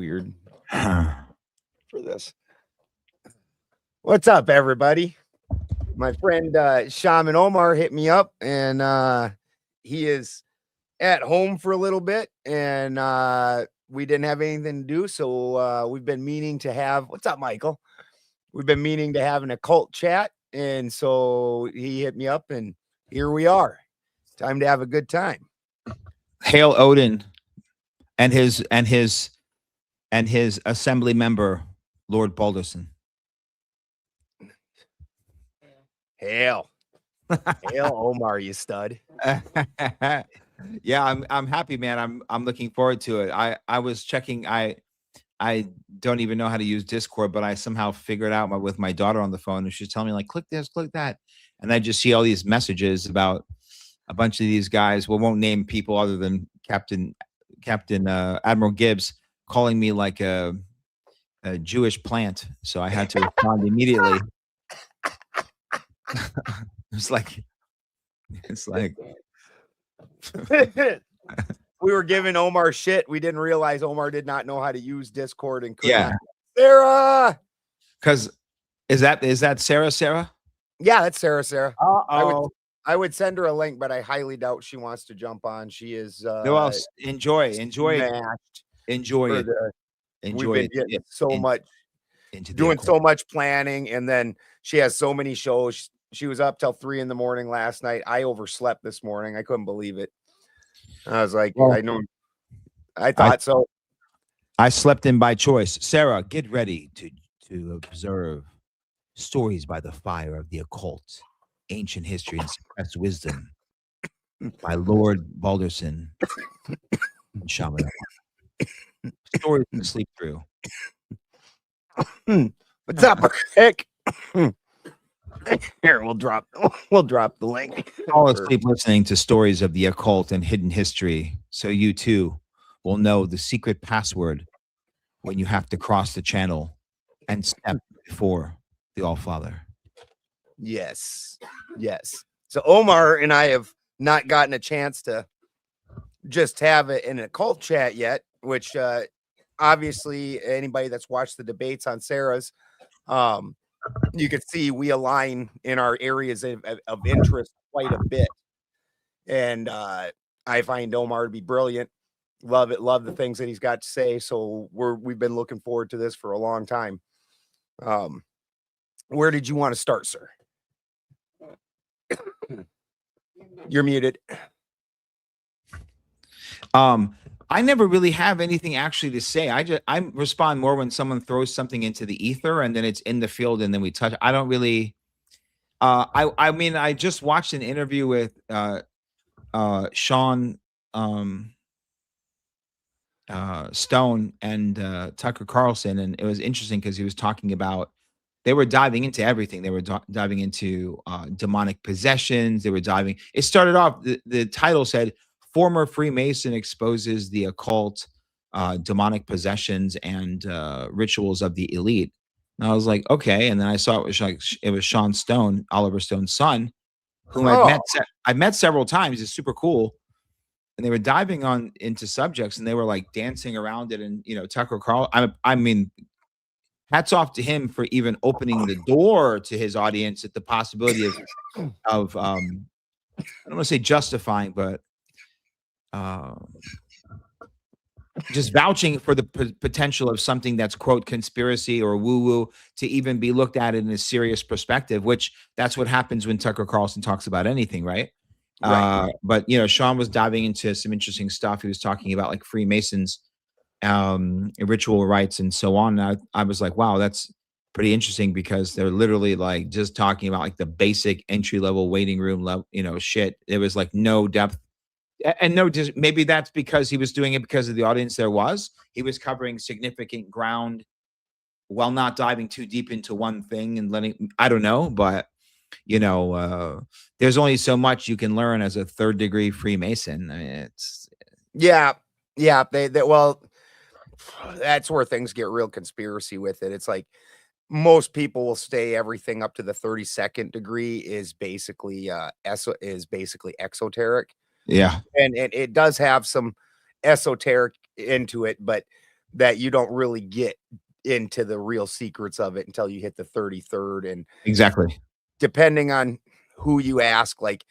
weird for this. What's up, everybody? My friend Shaman Omar hit me up, and he is at home for a little bit, and we didn't have anything to do, so we've been meaning to have. What's up, Michael? We've been meaning to have an occult chat, and so he hit me up, and here we are. Time to have a good time. Hail Odin and his assembly member, Lord Balderson. Hail. Hail Omar, you stud. Yeah, I'm happy, man. I'm looking forward to it. I was checking. I don't even know how to use Discord, but I somehow figured out with my daughter on the phone, and she's telling me like, click this, click that, and I just see all these messages about a bunch of these guys. Well, won't name people other than Captain Admiral Gibbs calling me like a Jewish plant. So I had to respond immediately. It's like we were giving Omar shit. We didn't realize Omar did not know how to use Discord and could yeah. not. Sarah, because is that Sarah? Yeah, that's Sarah. Uh-oh. I would send her a link, but I highly doubt she wants to jump on. She is enjoy it. We've been so much doing so much planning, and then she has so many shows. She was up till 3 a.m. last night. I overslept this morning. I couldn't believe it. I was like, well, I know. I thought so. I slept in by choice. Sarah, get ready to observe stories by the fire of the occult, ancient history, and suppressed wisdom by Lord Balderson and Shaman. Stories to sleep through. What's up, Rick? Here, we'll drop the link. Fall asleep listening to stories of the occult and hidden history, so you too will know the secret password when you have to cross the channel and step before the All-Father. Yes. So Omar and I have not gotten a chance to just have it in a occult chat yet, which obviously anybody that's watched the debates on Sarah's, you can see we align in our areas of interest quite a bit. And I find Omar to be brilliant. Love it. Love the things that he's got to say. So we've been looking forward to this for a long time. Where did you want to start, sir? You're muted. I never really have anything actually to say. I respond more when someone throws something into the ether and then it's in the field and then we touch. I don't really. I mean, I just watched an interview with Sean Stone and Tucker Carlson, and it was interesting because he was talking about. They were diving into everything. They were diving into demonic possessions. They were diving. It started off. The title said, "Former Freemason exposes the occult, demonic possessions, and rituals of the elite." And I was like, okay. And then I saw it was Sean Stone, Oliver Stone's son, whom I've met several times. It's super cool. And they were diving into subjects, and they were like dancing around it. And Tucker Carlson. I mean, hats off to him for even opening the door to his audience at the possibility of I don't want to say justifying, but just vouching for the potential of something that's quote conspiracy or woo-woo to even be looked at in a serious perspective, which that's what happens when Tucker Carlson talks about anything, right? But Sean was diving into some interesting stuff. He was talking about like Freemasons, ritual rites and so on. And I was like, wow, that's pretty interesting, because they're literally like just talking about like the basic entry-level waiting room level, shit. It was like no depth. And maybe that's because he was doing it because of the audience there was. He was covering significant ground while not diving too deep into one thing and I don't know, but there's only so much you can learn as a third-degree Freemason. I mean, yeah. Well, that's where things get real conspiracy with it. It's like most people will say everything up to the 32nd degree is basically exoteric. Yeah. And it does have some esoteric into it, but that you don't really get into the real secrets of it until you hit the 33rd. And Exactly. depending on who you ask, like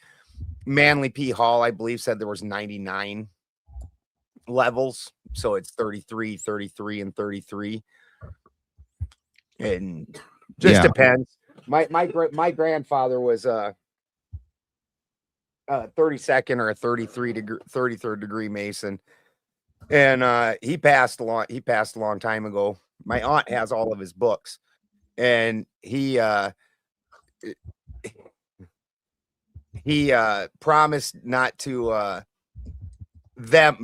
Manly P. Hall, I believe, said there was 99 levels. So it's 33, 33, and 33. And just Yeah. depends. My grandfather was a 32nd or a 33rd degree Mason. And he passed a long time ago. My aunt has all of his books. And he promised not to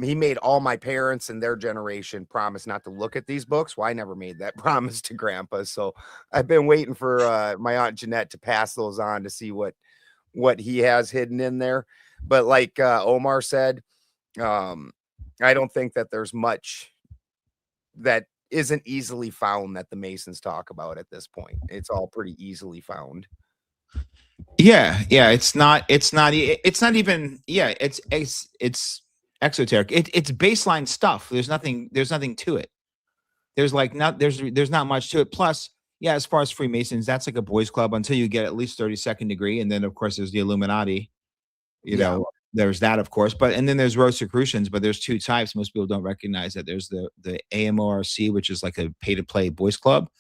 he made all my parents and their generation promise not to look at these books. Well, I never made that promise to grandpa. So I've been waiting for my aunt Jeanette to pass those on to see what he has hidden in there. But like Omar said, I don't think that there's much that isn't easily found that the Masons talk about at this point. It's all pretty easily found. Yeah, yeah. It's not even. Yeah, it's exoteric. It's baseline stuff. There's nothing. There's nothing to it. There's not much to it. Plus, yeah, as far as Freemasons, that's like a boys' club until you get at least 32nd degree, and then of course there's the Illuminati. You Yeah. know, there's that, of course, but and then there's Rosicrucians, but there's two types. Most people don't recognize that. There's the AMORC, which is like a pay to play boys club,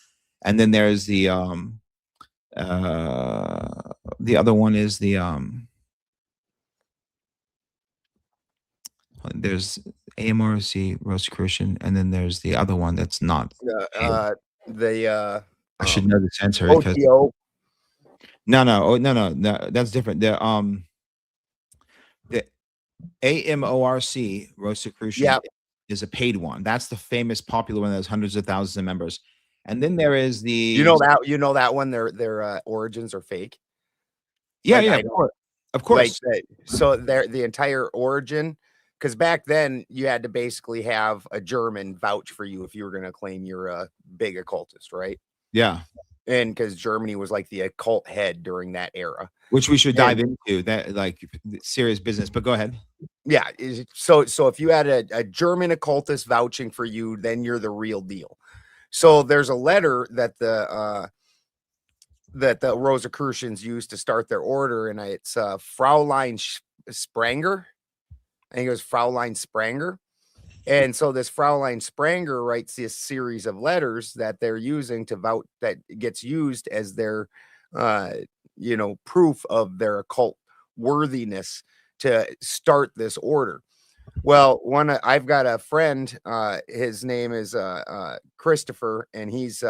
and then there's the other one is there's AMRC Rosicrucian, and then there's the other one that's not. I should know this answer because OTO. no, that's different. The AMORC Rosicrucian Yeah. is a paid one. That's the famous popular one that has hundreds of thousands of members. And then there is the You know that one, their origins are fake. yeah, Like, yeah, I of don't- course. Of Like course. so the entire origin, because back then you had to basically have a German vouch for you if you were going to claim you're a big occultist, right? Yeah. And because Germany was like the occult head during that era. Which we should dive into, that like serious business, but go ahead. Yeah. So if you had a German occultist vouching for you, then you're the real deal. So there's a letter that the Rosicrucians used to start their order, and it's Fraulein Spranger. I think it was Fraulein Spranger. And so this Fraulein Spranger writes this series of letters that they're using to vote, that gets used as their proof of their occult worthiness to start this order. Well, I've got a friend, his name is Christopher, and he's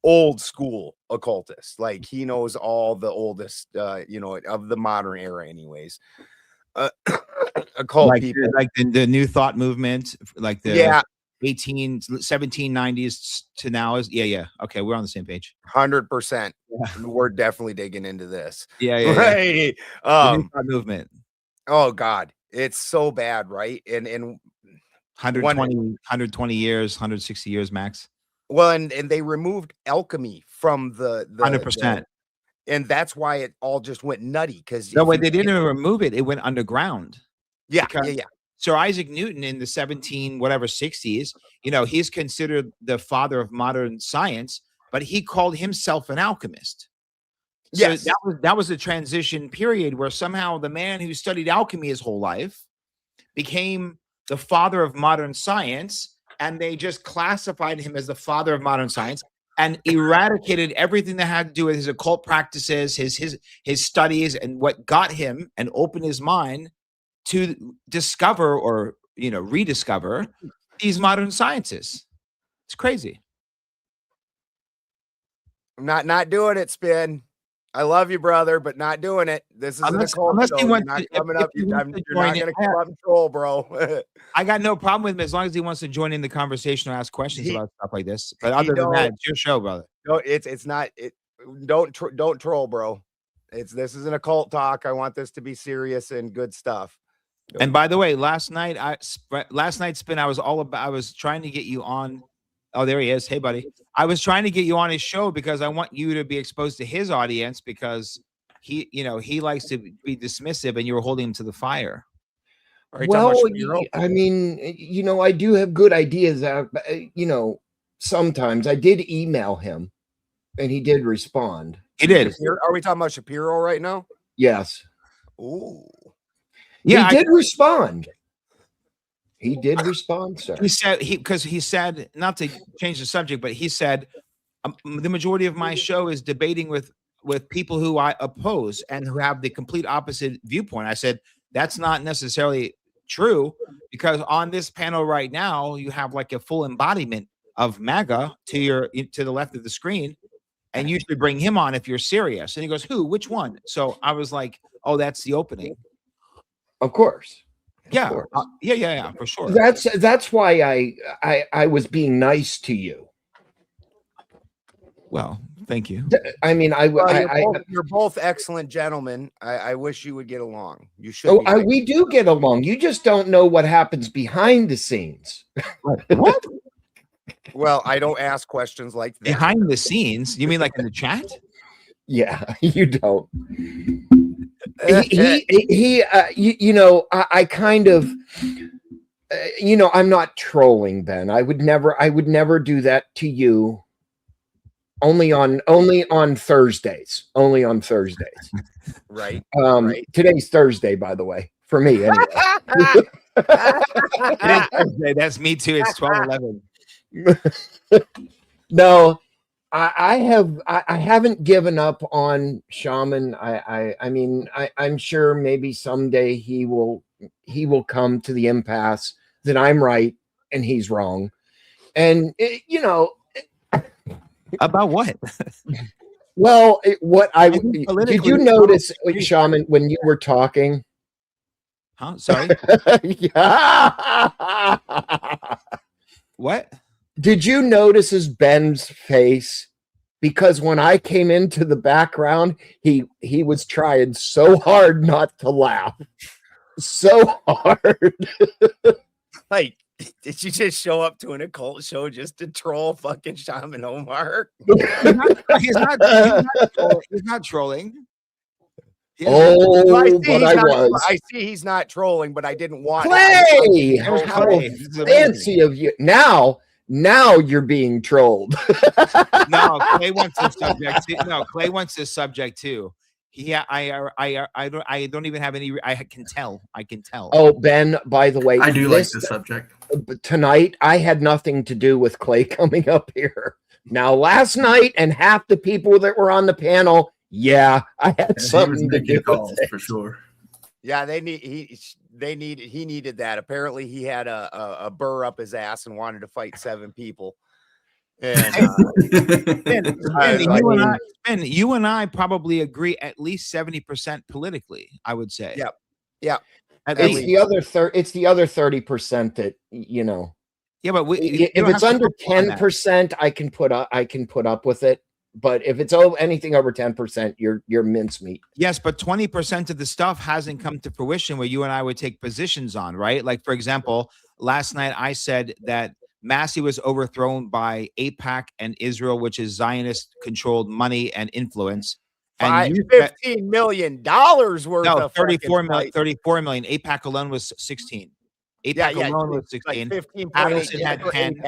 old school occultist. Like, he knows all the oldest of the modern era anyways. Occult Like people, like the new thought movement, like the 1790s to now is okay, we're on the same page. 100%. Yeah. We're definitely digging into this. Yeah. Right. The new thought movement. Oh God, it's so bad, right? And 120 years, 160 years max. Well, and they removed alchemy from the 100%. And that's why it all just went nutty. Because No, they didn't remove it. It went underground. Yeah. Sir Isaac Newton in the 60s, he's considered the father of modern science, but he called himself an alchemist. So Yes. that was a transition period where somehow the man who studied alchemy his whole life became the father of modern science, and they just classified him as the father of modern science and eradicated everything that had to do with his occult practices, his studies, and what got him and opened his mind to discover or rediscover these modern sciences. It's crazy. I'm not doing it, Spin. I love you, brother, but not doing it. This is an occult show. You're not coming up. You're not going to come up and troll, bro. I got no problem with him as long as he wants to join in the conversation or ask questions about stuff like this. But other than that, it's your show, brother. No, it's not. Don't troll, bro. This is an occult talk. I want this to be serious and good stuff. And by the way, last night, Spin, I was trying to get you on. Oh, there he is. Hey, buddy. I was trying to get you on his show because I want you to be exposed to his audience, because he likes to be dismissive, and you were holding him to the fire. Are you talking about Well, Shapiro? I mean, I do have good ideas. Sometimes I did email him, and he did respond. He did. Are we talking about Shapiro right now? Yes. Ooh. Yeah, he did respond. He did respond, sir. He said he said, not to change the subject, but he said the majority of my show is debating with people who I oppose and who have the complete opposite viewpoint. I said that's not necessarily true, because on this panel right now you have like a full embodiment of MAGA to the left of the screen, and you should bring him on if you're serious. And he goes, who? Which one? So I was like, oh, that's the opening. Of course. Yeah, yeah, for sure. That's why I was being nice to you. Well, thank you. I mean, you're both excellent gentlemen. I wish you would get along. You should. Oh, we do get along. You just don't know what happens behind the scenes. What? Well, I don't ask questions like that. Behind the scenes? You mean like in the chat? Yeah, you don't. I kind of, I'm not trolling, Ben. I would never do that to you. Only on Thursdays. Only on Thursdays. Right. Right. Today's Thursday, by the way, for me anyway. That's me too. It's 12:11. No, I haven't given up on Shaman. I mean, I'm sure maybe someday he will come to the impasse that I'm right and he's wrong. And about what? Well, did you notice, Shaman, when you were talking? Huh? Sorry. What? Did you notice his Ben's face? Because when I came into the background, he was trying so hard not to laugh. So hard. Like, did you just show up to an occult show just to troll fucking Shaman Omar? He's not trolling. I see he's not trolling, but I didn't want Clay. How fancy of you. Now you're being trolled. No, Clay wants this subject too. No, Clay wants this subject too. I don't even have any. I can tell. Oh, Ben, by the way, I do like this subject. Tonight, I had nothing to do with Clay coming up here. Now, last night, and half the people that were on the panel, I had something to do with it. For sure. Yeah, he needed that. Apparently, he had a burr up his ass and wanted to fight 7 people. And you and I probably agree at least 70% politically, I would say. Yeah. It's the other 30% that Yeah, but if it's under 10%, I can put up with it. But if it's anything over 10%, you're mincemeat. Yes, but 20% of the stuff hasn't come to fruition where you and I would take positions on, right? Like, for example, last night I said that Massey was overthrown by AIPAC and Israel, which is Zionist-controlled money and influence. And $15 million worth of 34 million. 34 million. AIPAC alone was 16. AIPAC alone was 16. Like Adelson had 10.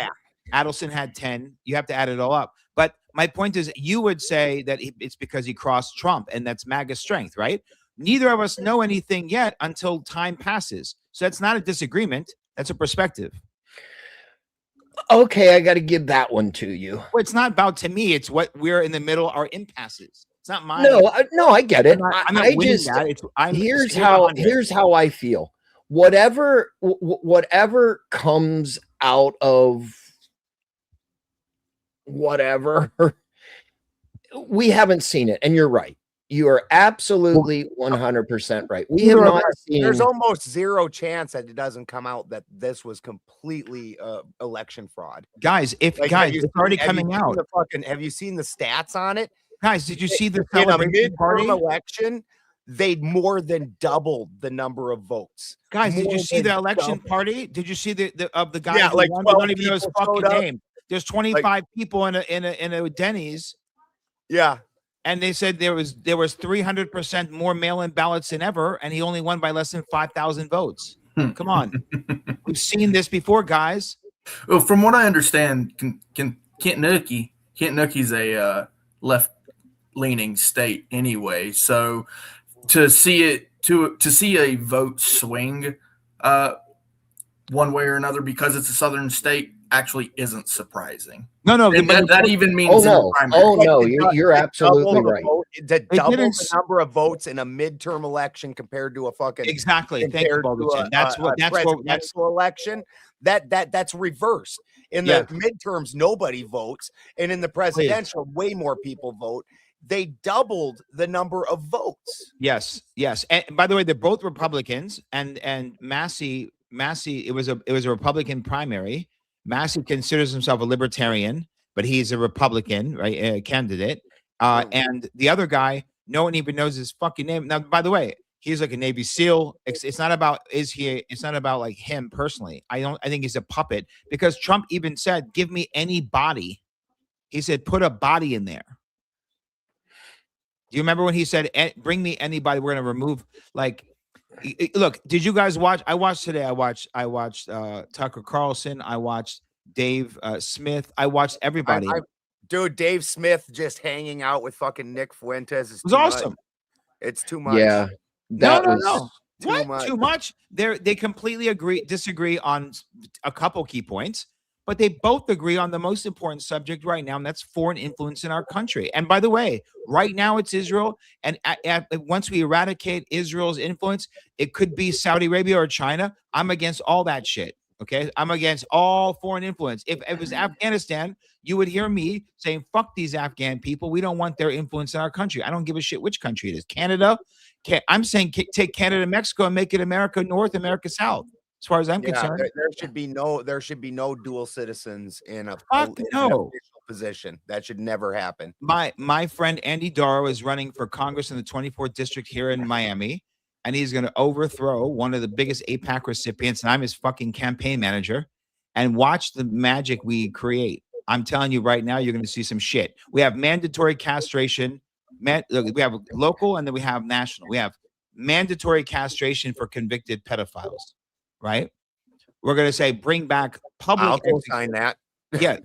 Adelson had 10. You have to add it all up. But my point is, you would say that it's because he crossed Trump, and that's MAGA strength, right? Neither of us know anything yet until time passes. So that's not a disagreement. That's a perspective. Okay, I got to give that one to you. Well, it's not about to me. It's what we're in the middle are impasses. It's not mine. No, I get it. Here's how I feel. Whatever comes out of whatever, we haven't seen it, and you're right. You are absolutely 100% right. We have not seen. There's almost zero chance that it doesn't come out that this was completely election fraud, guys. It's already coming out. Have you seen the stats on it, guys? Did you see the midterm election? They more than doubled the number of votes. Guys, did you see the election party? Did you see the guys? Yeah, like 12 don't even know his fucking name. There's 25 people in a Denny's. Yeah. And they said there was 300% more mail-in ballots than ever, and he only won by less than 5,000 votes. Come on. We've seen this before, guys. Well, from what I understand, Kentucky's a left-leaning state anyway. So to see a vote swing one way or another because it's a southern state actually isn't surprising. No, And that even means Oh in the no! primary. Oh no! You're absolutely right. To double didn't the number of votes in a midterm election compared to a fucking exactly. Thank you, compared to Baldwin. That's that's presidential election. That's reversed. In the midterms, nobody votes, and in the presidential, way more people vote. They doubled the number of votes. Yes. And by the way, they're both Republicans, and Massey. It was a Republican primary. Massey considers himself a libertarian, but he's a Republican, right? Candidate. And the other guy, no one even knows his fucking name. Now, by the way, he's like a Navy SEAL. It's not about it's not about like him personally. I think he's a puppet because Trump even said, "Give me any body." He said, "Put a body in there." Do you remember when he said, "Bring me anybody? We're going to remove." Like, look, did you guys watch? I watched today. I watched Tucker Carlson. I watched Dave Smith. I watched everybody. Dude, Dave Smith just hanging out with fucking Nick Fuentes is it was awesome. much. It's too much. Yeah, No. Too Too much. They completely disagree on a couple key points, but they both agree on the most important subject right now, and that's foreign influence in our country. And by the way, right now it's Israel, and once we eradicate Israel's influence, it could be Saudi Arabia or China. I'm against all that shit. Okay, I'm against all foreign influence. If it was Afghanistan, you would hear me saying, "Fuck these Afghan people. We don't want their influence in our country." I don't give a shit which country it is. Canada. I'm saying take Canada, Mexico, and make it America North, America South. As far as I'm concerned, there should be no dual citizens in an no official position. That should never happen. My friend Andy Darrow is running for Congress in the 24th district here in Miami, and he's going to overthrow one of the biggest AIPAC recipients, and I'm his fucking campaign manager. And watch the magic we create. I'm telling you right now, you're going to see some shit. We have mandatory castration. We have local, and then we have national. We have mandatory castration for convicted pedophiles, right? We're going to say bring back public. I'll sign that. Yeah.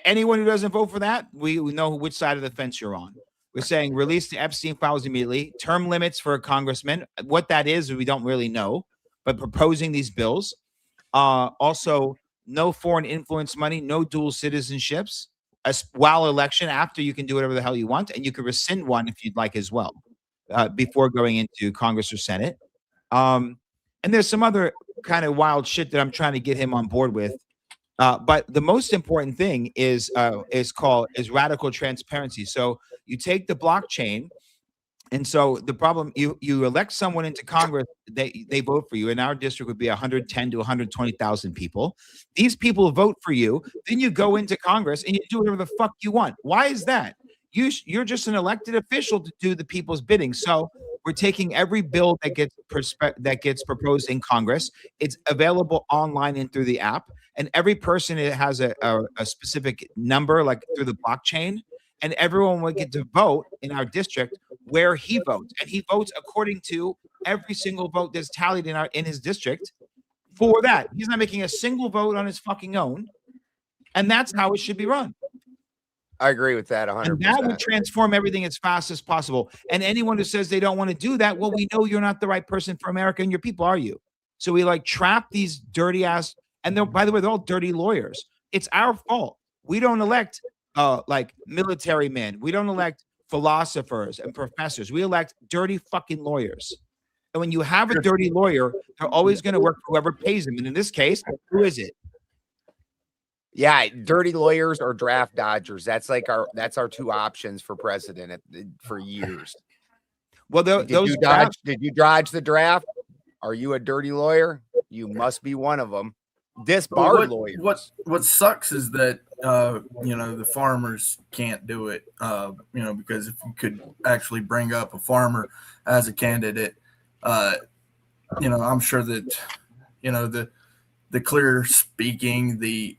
Anyone who doesn't vote for that, we know which side of the fence you're on. We're saying release the Epstein files immediately. Term limits for a congressman. What that is, we don't really know, but proposing these bills. Also, no foreign influence money, no dual citizenships. While election, after you can do whatever the hell you want, and you can rescind one if you'd like as well, before going into Congress or Senate. And there's some other kind of wild shit that I'm trying to get him on board with. But the most important thing is radical transparency. So you take the blockchain, and so the problem, you elect someone into Congress, they vote for you. In our district would be 110 to 120,000 people. These people vote for you. Then you go into Congress and you do whatever the fuck you want. Why is that? You're just an elected official to do the people's bidding. So we're taking every bill that gets proposed in Congress. It's available online and through the app. And every person has a specific number, like through the blockchain. And everyone will get to vote in our district where he votes, and he votes according to every single vote that's tallied in his district. For that, he's not making a single vote on his fucking own, and that's how it should be run. I agree with that 100%. And that would transform everything as fast as possible. And anyone who says they don't want to do that, well, we know you're not the right person for America and your people, are you? So we like trap these dirty ass, and by the way, they're all dirty lawyers. It's our fault. We don't elect like military men. We don't elect philosophers and professors. We elect dirty fucking lawyers. And when you have a dirty lawyer, they're always going to work for whoever pays them. And in this case, who is it? Yeah, dirty lawyers or draft dodgers. That's our two options for president for years. Well, did you dodge the draft? Are you a dirty lawyer? You must be one of them. Disbarred lawyers. What sucks is that the farmers can't do it. Because if you could actually bring up a farmer as a candidate, I'm sure that the clear speaking, the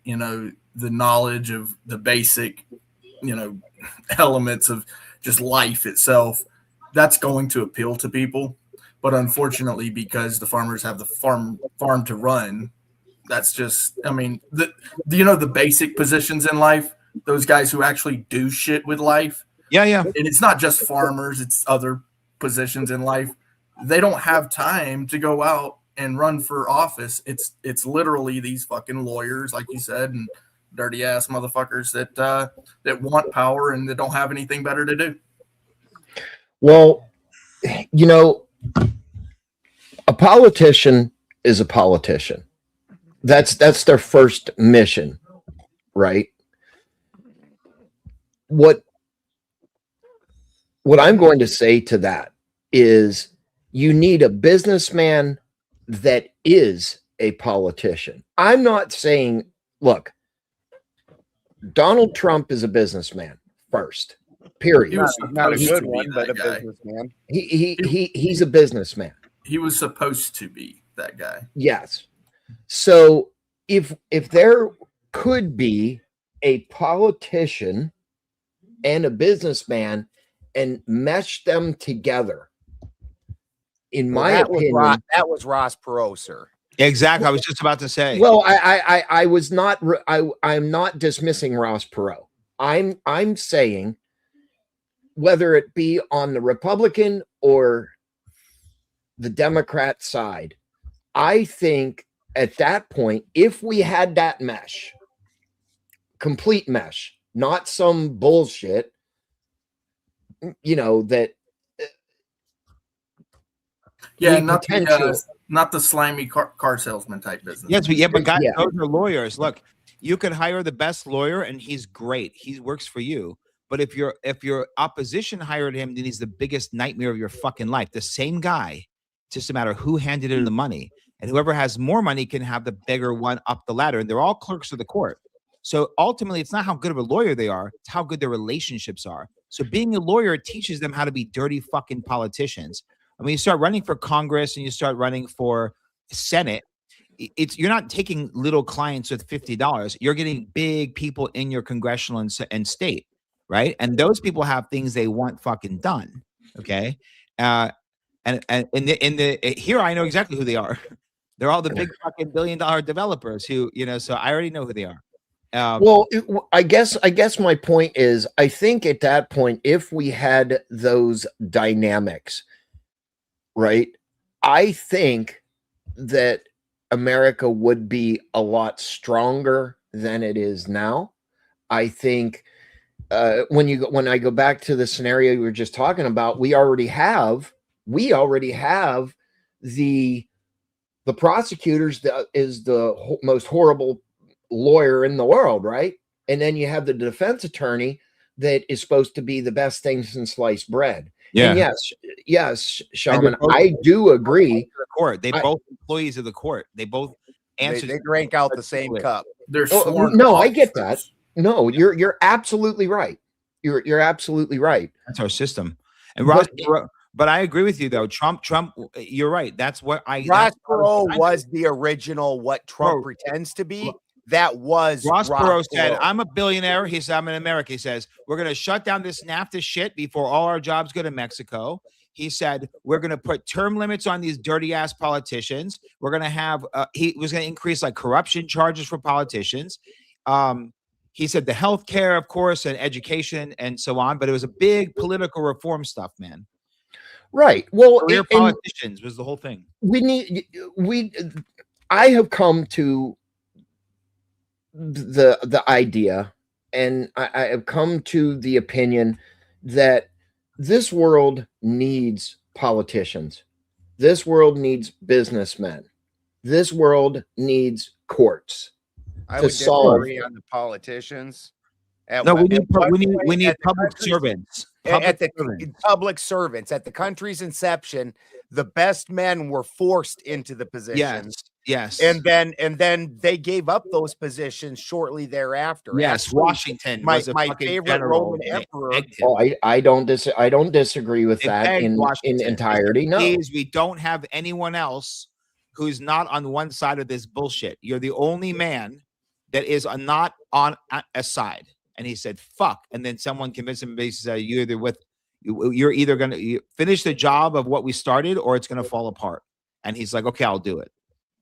knowledge of the basic elements of just life itself, that's going to appeal to people. But unfortunately, because the farmers have the farm to run, that's just, I mean, the basic positions in life, those guys who actually do shit with life. Yeah. And it's not just farmers, it's other positions in life. They don't have time to go out and run for office. It's literally these fucking lawyers, like you said, and dirty ass motherfuckers that want power and that don't have anything better to do. Well, a politician is a politician. That's their first mission, right? What I'm going to say to that is you need a businessman that is a politician. I'm not saying, look, Donald Trump is a businessman first, period. Not a supposed good to be one, but that a guy. businessman. He's a businessman. He was supposed to be that guy. Yes. So if there could be a politician and a businessman and mesh them together, in my opinion, that was Ross Perot, sir. Exactly. I was just about to say. well, I was not. I'm not dismissing Ross Perot. I'm saying whether it be on the Republican or the Democrat side, I think at that point, if we had that mesh, complete mesh, not some bullshit, that. Yeah, not the slimy car salesman type business. Yes, but guys, those are lawyers. Look, you could hire the best lawyer, and he's great. He works for you. But if your opposition hired him, then he's the biggest nightmare of your fucking life. The same guy, just a matter of who handed him the money, and whoever has more money can have the bigger one up the ladder. And they're all clerks of the court. So ultimately, it's not how good of a lawyer they are; it's how good their relationships are. So being a lawyer teaches them how to be dirty fucking politicians. I mean, you start running for Congress and you start running for Senate, you're not taking little clients with $50. You're getting big people in your congressional and state, right? And those people have things they want fucking done. Okay, and in the here I know exactly who they are. They're all the big fucking $1 billion developers who, so I already know who they are. Well, I guess my point is, I think at that point, if we had those dynamics, right, I think that America would be a lot stronger than it is now. I think when I go back to the scenario we were just talking about, we already have the prosecutors that is the most horrible lawyer in the world, right? And then you have the defense attorney that is supposed to be the best thing since sliced bread. Yeah. And yes, Shaman, I do agree. Court. They both employees of the court. They both answer. They drank out the same cup. They're no, I get that. No, you're absolutely right. You're absolutely right. That's our system. And Ross, but I agree with you though. Trump. You're right. That's what Ross Perot was the original. What Trump pretends to be. That was Ross Perot said, "I'm a billionaire." He said, "I'm in America." He says, "We're going to shut down this NAFTA shit before all our jobs go to Mexico." He said, "We're going to put term limits on these dirty ass politicians. We're going to have." He was going to increase like corruption charges for politicians. He said the healthcare, of course, and education and so on. But it was a big political reform stuff, man. Right. Well, career politicians was the whole thing. I have come to the idea, and I have come to the opinion that this world needs politicians. This world needs businessmen. This world needs courts. I would disagree on the politicians. We need public servants. Public servants. At the country's inception, the best men were forced into the positions. Yes. And then they gave up those positions shortly thereafter. Yes. Actually, Washington, my favorite Roman emperor. I don't disagree with that in entirety. No, we don't have anyone else who's not on one side of this bullshit. You're the only man that is not on a side. And he said, "Fuck." And then someone convinced him, basically, you're either with You're either going to finish the job of what we started, or it's going to fall apart. And he's like, okay, I'll do it.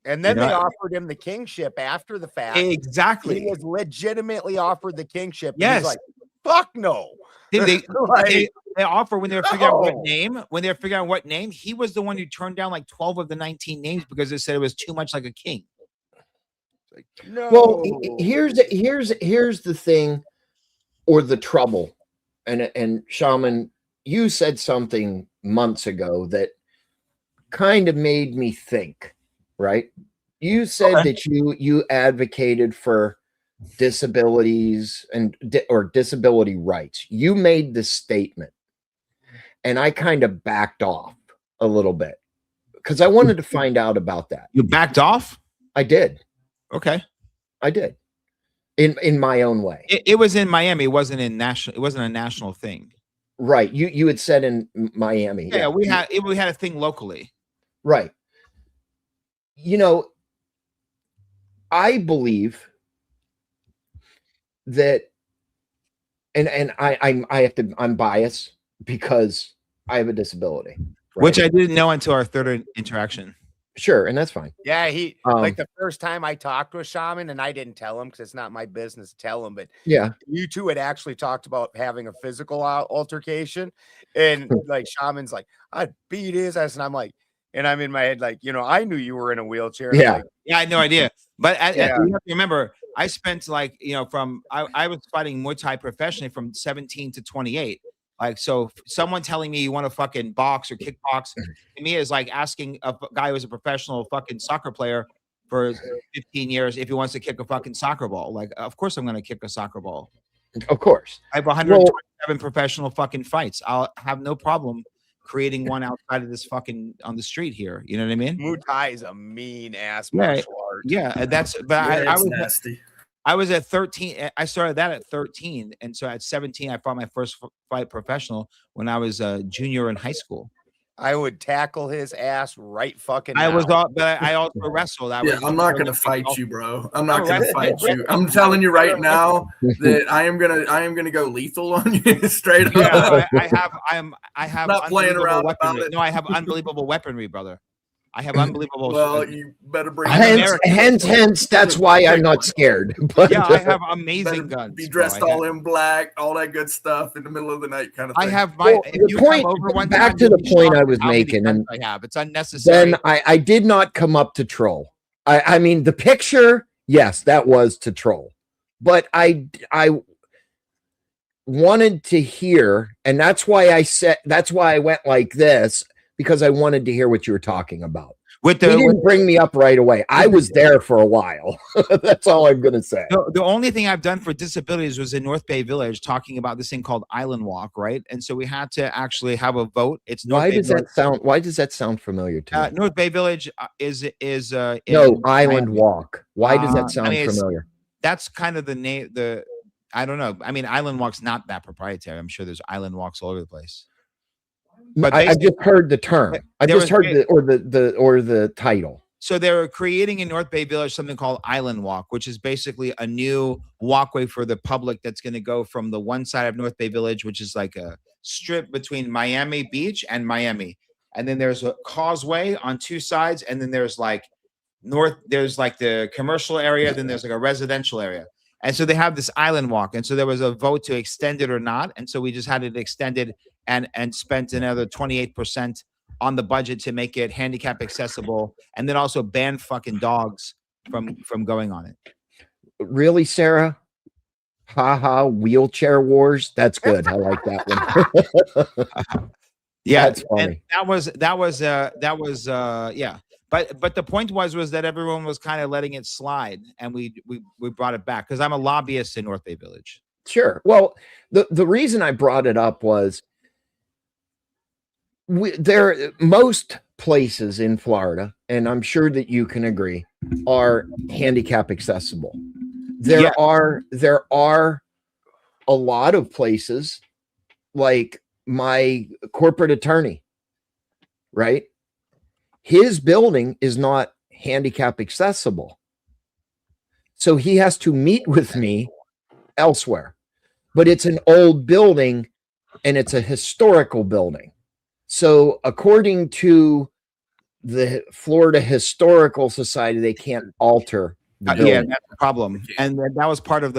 And then You know? they offered him the kingship after the fact. Exactly. He was legitimately offered the kingship. Yes. He's like, fuck no. They Like, offer when they were figuring out what no. name. When they were figuring out what name, he was the one who turned down like 12 of the 19 names because they said it was too much like a king. Like, no. Well, here's the thing, or the trouble, and Shaman, you said something months ago that kind of made me think. Right? You said that you advocated for disabilities and or disability rights. You made this statement, and I kind of backed off a little bit because I wanted to find out about that. You backed off? I did. Okay. I did. In my own way. It was in Miami. It wasn't in national. It wasn't a national thing. Right. You had said in Miami. Yeah, we had a thing locally. Right. You know, I believe that, and I'm biased because I have a disability, right? Which I didn't know until our third interaction. Sure, and that's fine. Yeah, he like the first time I talked to a shaman, and I didn't tell him because it's not my business to tell him, but yeah, you two had actually talked about having a physical altercation, and like shaman's like, I'd beat his ass, and I'm like, and I'm in my head like, I knew you were in a wheelchair. And yeah, like, yeah, I had no idea. But you have to remember, I spent like from I was fighting Muay Thai professionally from 17 to 28. Like, so someone telling me you want to fucking box or kickbox to me is like asking a guy who's a professional fucking soccer player for 15 years if he wants to kick a fucking soccer ball. Like, of course I'm going to kick a soccer ball. Of course. I have 127 professional fucking fights. I'll have no problem creating one outside of this fucking on the street here. You know what I mean? Muay Thai is a mean ass martial art. Yeah, that's. But Yeah, I it's was nasty. I was at 13. I started that at 13, and so at 17, I fought my first fight professional when I was a junior in high school. I would tackle his ass right fucking. I now. was all, but I also wrestled. I'm not gonna fight you, bro. I'm not gonna fight you. I'm telling you right now that I am gonna go lethal on you straight up. Yeah, I have Not playing unbelievable around about weaponry. it. No, I have unbelievable weaponry, brother. I have unbelievable. Well, you better bring. Hence, that's why I'm not scared. But yeah, I have amazing guns. Be dressed all in black, all that good stuff in the middle of the night, kind of thing. I have my. The point. Back to the point I was making, and I have it's unnecessary. Then I did not come up to troll. I mean, the picture, yes, that was to troll, but I wanted to hear, and that's why I went like this, because I wanted to hear what you were talking about. He didn't bring me up right away. I was there for a while. That's all I'm going to say. The only thing I've done for disabilities was in North Bay Village, talking about this thing called Island Walk, right? And so we had to actually have a vote. It's North Why Bay does Village. that sound? Why does that sound familiar to me? North Bay Village is no Island Walk. Why does that sound familiar? That's kind of the name. I don't know. I mean, Island Walk's not that proprietary. I'm sure there's Island Walks all over the place. But I just heard the term. I just heard the title. So they're creating in North Bay Village something called Island Walk, which is basically a new walkway for the public that's going to go from the one side of North Bay Village, which is like a strip between Miami Beach and Miami. And then there's a causeway on two sides. And then there's like there's like the commercial area. Then there's like a residential area. And so they have this Island Walk. And so there was a vote to extend it or not. And so we just had it extended and spent another 28% on the budget to make it handicap accessible, and then also ban fucking dogs from going on it. Really, Sarah? Haha, wheelchair wars. That's good. I like that one. Yeah, that's funny. And that was yeah. But the point was that everyone was kind of letting it slide, and we brought it back because I'm a lobbyist in North Bay Village. Sure. Well, the reason I brought it up was most places in Florida, and I'm sure that you can agree, are handicap accessible. There are a lot of places, like my corporate attorney, right? His building is not handicap accessible. So he has to meet with me elsewhere. But it's an old building and it's a historical building. So according to the Florida Historical Society, they can't alter the Yeah, building. that's the problem. And that was part of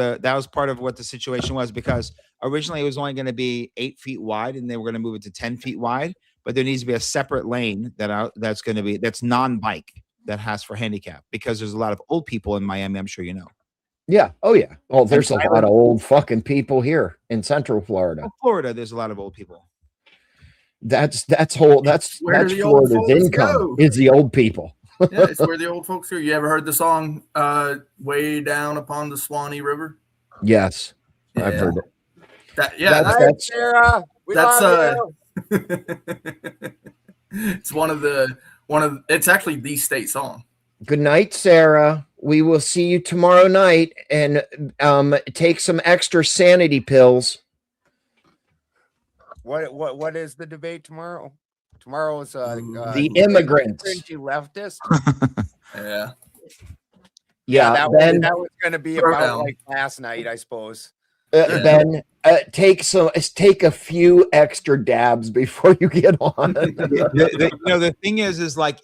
what the situation was, because originally it was only going to be 8 feet wide, and they were going to move it to 10 feet wide. But there needs to be a separate lane that's non-bike, that has for handicap, because there's a lot of old people in Miami. I'm sure you know. Yeah. Oh yeah. Oh, there's a I lot of old fucking people here in Central Florida. Florida, there's a lot of old people. That's where that's the old Florida's folks income go. is the old people. Yeah, it's where the old folks are. You ever heard the song "Way Down Upon the Swanee River"? Yes, Yeah. I've heard it. That's Sarah. We love you. It's it's actually the state song. Good night, Sarah. We will see you tomorrow night, and take some extra sanity pills. What is the debate tomorrow? Tomorrow is the immigrants. Leftist. Yeah, that was going to be about like last night, I suppose. Ben, take a few extra dabs before you get on. The thing is like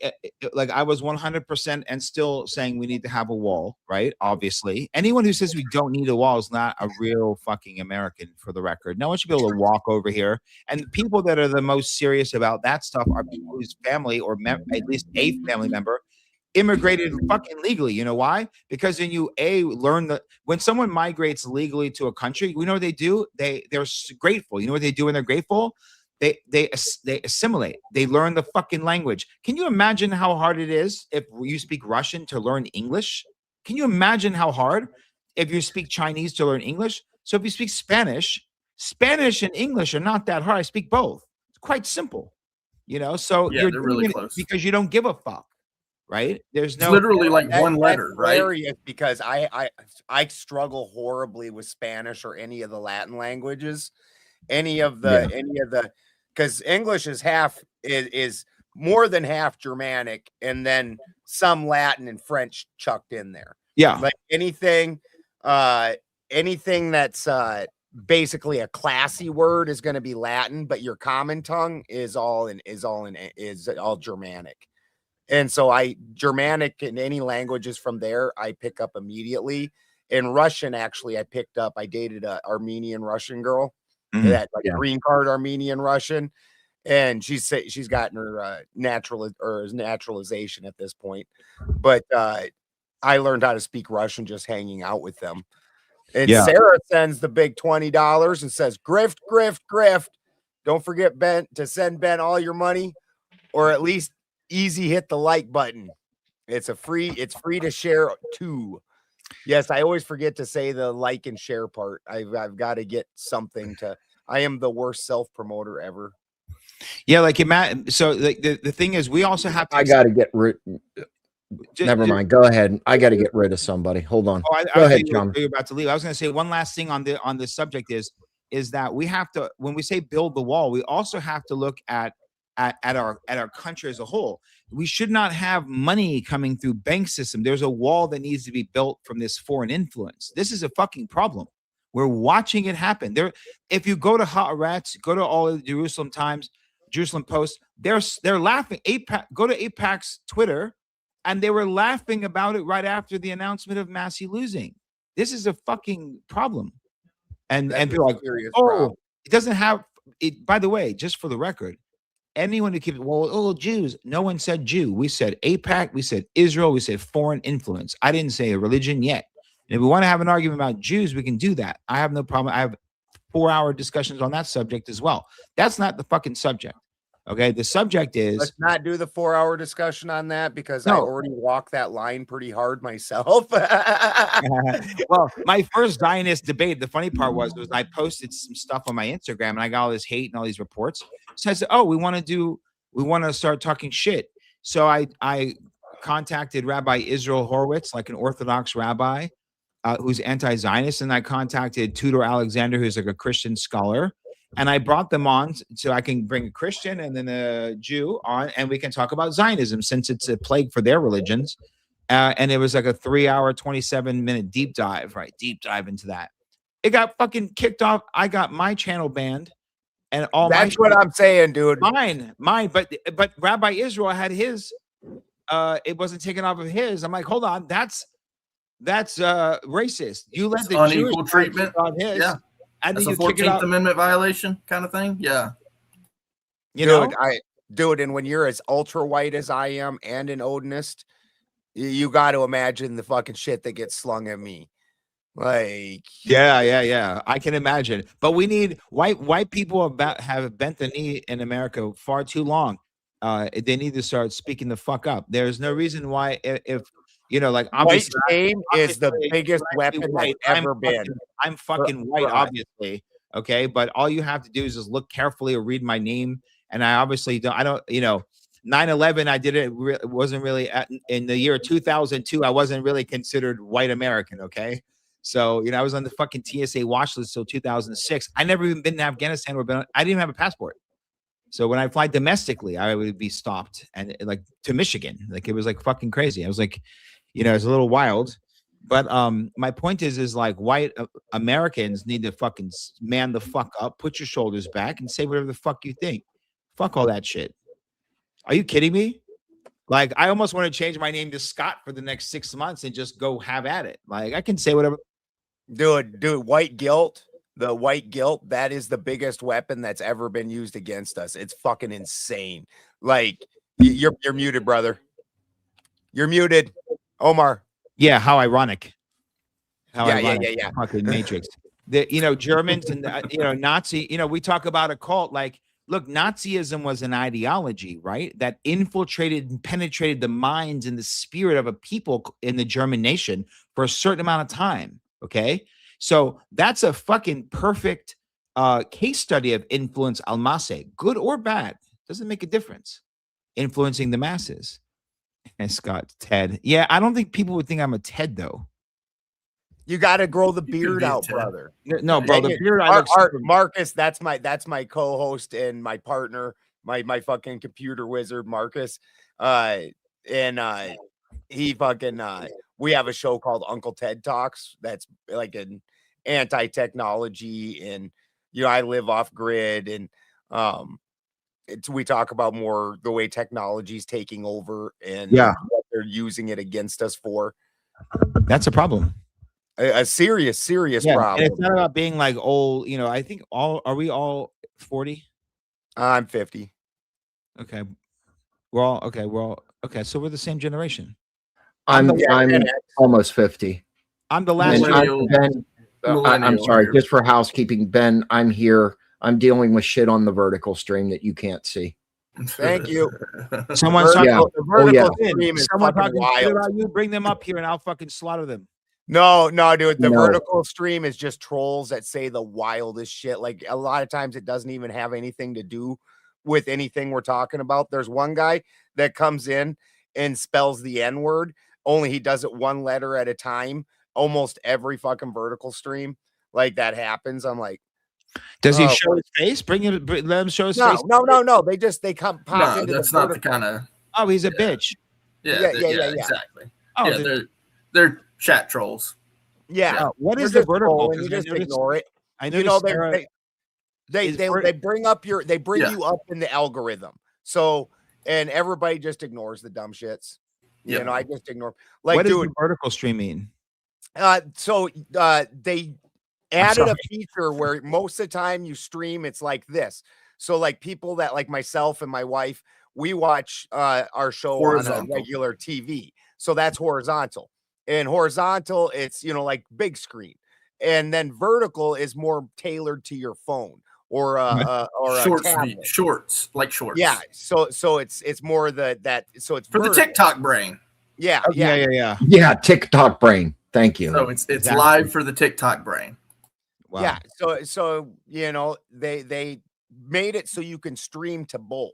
I was 100% and still saying we need to have a wall, right? Obviously, anyone who says we don't need a wall is not a real fucking American, for the record. No one should be able to walk over here. And the people that are the most serious about that stuff are people whose family, or at least a family member, immigrated fucking legally. You know why? Because then you learn that when someone migrates legally to a country, you know what they do? They're grateful. You know what they do when they're grateful? They assimilate. They learn the fucking language. Can you imagine how hard it is if you speak Russian to learn English? Can you imagine how hard if you speak Chinese to learn English? So if you speak Spanish and English are not that hard. I speak both. It's quite simple. So they're really close because you don't give a fuck. Right? There's it's literally like one letter, right? Hilarious, because I struggle horribly with Spanish or any of the Latin languages, because English is more than half Germanic, and then some Latin and French chucked in there. Yeah, like anything that's basically a classy word is going to be Latin, but your common tongue is all Germanic. And so Germanic and any languages from there, I pick up immediately. In Russian, actually, I dated a Armenian Russian girl, that green card Armenian Russian. And she's gotten her naturalization at this point. But I learned how to speak Russian just hanging out with them. And Sarah sends the big $20 and says, grift, grift, grift. Don't forget, Ben, to send Ben all your money, or at least easy hit the like button. It's free to share too. Yes, I always forget to say the like and share part. I've got to get something to. I am the worst self promoter ever. Yeah, like so like the thing is, we also have to. I got to get rid. Never mind. Go ahead. I got to get rid of somebody. Hold on. Go ahead, John. You're about to leave. I was going to say one last thing on this subject is that we have to, when we say build the wall, we also have to look at our country as a whole. We should not have money coming through bank system. There's a wall that needs to be built from this foreign influence. This is a fucking problem. We're watching it happen. If you go to Haaretz, go to all of the Jerusalem Times, Jerusalem Post, they're laughing. Go to AIPAC's Twitter, and they were laughing about it right after the announcement of Massey losing. This is a fucking problem. And people are like, problem. It doesn't have it. By the way, just for the record, anyone who keeps Jews, no one said Jew. We said AIPAC, we said Israel, we said foreign influence. I didn't say a religion yet. And if we want to have an argument about Jews, we can do that. I have no problem. I have 4-hour discussions on that subject as well. That's not the fucking subject. Okay, the subject is, let's not do the 4-hour discussion on that, because I already walked that line pretty hard myself. Well, my first Zionist debate, the funny part was I posted some stuff on my Instagram and I got all this hate and all these reports. So I said, we want to start talking shit. So I contacted Rabbi Israel Horowitz, like an Orthodox rabbi who's anti-Zionist, and I contacted Tudor Alexander, who's like a Christian scholar. And I brought them on so I can bring a Christian and then a Jew on, and we can talk about Zionism, since it's a plague for their religions. And it was like a 3-hour, 27-minute deep dive into that. It got fucking kicked off. I got my channel banned. and all That's my what I'm saying, dude. mine. But Rabbi Israel had his. It wasn't taken off of his. I'm like, hold on, that's racist. You let the Jewish Unequal guy treatment. take on his, Yeah. and That's then a you kick it 14th out. Amendment violation kind of thing. Yeah. You know, Dude, and when you're as ultra white as I am and an Odinist, you got to imagine the fucking shit that gets slung at me. Like, yeah. I can imagine. But we need white people have bent the knee in America far too long. They need to start speaking the fuck up. There's no reason why if you know, like white obviously, shame is the obviously, biggest you're actually weapon white. that's ever been. I'm fucking white, us. obviously. Okay, but all you have to do is just look carefully or read my name. And I obviously don't. I don't. You know, 9/11. I did it. It wasn't really in the year 2002. I wasn't really considered white American. Okay. So, you know, I was on the fucking TSA watch list till 2006. I never even been to Afghanistan or I didn't even have a passport. So when I fly domestically, I would be stopped and like to Michigan. Like it was like fucking crazy. I was like, you know, it's a little wild. But my point is like white Americans need to fucking man the fuck up, put your shoulders back and say whatever the fuck you think. Fuck all that shit. Are you kidding me? Like I almost want to change my name to Scott for the next 6 months and just go have at it. Like I can say whatever. Dude, white guilt, the white guilt, that is the biggest weapon that's ever been used against us. It's fucking insane. Like, you're muted, brother. You're muted, Omar. Yeah, how ironic. How Yeah, ironic. yeah. Fucking Matrix. The Germans and Nazi. We talk about a cult. Like, look, Nazism was an ideology, right? That infiltrated and penetrated the minds and the spirit of a people in the German nation for a certain amount of time. Okay, so that's a fucking perfect case study of influence almase, good or bad, doesn't make a difference. Influencing the masses. And Scott, Ted. Yeah, I don't think people would think I'm a Ted though. You got to grow the You could beard be a out, Ted. brother. No, bro, the beard. Marcus, that's my co-host and my partner, my fucking computer wizard, Marcus. He fucking we have a show called Uncle Ted Talks. That's like an anti-technology, and I live off grid, and we talk about more the way technology is taking over and what they're using it against us for. That's a problem. A serious problem. And it's not about being like old. I think are we all 40? I'm 50. Okay. We're all okay. So we're the same generation. I'm almost 50. I'm the last. Ben, I'm sorry, just for housekeeping, Ben, I'm here. I'm dealing with shit on the vertical stream that you can't see. Thank you. Someone's talking about the vertical stream is someone fucking talking wild. about you. Bring them up here and I'll fucking slaughter them. No, dude. The vertical stream is just trolls that say the wildest shit. Like a lot of times it doesn't even have anything to do with anything we're talking about. There's one guy that comes in and spells the N-word, only he does it one letter at a time. Almost every fucking vertical stream like that happens. I'm like, does he show his face? Let him show his face. No. They come pop into that's the not the kind of. Oh, he's a bitch. Yeah, exactly. Oh, yeah, they're chat trolls. Yeah. What is the vertical? You just ignore it. I know they bring up you up in the algorithm. So, and everybody just ignores the dumb shits. I just ignore. Like, what does the vertical stream mean? They added a feature where most of the time you stream, it's like this. So, like people that like myself and my wife, we watch our show on a regular TV. So that's horizontal. And horizontal, it's like big screen. And then vertical is more tailored to your phone or shorts. Yeah. So it's more so it's for vertical. The TikTok brain. Yeah. TikTok brain. Thank you. So it's live for the TikTok brain. Wow. Yeah. So they made it so you can stream to both.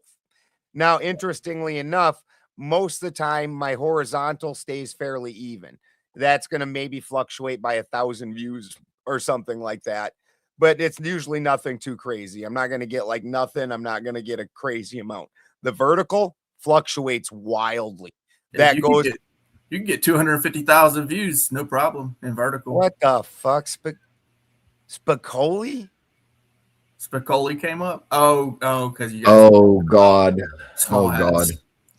Now, interestingly enough, most of the time my horizontal stays fairly even. That's going to maybe fluctuate by 1,000 views or something like that, but it's usually nothing too crazy. I'm not going to get like nothing. I'm not going to get a crazy amount. The vertical fluctuates wildly. You can get 250,000 views, no problem in vertical. What the fuck? Spicoli? Spicoli came up. Oh, because you guys Oh God. small Oh God. hats.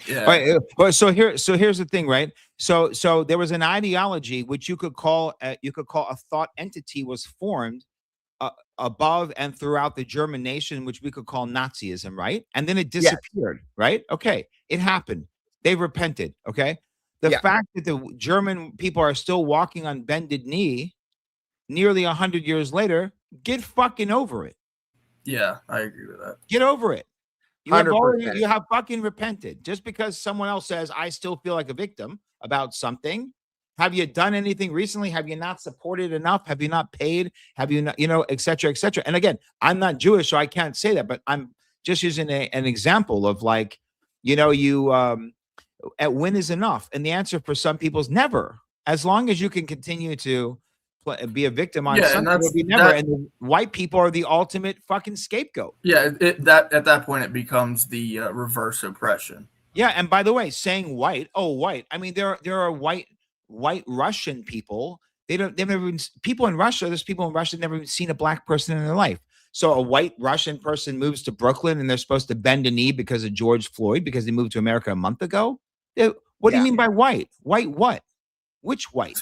Yeah. Well, so here's the thing, right? So there was an ideology which you could call a thought entity was formed above and throughout the German nation, which we could call Nazism, right? And then it Yes. disappeared, right? Okay, it happened. They repented. Okay, the Yeah. fact that the German people are still walking on bended knee, nearly 100 years later, get fucking over it. Yeah, I agree with that. Get over it. You have 100%. you have fucking repented. Just because someone else says I still feel like a victim about something, have you done anything recently? Have you not supported enough? Have you not paid? Have you not, et cetera, et cetera? And again, I'm not Jewish, so I can't say that, but I'm just using an example of like, you at when is enough? And the answer for some people is never. As long as you can continue to be a victim on something, will be never. And the white people are the ultimate fucking scapegoat. Yeah, that at that point it becomes the reverse oppression. Yeah, and by the way, saying white, white. I mean, there are white Russian people. They've never even, people in Russia. There's people in Russia never even seen a black person in their life. So a white Russian person moves to Brooklyn and they're supposed to bend a knee because of George Floyd because they moved to America a month ago. What do you mean by white? White what? Which white?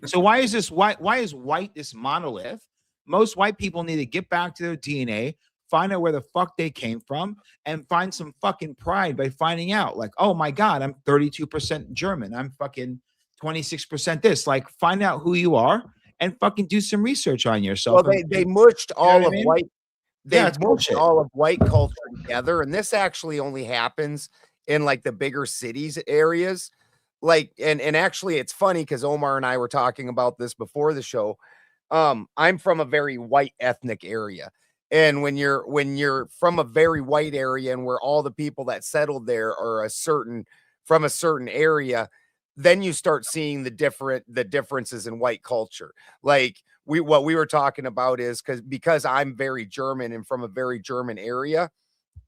So why is this white? Why is white this monolith? Most white people need to get back to their DNA, find out where the fuck they came from, and find some fucking pride by finding out, like, oh my God, I'm 32% German. I'm fucking 26% this. Like, find out who you are and fucking do some research on yourself. Well, they mushed all of white. They it's mushed bullshit. all of white culture together, and this actually only happens in like the bigger cities areas. Like, and actually, it's funny because Omar and I were talking about this before the show. I'm from a very white ethnic area. And when you're from a very white area and where all the people that settled there are from a certain area, then you start seeing the differences in white culture. Like what we were talking about is because I'm very German and from a very German area,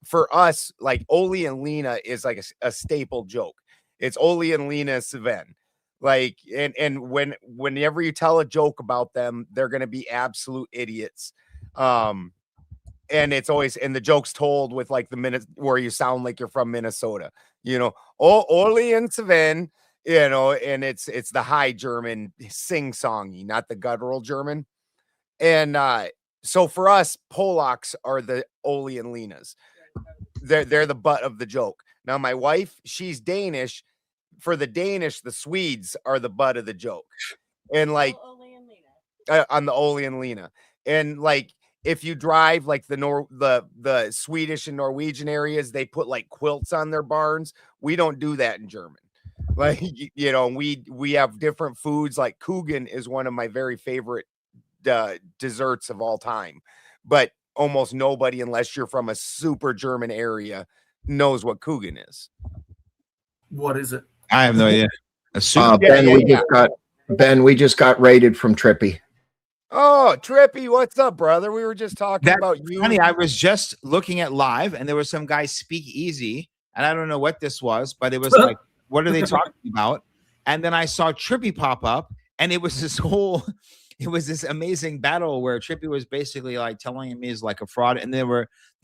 for us, like Oli and Lena is like a staple joke. It's Oli and Lena Sven. Like, and whenever you tell a joke about them, they're gonna be absolute idiots. And it's always, and the joke's told with like the minute where you sound like you're from Minnesota, Oli and Sven, and it's the high German sing-songy, not the guttural German. And so for us, Polacks are the Oli and Lenas. They're the butt of the joke. Now my wife, she's Danish. For the Danish, the Swedes are the butt of the joke. And like on the Oli and Lena. And like if you drive like the Swedish and Norwegian areas, they put like quilts on their barns. We don't do that in German. Like we have different foods. Like Kuchen is one of my very favorite desserts of all time. But almost nobody, unless you're from a super German area, knows what Kuchen is. What is it? I have no idea. Ben, we just got raided from Trippy. Oh, Trippy, what's up, brother? We were just talking about you. Funny, I was just looking at live, and there was some guy speak easy, and I don't know what this was, but it was like, what are they talking about? And then I saw Trippy pop up, and it was this amazing battle where Trippy was basically like telling him he's like a fraud, and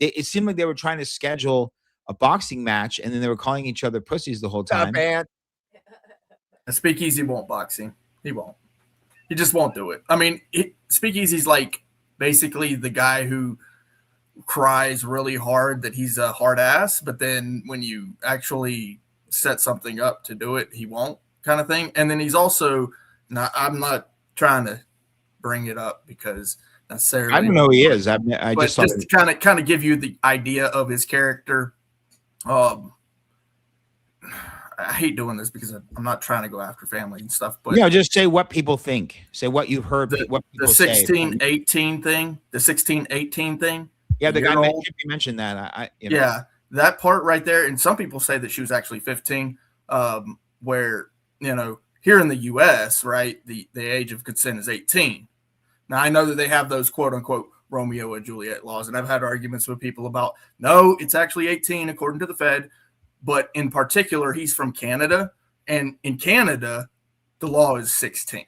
it seemed like they were trying to schedule a boxing match, and then they were calling each other pussies the whole time. Speakeasy won't boxing. He won't. He just won't do it. I mean, Speakeasy's like basically the guy who cries really hard that he's a hard ass, but then when you actually set something up to do it, he won't, kind of thing. And then he's also I'm not trying to bring it up because necessarily I don't know who he is. I just to kind of give you the idea of his character. I hate doing this because I'm not trying to go after family and stuff, but just say what people think. Say what you've heard. What people the 16-18 thing, the 16-18 thing. Yeah, the guy mentioned that. Yeah, that part right there. And some people say that she was actually 15. Where here in the U.S., right, the age of consent is 18. Now I know that they have those quote unquote Romeo and Juliet laws, and I've had arguments with people about no, it's actually 18 according to the Fed. But in particular, he's from Canada, and in Canada, the law is 16,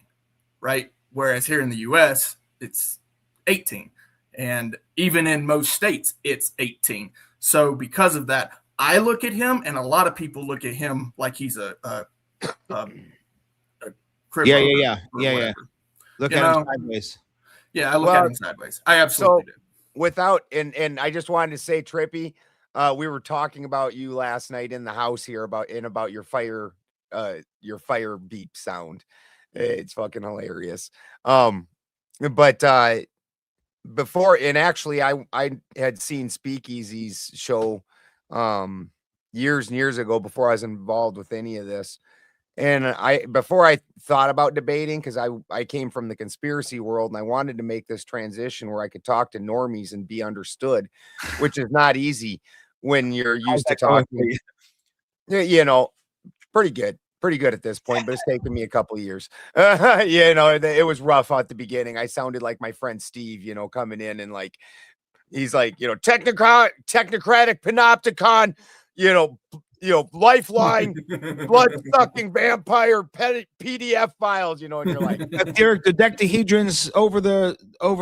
right? Whereas here in the U.S., it's 18. And even in most states, it's 18. So because of that, I look at him, and a lot of people look at him like he's a criminal. Yeah. Look You at know? him sideways. Yeah, I look at him sideways. I absolutely do. Without and I just wanted to say, Trippy, we were talking about you last night in the house here about your fire beep sound. It's fucking hilarious. But before, and actually I had seen Speakeasy's show years and years ago before I was involved with any of this. And before I thought about debating, because I came from the conspiracy world and I wanted to make this transition where I could talk to normies and be understood, which is not easy when you're used to talking. You know, pretty good at this point, but it's taken me a couple years. You know, it was rough at the beginning. I sounded like my friend Steve, you know, coming in and like, he's like, you know, technocratic panopticon, you know, lifeline, blood sucking vampire PDF files, you know, and you're like, Derek, the decahedrons over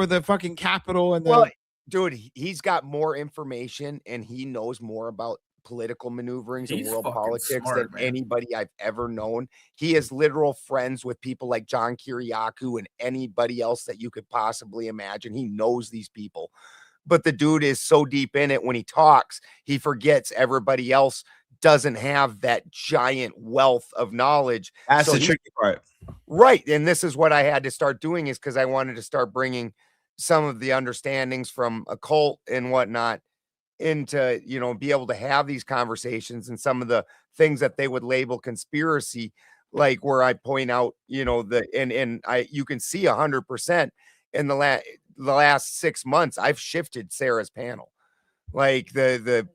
the fucking Capitol, and well, dude, he's got more information and he knows more about political maneuverings and world politics smart, than anybody I've ever known. He is literal friends with people like John Kiriakou and anybody else that you could possibly imagine. He knows these people, but the dude is so deep in it when he talks, he forgets everybody else doesn't have that giant wealth of knowledge. That's the tricky part. Right. And this is what I had to start doing, is because I wanted to start bringing some of the understandings from occult and whatnot into, you know, be able to have these conversations, and some of the things that they would label conspiracy, like where I point out, you know, you can see 100% in the last 6 months, I've shifted Sarah's panel. Like the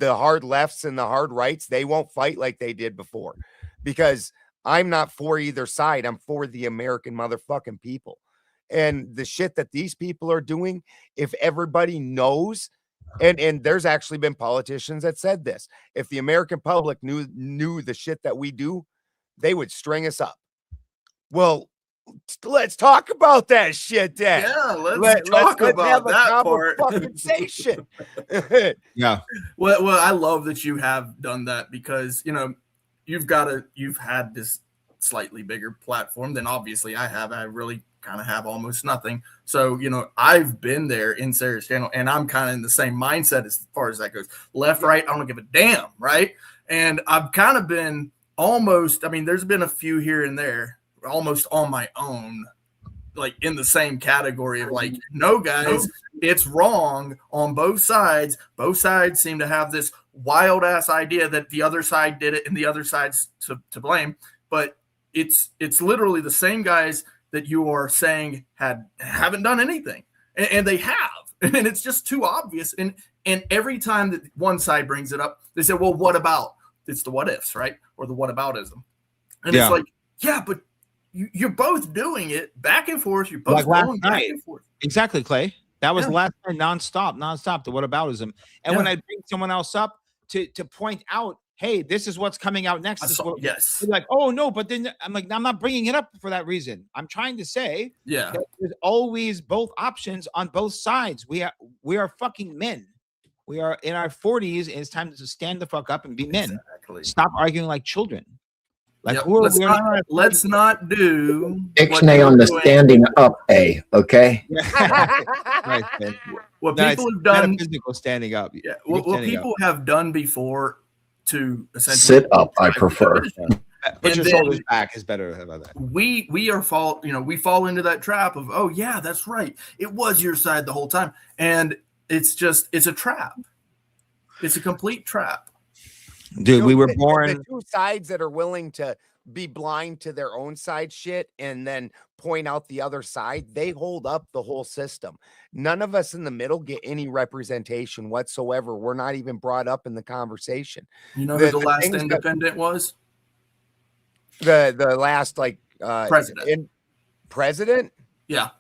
hard lefts and the hard rights, they won't fight like they did before, because I'm not for either side. I'm for the American motherfucking people. And the shit that these people are doing, if everybody knows, and there's actually been politicians that said this, if the American public knew the shit that we do, they would string us up. Well, let's talk about that shit then. Yeah, let's talk about that part. Conversation. Yeah. Well, I love that you have done that, because, you know, you've had this slightly bigger platform than obviously I have. I really kind of have almost nothing. So, you know, I've been there in Sarah's channel, and I'm kind of in the same mindset as far as that goes. Left, right, I don't give a damn, right? And I've kind of been almost, I mean, there's been a few here and there, almost on my own, like in the same category of like, no guys, it's wrong on both sides. Both sides seem to have this wild ass idea that the other side did it and the other side's to blame. But it's literally the same guys that you are saying haven't done anything, and they have, and it's just too obvious. And every time that one side brings it up, they say, well, what about? It's the what ifs, right? Or the what aboutism. And it's like, yeah, but you're both doing it back and forth. You're both like going back and forth. Exactly, Clay. That was last night, nonstop, the whataboutism. And when I bring someone else up to point out, hey, this is what's coming out next. Yes. Like, oh no, but then I'm like, I'm not bringing it up for that reason. I'm trying to say, that there's always both options on both sides. We are fucking men. We are in our 40s, and it's time to stand the fuck up and be men. Exactly. Stop arguing like children. Like, let's not do Ixnay on the standing up, okay? Right, what people have done, physical standing up. Yeah, what people have done before to essentially sit up, I prefer. Put your shoulders back is better about that. We fall into that trap of, oh yeah, that's right, it was your side the whole time, and it's a trap. It's a complete trap. Dude, we were born the two sides that are willing to be blind to their own side shit and then point out the other side, they hold up the whole system. None of us in the middle get any representation whatsoever. We're not even brought up in the conversation. You know who the last independent was? The last president. President? Yeah.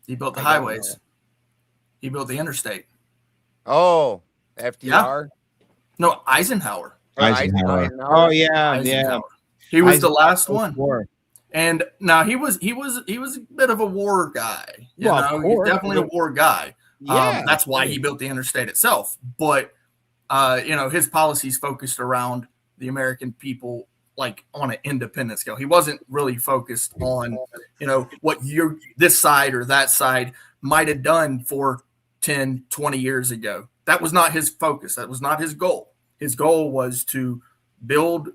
He built the highways. He built the interstate. Oh, FDR? Yeah. No, Eisenhower. Eisenhower. Oh yeah, Eisenhower. He was the last one. And now he was a bit of a war guy. You Well, of know, he's course. definitely a war guy. Yeah, That's why he built the interstate itself. But you know, his policies focused around the American people, like on an independent scale. He wasn't really focused on, you know, what this side or that side might have done for 10, 20 years ago. That was not his focus. That was not his goal. His goal was to build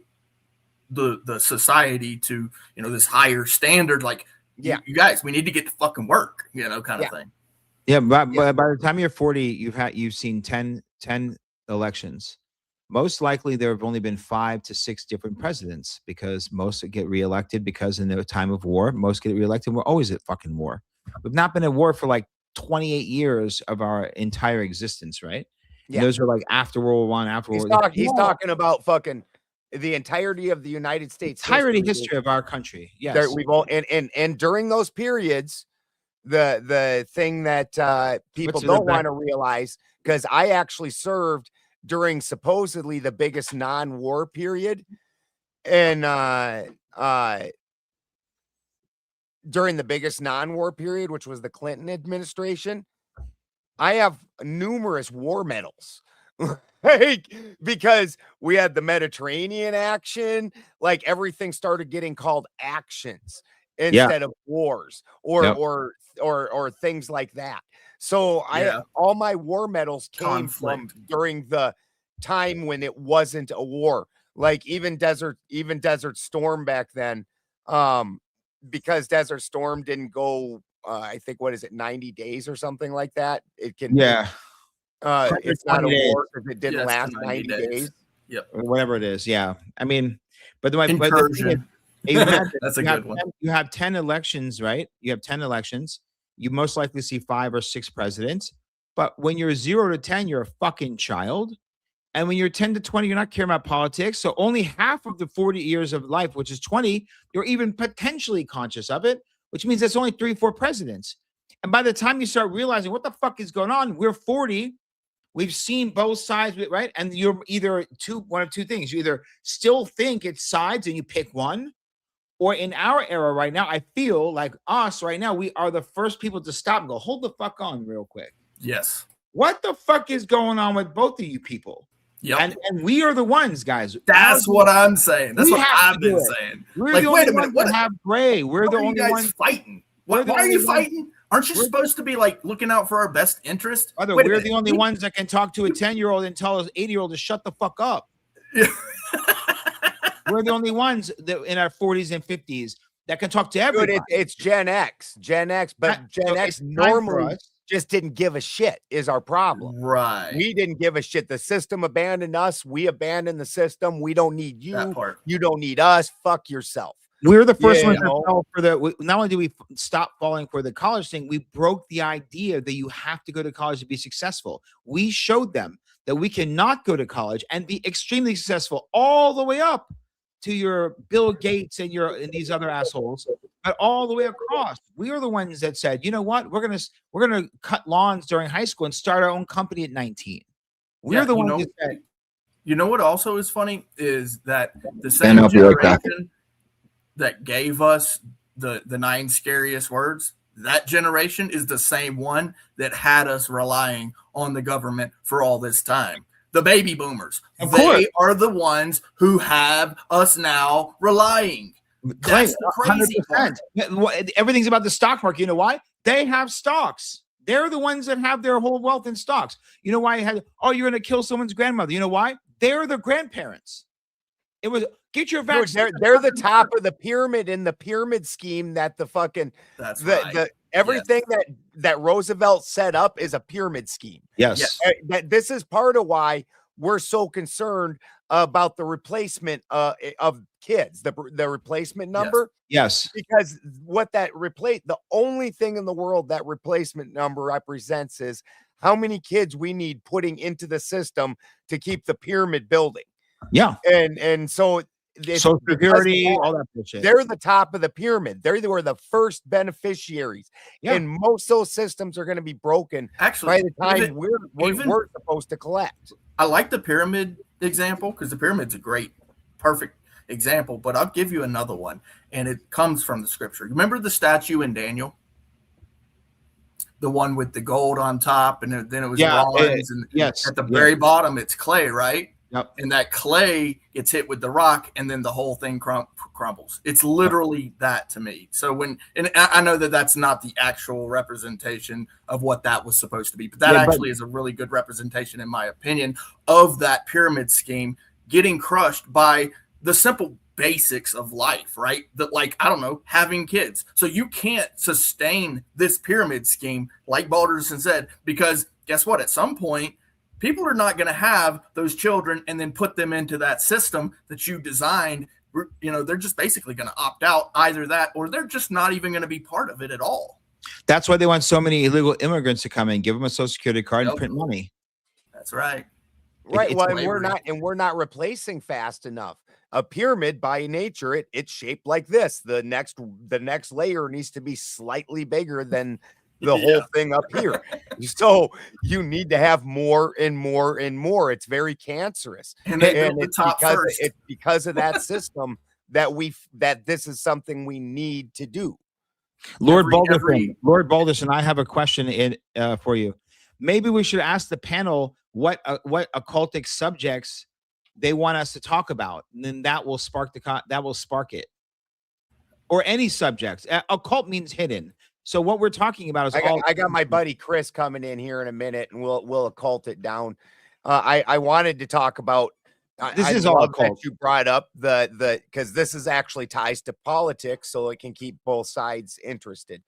the society to, you know, this higher standard. Like, you guys, we need to get to fucking work, you know, kind of thing. Yeah, but by the time you're 40, you've seen 10 elections. Most likely there have only been 5 to 6 different presidents, because most get reelected, because in the time of war, most get reelected. We're always at fucking war. We've not been at war for like 28 years of our entire existence, right? Yeah. And those are like after World War I, after World War. He's talking about fucking the entirety of the United States history of our country. Yes. We've all and during those periods, the thing that people don't want to realize, because I actually served during supposedly the biggest non-war period, and during the biggest non-war period, which was the Clinton administration, I have numerous war medals. Like, because we had the Mediterranean action, like everything started getting called actions instead of wars or things like that. So all my war medals came from during the time when it wasn't a war, like even Desert Storm back then, because Desert Storm didn't go I think, what is it, 90 days or something like that. It can it's not a war because it didn't last 90 days. Yep. Or whatever it is. Yeah. I mean, but the incursion. That's a good one. You have 10 elections, right? You have 10 elections. You most likely see 5 or 6 presidents. But when you're 0 to 10, you're a fucking child. And when you're 10 to 20, you're not caring about politics. So only half of the 40 years of life, which is 20, you're even potentially conscious of it, which means that's only 3 or 4 presidents. And by the time you start realizing what the fuck is going on, we're 40. We've seen both sides, right? And you're either one of two things. You either still think it's sides and you pick one, or in our era right now, I feel like us right now, we are the first people to stop and go, hold the fuck on real quick. Yes. What the fuck is going on with both of you people? Yep. And we are the ones, guys. That's what I'm saying. That's what I've been saying. We're like, wait a minute, what have gray? We're the only ones fighting. Why are you fighting? Aren't you supposed to be like looking out for our best interest? We're the only ones that can talk to a 10-year-old and tell an 80-year-old to shut the fuck up. We're the only ones that in our 40s and 50s that can talk to everybody. Dude, it's Gen X, but Gen X normally just didn't give a shit is our problem. Right. We didn't give a shit. The system abandoned us. We abandoned the system. We don't need you. You don't need us. Fuck yourself. We were the first ones that fell for not only did we stop falling for the college thing, we broke the idea that you have to go to college to be successful. We showed them that we cannot go to college and be extremely successful all the way up to your Bill Gates and these other assholes, but all the way across. We are the ones that said, you know what, we're gonna cut lawns during high school and start our own company at 19. We're the ones that said. You know what also is funny is that the same generation that gave us the 9 scariest words, that generation is the same one that had us relying on the government for all this time. The baby boomers. They are the ones who have us now relying. That's the crazy 100%. Part. Everything's about the stock market. You know why? They have stocks. They're the ones that have their whole wealth in stocks. You know why? You're going to kill someone's grandmother. You know why? They're the grandparents. It was get your vaccine. They're the top of the pyramid in the pyramid scheme that the fucking everything that Roosevelt set up is a pyramid scheme. Yes. This is part of why we're so concerned about the replacement of kids, the replacement number. Yes. Because what the only thing in the world that replacement number represents is how many kids we need putting into the system to keep the pyramid building. Yeah. And so Social Security, all that bullshit. They're the top of the pyramid. They were the first beneficiaries. Yeah. And most of those systems are going to be broken by the time we're supposed to collect. I like the pyramid example because the pyramid's a great, perfect example, but I'll give you another one, and it comes from the scripture. Remember the statue in Daniel, the one with the gold on top, and then it was bronze, and yes, at the very bottom it's clay, right? Yep. And that clay gets hit with the rock, and then the whole thing crumbles. It's literally that to me. So and I know that that's not the actual representation of what that was supposed to be, but that actually is a really good representation, in my opinion, of that pyramid scheme getting crushed by the simple basics of life, right? That, like, I don't know, having kids. So you can't sustain this pyramid scheme, like Balderson said, because guess what? At some point, people are not going to have those children and then put them into that system that you designed. You know, they're just basically going to opt out, either that or they're just not even going to be part of it at all. That's why they want so many illegal immigrants to come in, give them a social security card and print money. That's right. Right. Well, and we're not replacing fast enough. A pyramid by nature, it's shaped like this. The next layer needs to be slightly bigger than the whole thing up here. So you need to have more and more and more. It's very cancerous. And it's because of that system that this is something we need to do. Lord Balderson, I have a question for you. Maybe we should ask the panel what occultic subjects they want us to talk about, and then that will spark it. Or any subjects. Occult means hidden. So what we're talking about is I got my buddy Chris coming in here in a minute, and we'll occult it down. I wanted to talk about this is all occult. You brought up the because this is actually ties to politics, so it can keep both sides interested.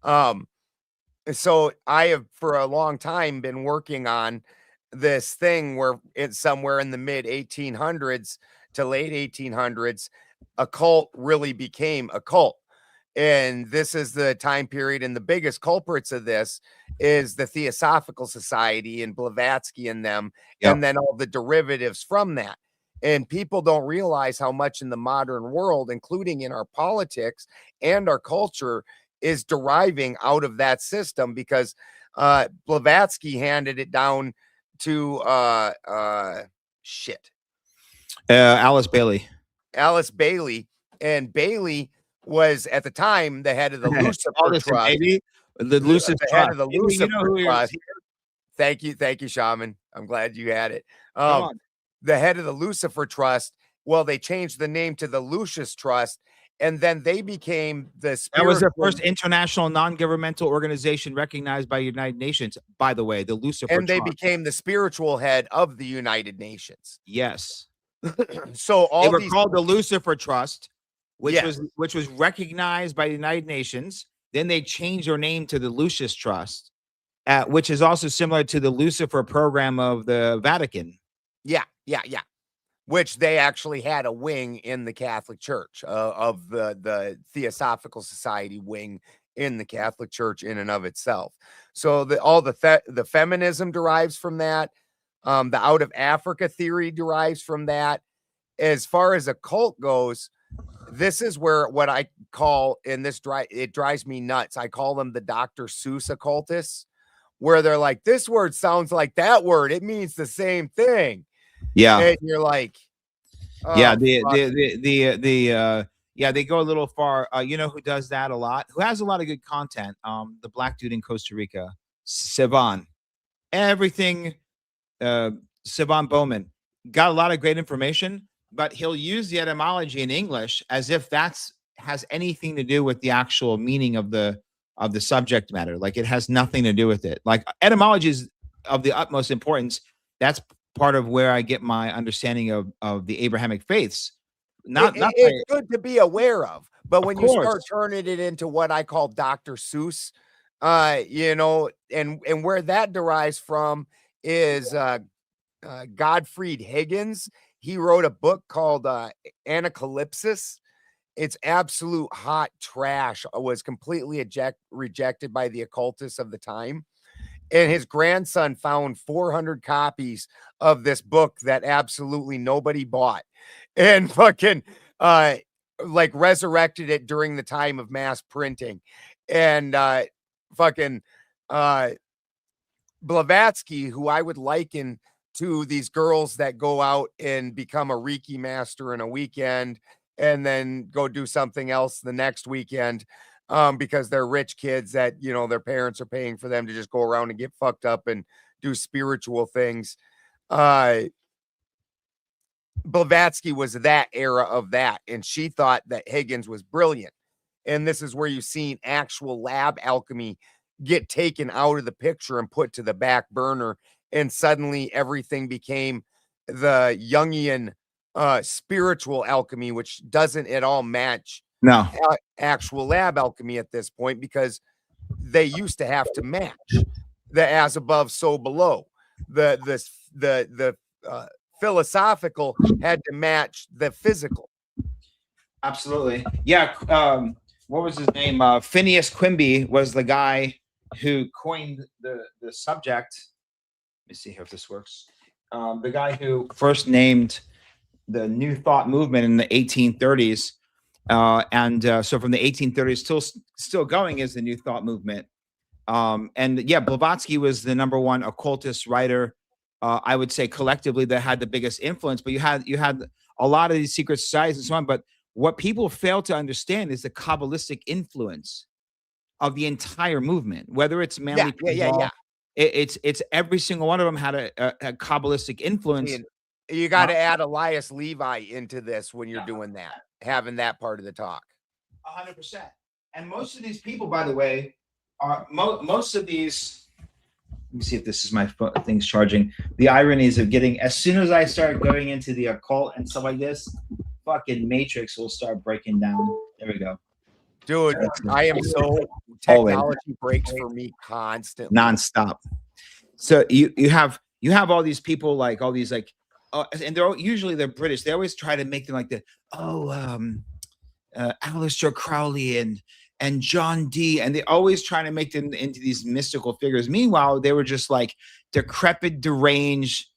So I have for a long time been working on this thing where it's somewhere in the mid 1800s to late 1800s, occult really became a cult. And this is the time period, and the biggest culprits of this is the Theosophical Society and Blavatsky and them, and then all the derivatives from that. And people don't realize how much in the modern world, including in our politics and our culture, is deriving out of that system, because Blavatsky handed it down to Alice Bailey. And Bailey was at the time the head of the Lucifer Trust. The Lucifer head of the Lucifer Trust. Thank you, Shaman. I'm glad you had it. The head of the Lucifer Trust. Well, they changed the name to the Lucius Trust, and then they became the spiritual. That was the first international non-governmental organization recognized by the United Nations, by the way, the Lucifer and they became the spiritual head of the United Nations. Yes. So they were called the Lucifer Trust, which was recognized by the United Nations. Then they changed their name to the Lucius Trust, which is also similar to the Lucifer program of the Vatican. Yeah. Which they actually had a wing in the Catholic Church, of the Theosophical Society wing in the Catholic Church in and of itself. So the feminism derives from that. The out of Africa theory derives from that. As far as a cult goes, this is where what I call, it drives me nuts. I call them the Dr. Seuss occultists, where they're like, this word sounds like that word. It means the same thing. Yeah. And you're like, they go a little far. You know who does that a lot? Who has a lot of good content? The black dude in Costa Rica, Sivan. Everything, Sivan Bowman got a lot of great information, but he'll use the etymology in English as if has anything to do with the actual meaning of the subject matter. Like it has nothing to do with it. Like etymology is of the utmost importance. That's part of where I get my understanding of the Abrahamic faiths. It's good to be aware of, but when you start turning it into what I call Dr. Seuss, and where that derives from is Gottfried Higgins. He wrote a book called Anacalypsis. It's absolute hot trash. It was completely rejected by the occultists of the time. And his grandson found 400 copies of this book that absolutely nobody bought, and fucking resurrected it during the time of mass printing. And Blavatsky, who I would liken to these girls that go out and become a Reiki master in a weekend and then go do something else the next weekend, because they're rich kids that, you know, their parents are paying for them to just go around and get fucked up and do spiritual things. Blavatsky was that era of that, and she thought that Higgins was brilliant. And this is where you've seen actual lab alchemy get taken out of the picture and put to the back burner, and suddenly everything became the Jungian spiritual alchemy, which doesn't at all match No. actual lab alchemy at this point, because they used to have to match the as above, so below. The philosophical had to match the physical. Absolutely. Yeah. What was his name? Phineas Quimby was the guy who coined the subject. Let me see here if this works. The guy who first named the New Thought movement in the 1830s. So from the 1830s still going is the New Thought movement. And yeah, Blavatsky was the number one occultist writer, I would say collectively, that had the biggest influence. But you had a lot of these secret societies and so on. But what people fail to understand is the Kabbalistic influence of the entire movement, whether it's Manly Yeah. It's every single one of them had a Kabbalistic influence. You got to add Elias Levi into this when you're doing that, having that part of the talk. 100%. And most of these people, by the way, are most of these. Let me see if this is my thing's charging. The ironies of getting, as soon as I start going into the occult and stuff like this, fucking Matrix will start breaking down. There we go. Dude, I am so technology breaks for me constantly, nonstop. So you have all these people, like all these like, and they're British. They always try to make them like Aleister Crowley and John Dee, and they always try to make them into these mystical figures. Meanwhile, they were just like decrepit, deranged,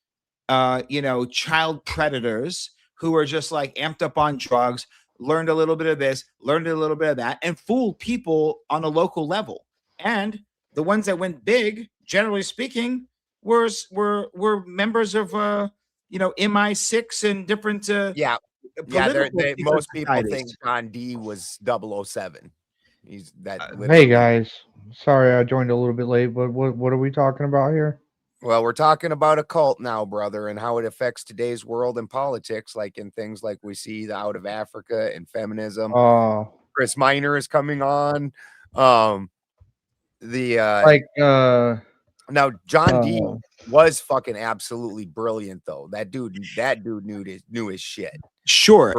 child predators who were just like amped up on drugs, learned a little bit of this, learned a little bit of that, and fooled people on a local level. And the ones that went big, generally speaking, were members of MI6 and different most people think John Dee was 007. He's that. Hey guys, sorry I joined a little bit late, but what are we talking about here? Well, we're talking about occult now, brother, and how it affects today's world and politics, like in things like we see out of Africa and feminism. Chris Minor is coming on. Now John Dee was fucking absolutely brilliant, though. That dude knew his shit. Sure.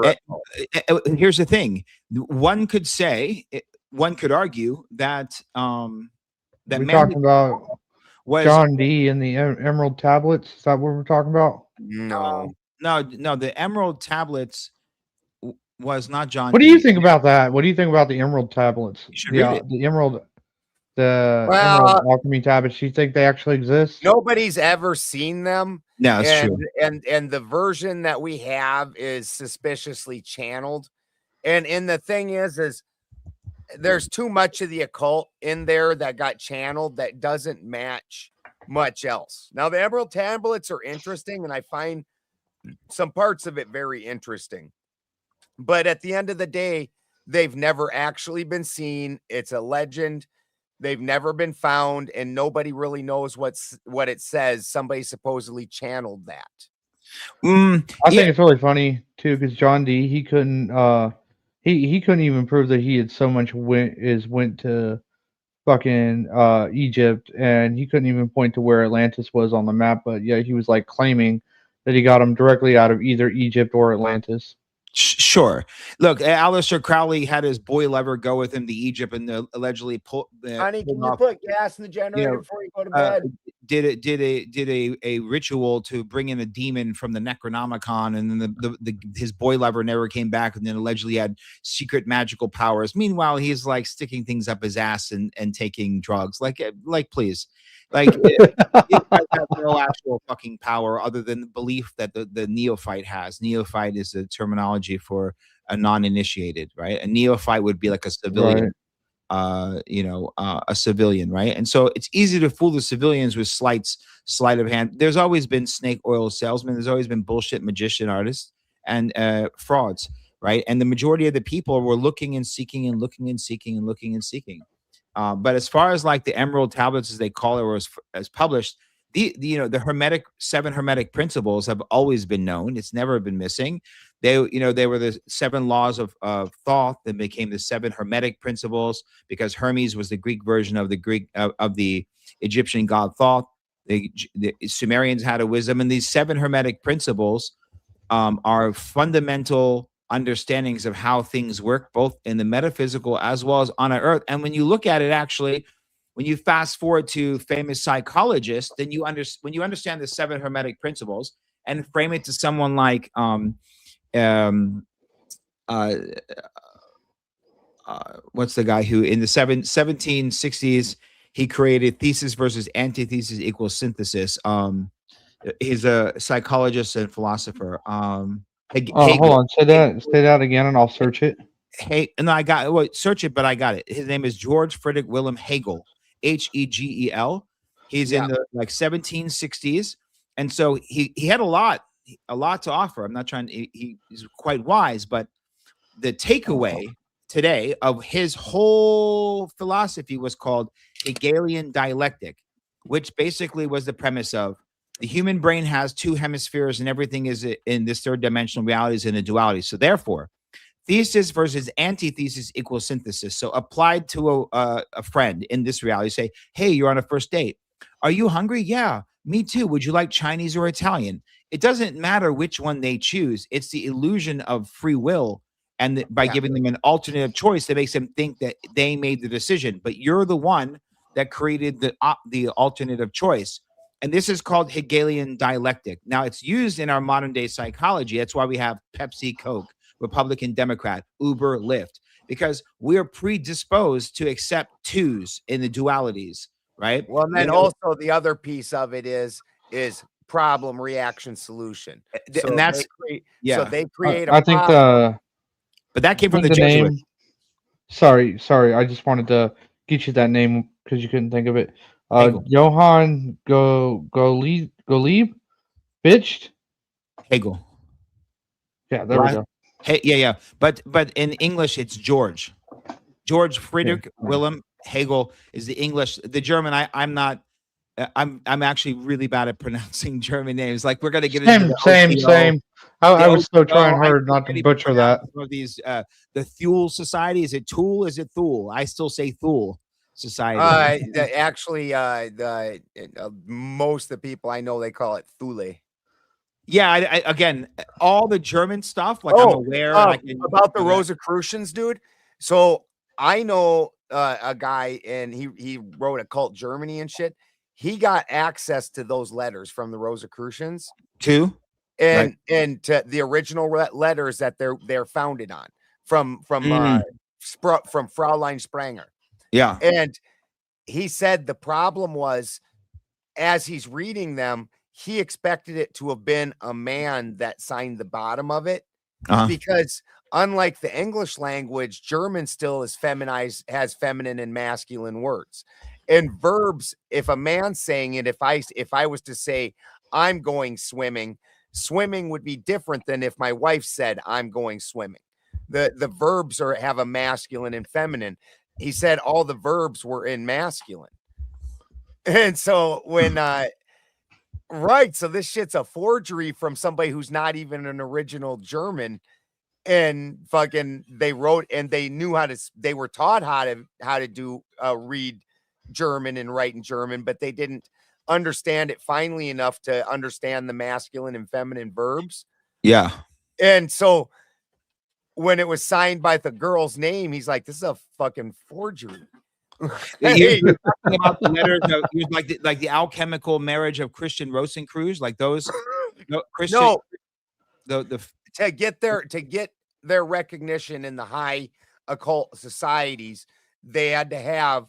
Here's the thing: one could argue that we're talking about John Dee and the Emerald Tablets. Is that what we're talking about? No. The Emerald Tablets was not John. What do you think about that? What do you think about the Emerald Tablets? The Emerald Alchemy Tablets. Do you think they actually exist? Nobody's ever seen them. No, it's true. And the version that we have is suspiciously channeled. And the thing is there's too much of the occult in there that got channeled that doesn't match much else. Now, the Emerald Tablets are interesting, and I find some parts of it very interesting. But at the end of the day, they've never actually been seen. It's a legend. They've never been found, and nobody really knows what it says. Somebody supposedly channeled that. I think it's really funny too, because John Dee, he couldn't even prove that he had so much went to fucking Egypt, and he couldn't even point to where Atlantis was on the map. But yeah, he was like claiming that he got them directly out of either Egypt or Atlantis. Sure. Look, Aleister Crowley had his boy lover go with him to Egypt and allegedly honey, can you put gas in the generator before you go to bed? Did a ritual to bring in a demon from the Necronomicon, and then his boy lover never came back, and then allegedly had secret magical powers. Meanwhile, he's like sticking things up his ass and taking drugs. Like please. Like it has no actual fucking power other than the belief that the neophyte has. Neophyte is a terminology for a non-initiated, right? A neophyte would be like a civilian. a civilian, right? And so it's easy to fool the civilians with sleight of hand. There's always been snake oil salesmen. There's always been bullshit magician artists and frauds, right? And the majority of the people were looking and seeking and looking and seeking and looking and seeking. But as far as like the Emerald Tablets, as they call it, or as published, the seven hermetic principles have always been known. It's never been missing. They were the seven laws of thought that became the seven hermetic principles, because Hermes was the Greek version of the Egyptian god Thoth. The Sumerians had a wisdom, and these seven hermetic principles are fundamental understandings of how things work, both in the metaphysical as well as on earth. And when you look at it, actually, when you fast forward to famous psychologists, then when you understand the seven hermetic principles and frame it to someone like what's the guy who in the 1760s he created thesis versus antithesis equals synthesis. He's a psychologist and philosopher. Hold on, say that again, and I'll search it. Search it, but I got it. His name is George Friedrich Wilhelm Hegel, Hegel. He's in the 1760s, and so he had a lot to offer. I'm not trying. He's quite wise, but the takeaway today of his whole philosophy was called Hegelian dialectic, which basically was the premise of the human brain has two hemispheres and everything is in this third dimensional reality is in a duality. So therefore, thesis versus antithesis equals synthesis. So applied to a friend in this reality, say, hey, you're on a first date. Are you hungry? Yeah, me too. Would you like Chinese or Italian? It doesn't matter which one they choose. It's the illusion of free will. And by giving them an alternative choice, that makes them think that they made the decision. But you're the one that created the alternative choice. And this is called Hegelian dialectic. Now, it's used in our modern day psychology. That's why we have Pepsi, Coke, Republican, Democrat, Uber, Lyft, because we are predisposed to accept twos in the dualities, right? Well, and then also the other piece of it is problem, reaction, solution. So and that's so they create I think but that came from the Jesuits. name. Sorry. I just wanted to get you that name because you couldn't think of it. Hegel. Johann Gottlieb Fichte. Hegel. Yeah, there we go. Hey, yeah. But in English, it's George Friedrich Wilhelm Hegel is the English. The German, I'm not. I'm actually really bad at pronouncing German names. Like we're gonna get into the same. I was so trying hard not to butcher that. Some of these, the Thule Society. Is it Tool? Is it Thule? I still say Thule Society. Actually, most of the people I know, they call it Thule. Yeah, I again, all the German stuff. Like I'm aware about the Rosicrucians, dude. So I know a guy, and he wrote Occult Germany and shit. He got access to those letters from the Rosicrucians too, and to the original letters that they're founded on from Fraulein Spranger. Yeah, and he said the problem was, as he's reading them, he expected it to have been a man that signed the bottom of it, because unlike the English language, German still is feminized, has feminine and masculine words. And verbs, if a man's saying it, if I was to say I'm going swimming would be different than if my wife said I'm going swimming. The verbs have a masculine and feminine. He said all the verbs were in masculine. And so when so this shit's a forgery from somebody who's not even an original German, and fucking they wrote, and they knew they were taught how to do read German and write in German, but they didn't understand it finely enough to understand the masculine and feminine verbs. Yeah. And so when it was signed by the girl's name, he's like, this is a fucking forgery. You're talking about the letters of, like the alchemical marriage of Christian Rosencreuz, like those Christian. No, to get their recognition in the high occult societies, they had to have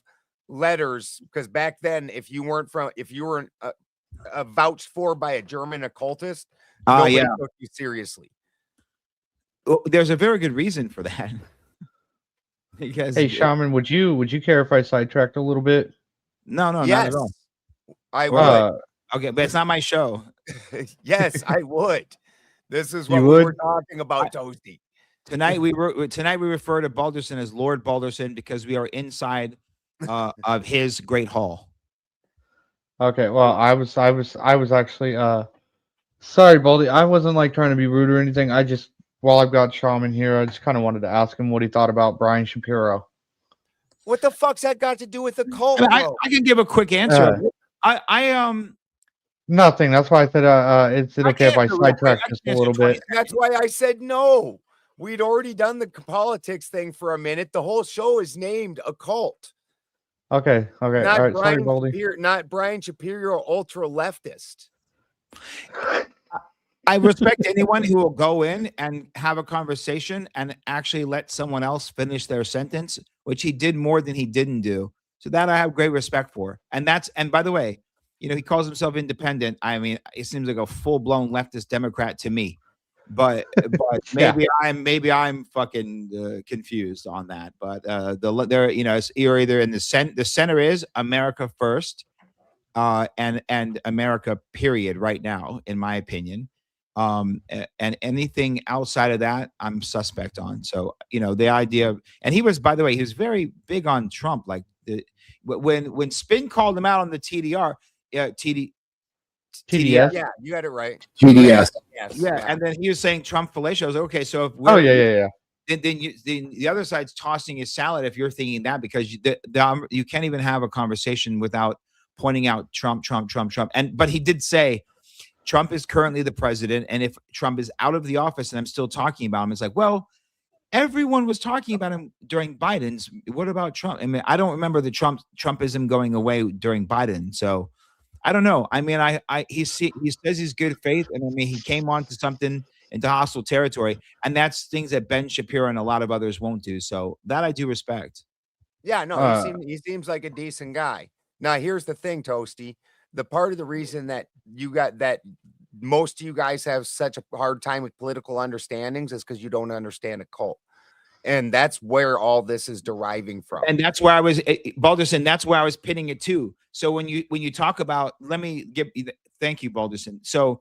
letters, because back then, if you weren't vouched for by a German occultist, nobody took you seriously. Well, there's a very good reason for that. Because Hey, Shaman, would you care if I sidetracked a little bit? no, not Yes, at all. I would. Uh, Okay, but it's not my show. Yes, I would. This is You what we were would? talking about, Toasty. Tonight we refer to Balderson as Lord Balderson because we are inside of his great hall. Okay, well, I was actually sorry, Baldy. I wasn't like trying to be rude or anything. I just while I've got Shaman here, I just kind of wanted to ask him what he thought about Brian Shapiro. What the fuck's that got to do with the cult, I, mean, bro? I can give a quick answer. I Nothing. That's why I said is it I okay if can I answer real quick. sidetrack I just can a answer little 20 bit? That's why I said no. We'd already done the politics thing for a minute. The whole show is named occult. Okay, okay. Not All right, sorry, Brian Baldy. Shapiro, not Brian Shapiro, ultra leftist. I respect anyone who will go in and have a conversation and actually let someone else finish their sentence, which he did more than he didn't do. So that I have great respect for. And by the way, he calls himself independent. I mean, it seems like a full-blown leftist Democrat to me. But Yeah. maybe I'm fucking confused on that. But you're either in the center is America first, and America period right now, in my opinion. And anything outside of that, I'm suspect on. So the idea of, and he was, by the way, he was very big on Trump. Like when Spin called him out on the TDR, TDS. TDS. Yeah, you got it right. GDS. Yes. Yeah, and then he was saying Trump fellatio. I was like, okay, so if Oh yeah. then the other side's tossing his salad if you're thinking that, because you can't even have a conversation without pointing out Trump. But he did say Trump is currently the president, and if Trump is out of the office and I'm still talking about him, it's like, well, everyone was talking about him during Biden's. What about Trump? I mean, I don't remember the Trumpism going away during Biden. So I don't know. I mean, he says he's good faith, and I mean, he came on to something into hostile territory, and that's things that Ben Shapiro and a lot of others won't do. So that I do respect. Yeah, no, he seems like a decent guy. Now, here's the thing, Toasty. The part of the reason that most of you guys have such a hard time with political understandings is because you don't understand a cult. And that's where all this is deriving from. And that's where I was, Balderson, that's where I was pinning it to. So when you talk about, thank you, Balderson. So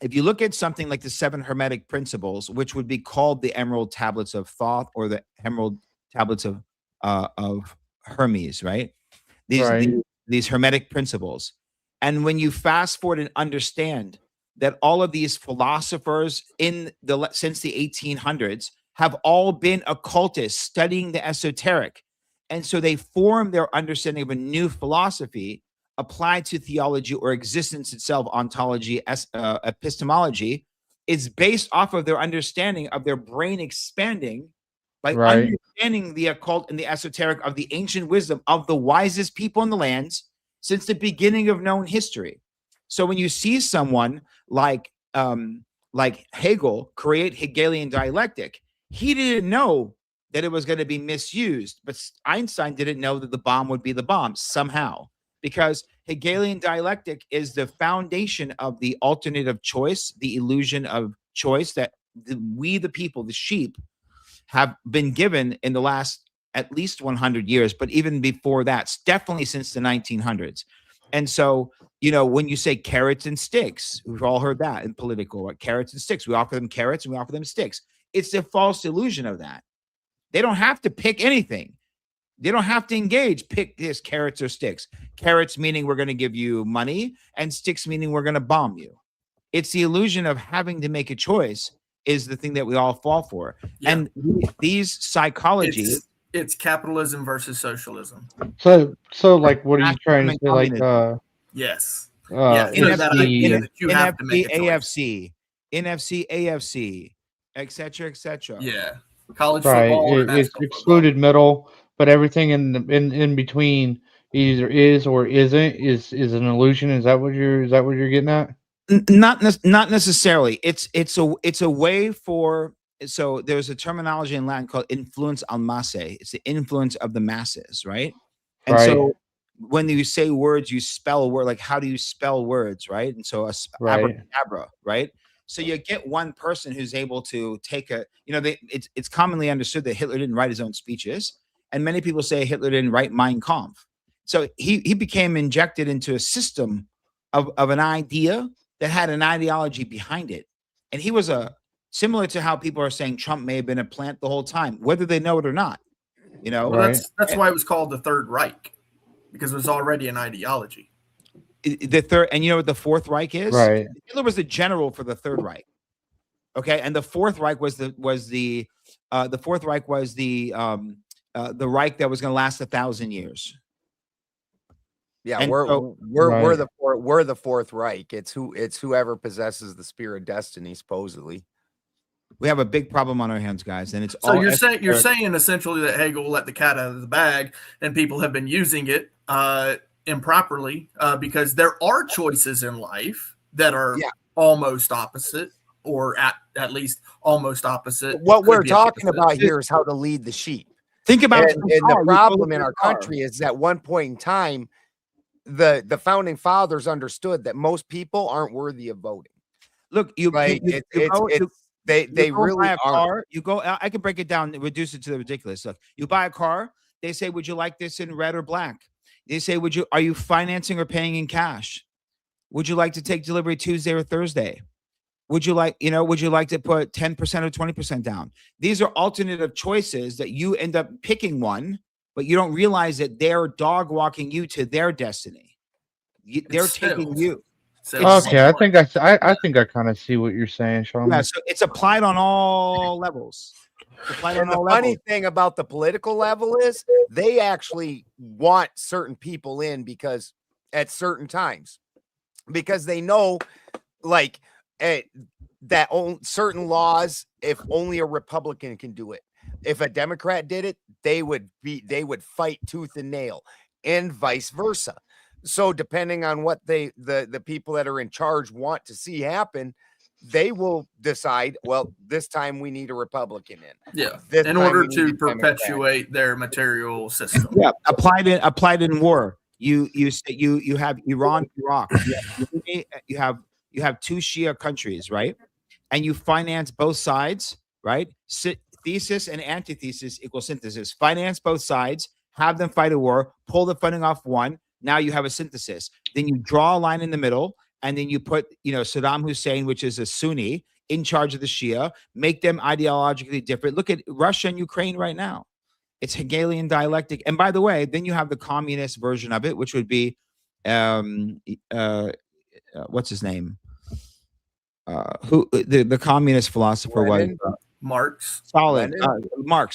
if you look at something like the 7 Hermetic Principles, which would be called the Emerald Tablets of Thoth or the Emerald Tablets of Hermes, right? These Hermetic Principles. And when you fast forward and understand that all of these philosophers since the 1800s have all been occultists studying the esoteric. And so they form their understanding of a new philosophy applied to theology or existence itself, ontology, epistemology, is based off of their understanding of their brain expanding by understanding the occult and the esoteric of the ancient wisdom of the wisest people in the lands since the beginning of known history. So when you see someone like Hegel create Hegelian dialectic, he didn't know that it was going to be misused, but Einstein didn't know that the bomb would be the bomb somehow, because Hegelian dialectic is the foundation of the alternative choice, the illusion of choice that we, the people, the sheep, have been given in the last at least 100 years, but even before that, definitely since the 1900s. And so, when you say carrots and sticks, we've all heard that in political, right? Carrots and sticks. We offer them carrots and we offer them sticks. It's a false illusion of that. They don't have to pick anything. They don't have to engage. Pick this, carrots or sticks. Carrots meaning we're going to give you money, and sticks meaning we're going to bomb you. It's the illusion of having to make a choice is the thing that we all fall for. Yeah. And these psychology, it's capitalism versus socialism. So like, what are you trying to say? Like, yes, NFC, AFC, NFC, AFC, etc. Yeah, college football. It's excluded middle, but everything in between either is or isn't is an illusion. Is that what you're getting at? Not necessarily. It's a way for. So there's a terminology in Latin called influence al masse. It's the influence of the masses, right? And so when you say words, you spell a word. Like, how do you spell words, right? And so abracadabra, right? So you get one person who's able to take it's commonly understood that Hitler didn't write his own speeches. and many people say Hitler didn't write Mein Kampf. So he became injected into a system of an idea that had an ideology behind it. And he was similar to how people are saying Trump may have been a plant the whole time, whether they know it or not. You know, Well, that's why it was called the Third Reich, because it was already an ideology. The third, and you know what the Fourth Reich is? Right. Hitler was the general for the Third Reich. Okay, and the Fourth Reich was the Fourth Reich was the Reich that was going to last 1,000 years. Yeah, And we're so- we're the Fourth Reich. It's whoever possesses the spear of destiny, supposedly. We have a big problem on our hands, guys, and it's So all you're saying essentially that Hegel let the cat out of the bag, and people have been using it improperly because there are choices in life that are almost opposite, or at least almost opposite. What we're Could be talking opposite. about here is how to lead the sheep. Think about And the problem in our country is at one point in time, the founding fathers understood that most people aren't worthy of voting. Look, they really buy a aren't. car. You go. I can break it down, reduce it to the ridiculous. Look, you buy a car. They say, "Would you like this in red or black?" They say, Are you financing or paying in cash? Would you like to take delivery Tuesday or Thursday? Would you like to put 10% or 20% down? These are alternative choices that you end up picking one, but you don't realize that they're dog walking you to their destiny. They're taking you. Okay, I think I kind of see what you're saying, Shaman. Yeah, so it's applied on all levels. And the funny thing about the political level is they actually want certain people in because at certain times, because they know like that certain laws, if only a Republican can do it. If a Democrat did it, they would fight tooth and nail, and vice versa. So depending on what the people that are in charge want to see happen, they will decide, well, this time we need a Republican in. Yeah, This in time order we need to a Democrat. perpetuate their material system. Yeah, applied in war. You have Iran, Iraq. You have two Shia countries, right? And you finance both sides, right? Thesis and antithesis equal synthesis. Finance both sides, have them fight a war, pull the funding off one. Now you have a synthesis. Then you draw a line in the middle, and then you put, Saddam Hussein, which is a Sunni, in charge of the Shia, make them ideologically different. Look at Russia and Ukraine right now. It's Hegelian dialectic. And by the way, then you have the communist version of it, which would be, what's his name? Who the communist philosopher Lenin? was? Marx. Stalin.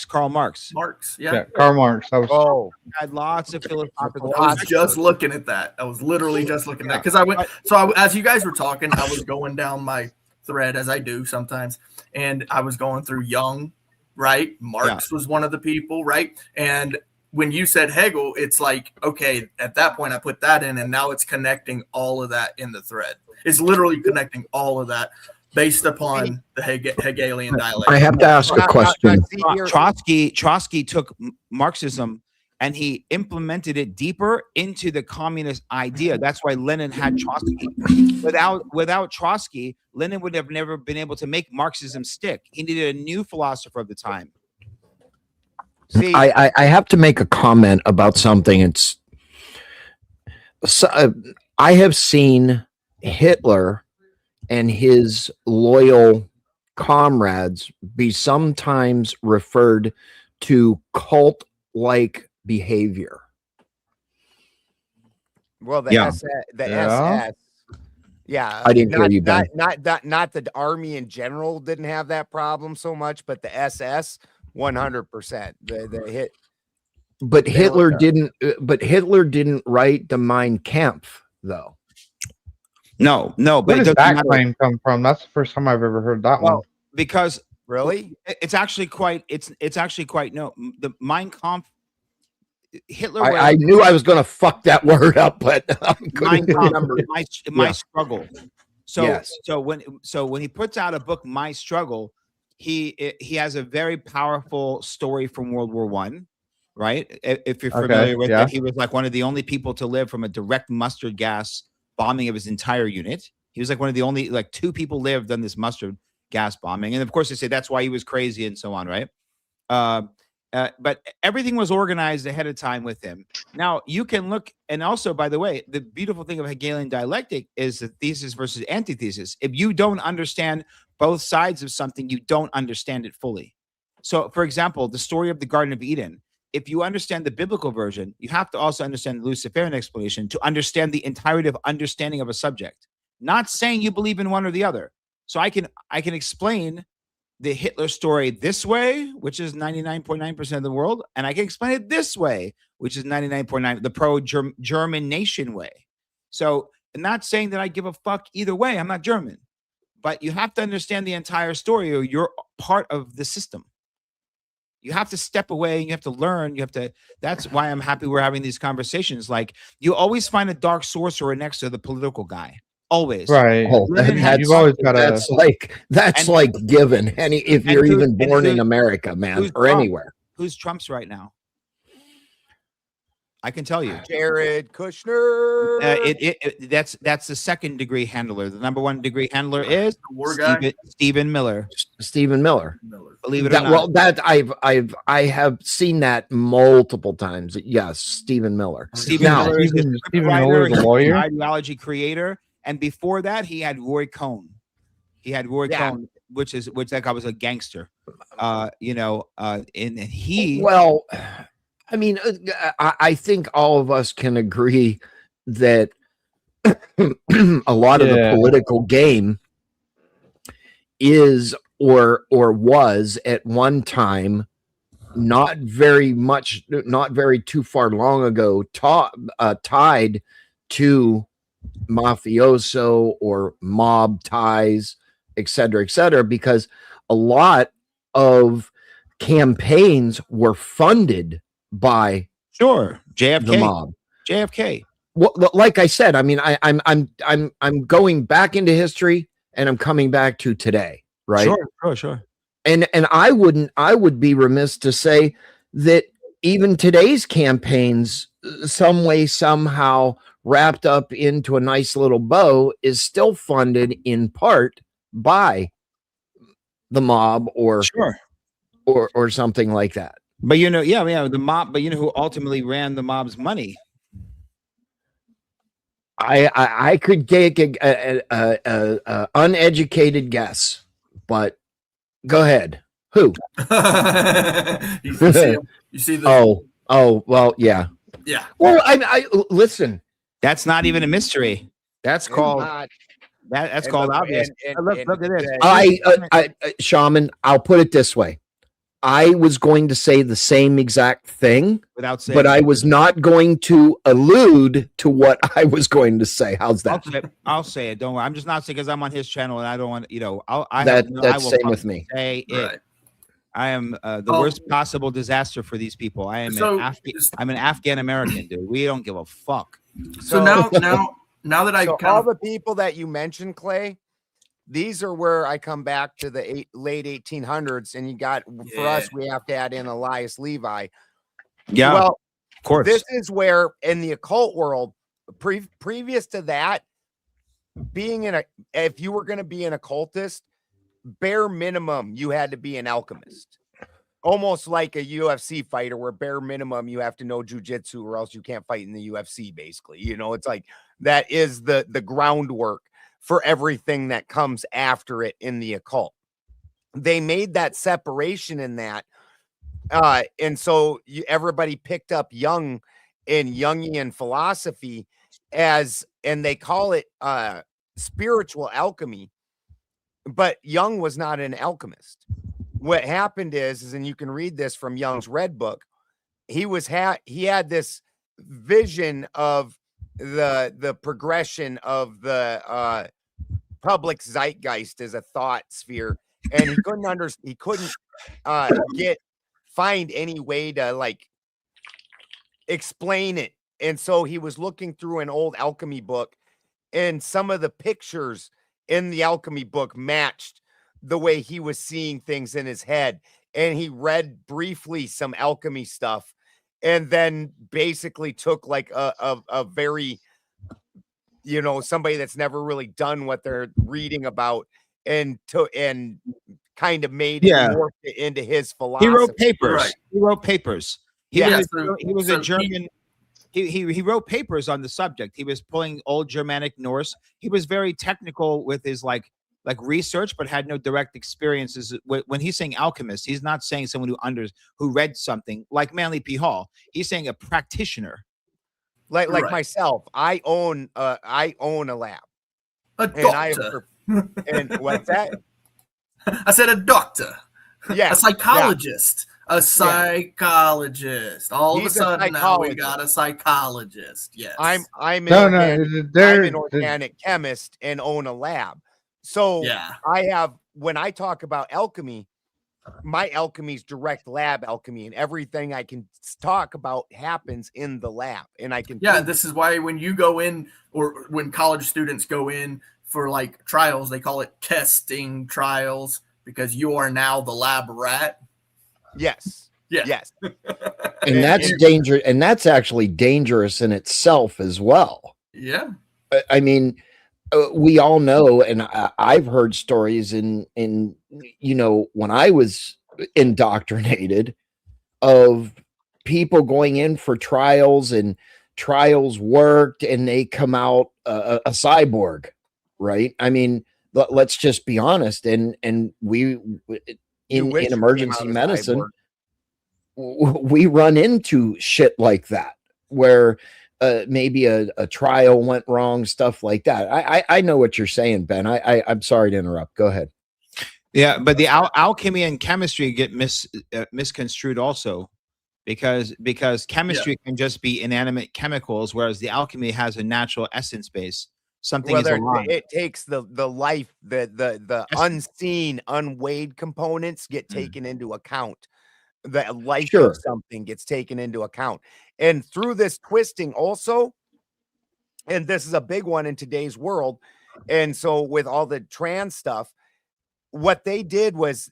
Karl Marx. Marx. Yeah, Karl Marx. Had lots of philosophical. I was just looking at that. I was literally just looking at that because as you guys were talking, I was going down my thread as I do sometimes, and I was going through Jung, right? Marx was one of the people, right? And when you said Hegel, it's like, okay, at that point I put that in, and now it's connecting all of that in the thread. It's literally connecting all of that based upon the Hegelian dialect. I have to ask a question. Trotsky took Marxism and he implemented it deeper into the communist idea. That's why Lenin had Trotsky. Without Trotsky, Lenin would have never been able to make Marxism stick. He needed a new philosopher of the time. See, I have to make a comment about something. I have seen Hitler and his loyal comrades be sometimes referred to cult-like behavior. Well, SS, yeah, I didn't hear you, Ben. Not the army in general didn't have that problem so much, but the SS, 100%. The hit. But Hitler didn't. But Hitler didn't write the Mein Kampf, though. No. Where But does that claim come from? That's the first time I've ever heard that one. Because really, it's actually quite. No. The Mein Kampf. Hitler. I knew I was going to fuck that word up, but I couldn't remember. My struggle. So Yes. so when he puts out a book, My Struggle, he has a very powerful story from World War I, right? If you're familiar with it, he was like one of the only people to live from a direct mustard gas bombing of his entire unit. He was like one of the only, like, 2 people lived on this mustard gas bombing, and of course they say that's why he was crazy and so on, right? But everything was organized ahead of time with him. Now you can look, and also, by the way, the beautiful thing of Hegelian dialectic is the thesis versus antithesis. If you don't understand both sides of something, you don't understand it fully. So, for example, the story of the Garden of Eden. If you understand the biblical version, you have to also understand the Luciferian explanation to understand the entirety of understanding of a subject. Not saying you believe in one or the other. So I can explain the Hitler story this way, which is 99.9% of the world, and I can explain it this way, which is 99.9, the pro-German nation way. So I'm not saying that I give a fuck either way. I'm not German. But you have to understand the entire story, or you're part of the system. You have to step away and you have to learn. That's why I'm happy we're having these conversations. Like, you always find a dark sorcerer next to the political guy. Always. Right. Oh, You've always got that's like given. If you're even born in America, man, or anywhere. Who's Trump's right now? I can tell you, Jared Kushner. That's the second degree handler. The number one degree handler is Stephen Miller. Stephen Miller. Believe it or not. Well, that I have seen that multiple times. Yes, Stephen Miller. Stephen Miller is the lawyer, ideology creator, and before that, he had Roy Cohn. Cohn, which that guy was a gangster. And he. Well, I mean, I think all of us can agree that a lot of the political game is or was at one time, not very too far long ago, tied to mafioso or mob ties, et cetera, because a lot of campaigns were funded by JFK, the mob. JFK. Well, like I said, I mean, I'm going back into history and I'm coming back to today, right? Sure. And I would be remiss to say that even today's campaigns, some way, somehow wrapped up into a nice little bow, is still funded in part by the mob or something like that. But the mob. But you know who ultimately ran the mob's money? I could take a uneducated guess, but go ahead. Who? you see the well, yeah. Well, I listen. That's not even a mystery. That's called obvious. Look at this. I Shaman, I'll put it this way. I was going to say the same exact thing without saying, but I was not going to allude to what I was going to say. How's that? I'll say it. Don't worry. I'm just not saying because I'm on his channel and I don't want that's same with me. Say it. I am the worst possible disaster for these people. I'm an Afghan American, dude. We don't give a fuck. So now that all the people that you mentioned, Clay, these are where I come back to the late 1800s, and you got for us, we have to add in Elias Levi. Yeah, well, of course. This is where in the occult world, previous to that, if you were going to be an occultist, bare minimum you had to be an alchemist, almost like a UFC fighter, where bare minimum you have to know jujitsu or else you can't fight in the UFC. Basically, it's like that is the groundwork for everything that comes after it in the occult. They made that separation in that. And so everybody picked up Jung in Jungian philosophy and they call it spiritual alchemy. But Jung was not an alchemist. What happened is, and you can read this from Jung's Red Book, he had this vision of the progression of the public zeitgeist as a thought sphere, and he couldn't find any way to like explain it, and so he was looking through an old alchemy book, and some of the pictures in the alchemy book matched the way he was seeing things in his head, and he read briefly some alchemy stuff and then basically took like a very somebody that's never really done what they're reading about and kind of made it, Yeah. morphed it into his He philosophy. wrote papers. Right. He wrote papers. He Yeah, was a German. He wrote papers on the subject. He was pulling old Germanic Norse. He was very technical with his like research, but had no direct experiences. When he's saying alchemist, he's not saying someone who read something like Manly P. Hall. He's saying a practitioner. like Right. myself, I own a lab, A and I have doctor. and what's that? I said a doctor. Yeah, A psychologist. A psychologist. All He's of a a sudden now we psychologist. got a psychologist. Yes. I'm an No, organic, no, I'm they're an organic chemist and own a lab. So Yeah. I have, when I talk about alchemy, my alchemy is direct lab alchemy, and everything I can talk about happens in the lab, and I can. Yeah, prove this it. is why when you go in, or when college students go in for like trials, they call it testing trials, because you are now the lab rat. Yes. Yeah. Yes. And that's danger, and that's actually dangerous in itself as well. Yeah. I mean, we all know, and I've heard stories in when I was indoctrinated, of people going in for trials, and trials worked and they come out a cyborg, right? I mean, let's just be honest, and we in wish you came emergency out a medicine, cyborg. we run into shit like that, where maybe a trial went wrong, stuff like that. I know what you're saying, Ben. I'm sorry to interrupt. Go ahead. Yeah, but the alchemy and chemistry get misconstrued also, because chemistry can just be inanimate chemicals, whereas the alchemy has a natural essence base. Something is alive. It takes the life, the unseen, unweighed components get taken into account. The life Sure. of something gets taken into account, and through this twisting also, and this is a big one in today's world. And so with all the trans stuff, what they did was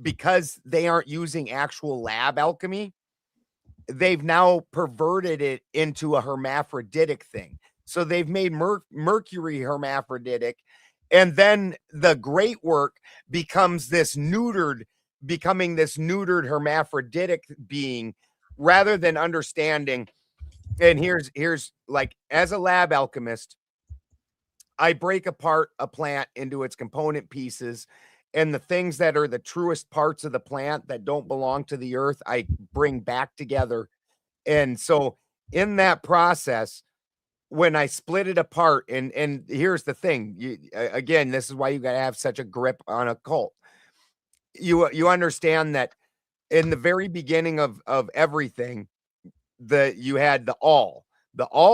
because they aren't using actual lab alchemy, they've now perverted it into a hermaphroditic thing. So they've made Mercury hermaphroditic, and then the great work becoming this neutered hermaphroditic being, rather than understanding. And here's like, as a lab alchemist, I break apart a plant into its component pieces, and the things that are the truest parts of the plant that don't belong to the earth, I bring back together. And so in that process, when I split it apart, and here's the thing, again, this is why you got to have such a grip on occult. You understand that in the very beginning of everything, you had the all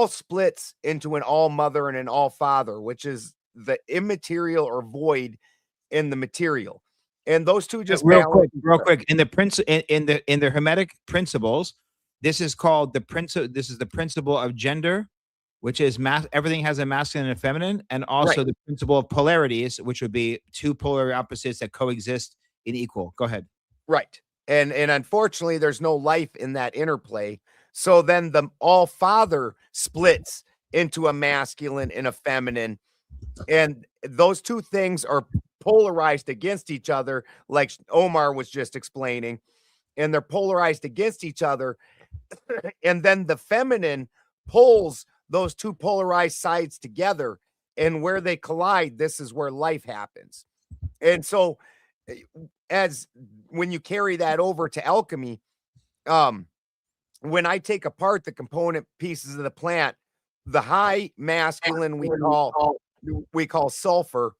splits into an all mother and an all father, which is the immaterial or void in the material, and those two just real quick in the in the Hermetic principles, this is called the principle. This is the principle of gender, which is everything has a masculine and a feminine, and also the principle of polarities, which would be two polar opposites that coexist in equal. Go ahead. Right. And unfortunately, there's no life in that interplay. So then the all father splits into a masculine and a feminine, and those two things are polarized against each other, like Omar was just explaining, and they're polarized against each other. And then the feminine pulls those two polarized sides together, and where they collide, this is where life happens. And so as when you carry that over to alchemy, when I take apart the component pieces of the plant, the high masculine we call sulfur,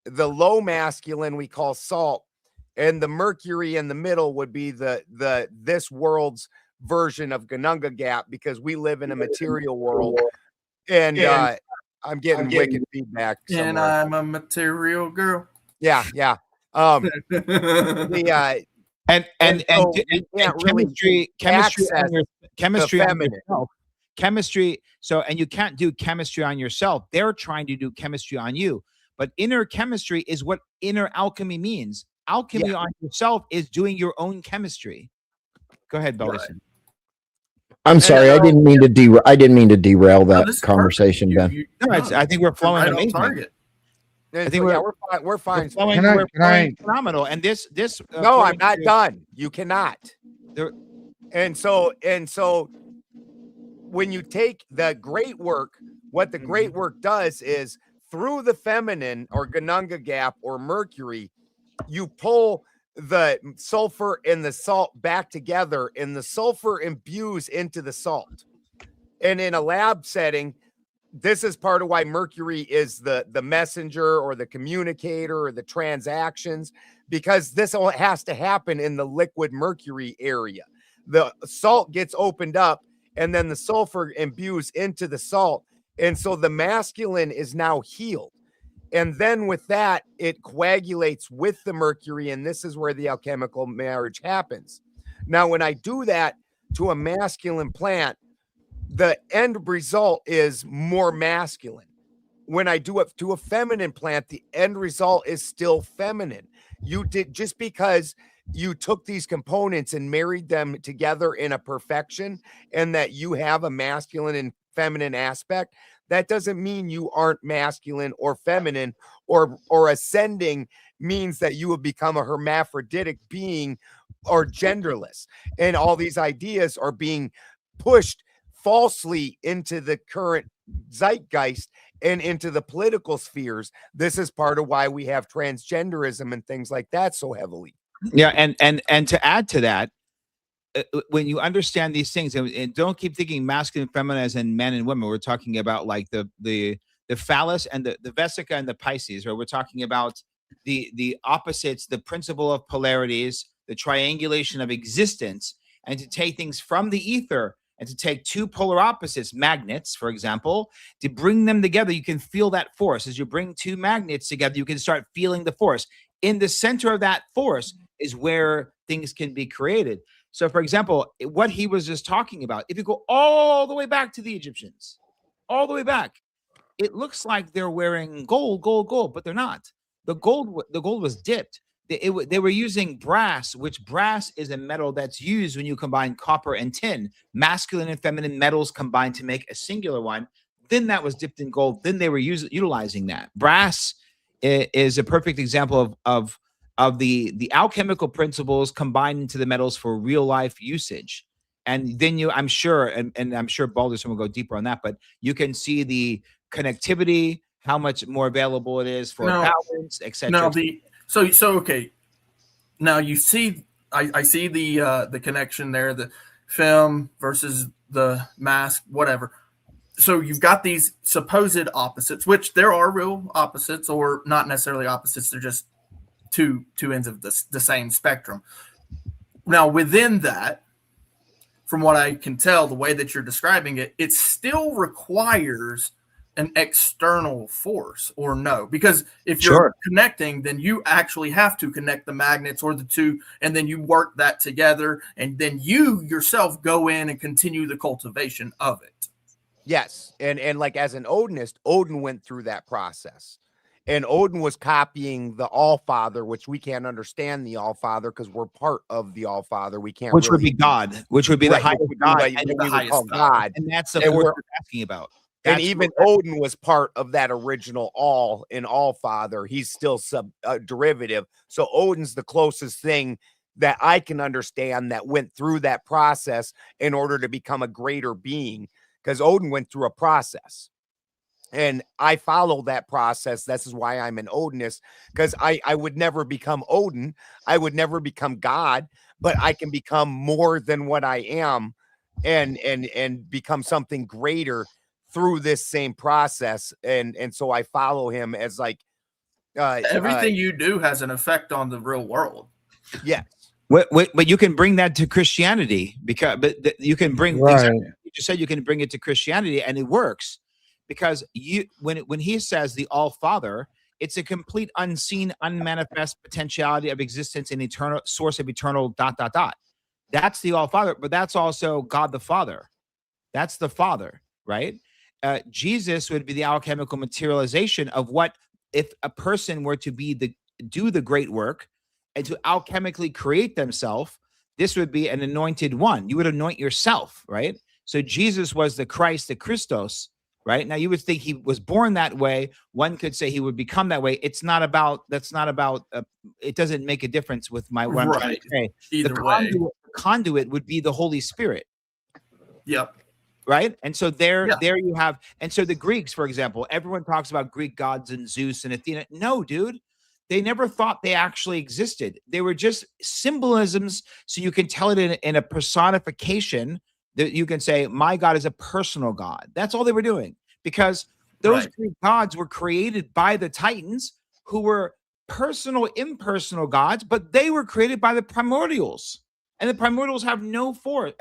the low masculine we call salt, and the mercury in the middle would be the this world's version of Ganunga Gap, because we live in a material world. And I'm getting wicked feedback somewhere. And I'm a material girl. Yeah. Chemistry. So, and you can't do chemistry on yourself. They're trying to do chemistry on you. But inner chemistry is what inner alchemy means. Alchemy on yourself is doing your own chemistry. Go ahead, Belderson. I'm sorry, I didn't mean to derail that conversation, Ben. I think we're flowing right on target. And I think so, yeah, we're we're fine. flowing, Can I- we're can I- flowing phenomenal. And this No, I'm according not to- done. You cannot. There- And so when you take the great work, what the great work does is through the feminine or Ganunga gap or Mercury, you pull the sulfur and the salt back together, and the sulfur imbues into the salt. And in a lab setting, this is part of why Mercury is the messenger or the communicator or the transactions, because this all has to happen in the liquid mercury area. The salt gets opened up, and then the sulfur imbues into the salt, and so the masculine is now healed. And then with that, it coagulates with the mercury, and this is where the alchemical marriage happens. Now, when I do that to a masculine plant, the end result is more masculine. When I do it to a feminine plant, the end result is still feminine. You did, just because you took these components and married them together in a perfection, and that you have a masculine and feminine aspect, that doesn't mean you aren't masculine or feminine, or ascending means that you have become a hermaphroditic being or genderless. And all these ideas are being pushed falsely into the current zeitgeist and into the political spheres. This is part of why we have transgenderism and things like that so heavily. Yeah, and to add to that, when you understand these things, and don't keep thinking masculine, feminine as in men and women. We're talking about like the phallus and the vesica and the Pisces, right? We're talking about the opposites, the principle of polarities, the triangulation of existence, and to take things from the ether and to take two polar opposites, magnets, for example, to bring them together. You can feel that force. As you bring two magnets together, you can start feeling the force. In the center of that force is where things can be created. So, for example, what he was just talking about, if you go all the way back to the Egyptians, all the way back, it looks like they're wearing gold, but they're not. The gold was dipped. They were using brass, which brass is a metal that's used when you combine copper and tin. Masculine and feminine metals combined to make a singular one. Then that was dipped in gold. Then they were utilizing that. Brass is a perfect example of the alchemical principles combined into the metals for real life usage. And then I'm sure, and I'm sure Balderson will go deeper on that, but you can see the connectivity, how much more available it is for balance, etc. No, okay. Now you see, I see the connection there, the film versus the mask, whatever. So you've got these supposed opposites, which there are real opposites, or not necessarily opposites. They're just two ends of the same spectrum. Now within that, from what I can tell, the way that you're describing it, it still requires an external force, or no? Because if you're connecting, then you actually have to connect the magnets or the two, and then you work that together, and then you yourself go in and continue the cultivation of it. Yes. And like as an Odinist, Odin went through that process. And Odin was copying the All-Father, which we can't understand the All-Father because we're part of the All-Father. We can't, which would be God, which would be the highest God, and we would call God. And that's the force we're asking about. And even Odin was part of that original All in All-Father. He's still derivative. So Odin's the closest thing that I can understand that went through that process in order to become a greater being, because Odin went through a process. And I follow that process. This is why I'm an Odinist, because I would never become Odin. I would never become God, but I can become more than what I am and become something greater through this same process. And so I follow him as like everything you do has an effect on the real world. Yes. But you can bring that to Christianity, because you can bring exactly what you just said, you can bring it to Christianity, and it works. Because when he says the All-Father, it's a complete unseen, unmanifest potentiality of existence and eternal source of eternal ... That's the All-Father, but that's also God the Father. That's the Father, right? Jesus would be the alchemical materialization of what if a person were to do the great work and to alchemically create themselves. This would be an anointed one. You would anoint yourself, right? So Jesus was the Christ, the Christos, right? Now you would think he was born that way. One could say he would become that way. It's not about, it doesn't make a difference with what I'm trying to say. Either way. The conduit would be the Holy Spirit. Yep. Right. And so there you have, and so the Greeks, for example, everyone talks about Greek gods and Zeus and Athena. No, dude, they never thought they actually existed. They were just symbolisms. So you can tell it in a personification that you can say, my God is a personal God. That's all they were doing, because those Greek gods were created by the Titans, who were personal, impersonal gods, but they were created by the primordials, and the primordials have no force,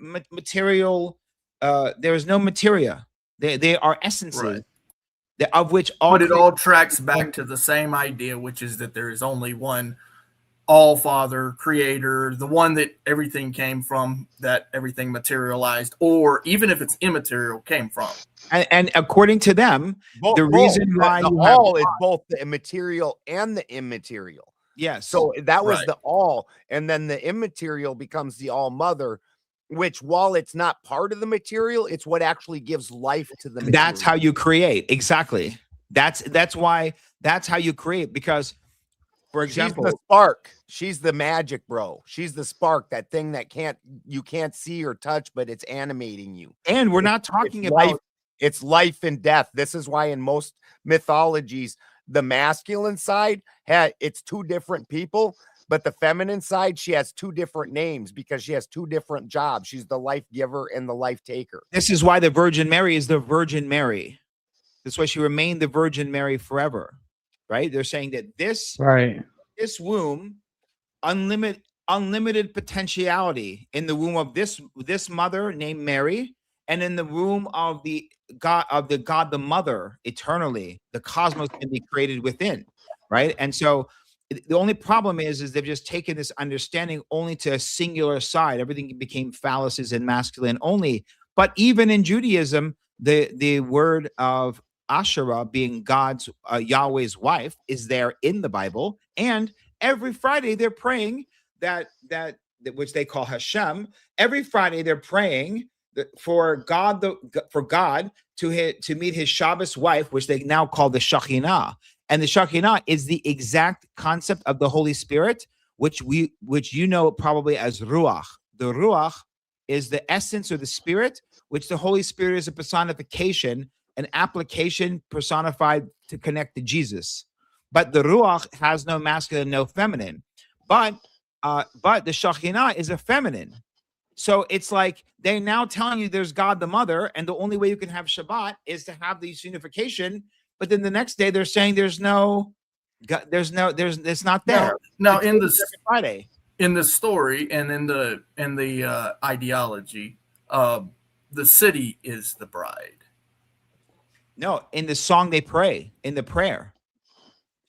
material. There is no materia. They are essences, of which all. But it all tracks back to the same idea, which is that there is only one all Father, Creator, the one that everything came from, that everything materialized, or even if it's immaterial, came from. And according to them, the reason why the all is both the immaterial and the immaterial. Yes. So that was the all, and then the immaterial becomes the all mother, which, while it's not part of the material, it's what actually gives life to the material. That's how you create. Exactly. That's how you create, because, for example, she's the spark. She's the magic, bro. She's the spark, that thing that you can't see or touch, but it's animating you. And we're not talking about life. It's life and death. This is why in most mythologies, the masculine side it's two different people, but the feminine side, she has two different names because she has two different jobs. She's the life giver and the life taker. This is why the Virgin Mary is the Virgin Mary. That's why she remained the Virgin Mary forever. Right? They're saying that this womb, unlimited potentiality in the womb of this mother named Mary, and in the womb of the God the Mother, eternally, the cosmos can be created within, right? And so the only problem is they've just taken this understanding only to a singular side. Everything became phalluses and masculine only. But even in Judaism, the word of Asherah, being God's Yahweh's wife, is there in the Bible, and every Friday they're praying that which they call Hashem. Every Friday they're praying for God to meet his Shabbos wife, which they now call the Shekhinah. And the Shekhinah is the exact concept of the Holy Spirit, which you know probably as Ruach. The Ruach is the essence or the spirit, which the Holy Spirit is a personification, an application personified to connect to Jesus. But the Ruach has no masculine, no feminine. But the Shekhinah is a feminine. So it's like they're now telling you there's God the Mother, and the only way you can have Shabbat is to have this unification. But then the next day they're saying it's not there. Now in the story and in the ideology, the city is the bride. No, in the song they pray, in the prayer.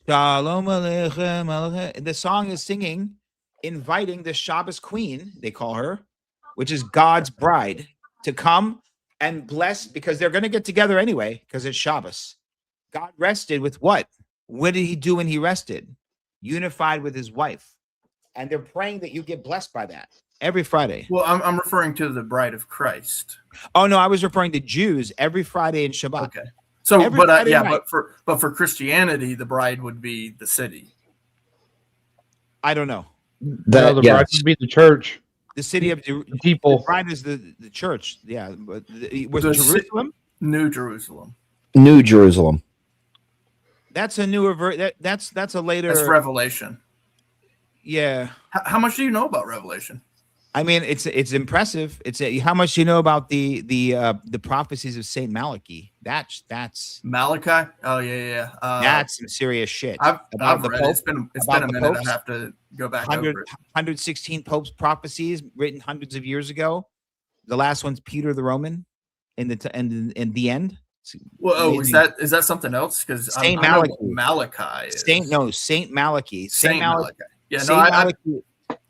Shalom Aleichem, Aleichem. The song is singing, inviting the Shabbos queen, they call her, which is God's bride, to come and bless, because they're going to get together anyway, because it's Shabbos. God rested with what? What did he do when he rested? Unified with his wife. And they're praying that you get blessed by that every Friday. Well, I'm referring to the bride of Christ. Oh, no, I was referring to Jews every Friday in Shabbat. Okay. So, but for Christianity, the bride would be the city. I don't know. The bride would be the church. The city of the people. The bride is the church. Yeah. Was Jerusalem? New Jerusalem. New Jerusalem. That's a newer that's a later. That's Revelation. Yeah. How much do you know about Revelation? I mean, it's impressive. How much do you know about the prophecies of Saint Malachi? That's Malachi. Oh yeah. That's some serious shit. I've read it. It's been a minute. Popes. I have to go back over it. 116 popes prophecies written hundreds of years ago. The last one's Peter the Roman in the end. Well, is that something else? Because Saint Malachi. Malachi. Saint Malachi. Saint Malachi. Yeah, Saint Malachi.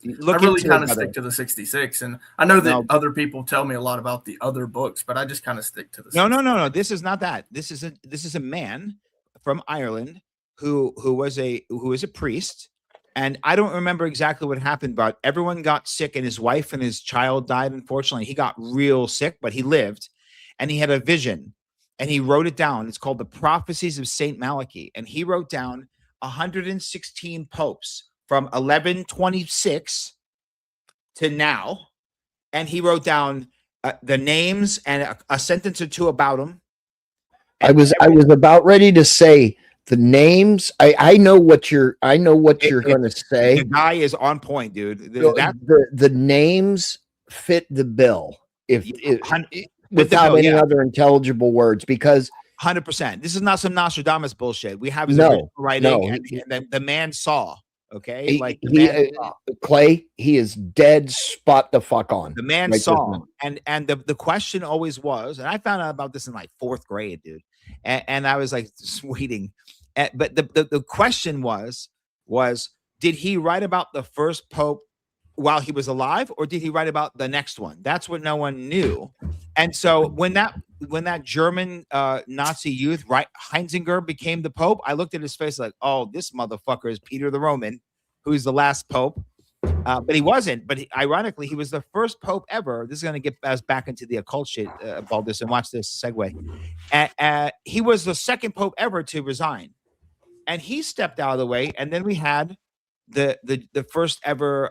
I really kind of stick to the 66, and I know that other people tell me a lot about the other books, but I just kind of stick to the. No. This is not that. This is a man from Ireland who was a priest, And I don't remember exactly what happened, but everyone got sick, and his wife and his child died. Unfortunately, he got real sick, but he lived, and he had a vision, and he wrote it down. It's called the Prophecies of Saint Malachi, and he wrote down 116 popes from 1126 to now, and he wrote down the names and a sentence or two about them. I was about ready to say the names. I know what you're going to say. The guy is on point, dude. The names fit the bill. Without any other intelligible words, because 100%. This is not some Nostradamus bullshit. We have his no writing, and the man saw. Okay, Clay, he is dead spot the fuck on. The man saw, and the question always was, and I found out about this in like 4th grade, dude, and I was like just waiting, but the question was, did he write about the first pope while he was alive, or did he write about the next one? That's what no one knew. And so when that German Nazi youth, right, Heinzinger, became the pope, I looked at his face like, oh, this motherfucker is Peter the Roman, who's the last pope. But he wasn't. But ironically, he was the first pope ever. This is going to get us back into the occult shit about this, and watch this segue. He was the second pope ever to resign, and he stepped out of the way. And then we had the first ever.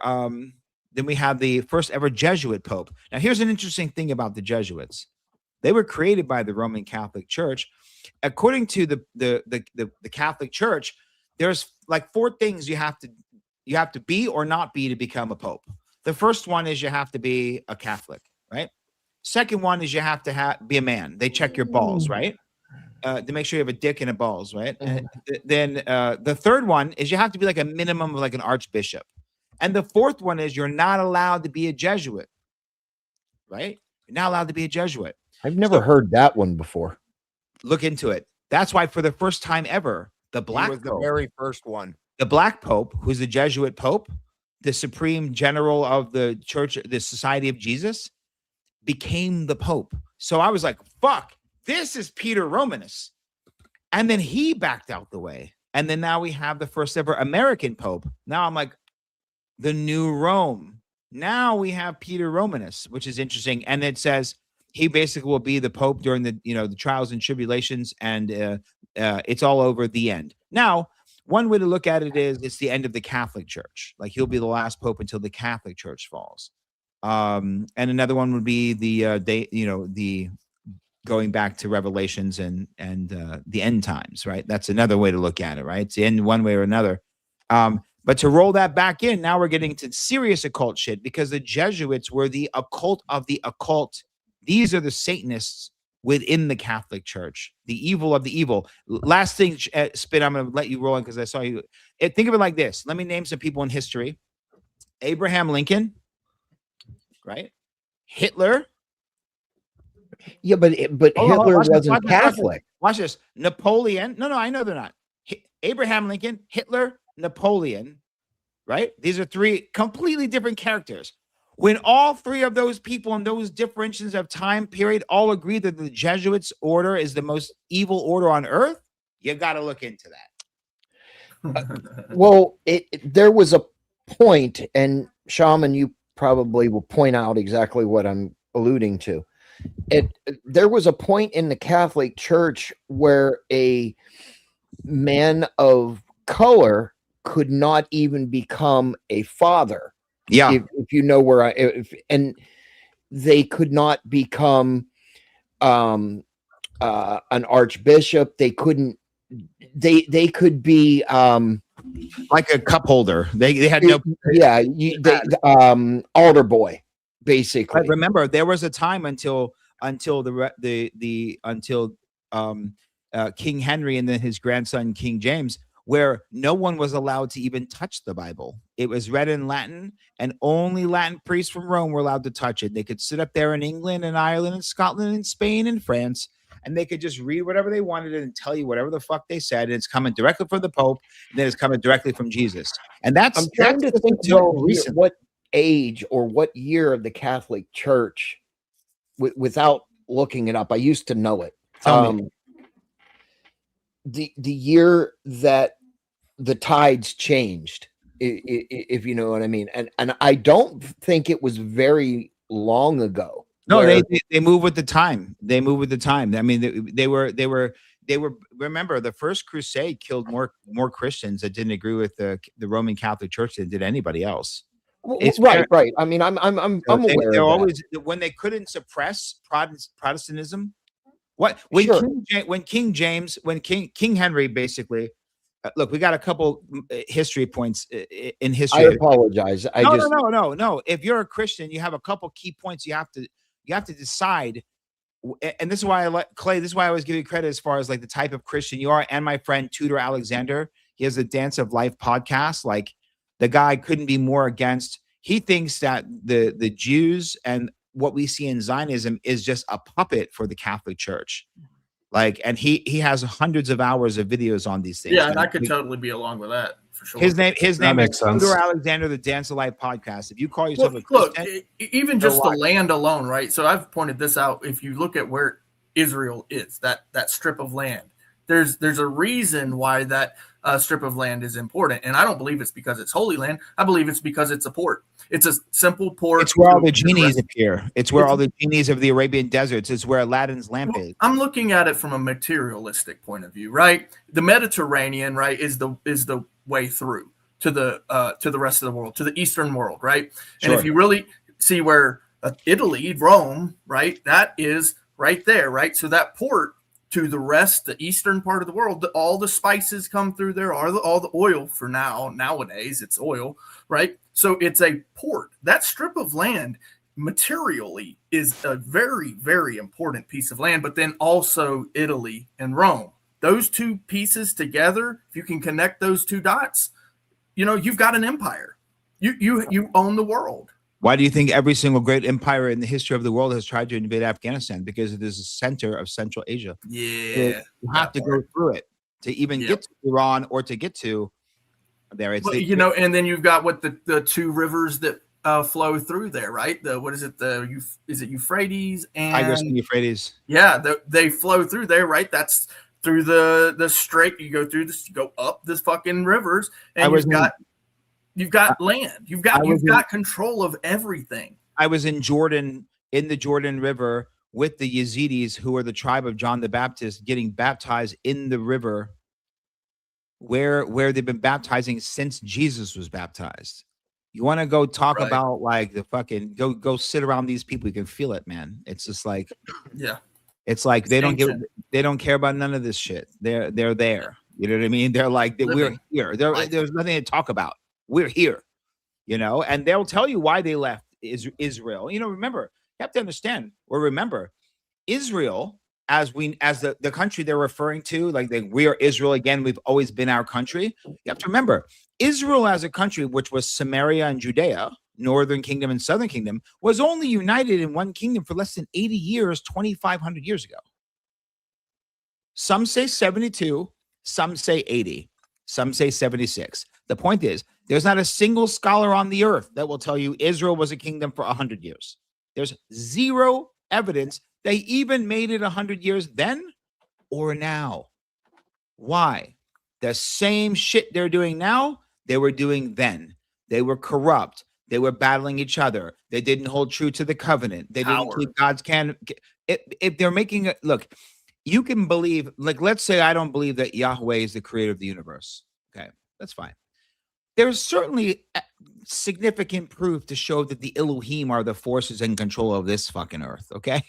Then we have the first ever Jesuit pope. Now, here's an interesting thing about the Jesuits. They were created by the Roman Catholic Church. According to the Catholic Church, there's like 4 things you have to be or not be to become a pope. The first one is you have to be a Catholic, right? Second one is you have to be a man. They check your balls, right? To make sure you have a dick and a balls, right? And then the third one is you have to be like a minimum of like an archbishop. And the fourth one is you're not allowed to be a Jesuit, right? You're not allowed to be a Jesuit. I've never heard that one before. Look into it. That's why for the first time ever, the Black Pope, the very first one. The Black Pope, who's the Jesuit Pope, the Supreme General of the Church, the Society of Jesus, became the Pope. So I was like, fuck, this is Peter Romanus. And then he backed out the way. And then now we have the first ever American Pope. Now I'm like, the new Rome. Now we have Peter Romanus, which is interesting. And it says he basically will be the Pope during the trials and tribulations, and it's all over, the end. Now, one way to look at it is it's the end of the Catholic Church. Like, he'll be the last Pope until the Catholic Church falls. And another one would be the going back to Revelations and the end times, right? That's another way to look at it, right? It's the end one way or another. But to roll that back in, now we're getting to serious occult shit, because the Jesuits were the occult of the occult. These are the Satanists within the Catholic Church, the evil of the evil. Last thing, Spin, I'm going to let you roll in because I saw you. Think of it like this. Let me name some people in history. Abraham Lincoln, right? Hitler. Yeah, but Hitler wasn't Catholic. Watch this. Napoleon. No, I know they're not. Abraham Lincoln, Hitler, Napoleon, right? These are 3 completely different characters. When all 3 of those people in those differentials of time period all agree that the Jesuits order is the most evil order on earth, you got to look into that. Well, there was a point, and Shaman, you probably will point out exactly what I'm alluding to. There was a point in the Catholic Church where a man of color could not even become a father. Yeah. If you know where and they could not become an archbishop. They couldn't, they could be like a cup holder. They had no, altar boy, basically. I remember there was a time until King Henry and then his grandson King James, where no one was allowed to even touch the Bible. It was read in Latin, and only Latin priests from Rome were allowed to touch it. They could sit up there in England and Ireland and Scotland and Spain and France, and they could just read whatever they wanted and tell you whatever the fuck they said. And it's coming directly from the Pope, and then it's coming directly from Jesus. And I'm trying to think what age or what year of the Catholic Church, without looking it up. I used to know it. Tell me. The year that the tides changed. if you know what I mean. And I don't think it was very long ago. No, where- they move with the time. They move with the time. I mean, they were. Remember, the first crusade killed more Christians that didn't agree with the Roman Catholic Church than did anybody else. It's right, right. I mean, I'm So aware they're of that. always when they couldn't suppress Protestantism. What when Sure. King Henry basically look, we got a couple history points in I history. apologize. No. If you're a Christian, you have a couple key points you have to decide. And this is why I like Clay. This is why I always give you credit as far as like the type of Christian you are. And my friend Tudor Alexander, he has a Dance of Life podcast. Like the guy couldn't be more against. He thinks that the Jews and what we see in Zionism is just a puppet for the Catholic Church. Like, and he has hundreds of hours of videos on these things. Yeah, and I could totally be along with that for sure. His name makes is sense. Tudor Alexander, the Dance of Life podcast. If you call yourself a Look, Christian, even just the land alone, right? So I've pointed this out. If you look at where Israel is, that strip of land, there's a reason why that strip of land is important, and I don't believe it's because it's holy land. I believe it's because it's a port. It's a simple port. it's where all the genies appear. It's where all the genies of the Arabian deserts. It's where Aladdin's lamp is. I'm looking at it from a materialistic point of view, right? The Mediterranean, right, is the way through to the rest of the world, to the Eastern world, right? Sure. And if you really see where Italy, Rome, right, that is right there, right? So that port to the rest, the eastern part of the world, all the spices come through there, all the oil for nowadays, it's oil, right? So it's a port. That strip of land materially is a very, very important piece of land, but then also Italy and Rome. Those two pieces together, if you can connect those two dots, you've got an empire. You own the world. Why do you think every single great empire in the history of the world has tried to invade Afghanistan? Because it is a center of Central Asia. Yeah. You have to go through it to even get to Iran or to get to there. It's and then you've got what the two rivers that flow through there, right? Is it Euphrates and Tigris and Euphrates? Yeah, they flow through there, right? That's through the strait. You go through this, you go up this fucking rivers, and you've got land. You've got control of everything. I was in Jordan, in the Jordan River with the Yazidis, who are the tribe of John the Baptist, getting baptized in the river where they've been baptizing since Jesus was baptized. You want to go talk about like the fucking go sit around these people. You can feel it, man. It's just like, yeah, it's like they don't care about none of this shit. They're there. You know what I mean? They're like, we're here. There's nothing to talk about. We're here, and they'll tell you why they left Israel. Remember, you have to understand or remember Israel as the country they're referring to, like we are Israel again. We've always been our country. You have to remember Israel as a country, which was Samaria and Judea, Northern Kingdom and Southern Kingdom, was only united in one kingdom for less than 80 years, 2,500 years ago. Some say 72, some say 80, some say 76. The point is, there's not a single scholar on the earth that will tell you Israel was a kingdom for 100 years. There's zero evidence they even made it 100 years then or now. Why? The same shit they're doing now, they were doing then. They were corrupt. They were battling each other. They didn't hold true to the covenant. They didn't keep God's canon. If they're making it, look, you can believe, like, let's say I don't believe that Yahweh is the creator of the universe. Okay, that's fine. There's certainly significant proof to show that the Elohim are the forces in control of this fucking earth. Okay,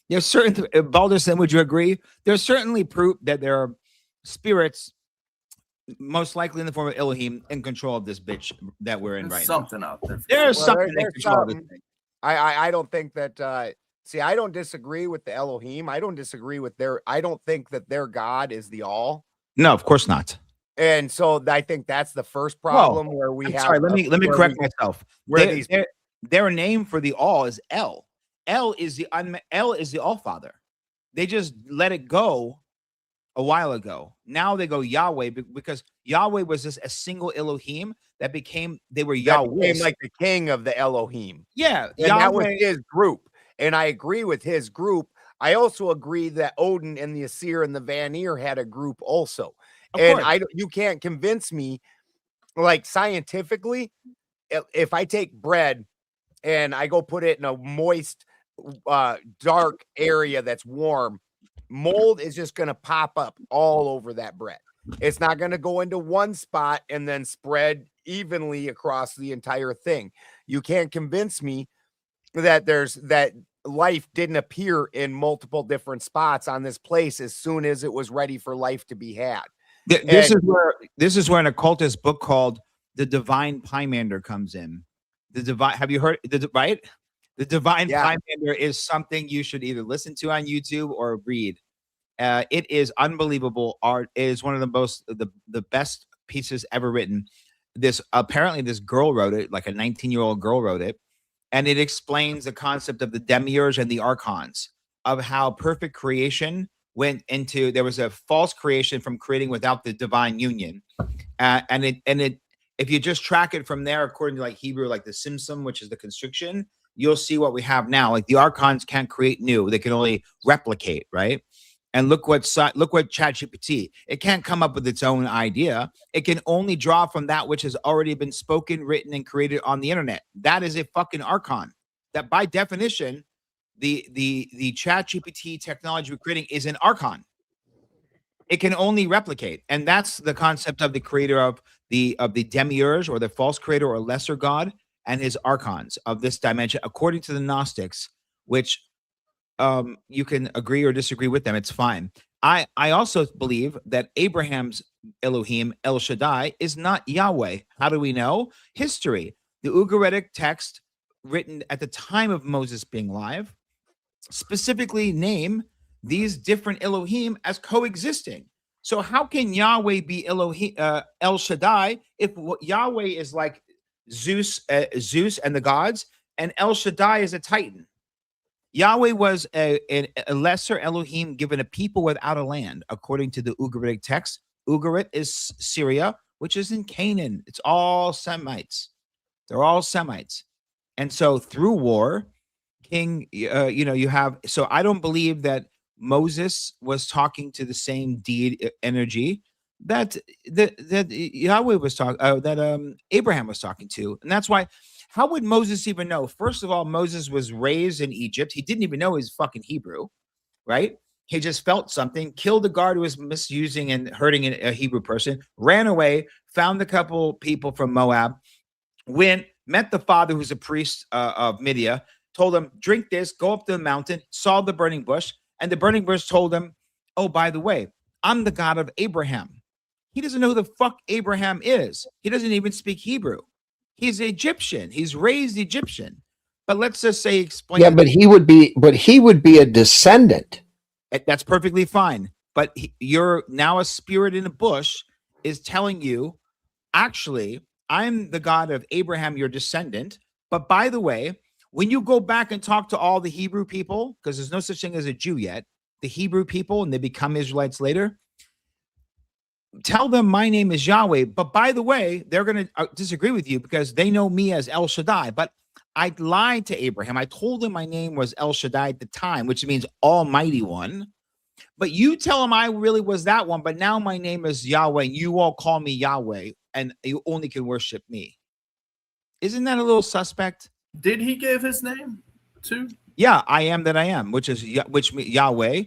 there's certain, Balderson, would you agree? There's certainly proof that there are spirits, most likely in the form of Elohim, in control of this bitch that we're in right something now. Out there. There's something in control of this thing. I don't think that. See, I don't disagree with the Elohim. I don't disagree with I don't think that their God is the all. No, of course not. And so I think that's the first problem where we have. Sorry, let me correct myself. Their name for the all is El. El is the All Father. They just let it go a while ago. Now they go Yahweh because Yahweh was just a single Elohim that they were Yahweh, became like the king of the Elohim. Yeah, and that was his group. And I agree with his group. I also agree that Odin and the Asir and the Vanir had a group also. You can't convince me like scientifically, if I take bread and I go put it in a moist, dark area that's warm, mold is just going to pop up all over that bread. It's not going to go into one spot and then spread evenly across the entire thing. You can't convince me that life didn't appear in multiple different spots on this place as soon as it was ready for life to be had. This is where an occultist book called The Divine Pymander comes in. The divine, have you heard right? The Divine Pymander is something you should either listen to on YouTube or read. It is unbelievable art. It is one of the best pieces ever written. Apparently this girl wrote it, like a 19-year-old girl wrote it, and it explains the concept of the demiurge and the archons, of how perfect creation went into, there was a false creation from creating without the divine union, and it if you just track it from there according to like Hebrew, like the Simsum, which is the constriction, you'll see what we have now. Like the archons can't create new; they can only replicate, right? And look what ChatGPT, it can't come up with its own idea. It can only draw from that which has already been spoken, written, and created on the internet. That is a fucking archon. That by definition, the ChatGPT technology we're creating is an archon. It can only replicate, and that's the concept of the creator of the demiurge, or the false creator or lesser god, and his archons of this dimension, according to the Gnostics, which you can agree or disagree with them. It's fine. I also believe that Abraham's Elohim, El Shaddai, is not Yahweh. How do we know? History. The Ugaritic text written at the time of Moses being alive specifically name these different Elohim as coexisting. So how can Yahweh be Elohim, El Shaddai, if Yahweh is like Zeus and the gods, and El Shaddai is a Titan? Yahweh was a lesser Elohim given a people without a land, according to the Ugaritic text. Ugarit is Syria, which is in Canaan. It's all Semites. They're all Semites. And so through war, you have, so I don't believe that Moses was talking to the same deed energy that Yahweh was talking, that Abraham was talking to. And that's why, how would Moses even know? First of all, Moses was raised in Egypt. He didn't even know he was fucking Hebrew, right? He just felt something, killed a guard who was misusing and hurting a Hebrew person, ran away, found a couple people from Moab, went, met the father who's a priest of Midian, told him, drink this, go up to the mountain, saw the burning bush, and the burning bush told him, oh, by the way, I'm the God of Abraham. He doesn't know who the fuck Abraham is. He doesn't even speak Hebrew. He's Egyptian. He's raised Egyptian. But let's just say explain. Yeah, but he would be a descendant. That's perfectly fine. But you're now a spirit in a bush is telling you, actually, I'm the God of Abraham, your descendant. But by the way, when you go back and talk to all the Hebrew people, because there's no such thing as a Jew yet, the Hebrew people, and they become Israelites later, tell them my name is Yahweh. But by the way, they're going to disagree with you because they know me as El Shaddai. But I lied to Abraham. I told him my name was El Shaddai at the time, which means Almighty One. But you tell him I really was that one. But now my name is Yahweh. And you all call me Yahweh, and you only can worship me. Isn't that a little suspect? Did he give his name to? Yeah, I am that I am, which Yahweh.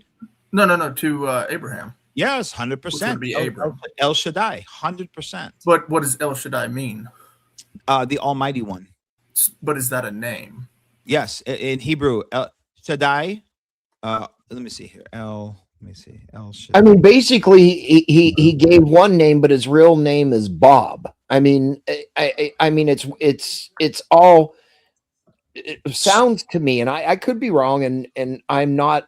No, to Abraham. Yes, 100%. Be Abraham. El Shaddai, 100%. But what does El Shaddai mean? The Almighty One. But is that a name? Yes, in Hebrew, El Shaddai. Let me see here. El Shaddai. I mean, basically, he gave one name, but his real name is Bob. I mean, I mean, it's all. It sounds to me, and I could be wrong, and I'm not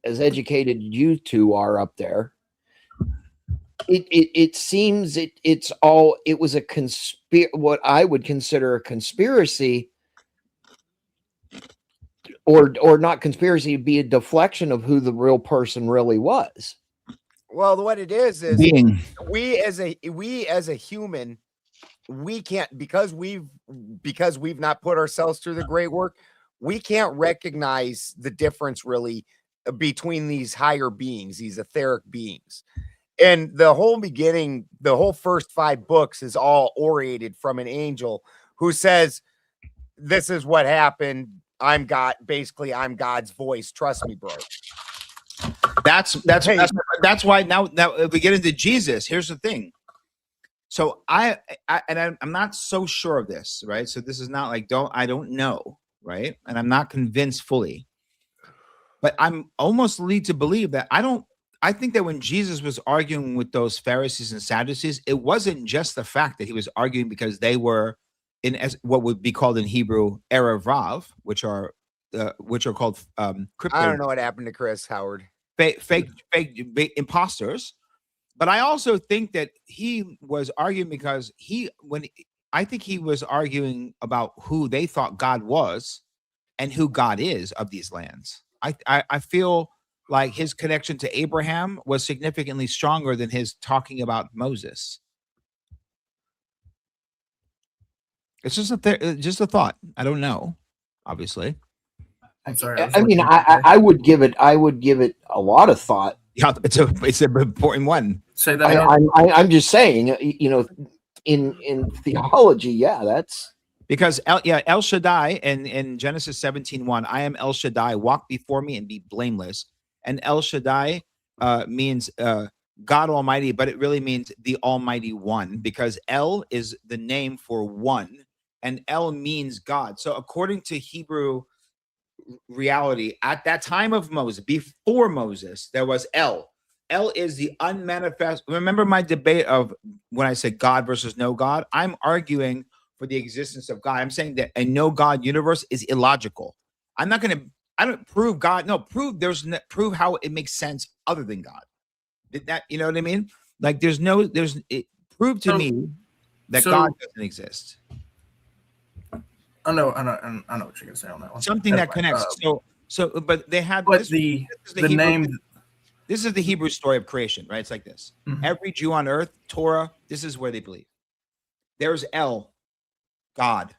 as educated you two are up there. It seems it was a what I would consider a conspiracy, or not conspiracy, be a deflection of who the real person really was. Well, what it is being, we as a human, we can't, because we've not put ourselves through the great work, we can't recognize the difference really between these higher beings, these etheric beings. And the whole beginning, the whole first 5 books is all orated from an angel who says, "This is what happened. I'm God. Basically, I'm God's voice. Trust me, bro." That's Hey. that's why now if we get into Jesus, here's the thing. So I'm not so sure of this, right? So this is not like I don't know, right? And I'm not convinced fully. But I'm almost lead to believe that I think that when Jesus was arguing with those Pharisees and Sadducees, it wasn't just the fact that he was arguing because they were in as what would be called in Hebrew Erev Rav, which are called crypto. I don't know what happened to Chris Howard. Fake imposters. But I also think that he was arguing because I think he was arguing about who they thought God was and who God is of these lands. I feel like his connection to Abraham was significantly stronger than his talking about Moses. It's just a thought. I don't know, obviously. I'm sorry. I mean, I would give it a lot of thought. Yeah, it's an important one. Say that again. I'm just saying, you know, in theology, yeah, that's because El Shaddai in Genesis 17:1, I am El Shaddai, walk before me and be blameless. And El Shaddai means God Almighty, but it really means the Almighty One, because El is the name for one, and El means God. So according to Hebrew reality, at that time of Moses, before Moses, there was El. El is the unmanifest. Remember my debate of when I said God versus no God? I'm arguing for the existence of God. I'm saying that a no God universe is illogical. I don't prove God. No, prove how it makes sense other than God. Did that, you know what I mean? Like prove to me that God doesn't exist. I know what you're gonna say on that one. Something that connects. But they had but the name. This is the Hebrew story of creation, right? It's like this. Mm-hmm. Every Jew on earth, Torah, this is where they believe. There's El, God.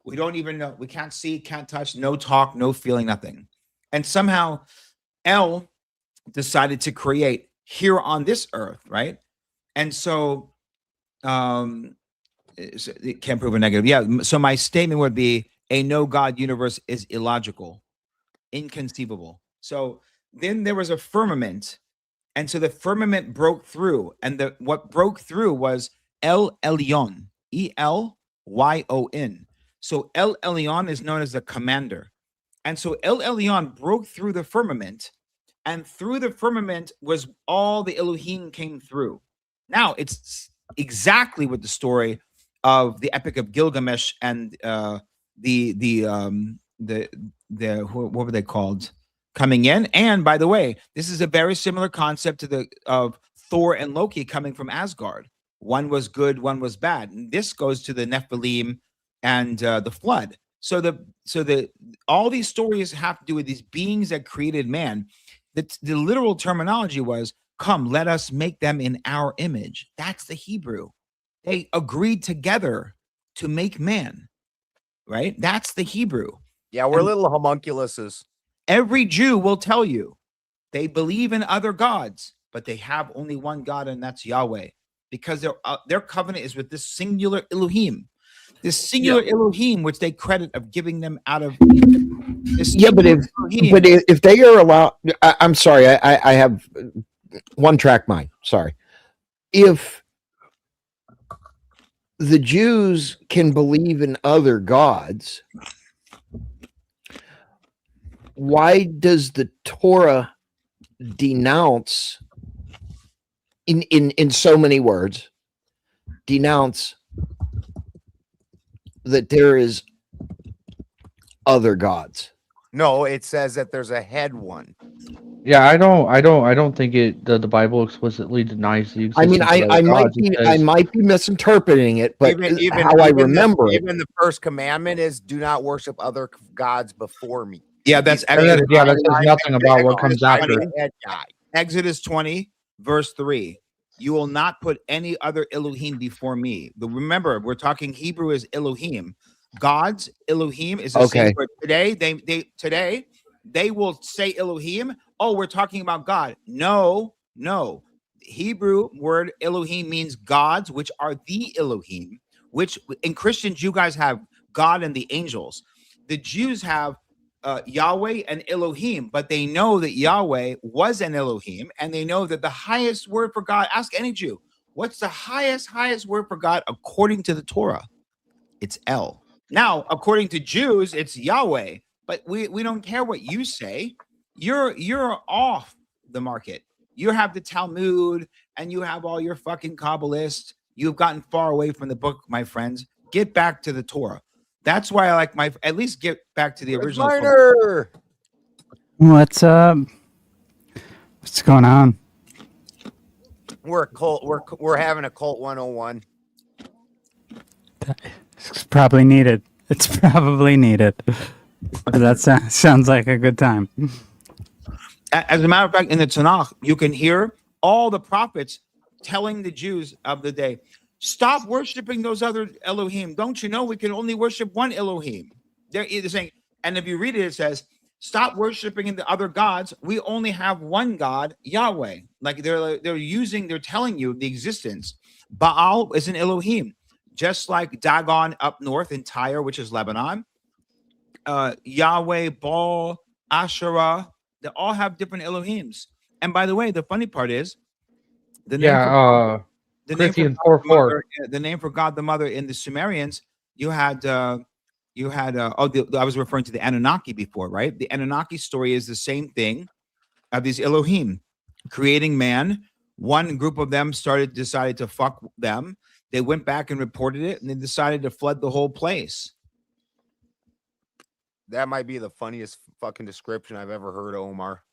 We don't even know. We can't see, can't touch, no talk, no feeling, nothing. And somehow El decided to create here on this earth, right? And so it can't prove a negative. Yeah. So my statement would be a no God universe is illogical, inconceivable. So then there was a firmament, and so the firmament broke through, and what broke through was El Elyon, Elyon. So El Elyon is known as the commander, and so El Elyon broke through the firmament, and through the firmament was all the Elohim came through. Now it's exactly what the story of the Epic of Gilgamesh and what were they called? Coming in. And by the way, this is a very similar concept to of Thor and Loki coming from Asgard. One was good, one was bad. And this goes to the Nephilim and the flood. So all these stories have to do with these beings that created man. The literal terminology was, come, let us make them in our image. That's the Hebrew. They agreed together to make man, right? That's the Hebrew. Yeah, we're little homunculuses. Every Jew will tell you they believe in other gods, but they have only one God, and that's Yahweh, because their covenant is with this singular Elohim, Elohim, which they credit of giving them out of Egypt. But if they are allowed, I'm sorry, I have one track mind. Sorry, if the Jews can believe in other gods, why does the Torah denounce, in so many words, denounce that there is other gods? No, it says that there's a head one. Yeah, I don't think the Bible explicitly denies the existence. I mean, I might be misinterpreting it, but how I remember it. Even the first commandment is, do not worship other gods before me. Yeah, that says nothing about what comes after. Exodus 20, verse 3. You will not put any other Elohim before me. Remember, we're talking Hebrew is Elohim. God's Elohim is the same word. Today they will say Elohim. Oh, we're talking about God. No. Hebrew word Elohim means gods, which are the Elohim, which in Christians, you guys have God and the angels. The Jews have Yahweh and Elohim, but they know that Yahweh was an Elohim, and they know that the highest word for God, ask any Jew, what's the highest word for God according to the Torah? It's El. Now, according to Jews, it's Yahweh, but we don't care what you say. You're off the market. You have the Talmud and you have all your fucking Kabbalists. You've gotten far away from the book, my friends. Get back to the Torah. That's why I like at least get back to the original. Miner. What's up? What's going on? We're a cult. We're having a cult 101. It's probably needed. It's probably needed. That sounds like a good time. As a matter of fact, in the Tanakh, you can hear all the prophets telling the Jews of the day, stop worshiping those other Elohim. Don't you know we can only worship one Elohim? They're either saying, and if you read it, it says, stop worshiping the other gods. We only have one God, Yahweh. Like they're telling you the existence. Baal is an Elohim, just like Dagon up north in Tyre, which is Lebanon. Yahweh, Baal, Asherah, they all have different Elohims. And by the way, the funny part is the name Corinthians 4:4. The name for God the Mother in the Sumerians, I was referring to the Anunnaki before, right? The Anunnaki story is the same thing of these Elohim creating man. One group of them decided to fuck them. They went back and reported it, and they decided to flood the whole place. That might be the funniest fucking description I've ever heard, Omar.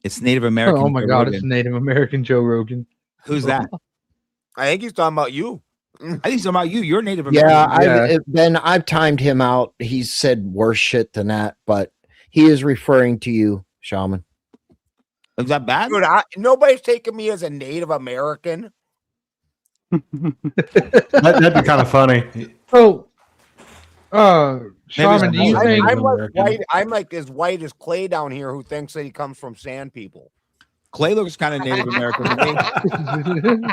It's Native American. Oh my God, it's Native American Joe Rogan. Who's that? I think he's talking about you. I think he's talking about you. You're Native American. Yeah, I've timed him out. He said worse shit than that, but he is referring to you, shaman. Is that bad? Dude, nobody's taking me as a Native American. That'd be kind of funny. Shaman, do you think I'm like as white as Clay down here, who thinks that he comes from sand people. Clay looks kind of Native American to me.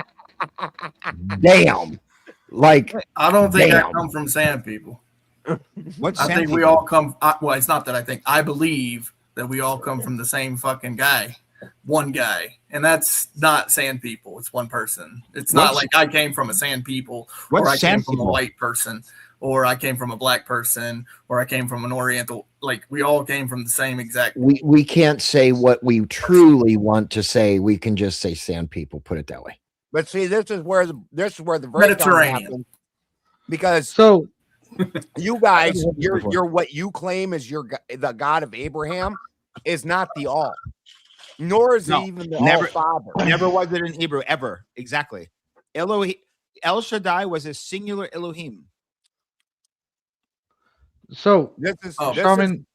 Damn. Like, I don't think I come from sand people. What's I sand think people? we all come. Well, it's not that I think. I believe that we all come from the same fucking guy, one guy, and that's not sand people. It's one person. It's not like I came from a sand people, or I came from a white person, or I came from a black person, or I came from an Oriental. Like we all came from the same exact. We can't say what we truly want to say. We can just say sand people. Put it that way. But see, this is where the Mediterranean happens, because you guys, you're what you claim is the God of Abraham is not the all, nor is he even the all Father. Never was it in Hebrew ever. Exactly. Elohim, El Shaddai was a singular Elohim. So this is Shaman.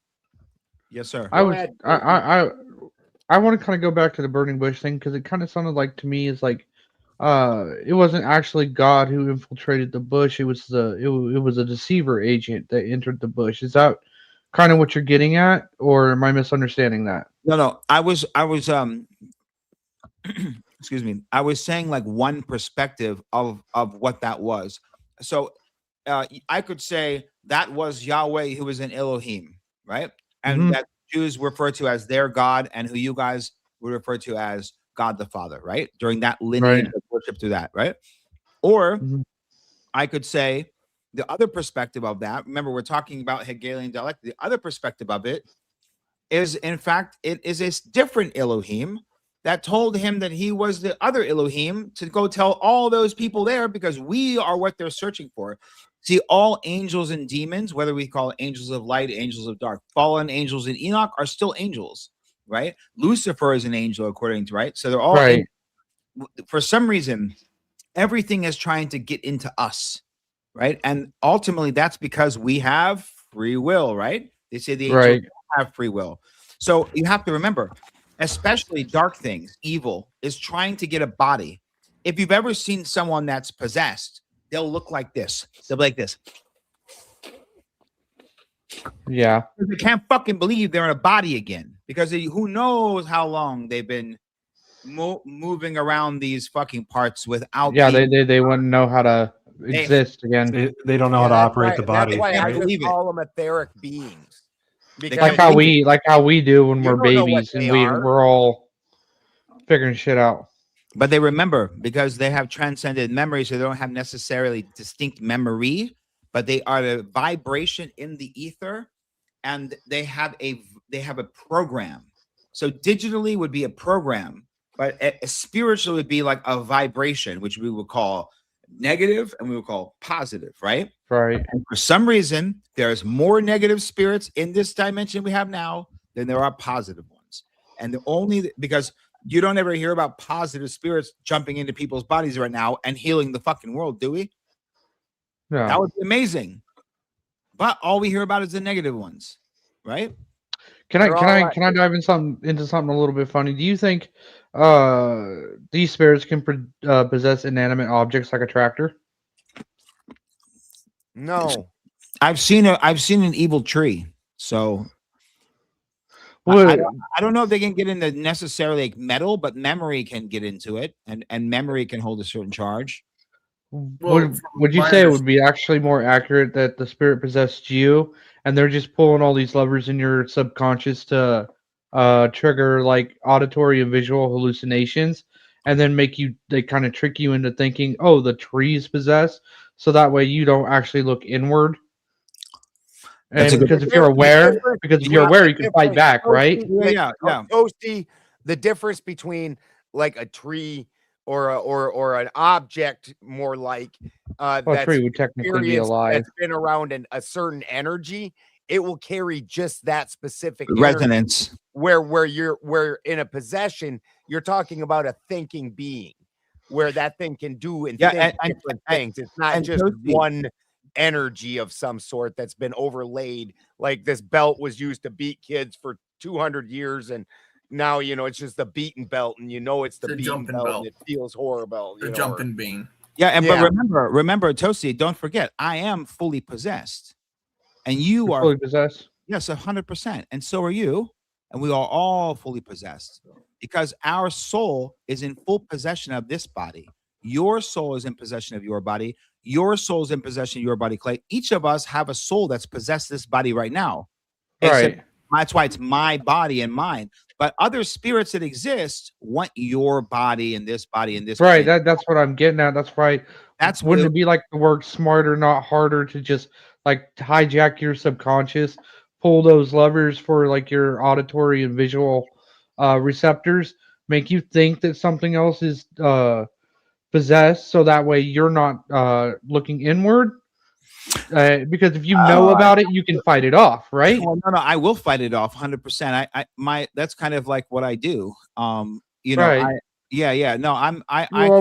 Yes, sir. I want to kind of go back to the burning bush thing because it kind of sounded like to me is like it wasn't actually God who infiltrated the bush. It was a deceiver agent that entered the bush. Is that kind of what you're getting at, or am I misunderstanding that? No. I was excuse me. I was saying like one perspective of what that was. So I could say that was Yahweh who was an Elohim, right? And that Jews refer to as their God, and who you guys would refer to as God the Father, right? During that lineage of worship through that, right? Or I could say the other perspective of that, remember we're talking about Hegelian dialectic, the other perspective of it is, in fact, it is a different Elohim that told him that he was the other Elohim to go tell all those people there, because we are what they're searching for. See, all angels and demons, whether we call it angels of light, angels of dark, fallen angels in Enoch are still angels, right? Lucifer is an angel, according to, right? So they're all right. For some reason, everything is trying to get into us, right? And ultimately, that's because we have free will, right? They say the angels have free will. So you have to remember, especially dark things, evil, is trying to get a body. If you've ever seen someone that's possessed, they'll look like this. They'll be like this. Yeah. They can't fucking believe they're in a body again, because who knows how long they've been moving around these fucking parts without. Yeah, being, they wouldn't know how to exist again. They don't know how to operate the body. That's why can't I just believe it. call them etheric beings. Because can't Like how we do when You we're don't know what babies and they are. we're all figuring shit out. But they remember because they have transcended memory, so they don't have necessarily distinct memory, but they are the vibration in the ether, and they have a program. So digitally would be a program, but spiritually would be like a vibration, which we would call negative and we would call positive, right? Right. And for some reason, there's more negative spirits in this dimension we have now than there are positive ones. And because you don't ever hear about positive spirits jumping into people's bodies right now and healing the fucking world, do we? No. That would be amazing. But all we hear about is the negative ones, right? Can I dive into something a little bit funny? Do you think these spirits can possess inanimate objects like a tractor? No. I've seen an evil tree. So I don't know if they can get into necessarily like metal, but memory can get into it, and memory can hold a certain charge. Would you say it would be actually more accurate that the spirit possessed you, and they're just pulling all these levers in your subconscious to trigger like auditory and visual hallucinations, and then they kind of trick you into thinking, oh, the tree's possessed, so that way you don't actually look inward. And because if you're aware, you can fight back, right? Yeah. Toasty, the difference between like a tree or an object, more like a tree would technically be alive. That's been around a certain energy, it will carry just that specific resonance. Where you're in a possession, you're talking about a thinking being, where that thing can do and think different things. It's not just one energy of some sort that's been overlaid. Like this belt was used to beat kids for 200 years, and now it's just the beaten belt, and it's the beaten belt. And it feels horrible. The jumping bean. Yeah, but remember, Toasty, don't forget, I am fully possessed, and you are fully possessed. Yes, 100%, and so are you, and we are all fully possessed because our soul is in full possession of this body. Your soul is in possession of your body. Your soul is in possession of your body, Clay. Each of us have a soul that's possessed this body right now. Right. That's why it's my body and mine. But other spirits that exist want your body and this body and this. Right. That's what I'm getting at. That's right. Wouldn't it be like the work smarter, not harder, to just like hijack your subconscious, pull those levers for like your auditory and visual receptors, make you think that something else is possessed, so that way you're not looking inward, because if you know about it, you can fight it off, right? Well, no, I will fight it off 100%. That's kind of like what I do. Right. No,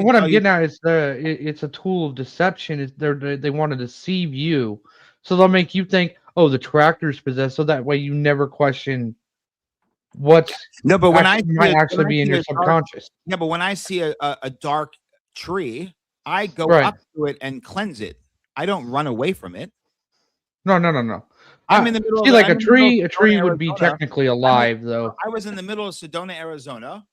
what I'm getting at is it's a tool of deception. They want to deceive you, so they'll make you think, oh, the tractor's possessed, so that way you never question what's might actually be in your subconscious. Yeah, but when I see a dark tree, I go up to it and cleanse it. I don't run away from it. No. I'm in the middle. See, like a tree would be technically alive, though. I was in the middle of Sedona, Arizona,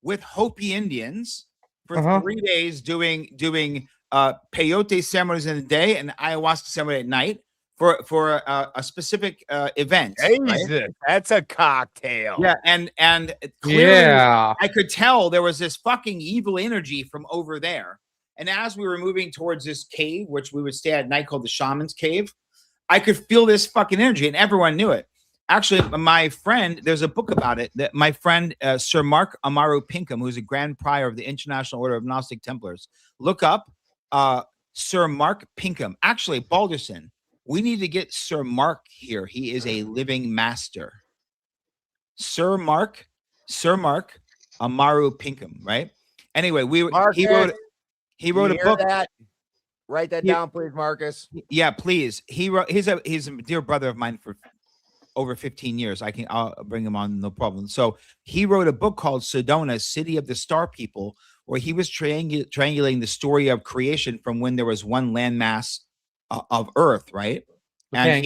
with Hopi Indians for 3 days doing peyote ceremonies in the day and ayahuasca ceremony at night for a specific event. Jesus, right? That's a cocktail. Yeah, and clearly I could tell there was this fucking evil energy from over there. And as we were moving towards this cave, which we would stay at night, called the Shaman's Cave, I could feel this fucking energy, and everyone knew it. Actually, my friend, there's a book about it that my friend Sir Mark Amaru Pinkham, who's a Grand Prior of the International Order of Gnostic Templars, look up Sir Mark Pinkham. Actually, Balderson, we need to get Sir Mark here. He is a living master. Sir Mark Amaru Pinkham, right? Anyway, he wrote a book. Write that down, please, Marcus. Yeah, please. He's a dear brother of mine for over 15 years. I'll bring him on, no problem. So he wrote a book called Sedona, City of the Star People, where he was triangulating the story of creation from when there was one landmass of Earth, right? And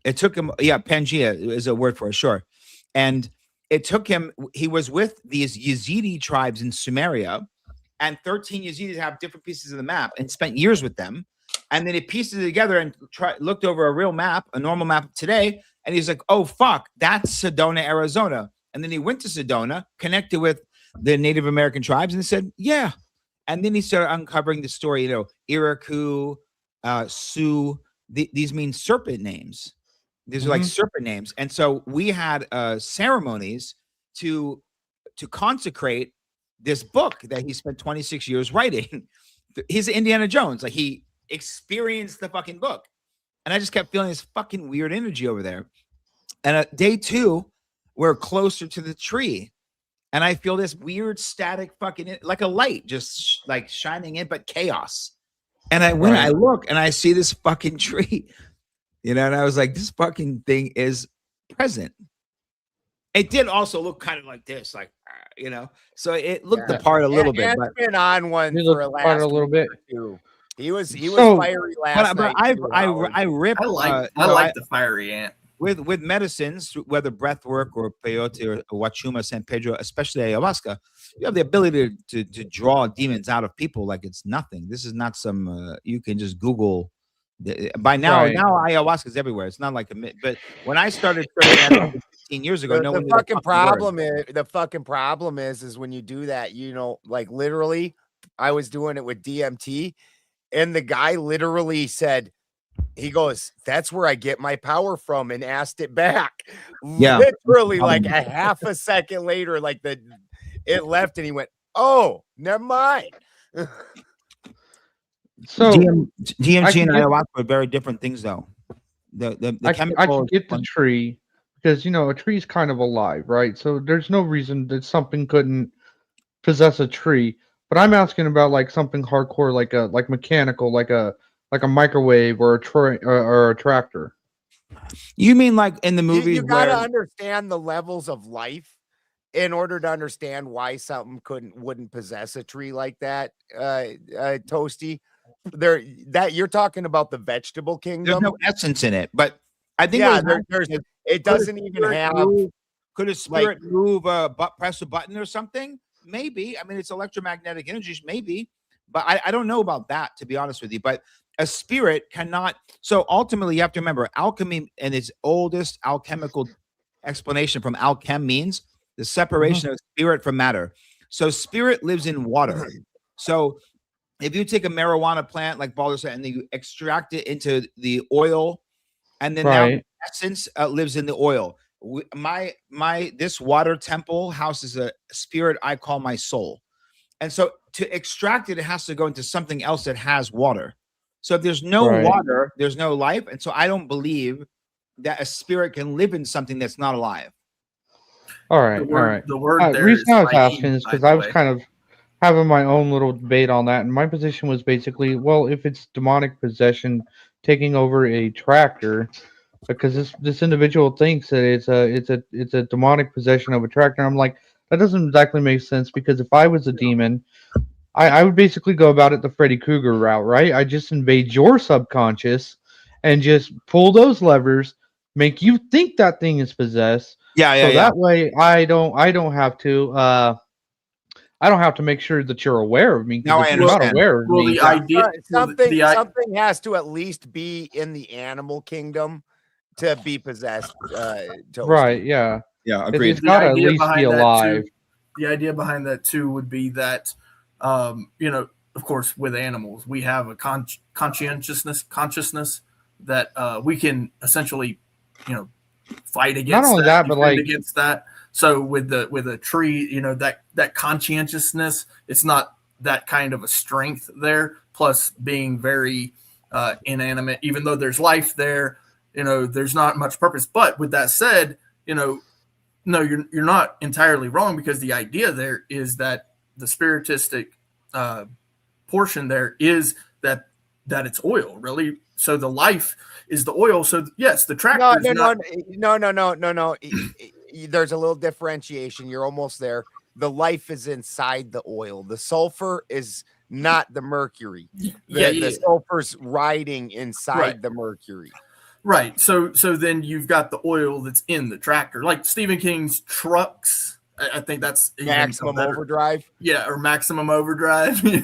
it took him, Pangea is a word for it, sure. And it took him. He was with these Yazidi tribes in Sumeria, and 13 Yazidis have different pieces of the map, and spent years with them. And then he pieced it together and looked over a real map, a normal map of today, and he's like, "Oh fuck, that's Sedona, Arizona." And then he went to Sedona, connected with the Native American tribes, and they said, "Yeah." And then he started uncovering the story. Iraku, Sioux. These mean serpent names. These are like serpent names. And so we had ceremonies to consecrate this book that he spent 26 years writing. He's Indiana Jones. Like, he experienced the fucking book. And I just kept feeling this fucking weird energy over there. And at day 2, we're closer to the tree. And I feel this weird static fucking, like a light just like shining in, but chaos. And I look and I see this fucking tree, and I was like, this fucking thing is present. It did also look kind of like this, like, so it looked the part a little bit. But been on one for a little bit. Too. He was fiery last night. I rip. I like the fiery ant. With medicines, whether breath work or peyote or wachuma, San Pedro, especially ayahuasca, you have the ability to draw demons out of people like it's nothing. This is not some you can just Google. By now, now ayahuasca is everywhere. It's not like but when I started 15 years ago, the fucking problem is when you do that, like literally, I was doing it with DMT, and the guy literally said, he goes, "That's where I get my power from," and asked it back. Yeah. Literally like a half a second later, like it left, and he went, "Oh, never mind." So DMT and ayahuasca are very different things, though. The chemical. I can get the tree because a tree is kind of alive, right? So there's no reason that something couldn't possess a tree. But I'm asking about like something hardcore, like mechanical, like a microwave or a tractor. You mean like in the movie? You got to understand the levels of life in order to understand why something wouldn't possess a tree like that. Toasty, that you're talking about the vegetable kingdom. There's no essence in it, but I think it doesn't even have. Could a spirit move press a button or something? Maybe. I mean, it's electromagnetic energies, maybe, but I don't know about that, to be honest with you. But a spirit cannot. So ultimately, you have to remember, alchemy and its oldest alchemical explanation from alchem means the separation of spirit from matter. So spirit lives in water. So if you take a marijuana plant, like Baldur said, and you extract it into the oil, and then now the essence lives in the oil. This water temple houses a spirit I call my soul. And so to extract it, it has to go into something else that has water. So if there's no water, there's no life. And so I don't believe that a spirit can live in something that's not alive. All right. The word the reason I was asking is because I was kind of having my own little debate on that. And my position was basically, well, if it's demonic possession taking over a tractor, because this individual thinks that it's a demonic possession of a tractor. I'm like, that doesn't exactly make sense, because if I was a demon, I would basically go about it the Freddy Krueger route, right? I just invade your subconscious and just pull those levers, make you think that thing is possessed. That way I don't have to make sure that you're aware of me. Now I understand. You're not aware of me. The idea something has to at least be in the animal kingdom to be possessed. Right? Yeah. Yeah. Agreed. It's got to at least be alive. The idea behind that too would be that, of course, with animals, we have a consciousness that we can essentially, fight against. Not only that, but like against that. So with a tree, that conscientiousness, it's not that kind of a strength there. Plus, being very inanimate, even though there's life there, there's not much purpose. But with that said, no, you're not entirely wrong, because the idea there is that the spiritistic portion there is that it's oil, really. So the life is the oil. So yes, the tractor. No. There's a little differentiation. You're almost there. The life is inside the oil. The sulfur is not the mercury. The sulfur's riding inside the mercury. Right. So then you've got the oil that's in the tractor, like Stephen King's Trucks. I think that's even Maximum better. overdrive. Yeah, or maximum overdrive. Yeah,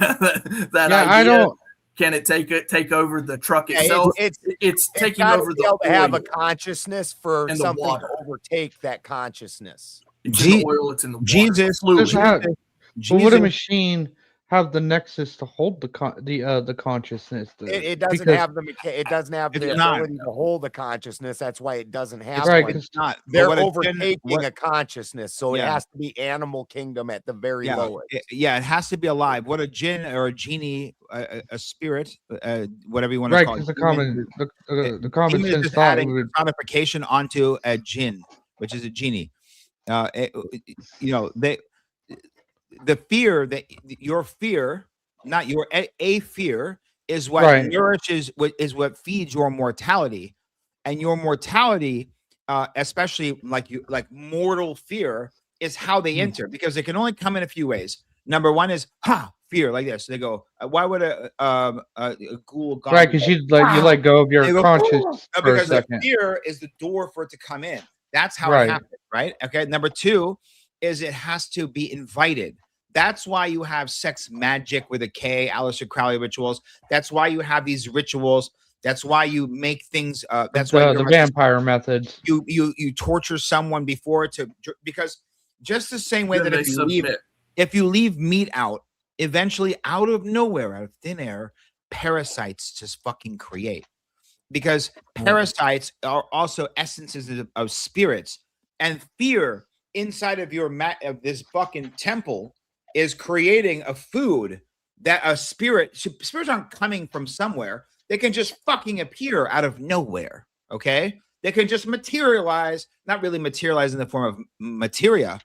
that Yeah, idea. I don't. Can it take over the truck Yeah, itself? it's It's taking gotta over be the able to have a oil consciousness for and the something to water. overtake that consciousness. It's in the oil. It's in the water. Jesus, Fluid. Doesn't have- Jesus, But would a machine have the nexus to hold the consciousness? It doesn't Because- have it doesn't have It's the not. ability to hold a consciousness. That's why it doesn't have Right, one. 'cause- it's not. But They're what a overtaking what- a consciousness, so it Yeah. has to be animal kingdom at the very lowest. it has to be alive. What a jinn or a genie, a spirit, whatever you want to right, call because it. the common Demon is sense just thought adding would personification onto a jinn, which is a genie. The fear that your fear, not your a fear, is what Right. nourishes, is what feeds your mortality, and your mortality, especially like mortal fear, is how they enter, because they can only come in a few ways. Number one is fear, like this. They go, why would a ghoul goblin right because you let go of They your go, conscience for a because the second. fear is the door for it to come in. That's how Right. it happens, right? Okay. Number two is it has to be invited. That's why you have sex magic with a K, Aleister Crowley rituals. That's why you have these rituals. That's why you make things. That's why The vampire methods. you torture someone before because just the same way Then that they submit. if you leave meat out, eventually out of nowhere, out of thin air, parasites just fucking create. Because parasites are also essences of spirits, and fear inside of of this fucking temple is creating a food that spirits aren't coming from somewhere. They can just fucking appear out of nowhere. Okay, they can just materialize, not really materialize in the form of materia,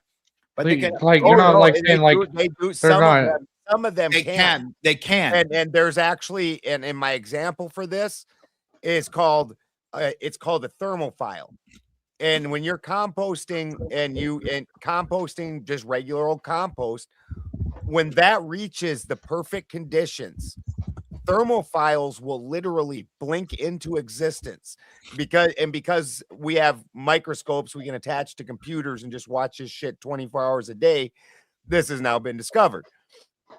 but they can. You're not like saying like they do they're not. some of them They can. can. And there's actually, and in my example for this is called it's called a thermophile. And when you're composting and composting just regular old compost, when that reaches the perfect conditions, thermophiles will literally blink into existence because we have microscopes we can attach to computers and just watch this shit 24 hours a day. This has now been discovered.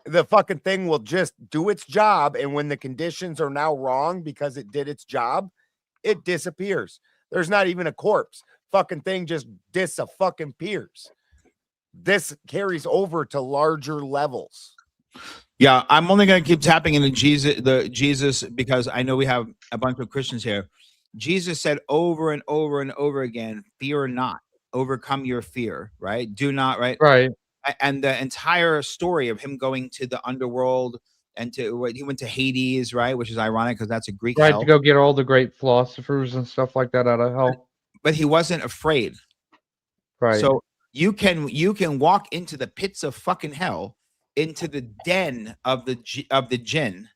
The fucking thing will just do its job, and when the conditions are now wrong because it did its job, it disappears. There's not even a corpse. Fucking thing just disappears. This carries over to larger levels. Yeah, I'm only going to keep tapping into Jesus because I know we have a bunch of Christians here. Jesus said over and over and over again, fear not, overcome your fear, right? Do not, right? Right. And the entire story of him going to the underworld and he went to Hades, right? Which is ironic because that's a Greek Right, hell. to go get all the great philosophers and stuff like that out of hell. But he wasn't afraid. Right. So you can walk into the pits of fucking hell, into the den of the jinn,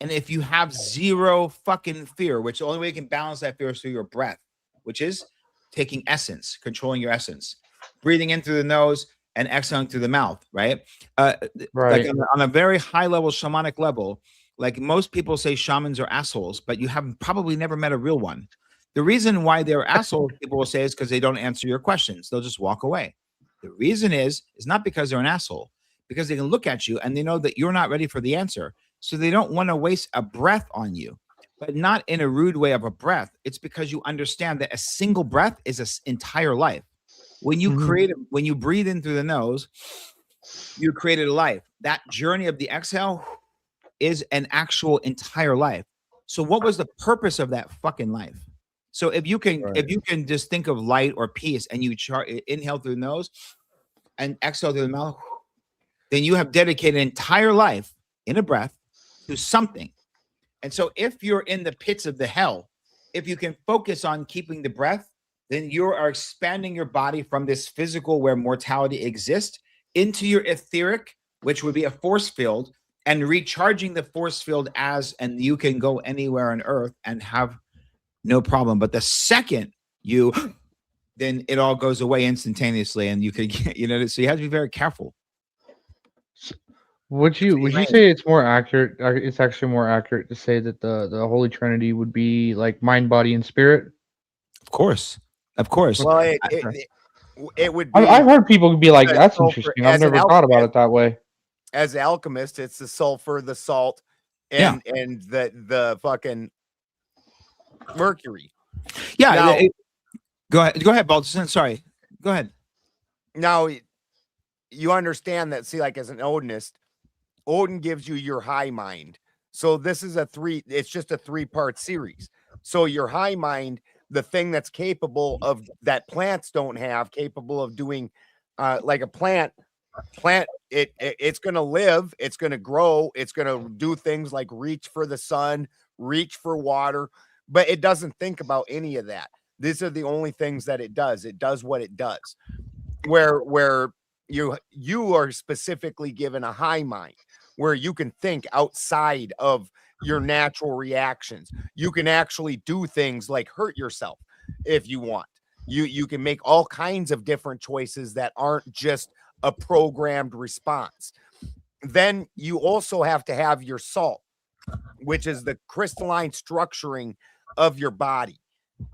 and if you have zero fucking fear, which the only way you can balance that fear is through your breath, which is taking essence, controlling your essence, breathing in through the nose and exhaling through the mouth, right? Right. Like on a very high level shamanic level, like most people say shamans are assholes, but you have probably never met a real one. The reason why they're assholes, people will say, is because they don't answer your questions. They'll just walk away. The reason is not because they're an asshole, because they can look at you and they know that you're not ready for the answer. So they don't want to waste a breath on you, but not in a rude way of a breath. It's because you understand that a single breath is an entire life. When you when you breathe in through the nose, you created a life. That journey of the exhale is an actual entire life. So what was the purpose of that fucking life? So if you can just think of light or peace and you inhale through the nose and exhale through the mouth, then you have dedicated an entire life in a breath to something. And so if you're in the pits of the hell, if you can focus on keeping the breath, then you are expanding your body from this physical where mortality exists into your etheric, which would be a force field, and recharging the force field and you can go anywhere on earth and have no problem. But the second then it all goes away instantaneously and you could get, so you have to be very careful. Would you say it's more accurate? It's actually more accurate to say that the Holy Trinity would be like mind, body, and spirit. Of course, of course. Well, Okay. it would I've be heard people be like, the "That's sulfur interesting. I've as an never thought about alchemist. it that way." As an alchemist, it's the sulfur, the salt, Yeah. and the fucking mercury. Yeah. Now, Go ahead, Balderson. Sorry. Go ahead. now you understand that. See, like as an Odinist, Odin gives you your high mind. So this is it's just a 3-part series. So your high mind, the thing that's capable of that plants don't have, capable of doing like a plant, it's going to live, it's going to grow, it's going to do things like reach for the sun, reach for water, but it doesn't think about any of that. These are the only things that it does. It does what it does. Where you are specifically given a high mind where you can think outside of your natural reactions. You can actually do things like hurt yourself if you want. You can make all kinds of different choices that aren't just a programmed response. Then you also have to have your salt, which is the crystalline structuring of your body.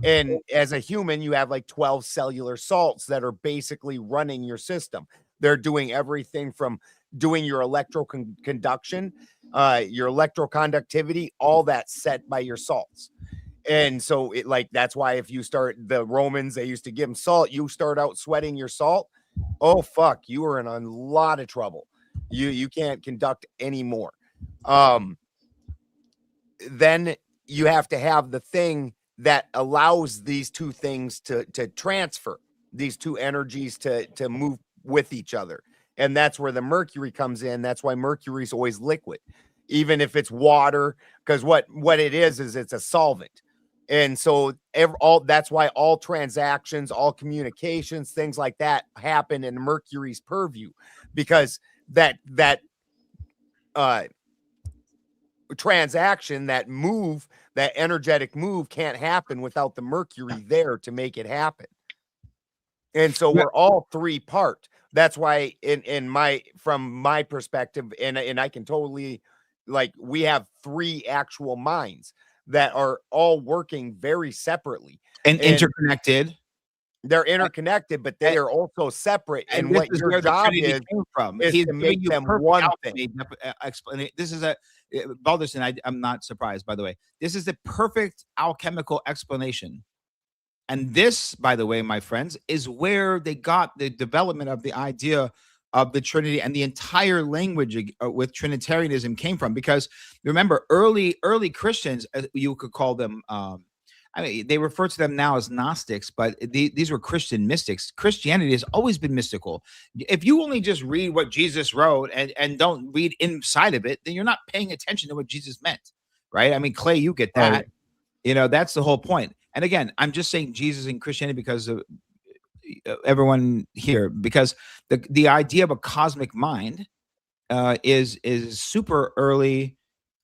And as a human, you have like 12 cellular salts that are basically running your system. They're doing everything from doing your electroconduction, your electroconductivity, all that's set by your salts. And so that's why if you start, the Romans, they used to give them salt, you start out sweating your salt. Oh, fuck, you are in a lot of trouble. You can't conduct anymore. Then you have to have the thing that allows these two things to transfer, these two energies to move with each other. And that's where the mercury comes in. That's why mercury is always liquid, even if it's water, because what it is it's a solvent. And so that's why all transactions, all communications, things like that happen in mercury's purview, because that transaction, that energetic move can't happen without the mercury there to make it happen. And so we're all 3-part. That's why from my perspective, and I can totally, like, we have 3 actual minds that are all working very separately And interconnected. They're interconnected, but they are also separate. And what your job is to make them one thing. This is Balderson, I'm not surprised, by the way. This is the perfect alchemical explanation. And this, by the way, my friends, is where they got the development of the idea of the Trinity, and the entire language with Trinitarianism came from. Because remember, early Christians, you could call them, I mean, they refer to them now as Gnostics, but these were Christian mystics. Christianity has always been mystical. If you only just read what Jesus wrote and don't read inside of it, then you're not paying attention to what Jesus meant, right? I mean, Clay, you get that. Right. You know, that's the whole point. And again, I'm just saying Jesus and Christianity because of everyone here, because the idea of a cosmic mind is super early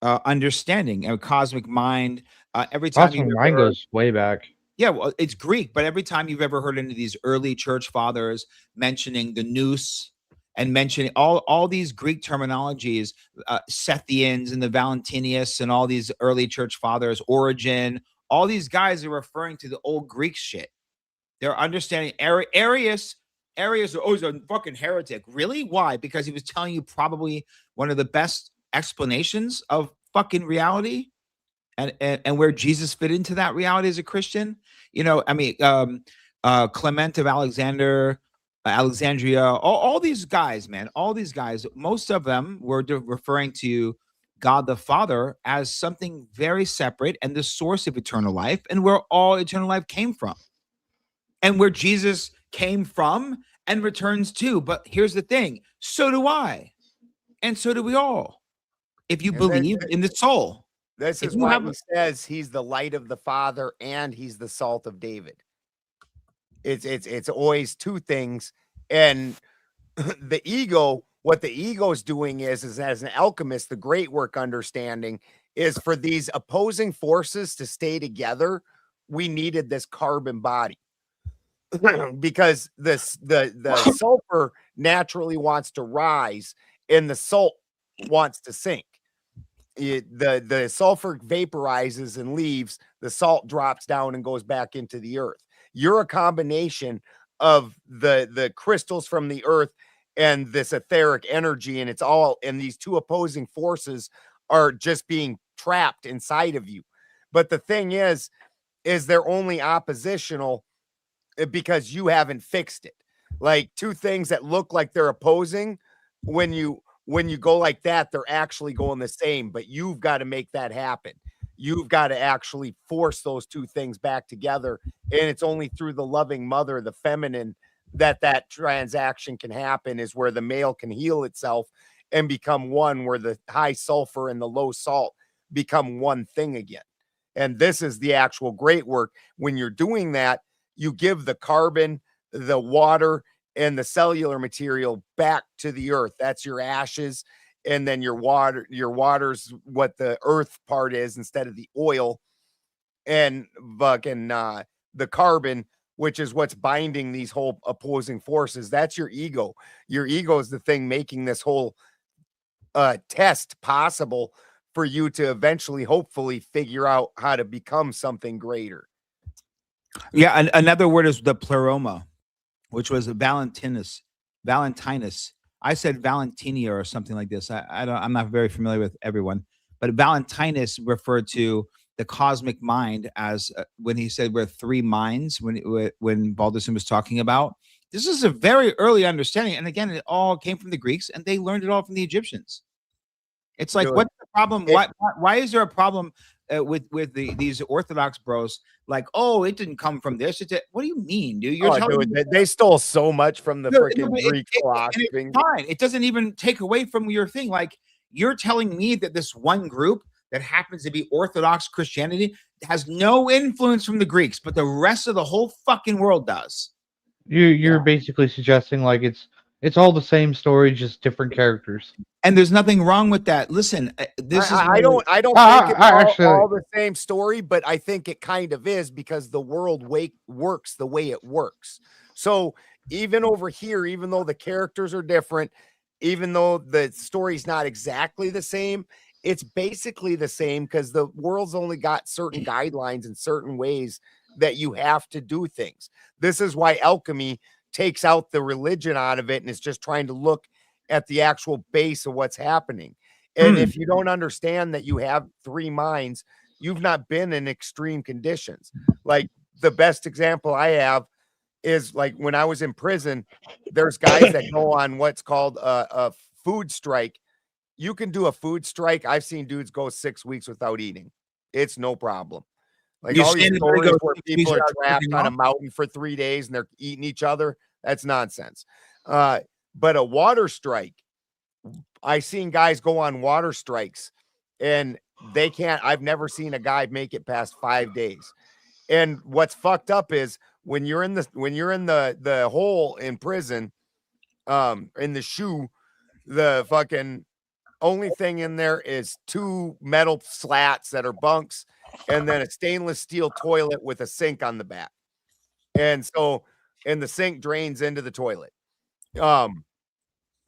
understanding. A cosmic mind. Every time cosmic mind goes way back. Yeah, well, it's Greek, but every time you've ever heard any of these early church fathers mentioning the nous and mentioning all these Greek terminologies, Sethians and the Valentinius and all these early church fathers, Origen, all these guys are referring to the old Greek shit. They're understanding Arius. Arius is a fucking heretic. Really? Why? Because he was telling you probably one of the best explanations of fucking reality. And where Jesus fit into that reality as a Christian, you know, I mean, Clement of Alexandria, all these guys, man, all these guys, most of them were referring to God the Father as something very separate and the source of eternal life, and where all eternal life came from, and where Jesus came from and returns to. But here's the thing: so do I, and so do we all, if you believe in the soul. This is why he says he's the light of the Father and he's the salt of David. It's always two things. And the ego, what the ego is doing is as an alchemist, the great work understanding is for these opposing forces to stay together. We needed this carbon body because the sulfur naturally wants to rise, and the salt wants to sink. The sulfur vaporizes and leaves, the salt drops down and goes back into the earth. You're a combination of the crystals from the earth and this etheric energy, and these two opposing forces are just being trapped inside of you. But the thing is they're only oppositional because you haven't fixed it. Like two things that look like they're opposing, when you go like that, they're actually going the same, but you've got to make that happen. You've got to actually force those two things back together. And it's only through the loving mother, the feminine, that transaction can happen, is where the male can heal itself and become one, where the high sulfur and the low salt become one thing again. And this is the actual great work. When you're doing that, you give the carbon, the water, and the cellular material back to the earth. That's your ashes. And then your water's what the earth part is instead of the oil. And fucking the carbon, which is what's binding these whole opposing forces. That's your ego. Your ego is the thing making this whole test possible for you to eventually, hopefully, figure out how to become something greater. Yeah, another word is the pleroma, which was Valentinus. I said Valentinia or something like this. I'm not very familiar with everyone, but Valentinus referred to the cosmic mind as when he said we're three minds. When Balderson was talking about this, is a very early understanding, and again, it all came from the Greeks, and they learned it all from the Egyptians. It's like, what's the problem? Why is there a problem with these Orthodox bros? Like, oh, it didn't come from this. What do you mean, dude? You're telling me they stole so much from the freaking Greek philosophy. Fine. It doesn't even take away from your thing. Like, you're telling me that this one group that happens to be Orthodox Christianity has no influence from the Greeks, but the rest of the whole fucking world does. You're basically suggesting like it's all the same story, just different characters. And there's nothing wrong with that. Listen, I don't think it's all the same story, but I think it kind of is, because the world works the way it works. So even over here, even though the characters are different, even though the story's not exactly the same, it's basically the same, because the world's only got certain guidelines and certain ways that you have to do things. This is why alchemy takes out the religion out of it and is just trying to look at the actual base of what's happening. And if you don't understand that you have three minds, you've not been in extreme conditions. Like, the best example I have is, like, when I was in prison, there's guys that go on what's called a food strike. You can do a food strike. I've seen dudes go 6 weeks without eating. It's no problem. Like, all these stories where people are trapped on a mountain for 3 days and they're eating each other, that's nonsense. But a water strike, I've seen guys go on water strikes and they can't. I've never seen a guy make it past 5 days. And what's fucked up is when you're in the hole in prison, in the shoe, the fucking only thing in there is 2 metal slats that are bunks, and then a stainless steel toilet with a sink on the back. And the sink drains into the toilet.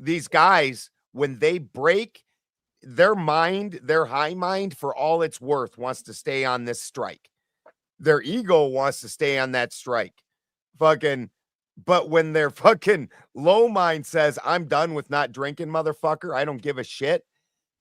These guys, when they break, their high mind, for all it's worth, wants to stay on this strike. Their ego wants to stay on that strike. But when their fucking low mind says, I'm done with not drinking, motherfucker, I don't give a shit.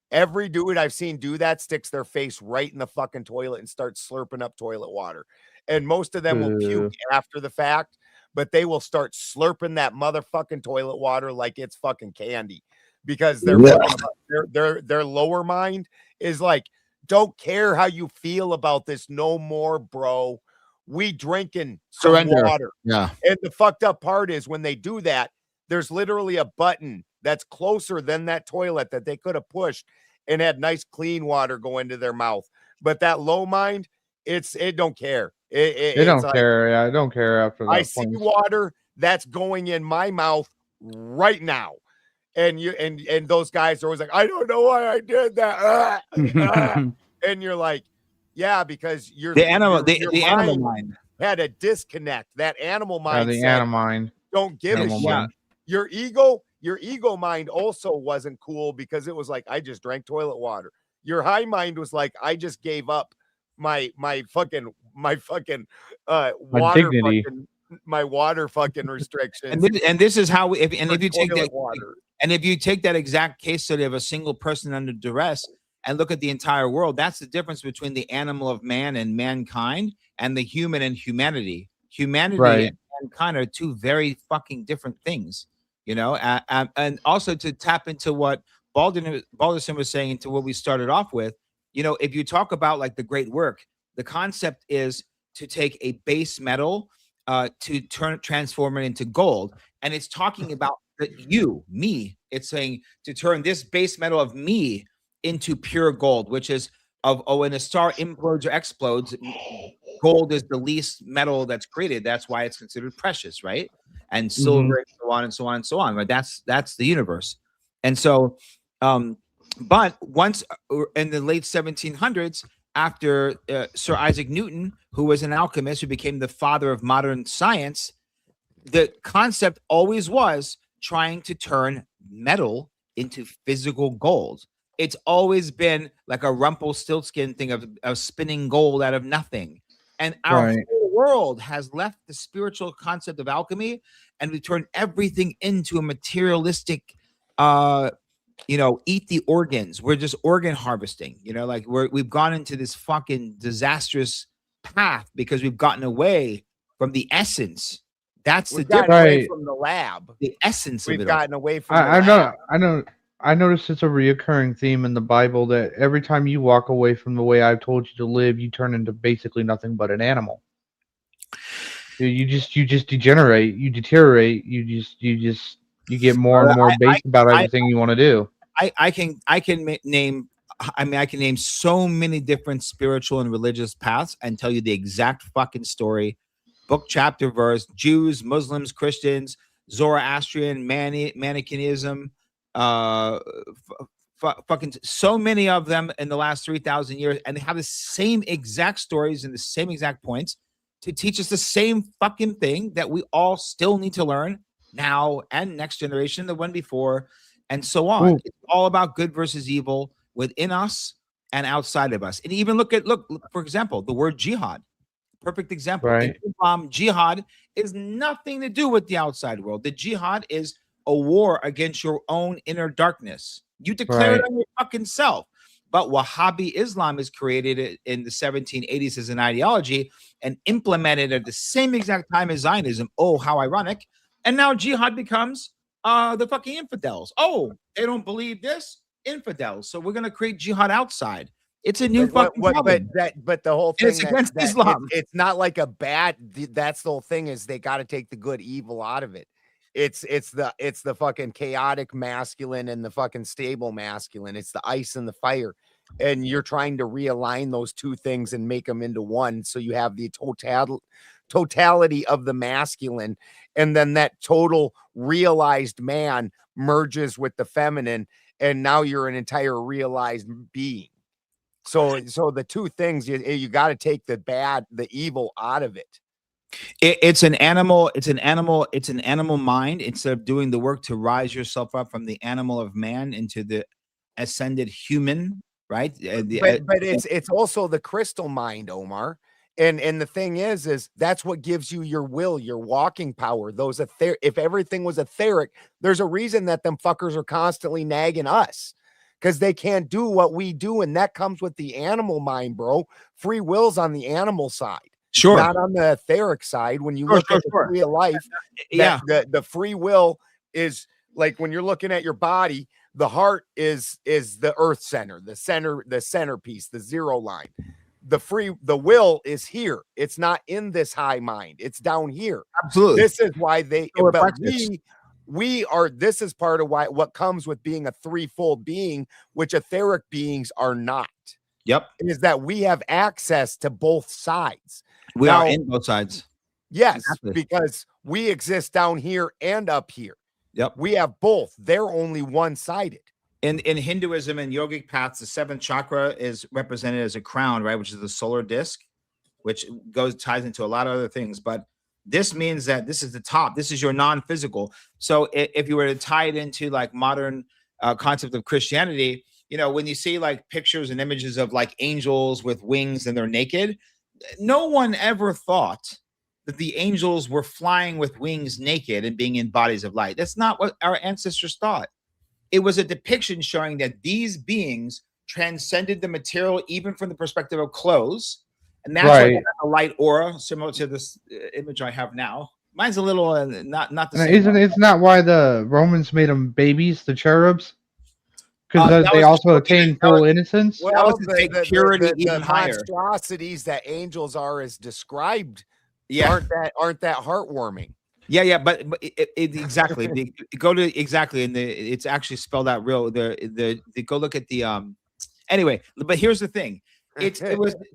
Every dude I've seen do that sticks their face right in the fucking toilet and starts slurping up toilet water. And most of them will puke after the fact, but they will start slurping that motherfucking toilet water like it's fucking candy, because their lower mind is like, don't care how you feel about this no more, bro. We drinking surrender water. Yeah. And the fucked up part is when they do that, there's literally a button that's closer than that toilet that they could have pushed and had nice clean water go into their mouth. But that low mind, it don't care. It don't care. Yeah, I don't care after that. I see water that's going in my mouth right now. And those guys are always like, I don't know why I did that. And you're like, yeah, because you're the animal mind had a disconnect. That animal mind, animal mind don't give a shit. Your ego your ego mind also wasn't cool because it was like, I just drank toilet water. Your high mind was like, I just gave up my fucking water dignity. my water fucking restrictions. And this is how if you take toilet that water. and if you take that exact case study of a single person under duress and look at the entire world, that's the difference between the animal of man and mankind and the human and humanity. Humanity Right. and mankind are two very fucking different things, you know. And also to tap into what Balderson was saying, into what we started off with, you know, if you talk about like the great work, the concept is to take a base metal to transform it into gold, and it's talking about me. It's saying to turn this base metal of me into pure gold, which is when a star implodes or explodes, gold is the least metal that's created. That's why it's considered precious, right? And silver, and so on and so on and so on. Right? That's the universe. And so, but once in the late 1700s, after Sir Isaac Newton, who was an alchemist who became the father of modern science, the concept always was trying to turn metal into physical gold. It's always been like a Rumpelstiltskin thing of spinning gold out of nothing. And our whole world has left the spiritual concept of alchemy, and we turned everything into a materialistic, eat the organs. We're just organ harvesting, like we've gone into this fucking disastrous path because we've gotten away from the essence. That's We've the gotten difference. away from the lab. The essence We've of it all. gotten away from I noticed it's a reoccurring theme in the Bible that every time you walk away from the way I've told you to live, you turn into basically nothing but an animal. You just degenerate, you deteriorate, you get more and more base about everything you want to do. I can name so many different spiritual and religious paths and tell you the exact fucking story, book, chapter, verse. Jews, Muslims, Christians, Zoroastrian, Manichaeism, fucking so many of them in the last 3,000 years, and they have the same exact stories and the same exact points to teach us the same fucking thing that we all still need to learn now and next generation, the one before, and so on. Ooh. It's all about good versus evil within us and outside of us. And even look, for example, the word jihad. Perfect example. Right. In Islam, jihad is nothing to do with the outside world. The jihad is a war against your own inner darkness. You declare it on your fucking self. But Wahhabi Islam is created in the 1780s as an ideology and implemented at the same exact time as Zionism. Oh, how ironic. And now jihad becomes the fucking infidels. Oh, they don't believe this? Infidels. So we're going to create jihad outside. It's a new fucking problem. But the whole thing, it's against Islam. It's not like a bad. That's the whole thing, is they got to take the good evil out of it. It's the fucking chaotic masculine and the fucking stable masculine. It's the ice and the fire, and you're trying to realign those two things and make them into one. So you have the totality of the masculine, and then that total realized man merges with the feminine, and now you're an entire realized being. So the two things, you got to take the evil out of it. It's an animal mind. Instead of doing the work to rise yourself up from the animal of man into the ascended human, right? But it's also the crystal mind, Omar. And the thing is that's what gives you your will, your walking power. If everything was etheric, there's a reason that them fuckers are constantly nagging us, because they can't do what we do, and that comes with the animal mind, bro. Free will's on the animal side. Sure. Not on the etheric side. When you look at the real life, the free will is like when you're looking at your body, the heart is the earth center, the centerpiece, the zero line. The will is here. It's not in this high mind. It's down here. Absolutely. This is why this is part of what comes with being a threefold being, which etheric beings are not. Yep. Is that we have access to both sides. We are in both sides. Yes, because we exist down here and up here. Yep. We have both. They're only one-sided. In Hinduism and yogic paths, the seventh chakra is represented as a crown, right? Which is the solar disc, which ties into a lot of other things. But This means that this is the top. This is your non-physical. So if you were to tie it into like modern concept of Christianity, you know, when you see like pictures and images of like angels with wings and they're naked, no one ever thought that the angels were flying with wings naked and being in bodies of light. That's not what our ancestors thought. It was a depiction showing that these beings transcended the material, even from the perspective of clothes. And that's why they have a light aura, similar to this image I have now. Mine's a little not the same. It's not why the Romans made them babies, the cherubs? Because they also attain full innocence? Well, purity even the higher. monstrosities that angels are as described Yeah. aren't that heartwarming. Yeah, but exactly. Go to exactly, and it's actually spelled out real. The go look at the Anyway, but here's the thing: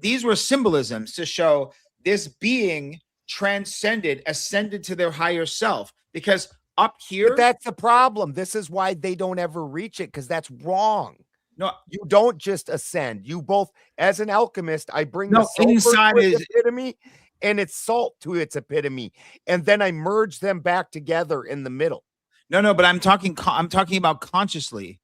these were symbolisms to show this being transcended, ascended to their higher self. Because up here, But that's the problem. This is why they don't ever reach it, because that's wrong. No, you don't just ascend. You both, as an alchemist, I bring No, the sulfur inside to its is- epitome and it's salt to its epitome, and then I merge them back together in the middle. no, but I'm talking about consciously.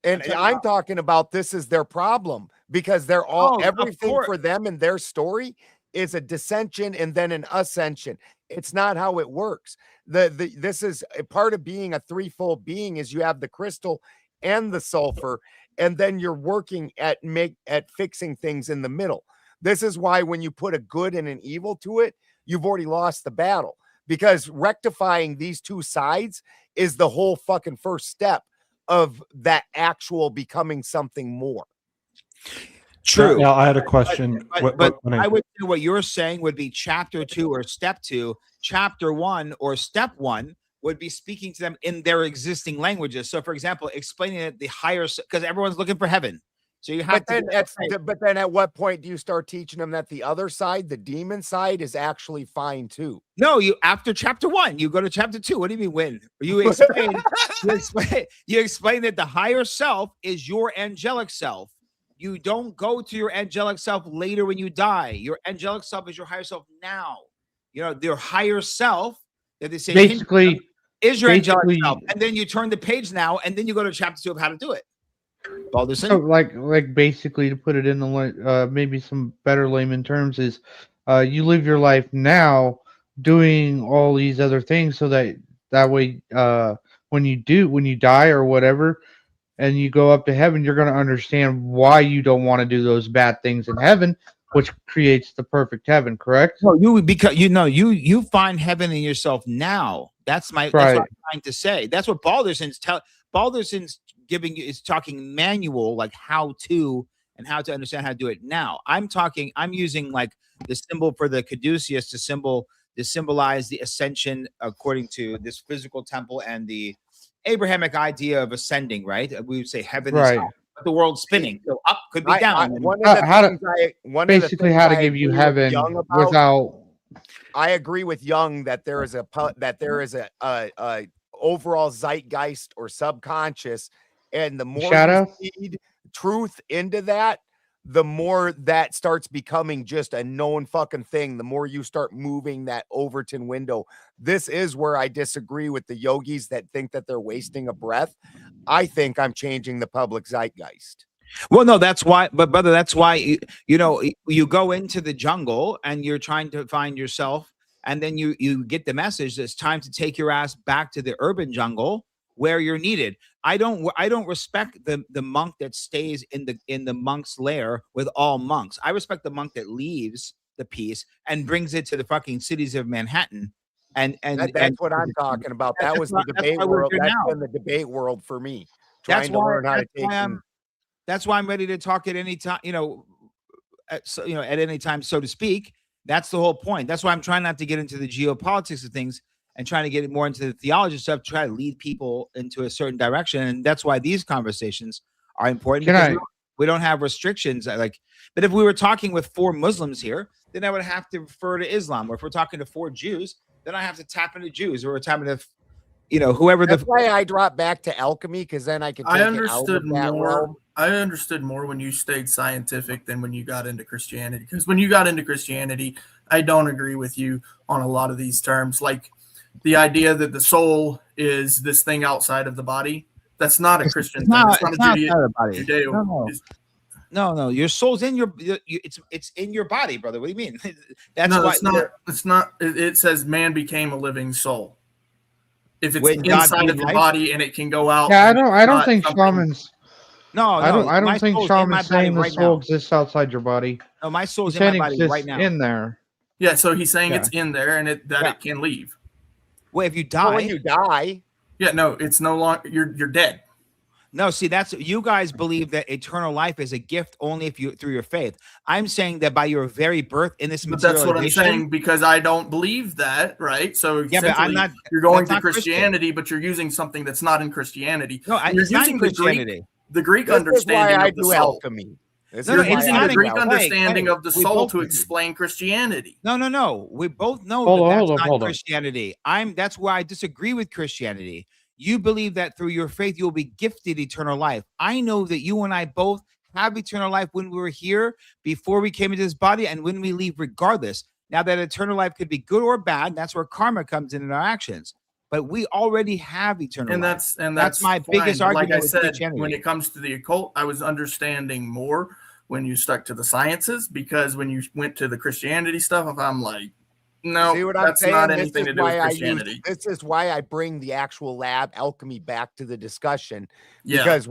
And I'm talking about this is their problem, because they're all of everything course. for them and their story is a descension and then an ascension. It's not how it works. This is a part of being a threefold being is you have the crystal and the sulfur, and then you're working at fixing things in the middle. This is why when you put a good and an evil to it, you've already lost the battle, because rectifying these two sides is the whole fucking first step of that actual becoming something more. True. Now, I had a question. But I would say what you're saying would be chapter 2 or step 2. Chapter 1 or step 1 would be speaking to them in their existing languages. So, for example, explaining that the higher, because everyone's looking for heaven. So you have But then at what point do you start teaching them that the other side, the demon side, is actually fine too? No, you after chapter 1, you go to chapter 2. What do you mean when? You explain, you explain that the higher self is your angelic self. You don't go to your angelic self later when you die. Your angelic self is your higher self now. You know, their higher self that they say Basically is your angelic self. And then you turn the page now, and then you go to chapter 2 of how to do it. Balderson? So like basically, to put it in the maybe some better layman terms, is you live your life now doing all these other things, so that way when you die or whatever, and you go up to heaven, you're going to understand why you don't want to do those bad things in heaven, which creates the perfect heaven. Correct? No, you find heaven in yourself now. That's what I'm trying to say. That's what Balderson's is talking manual, like how to understand how to do it now. I'm using like the symbol for the caduceus to symbolize the ascension according to this physical temple and the Abrahamic idea of ascending, right? We would say heaven is up, but the world's spinning. So up could be down. Basically how to give you heaven without. I agree with Jung that there is a overall zeitgeist or subconscious, and the more you feed truth into that, the more that starts becoming just a known fucking thing. The more you start moving that Overton window. This is where I disagree with the yogis that think that they're wasting a breath. I think I'm changing the public zeitgeist. Well, no, that's why, but brother, that's why you go into the jungle and you're trying to find yourself, and then you get the message that it's time to take your ass back to the urban jungle where you're needed. I don't respect the monk that stays in the monk's lair with all monks. I respect the monk that leaves the peace and brings it to the fucking cities of Manhattan. And that's what I'm talking about. That was the debate world. That's been the debate world for me. Trying to learn how to take. That's why I'm ready to talk at any time. At any time, so to speak. That's the whole point. That's why I'm trying not to get into the geopolitics of things and trying to get more into the theology stuff, try to lead people into a certain direction. And that's why these conversations are important. We don't have restrictions. But if we were talking with 4 Muslims here, then I would have to refer to Islam. Or if we're talking to 4 Jews, then I have to tap into Jews. Or we're tapping into, whoever. That's why I dropped back to alchemy, because then I could. I understood more. I understood more when you stayed scientific than when you got into Christianity. Because when you got into Christianity, I don't agree with you on a lot of these terms. Like the idea that the soul is this thing outside of the body. That's not a Christian thing. That's not a Judeo. No. Your soul's in it's in your body, brother. What do you mean? That's no, why it's not. It's not. It says man became a living soul. If it's When inside of your body and it can go out. Yeah, I don't think shamans. No, I don't think shamans saying the right soul now. exists outside your body. No, my soul's He's in my saying body exists right now. in there. Yeah, so he's saying Yeah. it's in there and it can leave. Well, if you die, Well, when you die, yeah, no, it's no longer you're dead. no, see, that's you guys believe that eternal life is a gift only if you through your faith. I'm saying that by your very birth in this But that's what I'm materialization. saying because I don't believe that, right? So Yeah, but I'm essentially, not. You're going that's to not Christianity, but you're using something that's not in Christianity. No, And you're it's not in using Christianity. the Greek this is why understanding I of the do soul. alchemy. This No, is no, why it's Using I not the do in Greek alchemy. understanding of the we soul both to do. explain Christianity. No. We both know Hold on, that's hold on, not hold on. Christianity. That's why I disagree with Christianity. You believe that through your faith you'll be gifted eternal life. I know that you and I both have eternal life when we were here, before we came into this body, and when we leave, regardless. Now, that eternal life could be good or bad. That's where karma comes in our actions. But we already have eternal And life. that's my fine. biggest But argument like I with said, Christianity. when it comes to the occult, I was understanding more when you stuck to the sciences, because when you went to the Christianity stuff, if I'm like, no, See what I'm that's saying? not This anything is to do with why Christianity. this is why I bring the actual lab alchemy back to the discussion. Yeah. Because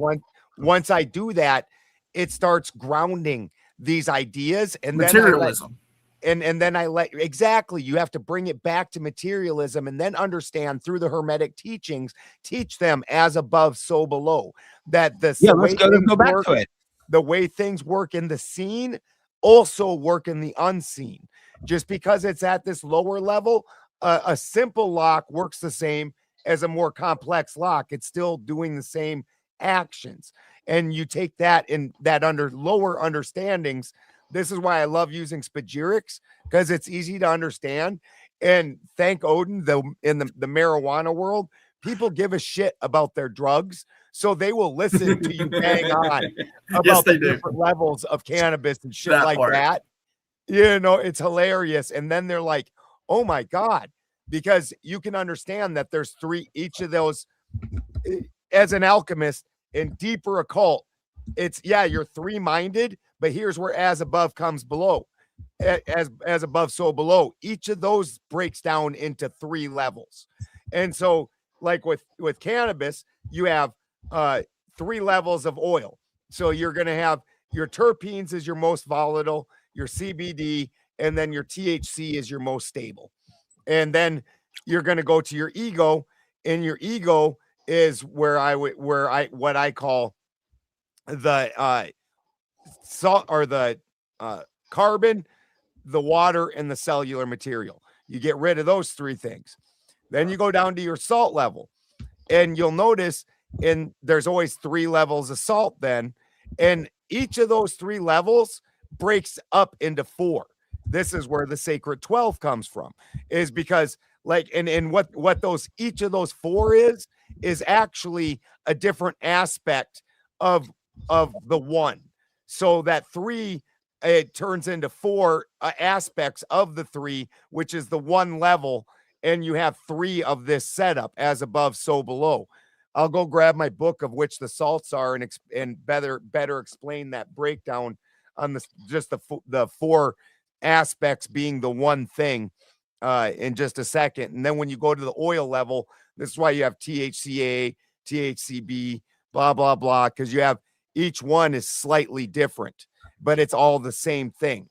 once I do that, it starts grounding these ideas, and Materialism. then I let exactly, you have to bring it back to materialism, and then understand through the Hermetic teachings, teach them as above, so below. That let's go back to it. The way things work in the seen also work in the unseen. Just because it's at this lower level, a simple lock works the same as a more complex lock. It's still doing the same actions. And you take that in that under lower understandings. This is why I love using spagyrics, because it's easy to understand. And thank Odin, in the marijuana world, people give a shit about their drugs, so they will listen to you bang on about Yes, they the do. different levels of cannabis and shit That like part. that. You know, it's hilarious. And then they're like, oh my God, because you can understand that there's three, each of those, as an alchemist in deeper occult, it's, yeah, you're three-minded, but here's where as above comes below. As above, so below. Each of those breaks down into three levels. And so, like with cannabis, you have three levels of oil. So you're going to have your terpenes is your most volatile, your CBD, and then your THC is your most stable. And then you're going to go to your ego, and your ego is what I call the salt, or the carbon, the water, and the cellular material. You get rid of those three things. Then you go down to your salt level, and you'll notice there's always three levels of salt then, and each of those three levels breaks up into four. This is where the sacred 12 comes from, is because and what those, each of those four is actually a different aspect of the one. So that three, it turns into four aspects of the three, which is the one level. And you have three of this setup, as above, so below. I'll go grab my book of which the salts are and better explain that breakdown on the four aspects being the one thing in just a second. And then when you go to the oil level, this is why you have THCA, THCB, blah, blah, blah, because you have each one is slightly different, but it's all the same thing.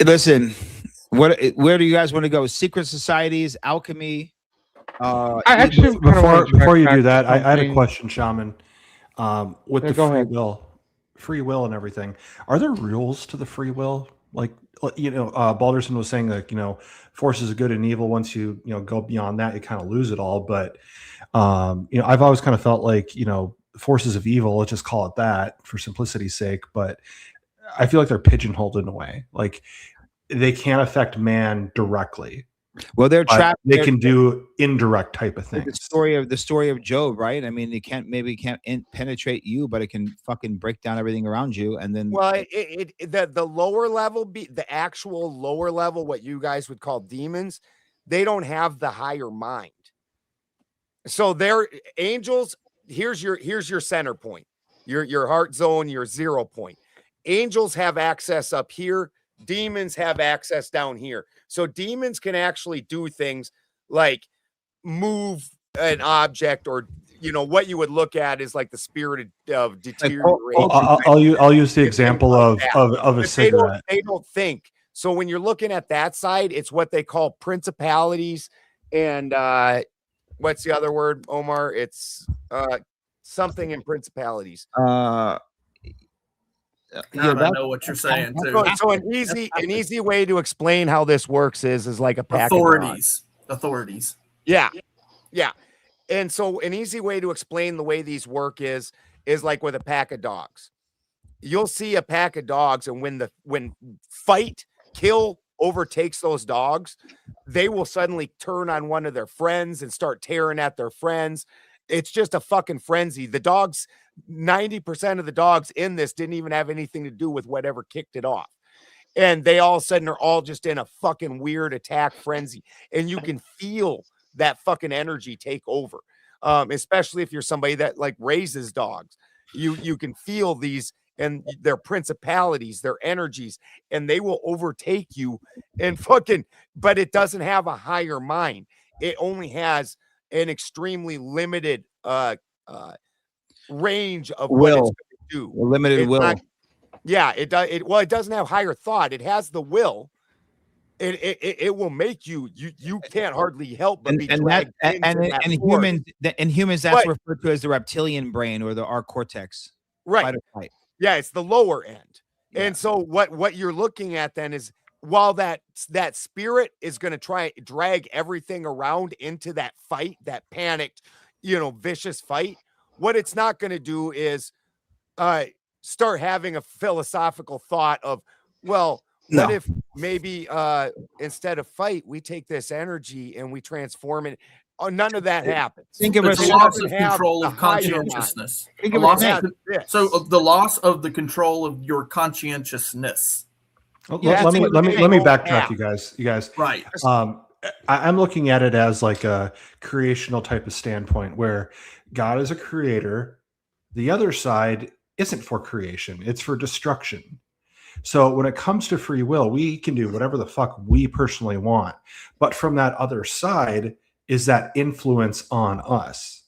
Listen, where do you guys want to go? Secret societies, alchemy? I actually Before you do that, I had a something. question, Shaman. With Yeah, the go ahead. free will and everything, are there rules to the free will? Like, Balderson was saying, like, forces of good and evil. Once you go beyond that, you kind of lose it all. But I've always kind of felt like forces of evil, let's just call it that for simplicity's sake. But I feel like they're pigeonholed in a way. Like, they can't affect man directly. Well, they're but trapped. they can do indirect type of The things. story of Job, right? I mean, it can't penetrate you, but it can fucking break down everything around you, and then Well, the lower level, the actual lower level, what you guys would call demons, they don't have the higher mind. So they're angels. Here's your center point, your heart zone, your 0 point. Angels have access up here. Demons have access down here. So demons can actually do things like move an object, or what you would look at is like the spirit of deterioration. I'll use the example like of a But cigarette. They don't think. So when you're looking at that side, it's what they call principalities and what's the other word, Omar? It's something in principalities. God, I know what you're saying too. So an easy way to explain how this works is like a pack authorities. Yeah. And so an easy way to explain the way these work is like with a pack of dogs. You'll see a pack of dogs, and when fight, kill overtakes those dogs, they will suddenly turn on one of their friends and start tearing at their friends. It's just a fucking frenzy. The dogs, 90% of the dogs in this didn't even have anything to do with whatever kicked it off. And they all of a sudden are all just in a fucking weird attack frenzy. And you can feel that fucking energy take over. Especially if you're somebody that like raises dogs. You can feel these and their principalities, their energies, and they will overtake you and fucking, but it doesn't have a higher mind. It only has an extremely limited range of what it's going to do. Limited will. It does. It doesn't have higher thought. It has the will. It will make you can't hardly help but be dragged in humans that's referred to as the reptilian brain or our cortex. Right. Fight or flight. Yeah, it's the lower end. Yeah. And so what you're looking at then is while that spirit is going to try drag everything around into that fight, that panicked, vicious fight, what it's not going to do is start having a philosophical thought of, well, what if maybe instead of fight, we take this energy and we transform it? Oh, none of that happens. Think of the loss of control of conscientiousness. So the loss of the control of your conscientiousness. Let me backtrack, you guys. Right. I'm looking at it as like a creational type of standpoint where God is a creator. The other side isn't for creation; it's for destruction. So when it comes to free will, we can do whatever the fuck we personally want. But from that other side is that influence on us.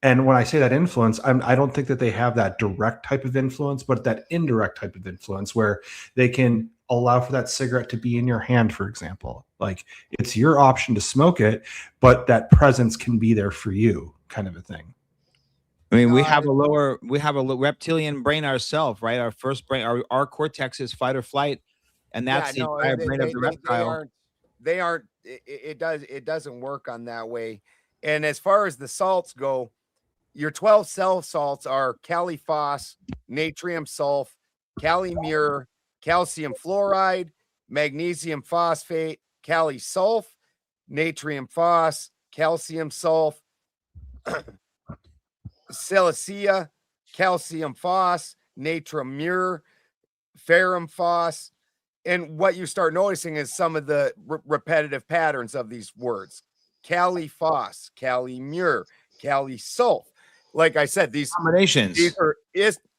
And when I say that influence, I don't think that they have that direct type of influence, but that indirect type of influence where they can allow for that cigarette to be in your hand, for example. Like it's your option to smoke it, but that presence can be there for you, kind of a thing. I mean, we have a reptilian brain ourselves, right? Our first brain, our cortex is fight or flight, and that's the entire brain of the reptile. They aren't. It doesn't work on that way. And as far as the salts go, your 12 cell salts are caliphos, natrium sulf, calimure, calcium fluoride, magnesium phosphate, calisulf, natrium phos, calcium sulf, silicea, calcium phos, natrum mure, ferrum phos. And what you start noticing is some of the repetitive patterns of these words. Caliphos, calimure, calisulf. Like I said, these combinations, these are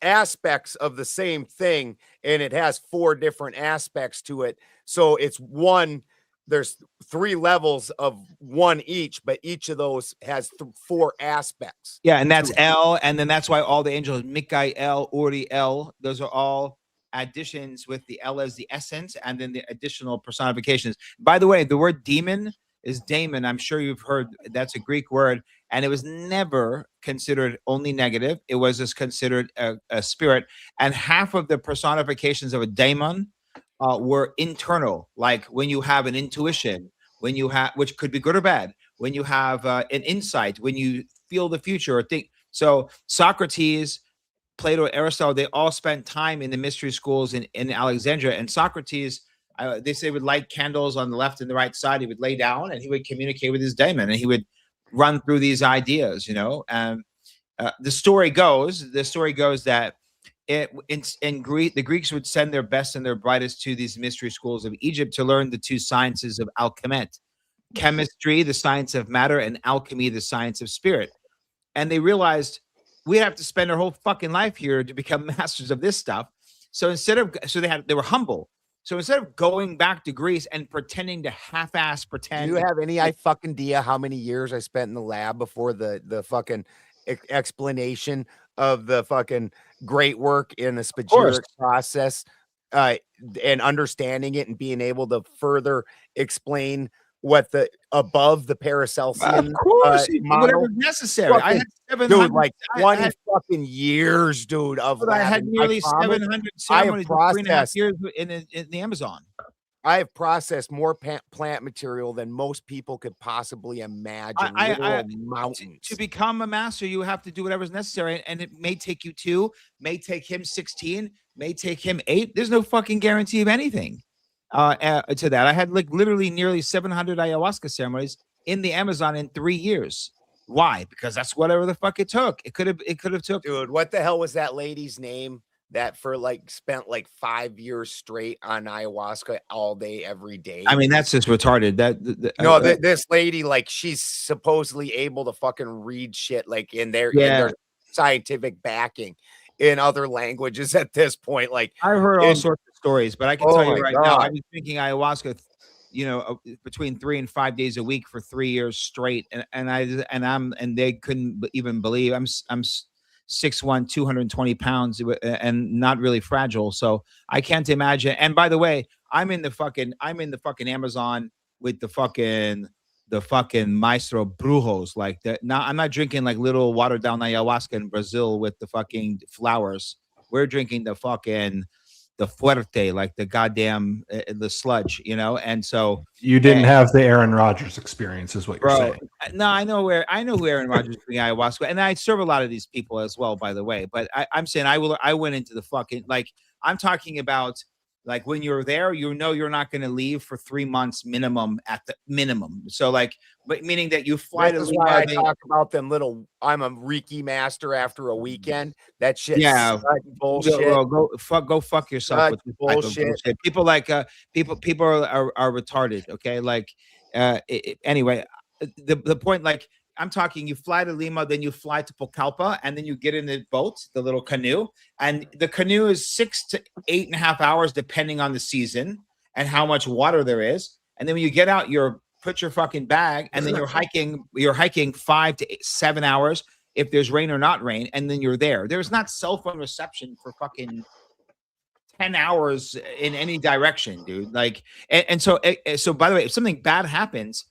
aspects of the same thing, and it has 4 different aspects to it. So it's one. There's 3 levels of one each, but each of those has 4 aspects. Yeah, and that's L, and then that's why all the angels, Mikael, Uriel, those are all additions with the L as the essence, and then the additional personifications. By the way, the word demon is daemon. I'm sure you've heard that's a Greek word, and it was never considered only negative. It was just considered a spirit, and half of the personifications of a daemon were internal, like when you have an intuition, when you have, which could be good or bad, when you have an insight, when you feel the future or think. So Socrates, Plato, Aristotle, they all spent time in the mystery schools in Alexandria, and Socrates, They say he would light candles on the left and the right side. He would lay down and he would communicate with his daemon, and he would run through these ideas, the story goes that in Greek, the Greeks would send their best and their brightest to these mystery schools of Egypt to learn the two sciences of alchemet, chemistry, the science of matter, and alchemy, the science of spirit. And they realized we have to spend our whole fucking life here to become masters of this stuff. So they were humble. So instead of going back to Greece and pretending to half-ass pretend, do you have any fucking idea how many years I spent in the lab before the fucking explanation of the fucking great work in the spagyric process, and understanding it and being able to further explain what the above the Paracelsian of course, model, whatever necessary. I had 700, dude, like 20 fucking years, dude. I had nearly 700 ceremonies in 3.5 years in the Amazon. I have processed more plant material than most people could possibly imagine. Mountains. To become a master, you have to do whatever's necessary, and it may take you 2, may take him 16, may take him 8. There's no fucking guarantee of anything to that. I had like literally nearly 700 ayahuasca ceremonies in the Amazon in 3 years. Why? Because that's whatever the fuck it took. It could have took. Dude, what the hell was that lady's name that for like spent like 5 years straight on ayahuasca all day, every day? I mean, that's just retarded. This lady, like, she's supposedly able to fucking read shit like in their scientific backing in other languages at this point. Like, I've heard all sorts of stories, but I can tell you right now, I've been drinking ayahuasca, between 3 and 5 days a week for 3 years straight, and they couldn't even believe I'm 6'1", 220 pounds, and not really fragile. So I can't imagine. And by the way, I'm in the fucking Amazon with the fucking maestro brujos, like that. Now I'm not drinking like little watered down ayahuasca in Brazil with the fucking flowers. We're drinking the fuerte, like the goddamn the sludge, and so you didn't have the Aaron Rodgers experience, is what you're saying. No, I know who Aaron Rodgers is doing ayahuasca, and I serve a lot of these people as well, by the way. But I'm saying I went into the fucking, like, I'm talking about, like, when you're there, you're not going to leave for 3 months minimum at the minimum. So like, but meaning that you fly to Lima. I talk about them little. I'm a Reiki master after a weekend. That shit. Bullshit. Go fuck yourself with bullshit. People like people are retarded. Okay, like anyway, the point, like, I'm talking, you fly to Lima, then you fly to Pucallpa, and then you get in the boat, the little canoe, and the canoe is 6 to 8.5 hours, depending on the season and how much water there is. And then when you get out, put your fucking bag, and then you're hiking 5 to 7 hours if there's rain or not rain, and then you're there. There's not cell phone reception for fucking 10 hours in any direction, dude. Like, and so by the way, if something bad happens,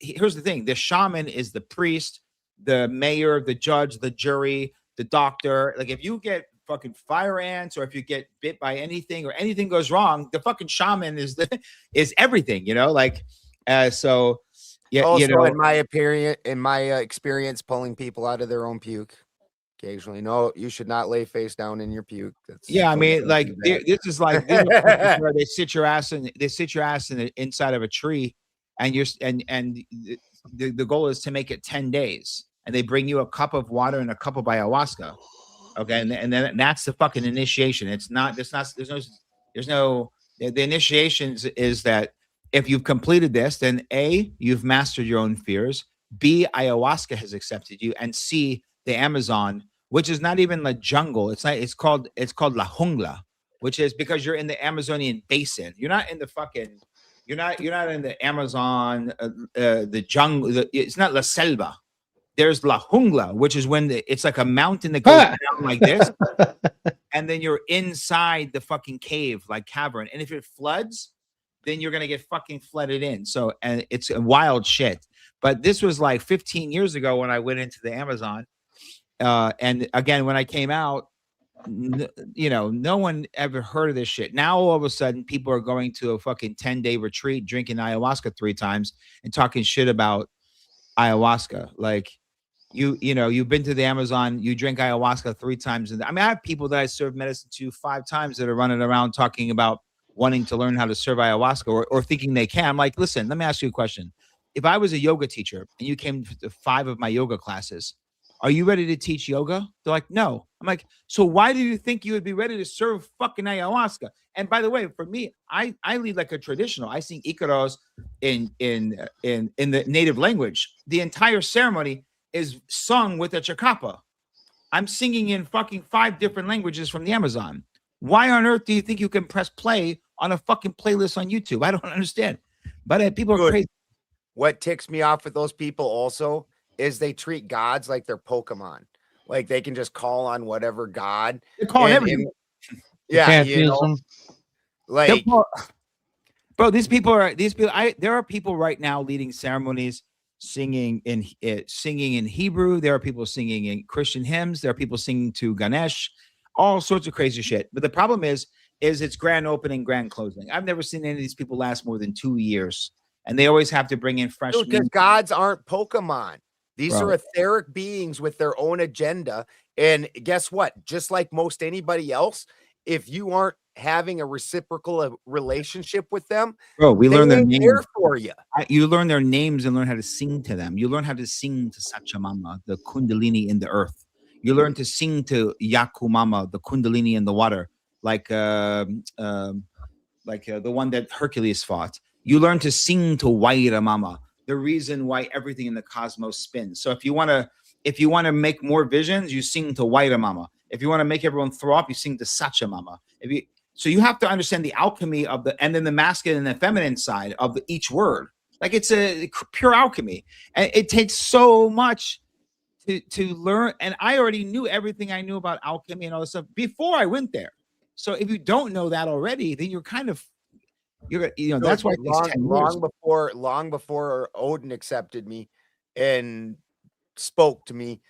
here's the thing: the shaman is the priest, the mayor, the judge, the jury, the doctor. Like, if you get fucking fire ants, or if you get bit by anything, or anything goes wrong, the fucking shaman is everything, like. So yeah, also, in my experience, pulling people out of their own puke occasionally. No, you should not lay face down in your puke. I mean, like, this is like where they sit your ass in the inside of a tree. And the goal is to make it 10 days, and they bring you a cup of water and a cup of ayahuasca. Okay. And then that's the fucking initiation. The initiation is that if you've completed this, then A, you've mastered your own fears. B, ayahuasca has accepted you. And C, the Amazon, which is not even the jungle. It's called La Jungla, which is because you're in the Amazonian basin. You're not in the fucking, you're not in the Amazon, the jungle. It's not La Selva. There's La Jungla, which is when it's like a mountain that goes down like this, and then you're inside the fucking cave, like cavern. And if it floods, then you're gonna get fucking flooded in. So, and it's a wild shit. But this was like 15 years ago when I went into the Amazon, and again when I came out, no one ever heard of this shit. Now all of a sudden, people are going to a fucking 10-day retreat, drinking ayahuasca 3 times, and talking shit about ayahuasca. Like, you've been to the Amazon, you drink ayahuasca 3 times. I mean, I have people that I serve medicine to 5 times that are running around talking about wanting to learn how to serve ayahuasca or thinking they can. I'm like, listen, let me ask you a question. If I was a yoga teacher and you came to 5 of my yoga classes, are you ready to teach yoga? They're like, no. I'm like, so why do you think you would be ready to serve fucking ayahuasca? And by the way, for me, I lead like a traditional. I sing Icaros in the native language. The entire ceremony is sung with a chacapa. I'm singing in fucking 5 different languages from the Amazon. Why on earth do you think you can press play on a fucking playlist on YouTube? I don't understand. But people are crazy. What ticks me off with those people also is they treat gods like they're Pokemon. Like they can just call on whatever god. They're calling everything. Yeah, you know, like, bro, there are people right now leading ceremonies singing in Hebrew. There are people singing in Christian hymns. There are people singing to Ganesh, all sorts of crazy shit. But the problem is it's grand opening, grand closing. I've never seen any of these people last more than 2 years, and they always have to bring in fresh. Because gods aren't Pokemon. These are etheric beings with their own agenda. And guess what? Just like most anybody else, if you aren't having a reciprocal relationship with them, bro, we learn their names for you. You learn their names and learn how to sing to them. You learn how to sing to Sachamama, the Kundalini in the earth. You learn to sing to Yakumama, the Kundalini in the water, like the one that Hercules fought. You learn to sing to Waira Mama, the reason why everything in the cosmos spins. So if you want to make more visions, you sing to Waira Mama. If you want to make everyone throw up, you sing to Sacha Mama. So you have to understand the alchemy of and then the masculine and the feminine side of each word. Like it's a pure alchemy, and it takes so much to learn. And I already knew everything I knew about alchemy and all this stuff before I went there. So if you don't know that already, then that's why long before Odin accepted me and spoke to me,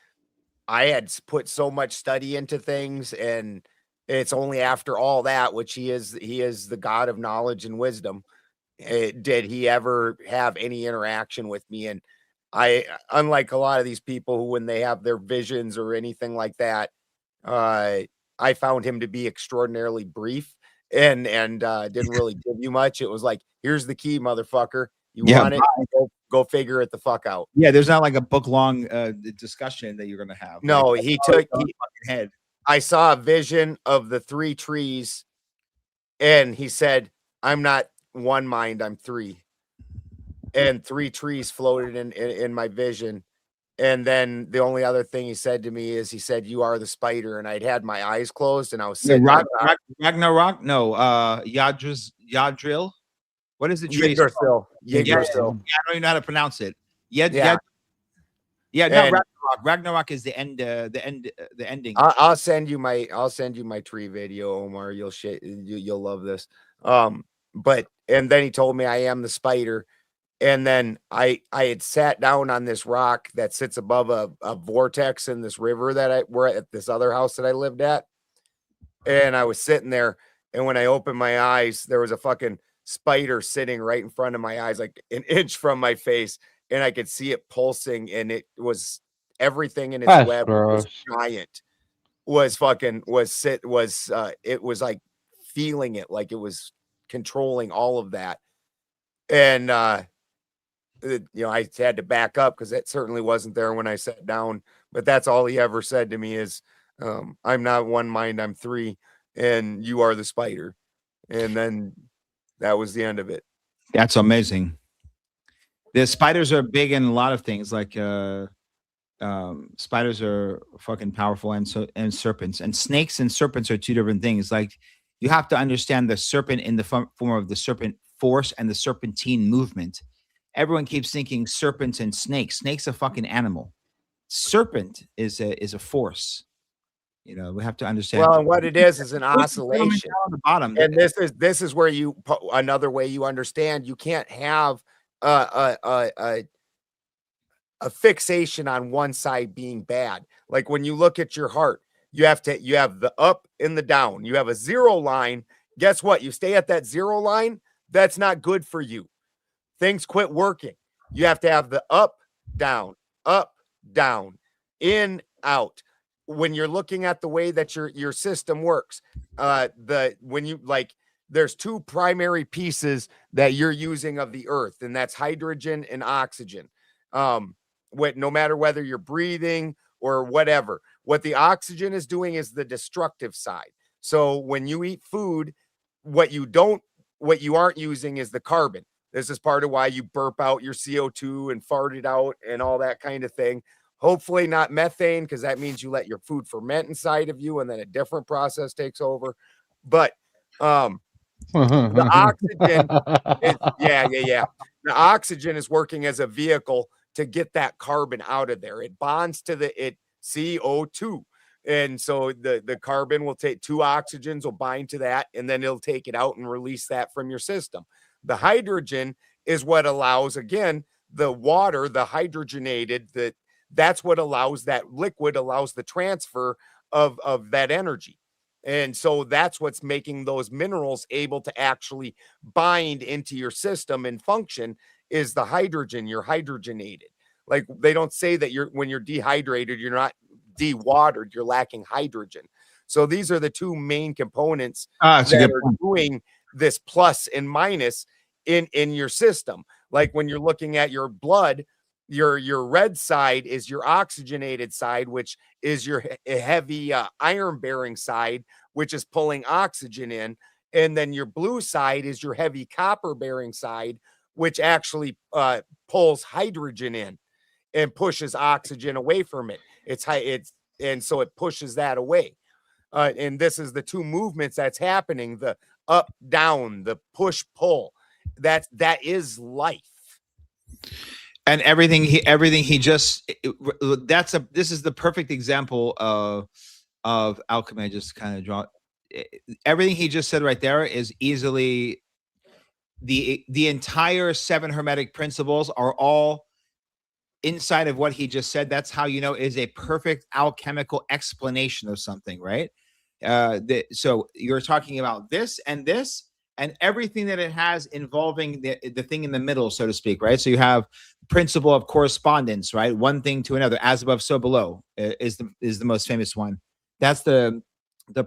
I had put so much study into things, and it's only after all that, which he is the God of knowledge and wisdom, did he ever have any interaction with me. And I, unlike a lot of these people who, when they have their visions or anything like that, I found him to be extraordinarily brief and didn't really give you much. It was like, here's the key, motherfucker. You want it? Go figure it the fuck out. Yeah, there's not like a book long discussion that you're gonna have. No, like, he took head. I saw a vision of the 3 trees, and he said, "I'm not one mind, I'm 3." And 3 trees floated in my vision. And then the only other thing he said to me is, he said, "You are the spider." And I'd had my eyes closed, and I was sitting Ragnarok. No, Yadril. What is the tree? Yggdrasil. I don't even know how to pronounce it. Ragnarok. Ragnarok is the end. The ending. I'll send you my tree video, Omar. You'll love this. But and then he told me I am the spider. And then I had sat down on this rock that sits above a vortex in this river that we're at this other house that I lived at. And I was sitting there, and when I opened my eyes, there was a fucking spider sitting right in front of my eyes, like an inch from my face, and I could see it pulsing, and it was everything in its web was giant. It was like feeling it, like it was controlling all of that. And I had to back up because it certainly wasn't there when I sat down. But that's all he ever said to me is, "I'm not one mind, I'm 3, and you are the spider." And then that was the end of it. That's amazing. The spiders are big in a lot of things. Like spiders are fucking powerful, and serpents and snakes and serpents are 2 different things. Like you have to understand the serpent in the form of the serpent force and the serpentine movement. Everyone keeps thinking serpents and snakes. Snake's a fucking animal. Serpent is a force. We have to understand. Well, and what it is an oscillation. On the bottom. And this is where another way you understand you can't have a fixation on one side being bad. Like when you look at your heart, you have the up and the down. You have a 0 line. Guess what? You stay at that 0 line. That's not good for you. Things quit working. You have to have the up, down, in, out. When you're looking at the way that your system works, when you there's two primary pieces that you're using of the earth, and that's hydrogen and oxygen. No matter whether you're breathing or whatever, what the oxygen is doing is the destructive side. So when you eat food, what you aren't using is the carbon. This is part of why you burp out your CO2 and fart it out and all that kind of thing. Hopefully not methane, because that means you let your food ferment inside of you and then a different process takes over. But the oxygen is, yeah. The oxygen is working as a vehicle to get that carbon out of there. It bonds to the CO2. And so the carbon will take two oxygens, will bind to that, and then it'll take it out and release that from your system. The hydrogen is what allows, again, the water, the hydrogenated, that's what allows that liquid, allows the transfer of that energy. And so that's what's making those minerals able to actually bind into your system and function is the hydrogen. You're hydrogenated. Like they don't say that when you're dehydrated, you're not dewatered, you're lacking hydrogen. So these are the two main components that are doing this plus and minus in your system. Like when you're looking at your blood, your red side is your oxygenated side, which is your heavy iron bearing side, which is pulling oxygen in. And then your blue side is your heavy copper bearing side, which actually pulls hydrogen in and pushes oxygen away from it. And so it pushes that away. And this is the two movements that's happening: the up, down, the push, pull. That is life. And everything he just this is the perfect example of alchemy. I just kind of draw everything he just said right there is easily the entire 7 hermetic principles are all inside of what he just said. That's how you know is a perfect alchemical explanation of something, right? So you're talking about this and everything that it has involving the thing in the middle, so to speak, right? So you have principle of correspondence, right? One thing to another, as above, so below, is the most famous one. That's the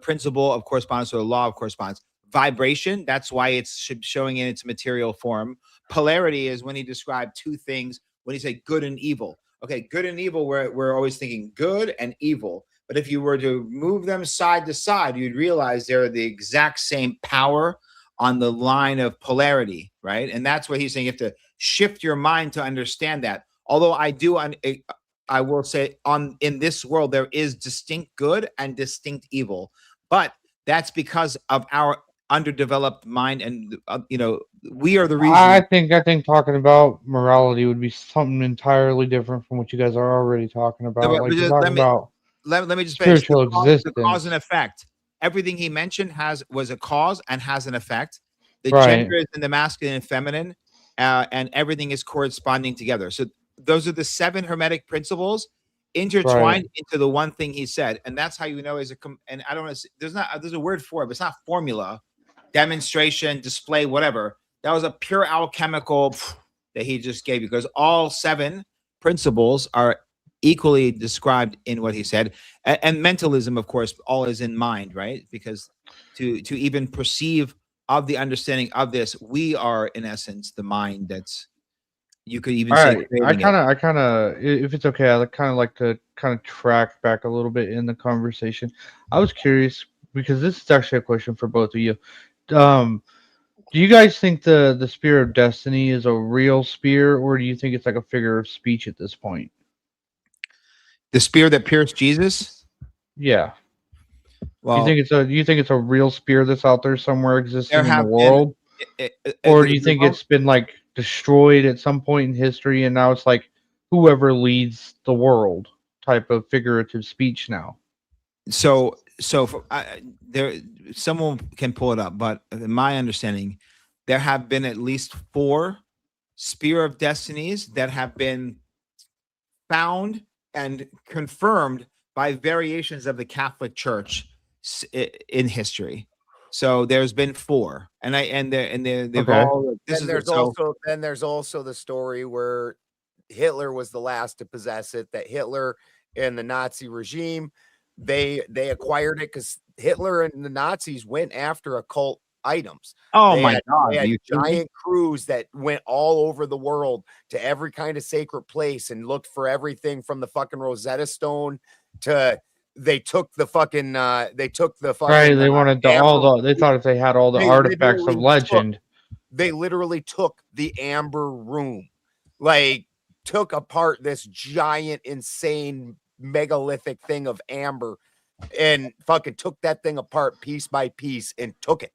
principle of correspondence, or the law of correspondence. Vibration, that's why it's showing in its material form. Polarity is when he described two things, when he said good and evil. Okay, good and evil, we're always thinking good and evil. But if you were to move them side to side, you'd realize they're the exact same power on the line of polarity, right? And that's what he's saying. You have to shift your mind to understand that. Although I will say in this world, there is distinct good and distinct evil, but that's because of our underdeveloped mind. And, we are the reason. I think talking about morality would be something entirely different from what you guys are already talking about. No, like you're talking about let me just finish. spiritual existence. The cause and effect. Everything he mentioned was a cause and has an effect. The Right. gender is in the masculine and feminine, and everything is corresponding together. So those are the 7 hermetic principles intertwined into the one thing he said, and that's how you know and I don't know. There's a word for it, but it's not formula, demonstration, display, whatever. That was a pure alchemical that he just gave you, because all 7 principles are equally described in what he said. And mentalism, of course, all is in mind, right? Because to even perceive of the understanding of this, we are in essence the mind. That's, you could even All say, right, creating it. I kind of, if it's okay, I'd kind of like to kind of track back a little bit in the conversation. I was curious because this is actually a question for both of you. Do you guys think the spear of destiny is a real spear, or do you think it's like a figure of speech at this point? The spear that pierced Jesus. Yeah. Well, Do you think it's a real spear that's out there somewhere existing in the have been- world, or do you think there's it's been like destroyed at some point in history, and now it's like whoever leads the world type of figurative speech now? So there, someone can pull it up, but in my understanding, there have been at least 4 spear of destinies that have been found and confirmed by variations of the Catholic Church in history. So there's been 4, and they've Okay. all. Then there's also the story where Hitler was the last to possess it. That Hitler and the Nazi regime, they acquired it because Hitler and the Nazis went after occult items. Oh They my had, God. they Are had you kidding me? giant crews that went all over the world to every kind of sacred place and looked for everything from the fucking Rosetta Stone to they took the fucking Right. They wanted amber. they thought if they had all the They artifacts of literally took legend. they literally took the amber room, like took apart this giant, insane megalithic thing of amber and fucking took that thing apart piece by piece and took it.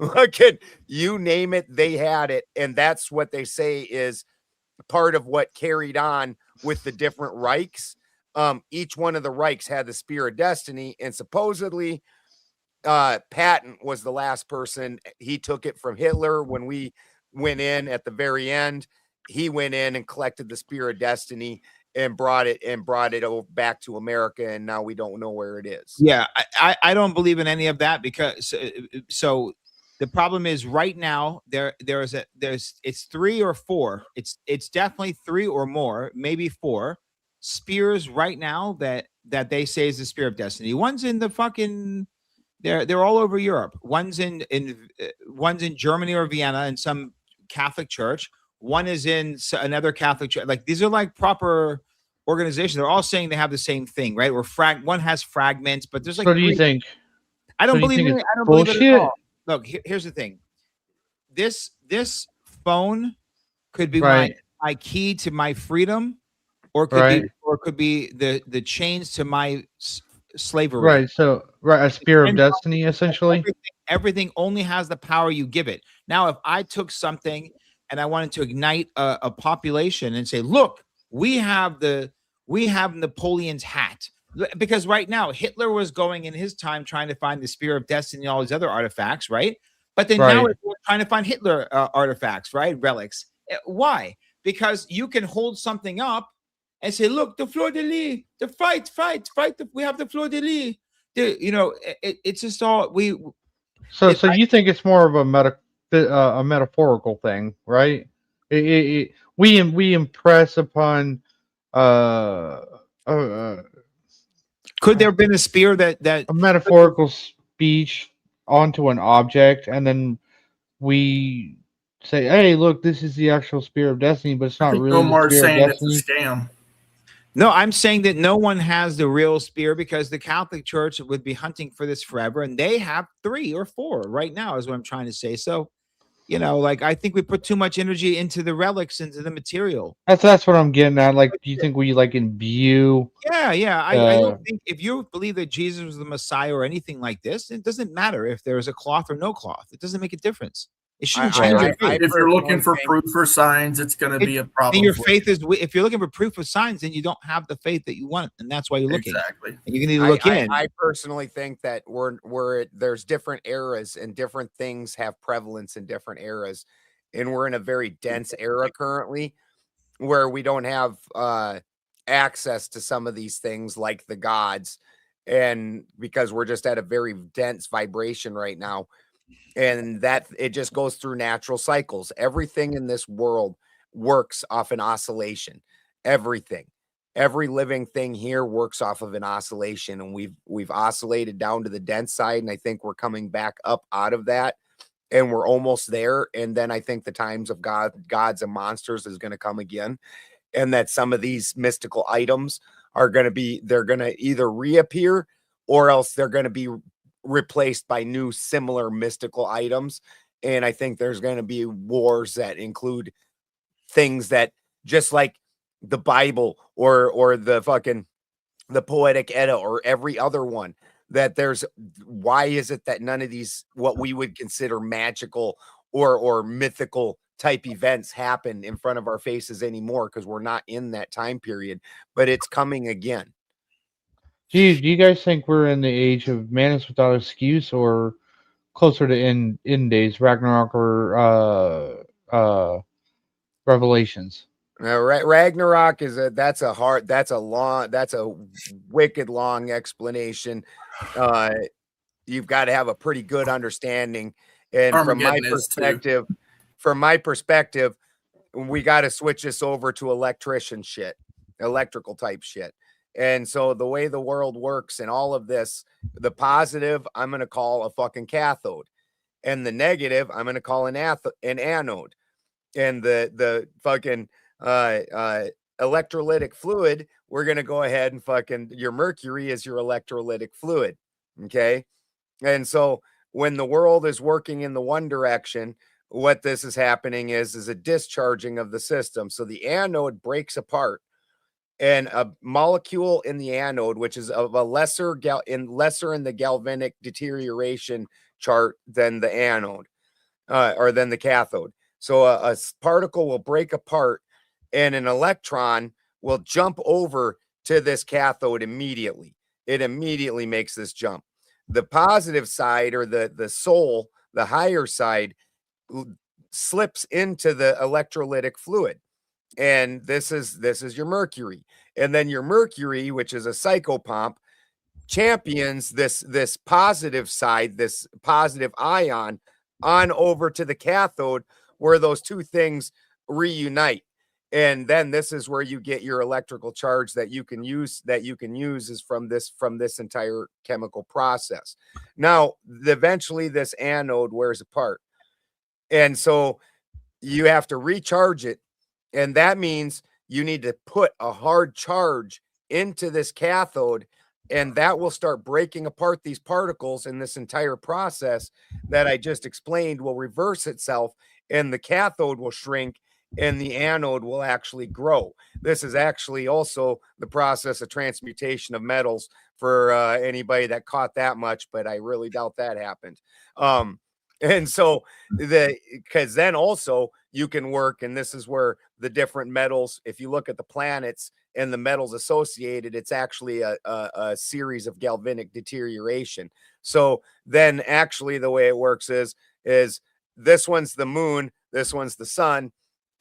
Fucking you name it, they had it. And that's what they say is part of what carried on with the different Reichs. Each one of the Reichs had the Spear of Destiny, and supposedly Patton was the last person. He took it from Hitler when we went in at the very end. He went in and collected the Spear of Destiny and brought it back to America, and now we don't know where it is. Yeah, I don't believe in any of that because so the problem is right now there's it's 3 or 4. It's definitely 3 or more, maybe 4 spears right now that they say is the Spear of Destiny. One's in the fucking they're all over Europe. One's in Germany or Vienna in some Catholic church. One is in another Catholic church. Like these are like proper organizations. They're all saying they have the same thing, right? Where one has fragments, but there's like So do you 3. think? I don't so do you believe think in it. it's I don't believe it at bullshit? all. Look, here's the thing. This phone could be Right. my key to my freedom, or Right. it could be the chains to my slavery. Right. So a Spear of And Destiny, essentially. everything only has the power you give it. Now, if I took something and I wanted to ignite a population and say, look, we have Napoleon's hat. Because right now, Hitler was going in his time trying to find the Spear of Destiny and all these other artifacts, right? But then now Right. we're trying to find Hitler artifacts, right? Relics. Why? Because you can hold something up and say, look, the fleur de lis, the fight. We have the fleur de lis. It's just all So you think it's more of a metaphorical thing, right? We impress upon uh, could there have been a spear that a metaphorical speech onto an object, and then we say, "Hey, look, this is the actual Spear of Destiny," but it's I not think really the Omar's Spear of saying it's Destiny. a scam. No, I'm saying that no one has the real spear because the Catholic Church would be hunting for this forever, and they have 3 or 4 right now, is what I'm trying to say. So, like I think we put too much energy into the relics, into the material. That's what I'm getting at. Like, do you think we like imbue? Yeah. I don't think if you believe that Jesus was the Messiah or anything like this, it doesn't matter if there's a cloth or no cloth. It doesn't make a difference. It shouldn't change your faith. If you're looking for personally proof or signs, it's going to be a problem. And your for faith is if you're looking for proof of signs, then you don't have the faith that you want, and that's why you're you. looking. Exactly. And you need to look in. I personally think that there's different eras and different things have prevalence in different eras, and we're in a very dense era currently where we don't have access to some of these things like the gods, and because we're just at a very dense vibration right now, and that it just goes through natural cycles. Everything in this world works off an oscillation. Everything. Every living thing here works off of an oscillation, and we've oscillated down to the dense side, and I think we're coming back up out of that, and we're almost there. And then I think the times of gods and monsters is going to come again, and that some of these mystical items they're going to either reappear or else they're going to be replaced by new similar mystical items. And I think there's going to be wars that include things that just like the Bible or the Poetic Edda or every other one, that why is it that none of these what we would consider magical or mythical type events happen in front of our faces anymore, because we're not in that time period, but it's coming again. Do you guys think we're in the age of man is without excuse, or closer to end days, Ragnarok, or Revelations? Ragnarok that's a wicked long explanation. You've got to have a pretty good understanding. And from my perspective, we got to switch this over to electrical type shit. And so the way the world works and all of this, the positive, I'm going to call a fucking cathode. and the negative I'm going to call an anode, and the fucking electrolytic fluid, we're going to go ahead and fucking, your mercury is your electrolytic fluid. Okay. And so when the world is working in the one direction, what this is happening is a discharging of the system. So the anode breaks apart, and a molecule in the anode, which is of a lesser in the galvanic deterioration chart than the anode, or than the cathode. So a particle will break apart, and an electron will jump over to this cathode immediately. It immediately makes this jump. The positive side, or the soul, the higher side, slips into the electrolytic fluid, and this is your mercury. And then your mercury, which is a psychopomp, champions this positive side, this positive ion, on over to the cathode, where those two things reunite. And then this is where you get your electrical charge that you can use is from this entire chemical process. Now, eventually this anode wears apart, and so you have to recharge it, and that means you need to put a hard charge into this cathode, and that will start breaking apart these particles, in this entire process that I just explained will reverse itself, and the cathode will shrink and the anode will actually grow. This is actually also the process of transmutation of metals, for anybody that caught that much, but I really doubt that happened. And so because then also you can work, and this is where the different metals, if you look at the planets and the metals associated, it's actually a series of galvanic deterioration. So then actually the way it works is this one's the moon, this one's the sun,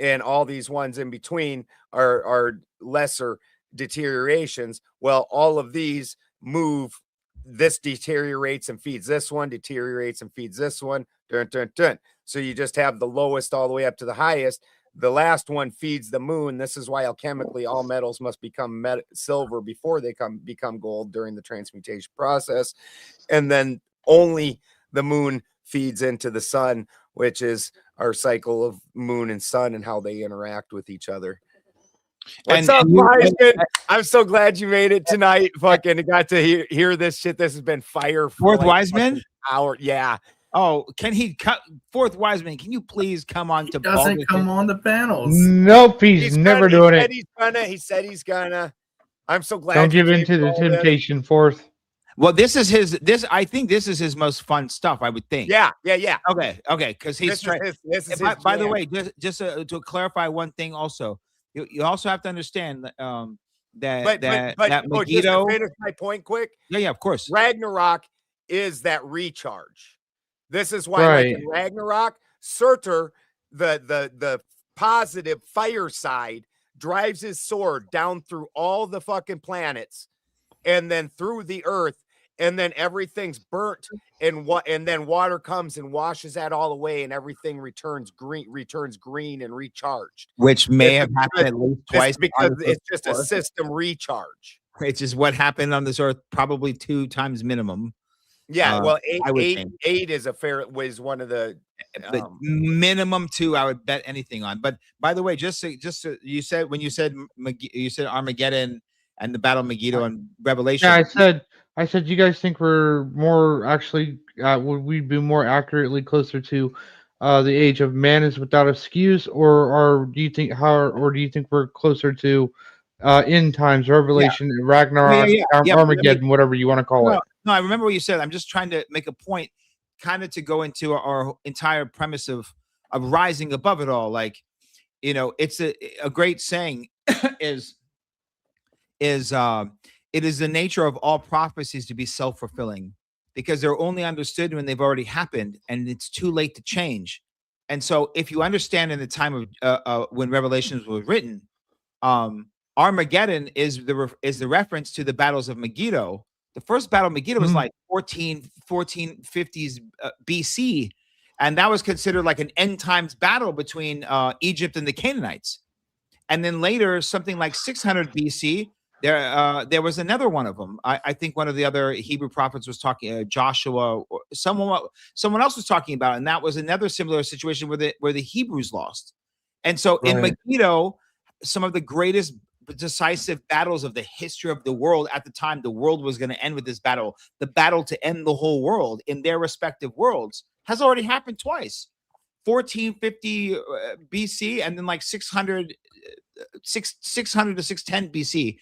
and all these ones in between are lesser deteriorations. Well, all of these move. This deteriorates and feeds this one, deteriorates and feeds this one. Dun, dun, dun. So you just have the lowest all the way up to the highest. The last one feeds the moon. This is why alchemically all metals must become silver before they become gold during the transmutation process. And then only the moon feeds into the sun, which is our cycle of moon and sun and how they interact with each other. What's up, Wiseman? I'm so glad you made it tonight. Fucking got to hear this shit. This has been fire for Fourth Wiseman hour. Yeah. Oh, can he cut? Fourth Wiseman, can you please come on to? Doesn't come on the panels. Nope, he's never doing it. He said he's gonna. I'm so glad. Don't give in to the temptation, Fourth. Well, I think this is his most fun stuff, I would think. Yeah. Okay, because he's trying. By the way, just to clarify one thing, also, you also have to understand that Megiddo. Just to finish my point quick. Yeah, of course. Ragnarok is that recharge. This is why, like in Ragnarok, Surtur, the positive fire side, drives his sword down through all the fucking planets, and then through the earth, and then everything's burnt, and then water comes and washes that all away, and everything returns green and recharged. Which may have happened at least twice, because it's just a system recharge. Which is what happened on this earth probably 2 times minimum. Yeah, well, eight was one of the minimum 2 I would bet anything on. But by the way, just you said Armageddon and the Battle of Megiddo and Revelation. Yeah, I said you guys think we're more actually would we be more accurately closer to the age of man is without excuse, or do you think we're closer to end times, Revelation, Ragnarok, Armageddon, whatever you want to call it? No, I remember what you said. I'm just trying to make a point, kind of to go into our entire premise of rising above it all. Like, it's a great saying is it is the nature of all prophecies to be self-fulfilling, because they're only understood when they've already happened, and it's too late to change. And so if you understand in the time of when Revelations was written, Armageddon is the reference to the battles of Megiddo. The first battle of Megiddo was like 1450s BC, and that was considered like an end times battle between Egypt and the Canaanites. And then later, something like 600 BC, there was another one of them. I think one of the other Hebrew prophets was talking, Joshua, someone else was talking about, and that was another similar situation where the Hebrews lost. And so in Right. Megiddo, some of the greatest decisive battles of the history of the world at the time the world was going to end with this battle, the battle to end the whole world in their respective worlds, has already happened twice. 1450 BC, and then like 600 to 610 BC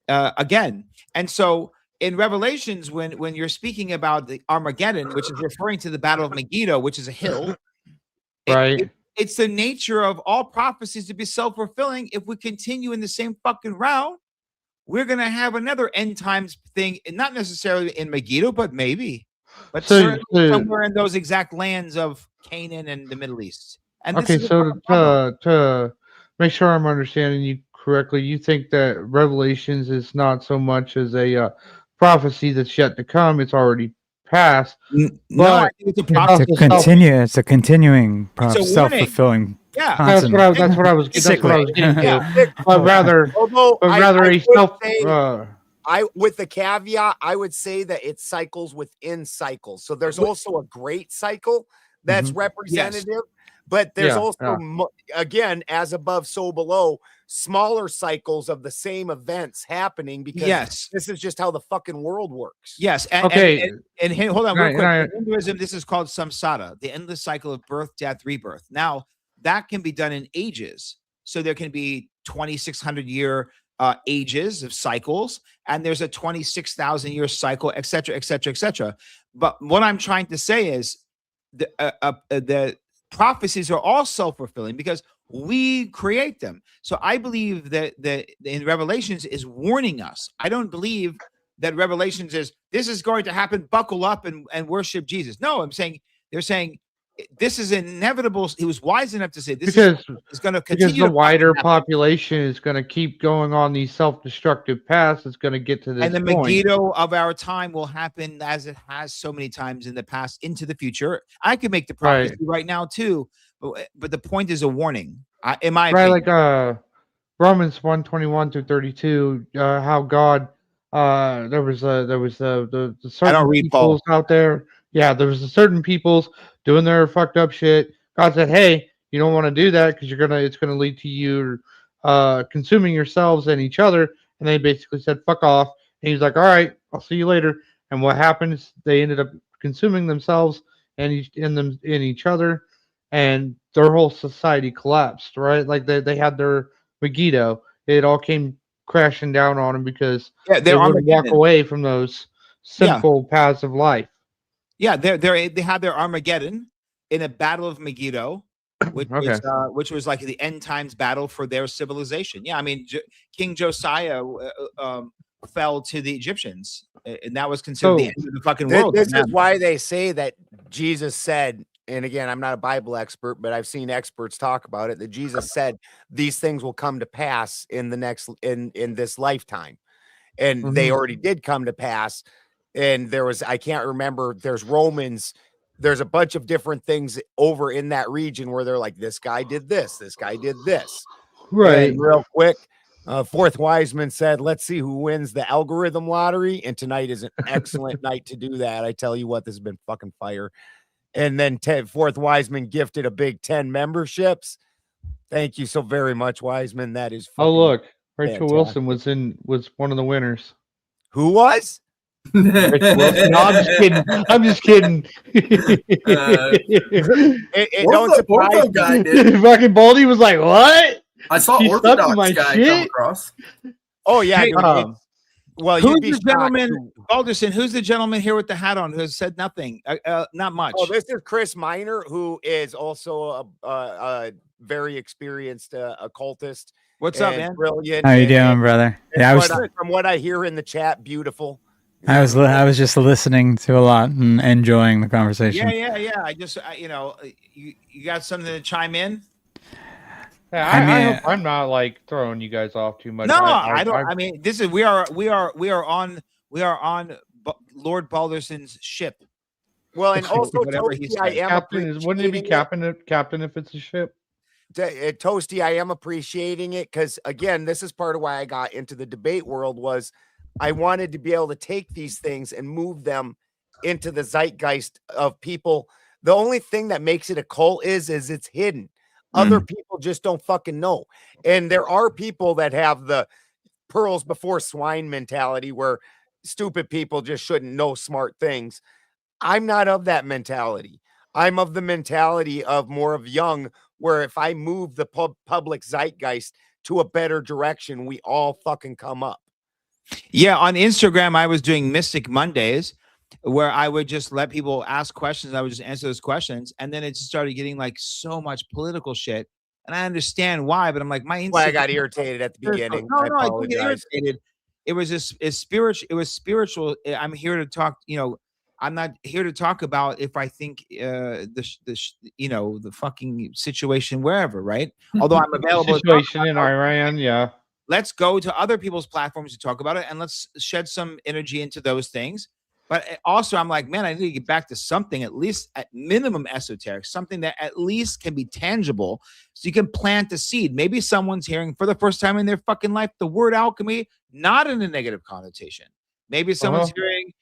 again. And so in Revelations, when you're speaking about the Armageddon, which is referring to the Battle of Megiddo, which is a hill, Right. it's the nature of all prophecies to be self-fulfilling. If we continue in the same fucking route, we're gonna have another end times thing, and not necessarily in Megiddo, but maybe, but certainly somewhere in those exact lands of Canaan and the Middle East. And okay, this is so to make sure I'm understanding you correctly, you think that Revelations is not so much as a prophecy that's yet to come; it's already passed. no, I But think it's a It's prophecy. it's a continuing It's a warning. self-fulfilling. Yeah, that's what I was Cyclic. getting to. Yeah. But rather Although a would self. say, with the caveat, I would say that it cycles within cycles. So there's also a great cycle that's representative, but there's also again, as above, so below, smaller cycles of the same events happening, because this is just how the fucking world works. Yes. And, and hold on real quick. In Hinduism, this is called samsara, the endless cycle of birth, death, rebirth. Now, that can be done in ages. So there can be 2,600 year ages of cycles, and there's a 26,000 year cycle, et cetera, et cetera, et cetera. But what I'm trying to say is the prophecies are all self-fulfilling because we create them. So I believe that in Revelations is warning us. I don't believe that Revelations is this is going to happen, buckle up and worship Jesus. No, I'm saying they're saying this is inevitable. He was wise enough to say this is going to continue. Because the wider population is going to keep going on these self-destructive paths. It's going to get to this and the point. Megiddo of our time will happen as it has so many times in the past into the future. I could make the prophecy right now too, but the point is a warning. In my opinion. Like Romans 1:21-32, how God there was the certain peoples out there. Yeah, there was a certain peoples doing their fucked up shit. God said, "Hey, you don't want to do that because it's gonna lead to you consuming yourselves and each other." And they basically said, "Fuck off." And he's like, "All right, I'll see you later." And what happened is they ended up consuming themselves and each other, and their whole society collapsed. Right, like they had their Megiddo. It all came crashing down on them because they wouldn't walk away from those sinful paths of life. Yeah, they had their Armageddon in a battle of Megiddo, which was like the end times battle for their civilization. Yeah, I mean, King Josiah fell to the Egyptians, and that was considered the end of the fucking world. This is why they say that Jesus said, and again, I'm not a Bible expert, but I've seen experts talk about it, that Jesus said these things will come to pass in the next in this lifetime, and they already did come to pass. And there was, I can't remember, there's Romans, there's a bunch of different things over in that region where they're like, this guy did this guy did this. Right. And real quick, Fourth Wiseman said, let's see who wins the algorithm lottery. And tonight is an excellent night to do that. I tell you what, this has been fucking fire. And then Fourth Wiseman gifted a big 10 memberships. Thank you so very much, Wiseman. That is look, Rachel Wilson was one of the winners. Who was? Rachel Wilson. No, I'm just kidding. It don't surprise guy did. Fucking Baldy was like, "What?" I saw Orthodox guy come across. Oh yeah. Hey, well, who's the gentleman, Balderson? Who's the gentleman here with the hat on who has said nothing? Not much. Oh, this is Chris Miner, who is also a very experienced occultist. What's up, man? Brilliant. How you doing, brother? Yeah, from what I hear in the chat, beautiful. I was just listening to a lot and enjoying the conversation. Yeah. I just, you got something to chime in? Yeah, I hope I'm not like throwing you guys off too much. No, I don't. I mean, this is we are on Lord Balderson's ship. Well, and also whatever he said. Captain wouldn't it be captain if it's a ship? Toasty, I am appreciating it because again, this is part of why I got into the debate world was I wanted to be able to take these things and move them into the zeitgeist of people. The only thing that makes it a cult is it's hidden. Other people just don't fucking know. And there are people that have the pearls before swine mentality where stupid people just shouldn't know smart things. I'm not of that mentality. I'm of the mentality of more of young, where if I move the public zeitgeist to a better direction, we all fucking come up. Yeah, on Instagram, I was doing Mystic Mondays where I would just let people ask questions. I would just answer those questions. And then it just started getting like so much political shit. And I understand why, but I'm like, my Why I got Instagram. irritated at the beginning. No, I no, I didn't get apologize. irritated. It was just it's spiritual. It was spiritual. I'm here to talk, I'm not here to talk about if I think the fucking situation wherever, right? Although I'm available to talk Situation about in it. Iran, yeah. Let's go to other people's platforms to talk about it, and let's shed some energy into those things. But also, I'm like, man, I need to get back to something at least at minimum esoteric, something that at least can be tangible, so you can plant the seed. Maybe someone's hearing for the first time in their fucking life the word alchemy, not in a negative connotation. Maybe someone's hearing,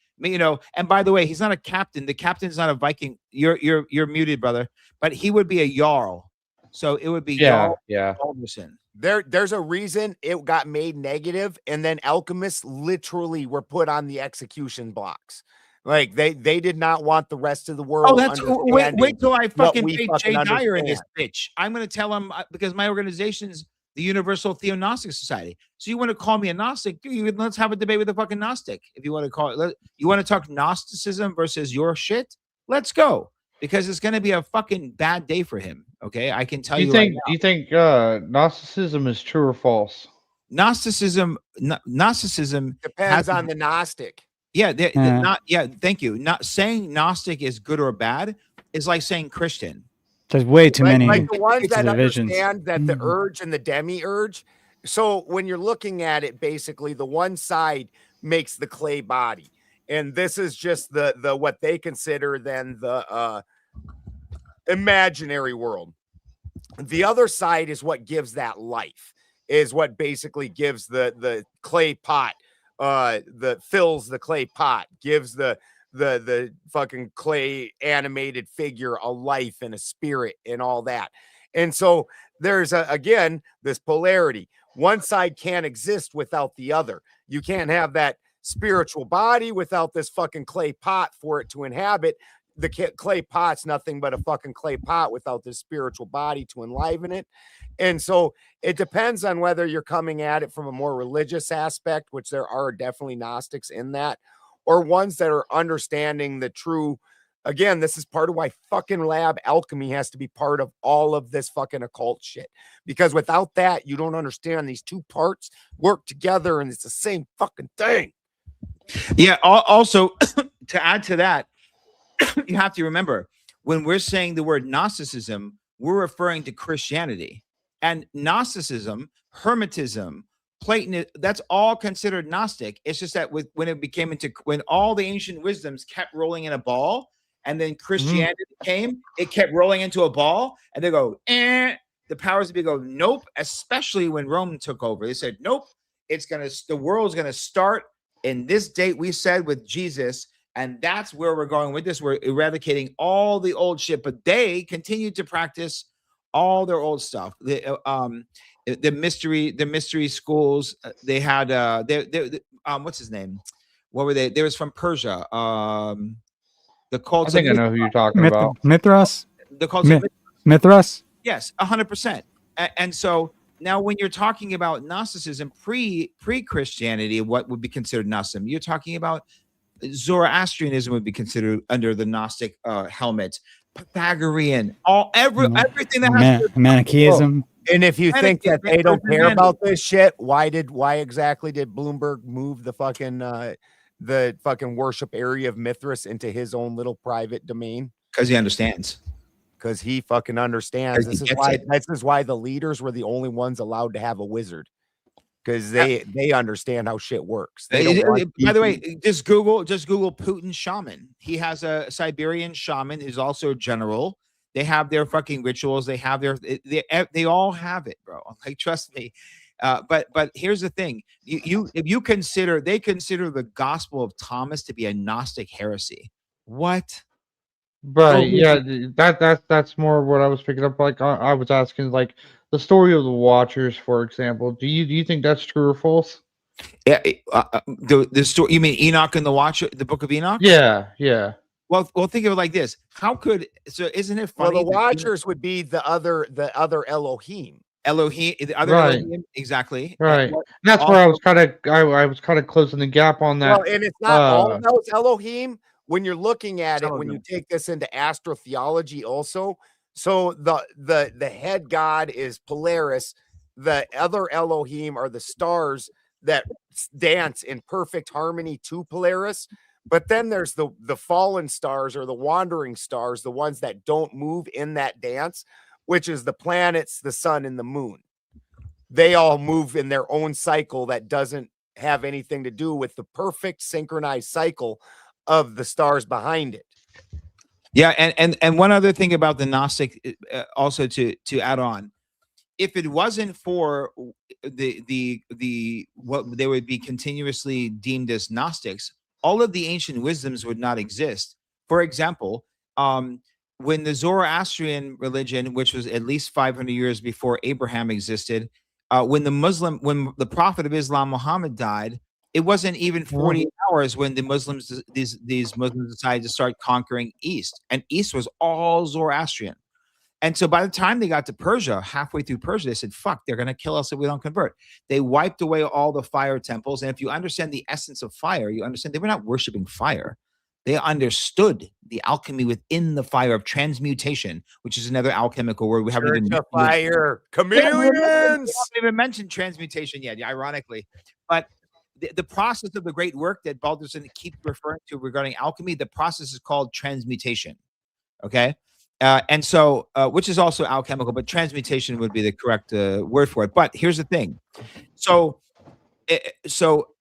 And by the way, he's not a captain. The captain's not a Viking. You're muted, brother. But he would be a jarl, so it would be Jarl Alderson. There's a reason it got made negative, and then alchemists literally were put on the execution blocks. Like they did not want the rest of the world. Oh, that's wait till I fucking pay Jay Dyer in this understand. bitch. I'm gonna tell him because my organization's the Universal Theognostic Society. So you want to call me a Gnostic? Let's have a debate with a fucking Gnostic. If you want to call it, you want to talk Gnosticism versus your shit? Let's go. Because it's gonna be a fucking bad day for him. Okay, I can tell you. Do you think Gnosticism is true or false? Gnosticism Depends on the Gnostic. Yeah, thank you. Not saying Gnostic is good or bad is like saying Christian. There's way too many like the ones that divisions. understand that the urge and the demiurge. So when you're looking at it, basically the one side makes the clay body, and this is just the what they consider then the imaginary world. The other side is what gives that life, is what basically gives the clay pot, that fills the clay pot, gives the fucking clay animated figure a life and a spirit and all that. And so there's again this polarity. One side can't exist without the other. You can't have that spiritual body without this fucking clay pot for it to inhabit. The clay pot's nothing but a fucking clay pot without this spiritual body to enliven it. And so it depends on whether you're coming at it from a more religious aspect, which there are definitely Gnostics in that, or ones that are understanding the true. Again, this is part of why fucking lab alchemy has to be part of all of this fucking occult shit. Because without that, you don't understand these two parts work together and it's the same fucking thing. Yeah. Also, to add to that, you have to remember when we're saying the word Gnosticism, we're referring to Christianity, and Gnosticism, Hermetism, Platonism, that's all considered Gnostic. It's just that when all the ancient wisdoms kept rolling in a ball, and then Christianity came, it kept rolling into a ball, and they go, the powers that be go, nope. Especially when Rome took over, they said, nope. The world's gonna start in this date we said with Jesus. And that's where we're going with this. We're eradicating all the old shit, but they continued to practice all their old stuff. The mystery schools. They had what's his name? What were they? They was from Persia. The cults. I think I know who you're talking about. Mithras. The cults. Mithras. Yes, 100%. And so now, when you're talking about Gnosticism pre-Christianity, what would be considered Gnosticism? You're talking about Zoroastrianism would be considered under the Gnostic helmet. Pythagorean, everything that has Manichaeism. And if you think that they don't care about this shit, why exactly did Bloomberg move the fucking worship area of Mithras into his own little private domain? Because he understands. Because he fucking understands. This is why the leaders were the only ones allowed to have a wizard. Because they understand how shit works. By the way, just Google Putin shaman. He has a Siberian shaman who's also a general. They have their fucking rituals. They have they all have it, bro. Like, trust me. But here's the thing: they consider the Gospel of Thomas to be a Gnostic heresy. What? Right. Oh, Yeah. That's more what I was picking up. Like I was asking, like the story of the Watchers, for example. Do you think that's true or false? yeah, the story. You mean Enoch and the Watcher, the Book of Enoch? Yeah. Yeah. Well, think of it like this. How could so? Isn't it Well, funny? the Watchers would be the other Elohim. Elohim, the other Right. Elohim, exactly. Right. And And that's where I also, was kind of I was kind of closing the gap on Well, that. and it's not all Uh. those Elohim. When you're looking at Some it, of when you them. take this into astrotheology, also, so the head god is Polaris. The other Elohim are the stars that dance in perfect harmony to Polaris. But then there's the fallen stars or the wandering stars, the ones that don't move in that dance, which is the planets, the sun, and the moon. They all move in their own cycle that doesn't have anything to do with the perfect synchronized cycle of the stars behind it. yeah, and one other thing about the Gnostic, also to add on, if it wasn't for the what they would be continuously deemed as Gnostics, all of the ancient wisdoms would not exist. For example, when the Zoroastrian religion, which was at least 500 years before Abraham existed, when the Prophet of Islam Muhammad died, it wasn't even 40 hours when the Muslims, these Muslims, decided to start conquering East, and East was all Zoroastrian. And so by the time they got to Persia, halfway through Persia, they said, fuck, they're going to kill us if we don't convert. They wiped away all the fire temples. And if you understand the essence of fire, you understand they were not worshiping fire. They understood the alchemy within the fire of transmutation, which is another alchemical word we haven't Church even of Fire, we chameleons. haven't even mentioned transmutation yet, ironically. But the process of the great work that Balderson keeps referring to regarding alchemy, the process is called transmutation. Okay. And so, which is also alchemical, but transmutation would be the correct word for it. But here's the thing. So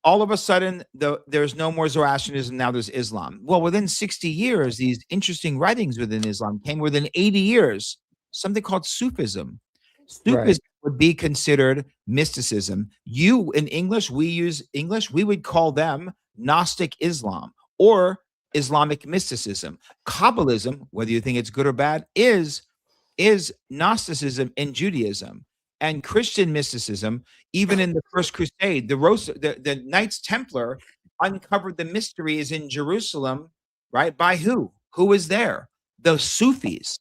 all of a sudden, there's no more Zoroastrianism. Now there's Islam. Well, within 60 years, these interesting writings within Islam came. Within 80 years, something called Sufism. Sufism would be considered mysticism. In English, we use English. We would call them Gnostic Islam or Islamic mysticism. Kabbalism, whether you think it's good or bad, is Gnosticism in Judaism. And Christian mysticism, even in the First Crusade, the Knights Templar uncovered the mysteries in Jerusalem, right? By who? Who was there? The Sufis.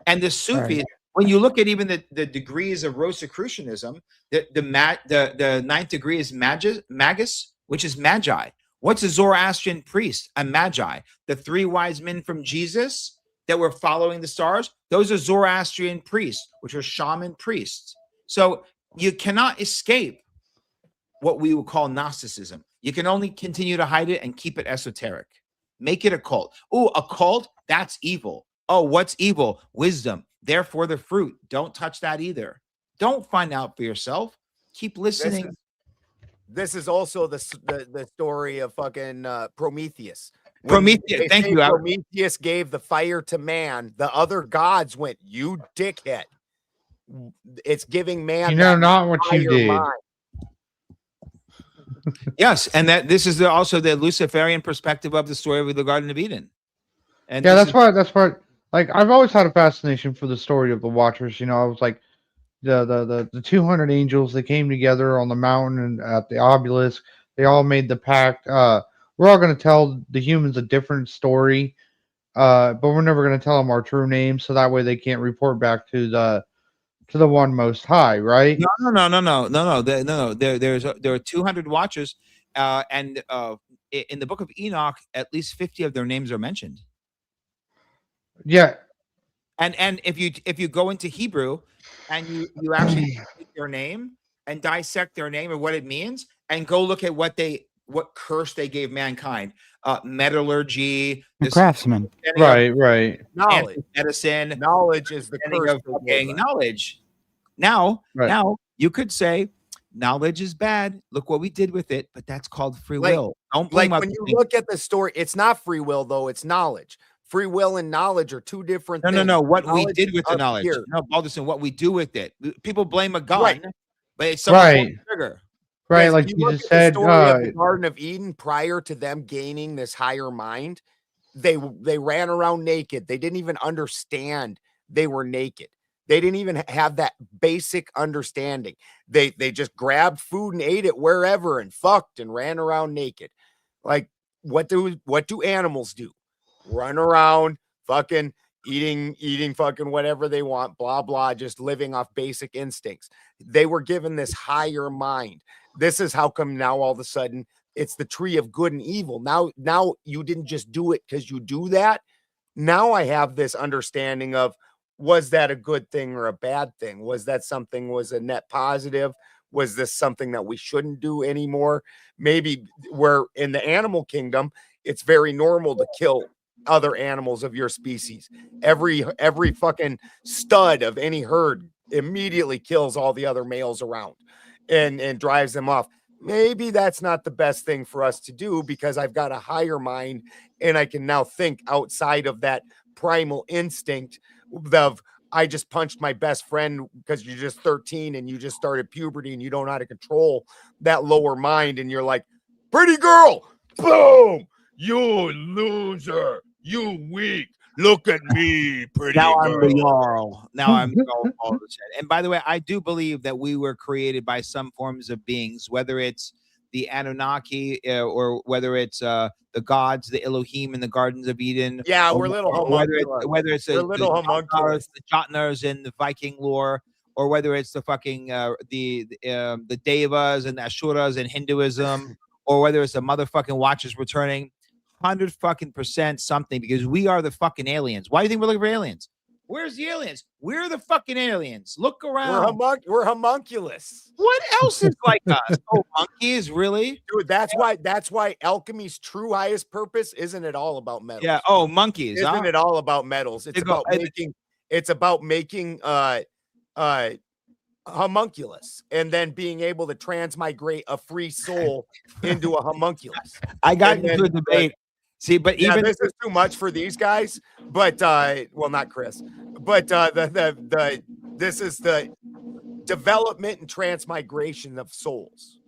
And the Sufis, when you look at even the degrees of Rosicrucianism, the ninth degree is magus, which is magi. What's a Zoroastrian priest? A magi. The three wise men from Jesus that were following the stars, those are Zoroastrian priests, which are shaman priests. So you cannot escape what we would call Gnosticism. You can only continue to hide it and keep it esoteric. Make it a cult. Oh, a cult? That's evil. Oh, what's evil? Wisdom. Therefore, the fruit. Don't touch that either. Don't find out for yourself. Keep listening. This is also the story of fucking Prometheus. Prometheus, thank you. Prometheus gave the fire to man. The other gods went, "You dickhead." It's giving man. You know not what you did. Mind. Yes, and that this is also the Luciferian perspective of the story of the Garden of Eden. And yeah, that's why. Like I've always had a fascination for the story of the Watchers. You know, I was like the 200 angels that came together on the mountain and at the obelisk. They all made the pact. We're all going to tell the humans a different story, but we're never going to tell them our true name, so that way they can't report back to the one most high, right? No. There are 200 watchers, and in the book of Enoch, at least 50 of their names are mentioned. Yeah, and if you go into Hebrew and you actually take their name and dissect their name and what it means, and go look at what curse they gave mankind, metallurgy, the craftsman, right, knowledge, medicine, knowledge is the curse of knowledge. Now you could say knowledge is bad. Look what we did with it, but that's called free will. Don't blame when you look at the story, it's not free will though; it's knowledge. Free will and knowledge are two different things. No. What knowledge we did with the knowledge. Here. No, Balderson, what we do with it. People blame a gun, but it's right. trigger. Right, yes, like you just said, the story of the Garden of Eden prior to them gaining this higher mind. they ran around naked. They didn't even understand they were naked. They didn't even have that basic understanding. They just grabbed food and ate it wherever and fucked and ran around naked. Like, what do animals do? Run around fucking eating fucking whatever they want, blah blah, just living off basic instincts. They were given this higher mind. This is how come now all of a sudden it's the tree of good and evil. Now you didn't just do it because you do that. Now I have this understanding of, was that a good thing or a bad thing? Was that something, was a net positive? Was this something that we shouldn't do anymore? Maybe where in the animal kingdom, it's very normal to kill other animals of your species. Every fucking stud of any herd immediately kills all the other males around and drives them off. Maybe that's not the best thing for us to do, because I've got a higher mind and I can now think outside of that primal instinct of, I just punched my best friend because you're just 13 and you just started puberty and you don't know how to control that lower mind. And you're like, pretty girl, boom, you loser, you weak. Look at me, pretty Now girl. I'm the Jarl. Now I'm all the shit. And by the way, I do believe that we were created by some forms of beings, whether it's the Anunnaki or whether it's the gods, the Elohim in the Gardens of Eden. Yeah, or we're little whether it's We're little homunculus. the Jotnars in the Viking lore, or whether it's the fucking the Devas and the Ashuras in Hinduism, or whether it's the motherfucking Watchers returning. 100% something, because we are the fucking aliens. Why do you think we're looking for aliens? Where's the aliens? We're the fucking aliens. Look around. We're homunculus. What else is like us? Oh, monkeys, really? Dude, that's why alchemy's true highest purpose isn't it all about metals. Yeah. Oh, monkeys. Isn't it all about metals? It's about making homunculus and then being able to transmigrate a free soul into a homunculus. I got into a debate. See, but Yeah, even this is too much for these guys, but well, not Chris, but this is the development and transmigration of souls.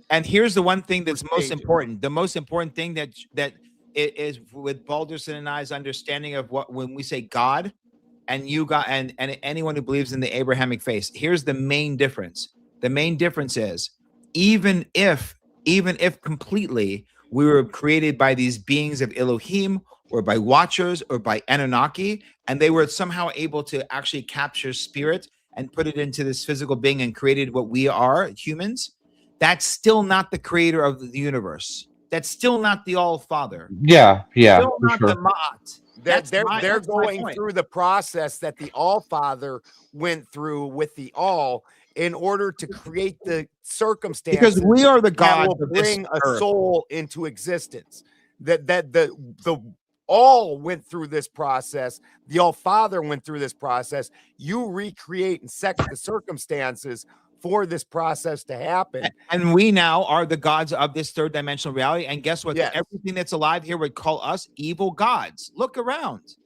and here's the one thing that's most important. The most important thing that it is with Balderson and I's understanding of what, when we say God, and you got and anyone who believes in the Abrahamic faith, here's the main difference. The main difference is even if completely we were created by these beings of Elohim or by Watchers or by Anunnaki, and they were somehow able to actually capture spirit and put it into this physical being and created what we are, humans, that's still not the creator of the universe. That's still not the All Father. Yeah, Still for not sure. the Ma'at. They're going through the process that the All Father went through with the All in order to create the circumstances, because we are the that gods will of this bring a earth. soul into existence. That the All went through this process. The All Father went through this process. You recreate and set the circumstances for this process to happen. And we now are the gods of this third dimensional reality. And guess what? Yes. Everything that's alive here would call us evil gods. Look around.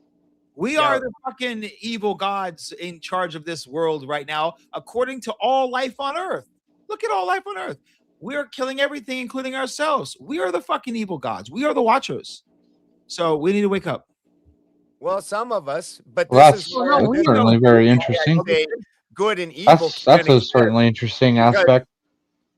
We Yeah. are the fucking evil gods in charge of this world right now, according to all life on Earth. Look at all life on Earth. We are killing everything, including ourselves. We are the fucking evil gods. We are the Watchers. So we need to wake up. Well, some of us, but Well, this that's, is where that's certainly very interesting. say good and evil. That's can a exist. certainly interesting aspect.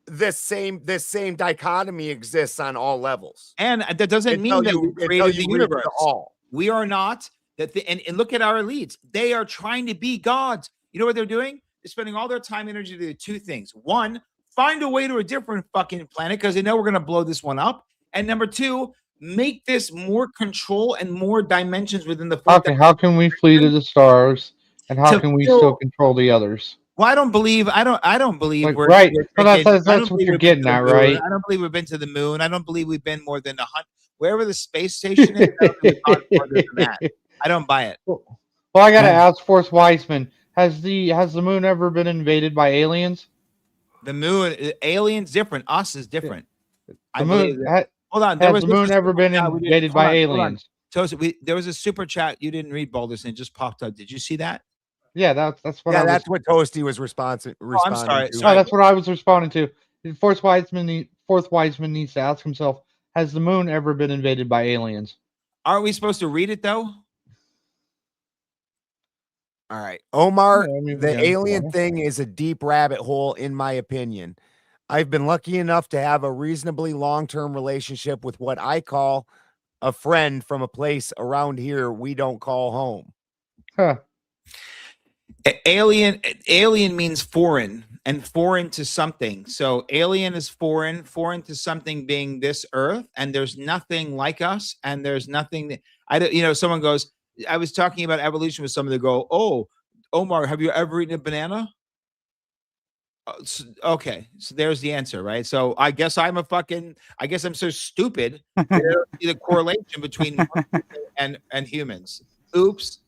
This same dichotomy exists on all levels. And that doesn't mean that we created the universe. All. We are not that. And look at our elites. They are trying to be gods. You know what they're doing? They're spending all their time and energy to do two things. One, find a way to a different fucking planet because they know we're going to blow this one up. And number two, make this more control and more dimensions within the fourth. How can we flee to the stars, and how To can we fill- still control the others? Well, I don't believe Like, we're right. we're But that's- taking- that's I don't what believe you're we've been getting to the at, moon. right? I don't believe we've been to the moon. I don't believe we've been more than 100. Wherever the space station is, I don't think we've gone farther than that. I don't buy it. Well, I gotta ask Force Wiseman: Has the moon ever been invaded by aliens? The moon, aliens different. Us is different. I The believe moon that. Hold on. has the moon ever been invaded by aliens? There was a super chat you didn't read, Balderson. It just popped up. Did you see that? Yeah, that's what. Yeah, I was, that's what Toasty was responding. sorry. To. no, that's what I was responding to. Force Wiseman needs to ask himself: Has the moon ever been invaded by aliens? Aren't we supposed to read it though? All right. Omar, Yeah, I mean, the yeah, alien well. thing is a deep rabbit hole, in my opinion. I've been lucky enough to have a reasonably long-term relationship with what I call a friend from a place around here we don't call home. Huh. Alien means foreign, and foreign to something. So alien is foreign to something being this earth, and there's nothing like us, and there's nothing that I don't, someone goes, I was talking about evolution with someone, they go, "Oh, Omar, have you ever eaten a banana?" Okay, so there's the answer, right? So I guess I'm so stupid that I don't see the correlation between and humans. Oops.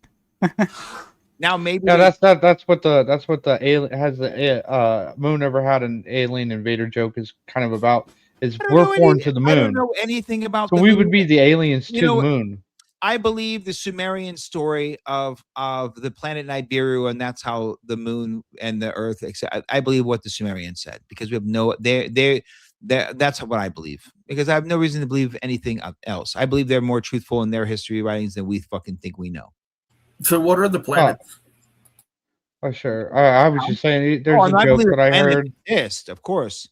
Now maybe Yeah, that's what the alien has the moon ever had an alien invader joke is kind of about. Is we're foreign to the I don't moon, know anything about so the we moon. would be the aliens You to the know, moon. I believe the Sumerian story of the planet Nibiru, and that's how the moon and the earth. I believe what the Sumerians said because we have no. That's what I believe because I have no reason to believe anything else. I believe they're more truthful in their history writings than we fucking think we know. So what are the planets? Oh, sure. I was just saying, there's and a I joke believe that I planets heard. exist, of course.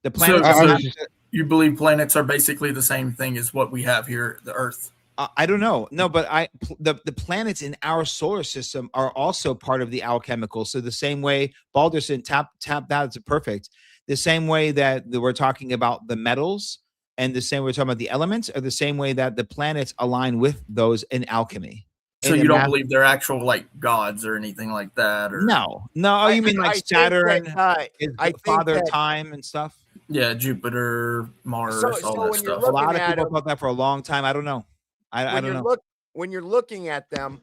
The So, planets. I so was just, you believe planets are basically the same thing as what we have here, the Earth? I don't know. No, but the planets in our solar system are also part of the alchemical. So the same way Balderson tap that, it's perfect. The same way that we're talking about the metals, and the same way we're talking about the elements, are the same way that the planets align with those in alchemy. So you don't believe they're actual like gods or anything like that? Or No. Oh, you mean like I think Saturn that, is I think father that, time and stuff? yeah, Jupiter, Mars, all so that when you're stuff. A lot looking of at people them, thought that for a long time. I don't know. I don't know. When you're looking at them,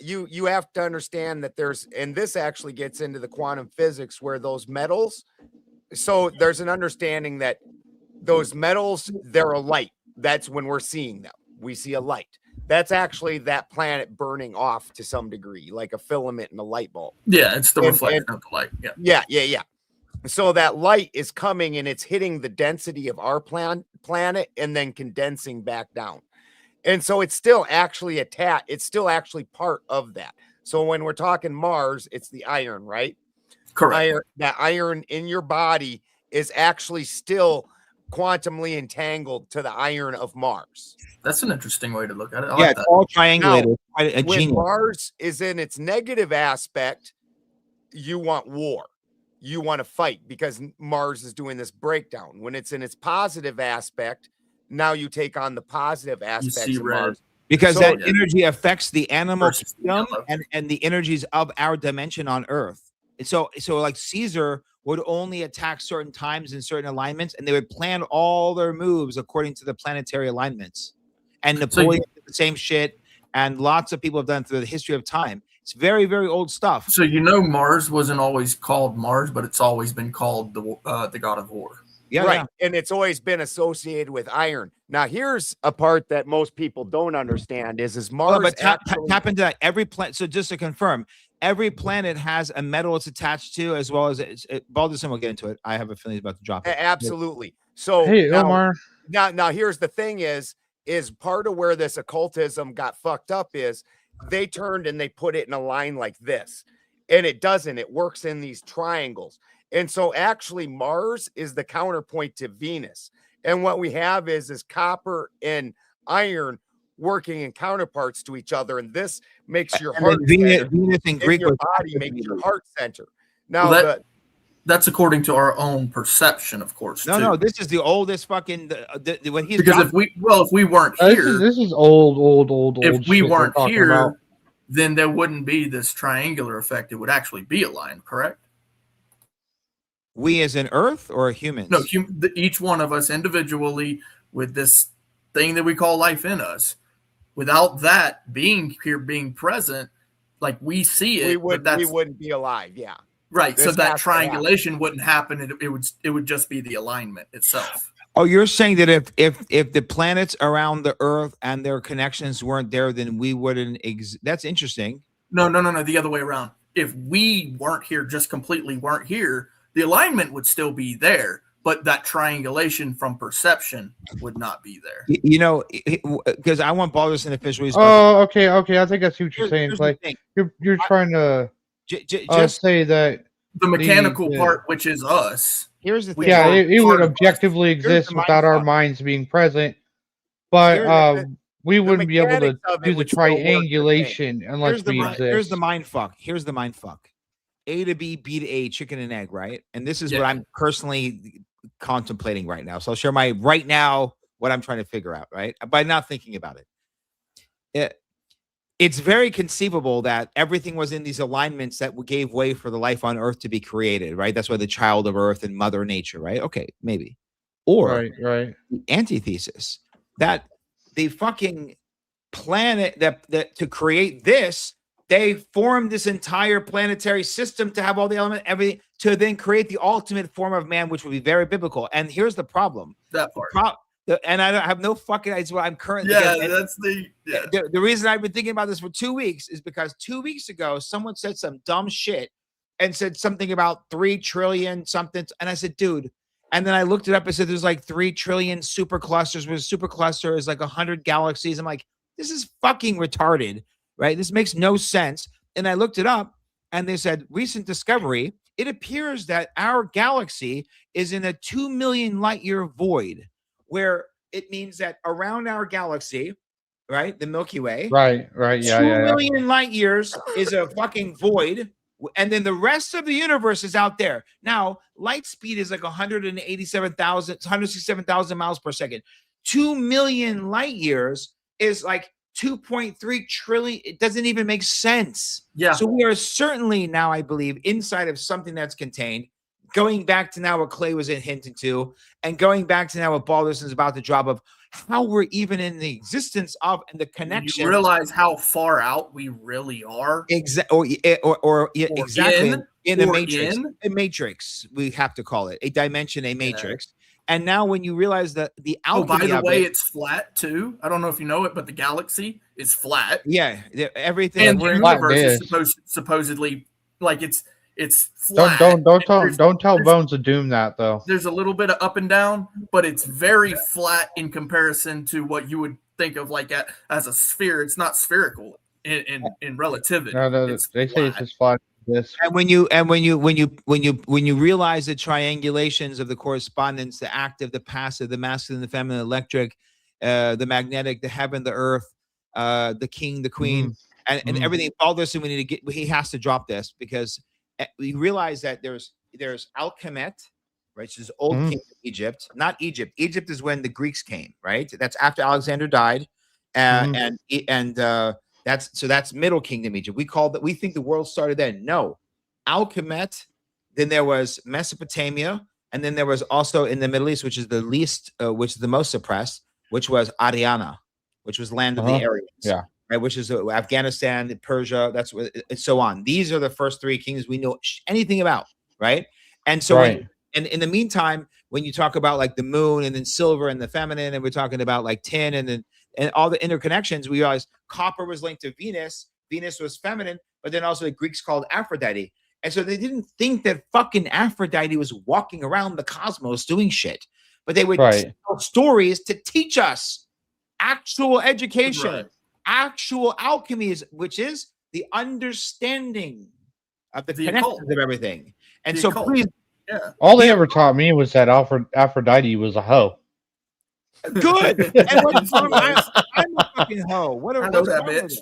you have to understand that and this actually gets into the quantum physics where those metals. So there's an understanding that those metals, they're a light. That's when we're seeing them. We see a light. That's actually that planet burning off to some degree, like a filament in a light bulb. Yeah, it's the reflection of the light. Yeah. So that light is coming and it's hitting the density of our planet and then condensing back down. And so it's still actually it's still actually part of that. So when we're talking Mars, it's the iron, right? Correct. That iron in your body is actually still quantumly entangled to the iron of Mars. That's an interesting way to look at it. I Yeah, like it's that. all triangulated. Now, Quite a when genius. Mars is in its negative aspect, you want war. You want to fight because Mars is doing this breakdown. When it's in its positive aspect, now you take on the positive aspects of Mars. Because So- that energy affects the animal Versus the kingdom yellow. and the energies of our dimension on Earth. And so like Caesar would only attack certain times in certain alignments, and they would plan all their moves according to the planetary alignments. And Napoleon did the same shit, and lots of people have done it through the history of time. It's very, very old stuff. So Mars wasn't always called Mars, but it's always been called the god of war. Yeah, right. yeah. And it's always been associated with iron. Now, here's a part that most people don't understand is Mars. But tap into that. Every planet. So just to confirm, every planet has a metal it's attached to, as well as Balderson will get into it. I have a feeling he's about to drop it. Absolutely. So hey, Omar. Now here's the thing is part of where this occultism got fucked up is they turned and they put it in a line like this, and it doesn't. It works in these triangles. And so actually Mars is the counterpoint to Venus. And what we have is copper and iron working in counterparts to each other. And this makes your heart Venus in Greek your was body makes your heart center. Now that's according to our own perception, of course. No, this is the oldest fucking when he's because if we weren't here, this is old. If we weren't here, about. Then there wouldn't be this triangular effect. It would actually be aligned, correct? We as in Earth or humans? No, each one of us individually with this thing that we call life in us. Without that being here, being present, like we see it, we wouldn't be alive. Yeah. Right. So that triangulation wouldn't happen. It would just be the alignment itself. Oh, you're saying that if the planets around the Earth and their connections weren't there, then we wouldn't exist. That's interesting. No. The other way around. If we weren't here, just completely weren't here, the alignment would still be there, but that triangulation from perception would not be there. You know, because I want Balderson to finish what he's Oh, okay. I think I see what you're saying, here's Clay. the thing. You're trying to Just say that The mechanical the- part, which is us, here's the thing. yeah, it would part of us. objectively exist the mind without our fuck. minds being present, but Here's we wouldn't be able to mechanics of it do the would still work the same. triangulation unless Here's the we mind, exist. here's the mind fuck. Here's the mind fuck. A to B, B to A, chicken and egg, right? And this is what Yeah. I'm personally contemplating right now. So I'll share my right now what I'm trying to figure out, right? By not thinking about it. It's very conceivable that everything was in these alignments that gave way for the life on Earth to be created, right? That's why the child of Earth and Mother Nature, right? Okay, maybe. Or Right. the antithesis that the fucking planet that to create this, they formed this entire planetary system to have all the element, everything to then create the ultimate form of man, which would be very biblical. And here's the problem. That part. And I don't have no fucking idea what I'm currently. Yeah, and that's the. Yeah. the reason I've been thinking about this for 2 weeks is because 2 weeks ago, someone said some dumb shit and said something about 3 trillion something. And I said, dude, and then I looked it up and said there's like 3 trillion superclusters, where a supercluster is like 100 galaxies. I'm like, this is fucking retarded, right? This makes no sense. And I looked it up and they said, recent discovery, it appears that our galaxy is in a 2 million light year void, where it means that around our galaxy, right, the Milky Way, Right. 2 million light years is a fucking void, and then the rest of the universe is out there. Now, light speed is like 167,000 miles per second. 2 million light years is like 2.3 trillion. It doesn't even make sense. Yeah. So we are certainly now, I believe, inside of something that's contained. Going back to now what Clay was hinting to, and going back to now what Balderson is about to drop of how we're even in the existence of and the connection. You realize how far out we really are. Exactly. In the matrix. in? A matrix, we have to call it a dimension, a matrix. And now when you realize that the alchemy by the of way, it, it's flat too. I don't know if you know it, but the galaxy is flat. yeah, everything. And the we're in- flat universe disk. is supposedly like it's flat. Don't tell Bones of Doom that though. There's a little bit of up and down, but it's very flat in comparison to what you would think of like as a sphere. It's not spherical in relativity. No, It's they say it's flat. as flat as this. And when you realize the triangulations of the correspondence, the active, the passive, the masculine, the feminine, electric, the magnetic, the heaven, the earth, the king, the queen, and everything. All this, we need to get. He has to drop this because we realize that there's Alchemet, right? Which is old king of Egypt, not Egypt. Egypt is when the Greeks came, right? That's after Alexander died, and that's Middle Kingdom Egypt. We think the world started then. No, Alchemet. Then there was Mesopotamia, and then there was also in the Middle East, which is the least, which is the most suppressed, which was Ariana, which was land of the Aryans. Yeah. Right, which is Afghanistan, Persia, that's what, and so on. These are the first 3 kingdoms we know anything about, right? And so, and in the meantime, when you talk about like the moon and then silver and the feminine, and we're talking about like tin and all the interconnections, we realize copper was linked to Venus. Venus was feminine, but then also the Greeks called Aphrodite. And so they didn't think that fucking Aphrodite was walking around the cosmos doing shit, but they would tell stories to teach us actual education. Right. Actual alchemy which is the understanding of the connections of everything. And so please, all they ever taught me was that Aphrodite was a hoe. Good. And what's wrong? I'm a fucking hoe. What I know that bitch.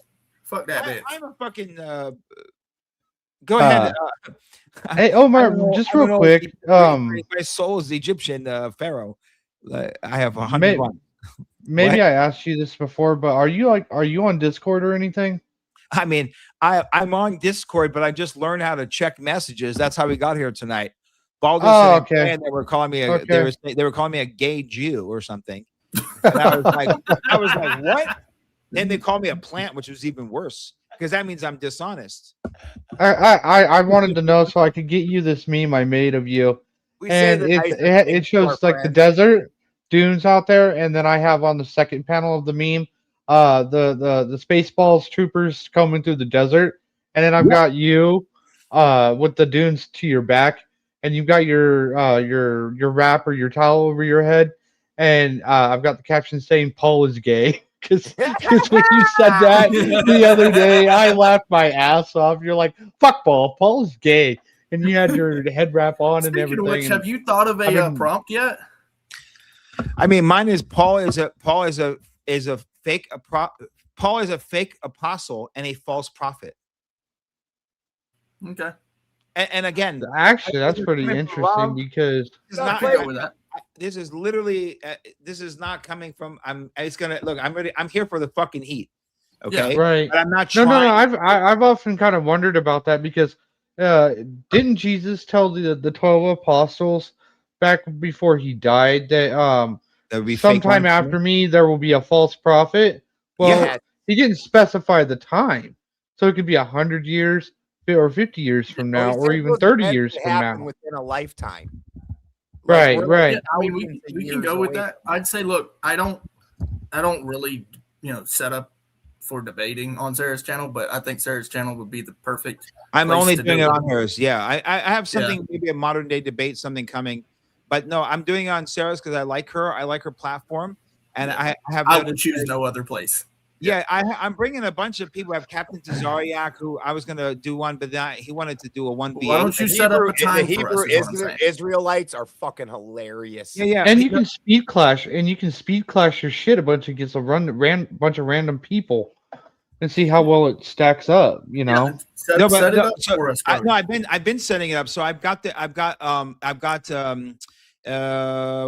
Fuck that bitch. I'm a fucking go ahead. Hey Omar, just real quick. My soul is the Egyptian pharaoh. I have 101. Maybe I asked you this before, but are you on Discord or anything? I mean, I'm on Discord, but I just learned how to check messages. That's how we got here tonight. Balderson and they were calling me they were calling me a gay Jew or something. And I was like, what? Then they called me a plant, which was even worse because that means I'm dishonest. I wanted to know so I could get you this meme I made of you, and it shows like the desert dunes out there, and then I have on the second panel of the meme the Spaceballs troopers coming through the desert, and then I've got you with the dunes to your back, and you've got your wrap or your towel over your head, and I've got the caption saying Paul is gay. Because when you said that the other day, I laughed my ass off. You're like, fuck Paul. Paul's gay. And you had your head wrap on and Speaking everything. of which, have you thought of a prompt yet? I mean, mine is Paul is a fake Paul is a fake apostle and a false prophet. Okay. And again, actually, that's pretty interesting because this is literally this is not coming from. It's gonna look. I'm ready. I'm here for the fucking heat. Okay, yeah, right. But I'm not. No. I've often kind of wondered about that because didn't Jesus tell the 12 apostles back before he died that sometime after me there will be a false prophet? Well, he didn't specify the time, so it could be 100 years or 50 years from now, or even 30 years from now. Within a lifetime. Right. Yeah, I mean, we can go with that. I'd say, look, I don't really, set up for debating on Sarah's channel, but I think Sarah's channel would be the perfect. I'm only doing it on hers. Yeah, I have something, maybe a modern day debate, something coming, but no, I'm doing it on Sarah's because I like her. I like her platform, and I will choose no other place. Yeah, I'm bringing a bunch of people. I have Captain Tazariak, who I was going to do one, but he wanted to do a 1v8. Why don't you set up a time for us? The Israelites are fucking hilarious. Yeah. And you can speed clash, your shit a bunch against bunch of random people, and see how well it stacks up. Set it up for us. I've been setting it up. So I've got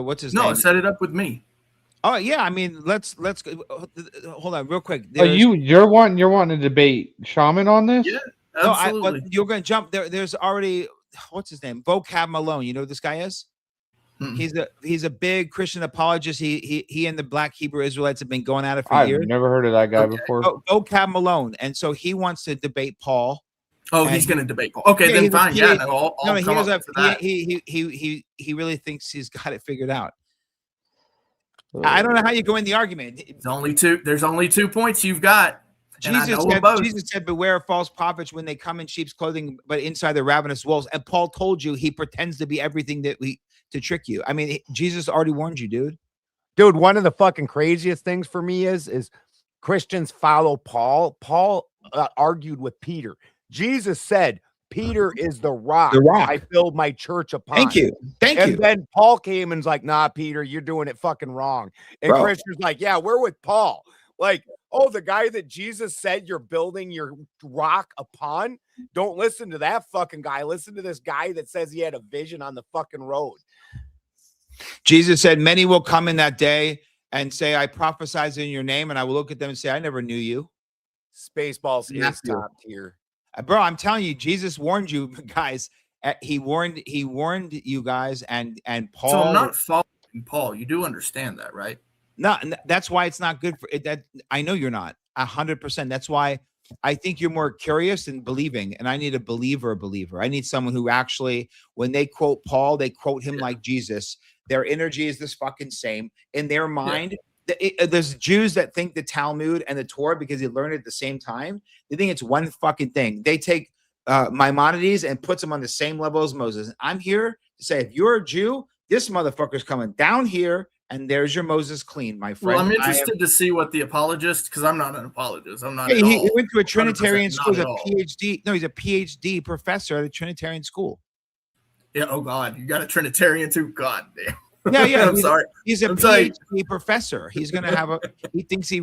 what's his name? No, set it up with me. Oh yeah, I mean, let's hold on real quick. You're wanting to debate Shaman on this? Yeah, absolutely. No, you're gonna jump there. There's already what's his name? Vocab Malone. You know who this guy is? Mm-hmm. He's a big Christian apologist. He and the Black Hebrew Israelites have been going at it for years. I've never heard of that guy before. Vocab Malone, and so he wants to debate Paul. Oh, he's going to debate Paul. Okay, then fine. I'll come up for that. He really thinks he's got it figured out. I don't know how you go in the argument. There's only 2 points you've got. Jesus said, beware of false prophets when they come in sheep's clothing, but inside they're ravenous wolves. And Paul told you he pretends to be everything to trick you. I mean, Jesus already warned you, dude. Dude, one of the fucking craziest things for me is Christians follow Paul. Paul argued with Peter. Jesus said, Peter is the rock. I build my church upon. Thank you. And then Paul came and's like, nah, Peter, you're doing it fucking wrong. And Christian's like, yeah, we're with Paul. Like, oh, the guy that Jesus said you're building your rock upon. Don't listen to that fucking guy. Listen to this guy that says he had a vision on the fucking road. Jesus said, many will come in that day and say, I prophesied in your name. And I will look at them and say, I never knew you. Spaceballs is top tier. Bro, I'm telling you, Jesus warned you guys. He warned you guys, and Paul. So I'm not following Paul. You do understand that, right? No, that's why it's not good for it. That I know you're not 100%. That's why I think you're more curious than believing, and I need a believer. I need someone who actually, when they quote Paul, they quote him like Jesus. Their energy is this fucking same in their mind. Yeah. There's Jews that think the Talmud and the Torah, because they learn it at the same time, they think it's one fucking thing. They take Maimonides and puts them on the same level as Moses. I'm here to say, if you're a Jew, this motherfucker's coming down here, and there's your Moses clean, my friend. Well, I'm interested to see what the apologist, because I'm not an apologist. I'm not. He went to a Trinitarian school. He's a PhD. No, he's a PhD professor at a Trinitarian school. Yeah. Oh God, you got a Trinitarian too. God damn. Yeah. I'm sorry. He's a PhD professor. He's gonna have he thinks he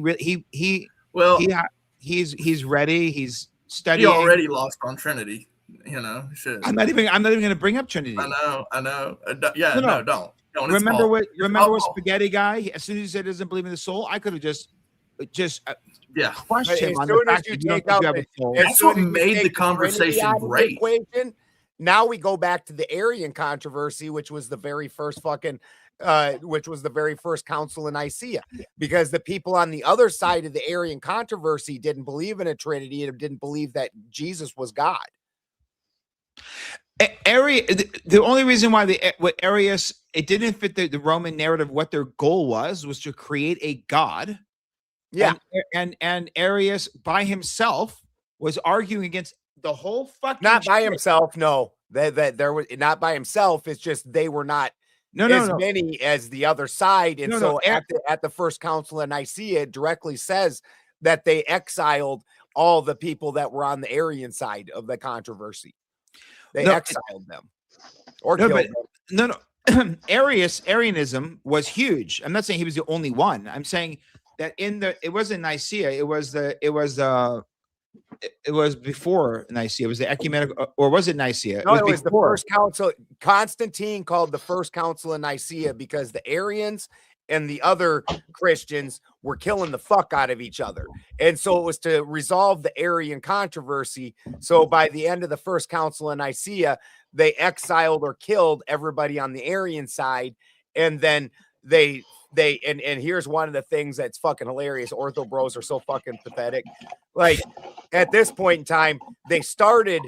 he's ready. He's studying. He already lost on Trinity. Shit. I'm not even gonna bring up Trinity. I know. Don't. Remember what Spaghetti Guy? As soon as he said he doesn't believe in the soul, I could have just crushed him on the fact that you don't have a soul. That's what made the conversation great. Now we go back to the Arian controversy, which was the very first council in Nicaea, because the people on the other side of the Arian controversy didn't believe in a Trinity and didn't believe that Jesus was God. The only reason why Arius, it didn't fit the Roman narrative. What their goal was to create a god. Yeah, and Arius by himself was arguing against the whole fucking not by himself. No, That there was not by himself. It's just they were not No, as no, no. many as the other side. And No, so no. at the first council of Nicaea, it directly says that they exiled all the people that were on the Arian side of the controversy. They No, exiled them or No, killed but them. no. Arianism was huge. I'm not saying he was the only one. I'm saying that it wasn't Nicaea. It was before Nicaea. It was the ecumenical, or was it Nicaea? No, it was the before. first council. Constantine called the first council of Nicaea because the Arians and the other Christians were killing the fuck out of each other. And so it was to resolve the Arian controversy. So by the end of the first council of Nicaea, they exiled or killed everybody on the Arian side. And then and here's one of the things that's fucking hilarious. Ortho bros are so fucking pathetic. Like at this point in time, they started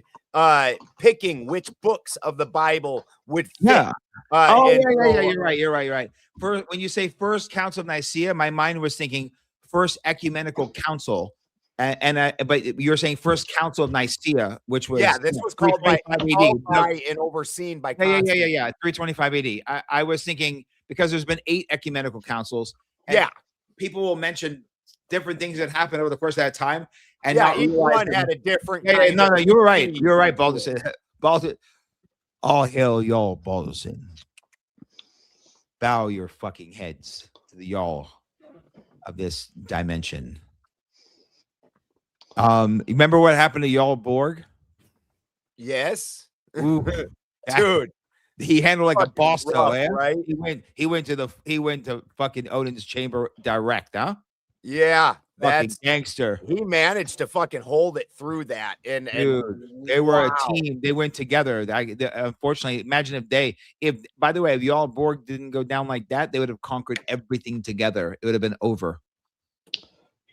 picking which books of the Bible would fit. Yeah. Yeah. You're right. When you say first council of Nicaea, my mind was thinking first ecumenical council, but you're saying first council of Nicaea, which was this was called by AD. and overseen by Yeah, Constantine. 325 AD. I was thinking because there's been 8 ecumenical councils. And people will mention different things that happened over the course of that time, and each one had a different. No, you're right. You're right, Balderson. All hail y'all, Balderson. Bow your fucking heads to the y'all of this dimension. Remember what happened to y'all Borg? Yes. Ooh, Dude. He handled like a boss, rough, though, eh? right? He went to fucking Odin's chamber direct, huh? Yeah, Fucking that's gangster. He managed to fucking hold it through that, and Dude, they were a team. They went together. Unfortunately, imagine if by the way, if y'all Borg didn't go down like that, they would have conquered everything together. It would have been over.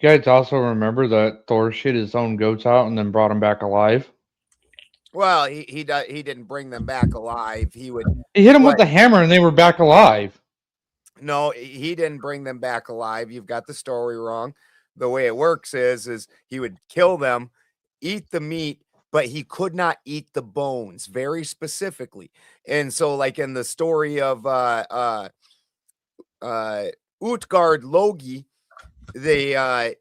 You guys also remember that Thor shit his own goats out and then brought them back alive? Well, he didn't bring them back alive. He hit them with the hammer and they were back alive. No, he didn't bring them back alive. You've got the story wrong. The way it works is he would kill them, eat the meat, but he could not eat the bones very specifically. And so, like in the story of Utgard Logi, a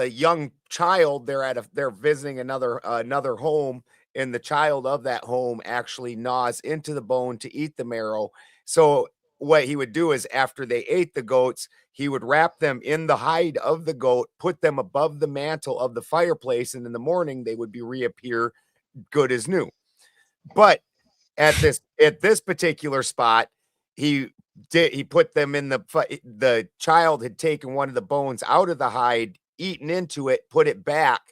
young child, they're visiting another home, and the child of that home actually gnaws into the bone to eat the marrow. So what he would do is after they ate the goats, he would wrap them in the hide of the goat, put them above the mantle of the fireplace, and in the morning they would reappear good as new. But at this particular spot, he put them in the child had taken one of the bones out of the hide, eaten into it, put it back,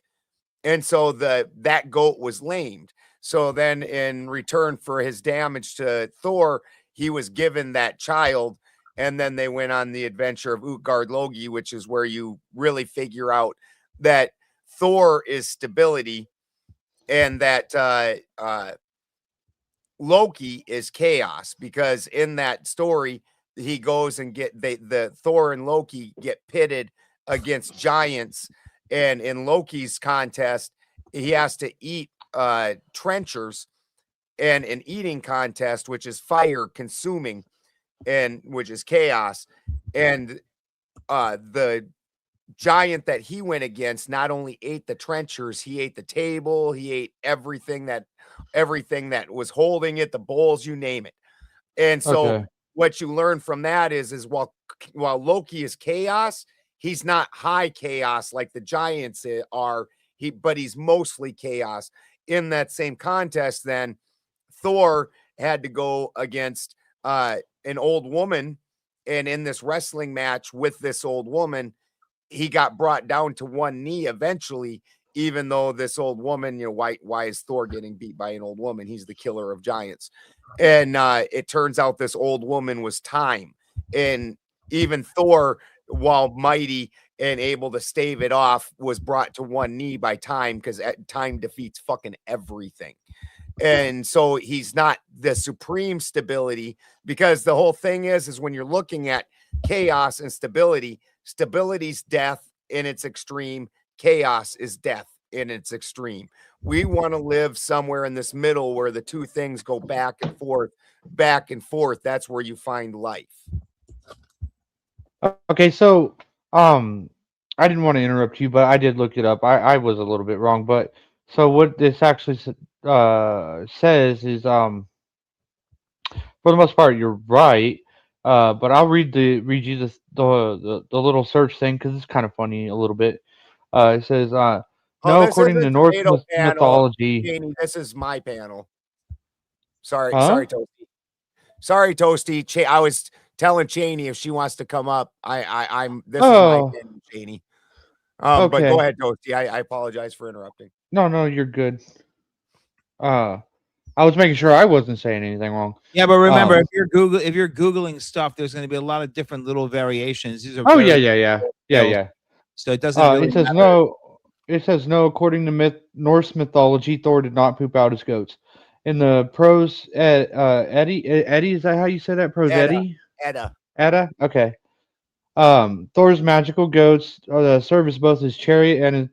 and so that goat was lamed. So then in return for his damage to Thor, he was given that child, and then they went on the adventure of Utgard Logi, which is where you really figure out that Thor is stability and that Loki is chaos, because in that story he goes and the Thor and Loki get pitted against giants, and in Loki's contest he has to eat trenchers, and an eating contest, which is fire consuming, and which is chaos. And the giant that he went against not only ate the trenchers, he ate the table, he ate everything that was holding it, the bowls, you name it. And so what you learn from that is while Loki is chaos, he's not high chaos like the giants are, but he's mostly chaos. In that same contest, then Thor had to go against an old woman, and in this wrestling match with this old woman, he got brought down to one knee eventually, even though this old woman, why is Thor getting beat by an old woman? He's the killer of giants. And it turns out this old woman was Time. And even Thor, while mighty and able to stave it off, was brought to one knee by Time, because Time defeats fucking everything. And so he's not the supreme stability, because the whole thing is when you're looking at chaos and stability's death in its extreme, chaos is death in its extreme. We want to live somewhere in this middle where the two things go back and forth, back and forth. That's where you find life. Okay, so I didn't want to interrupt you, but I did look it up. I was a little bit wrong, but so what this actually says is for the most part you're right. But I'll read you the little search thing because it's kind of funny a little bit. It says Oh, no, this according isn't to Norse tomato panel, mythology. Janie. This is my panel. Sorry, Huh? sorry, Toasty. Sorry, Toasty. I was telling Cheney if she wants to come up. I'm. This is my Oh, panel, Cheney. But go okay. ahead, Toasty. I apologize for interrupting. No, you're good. I was making sure I wasn't saying anything wrong. Yeah, but remember, Um, if you're googling stuff, there's going to be a lot of different little variations. These are oh very yeah. detailed, so it doesn't really It says matter. no. It says no. According to Norse mythology, Thor did not poop out his goats. In the prose, Eddie, is that how you say that? Prose, Edda, Eddie, Edda. Edda. Okay. Thor's magical goats serve as both his chariot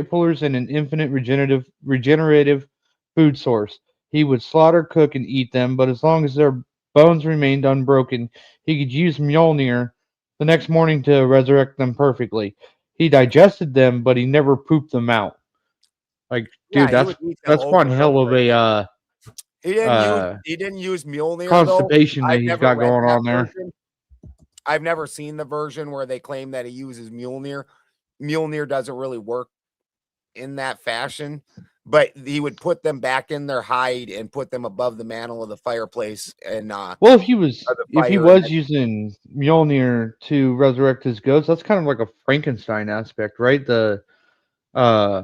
pullers and an infinite regenerative food source. He would slaughter, cook, and eat them, but as long as their bones remained unbroken, he could use Mjolnir the next morning to resurrect them perfectly. He digested them, but he never pooped them out. Like, Yeah, dude, he would eat them that's one over and hell of over again. a He didn't use Mjolnir though. constipation that I've he's never got read going that on there. version. I've never seen the version where they claim that he uses Mjolnir. Mjolnir doesn't really work in that fashion, but he would put them back in their hide and put them above the mantle of the fireplace and Well, if he was fire. using Mjolnir to resurrect his ghosts, that's kind of like a Frankenstein aspect, right? Uh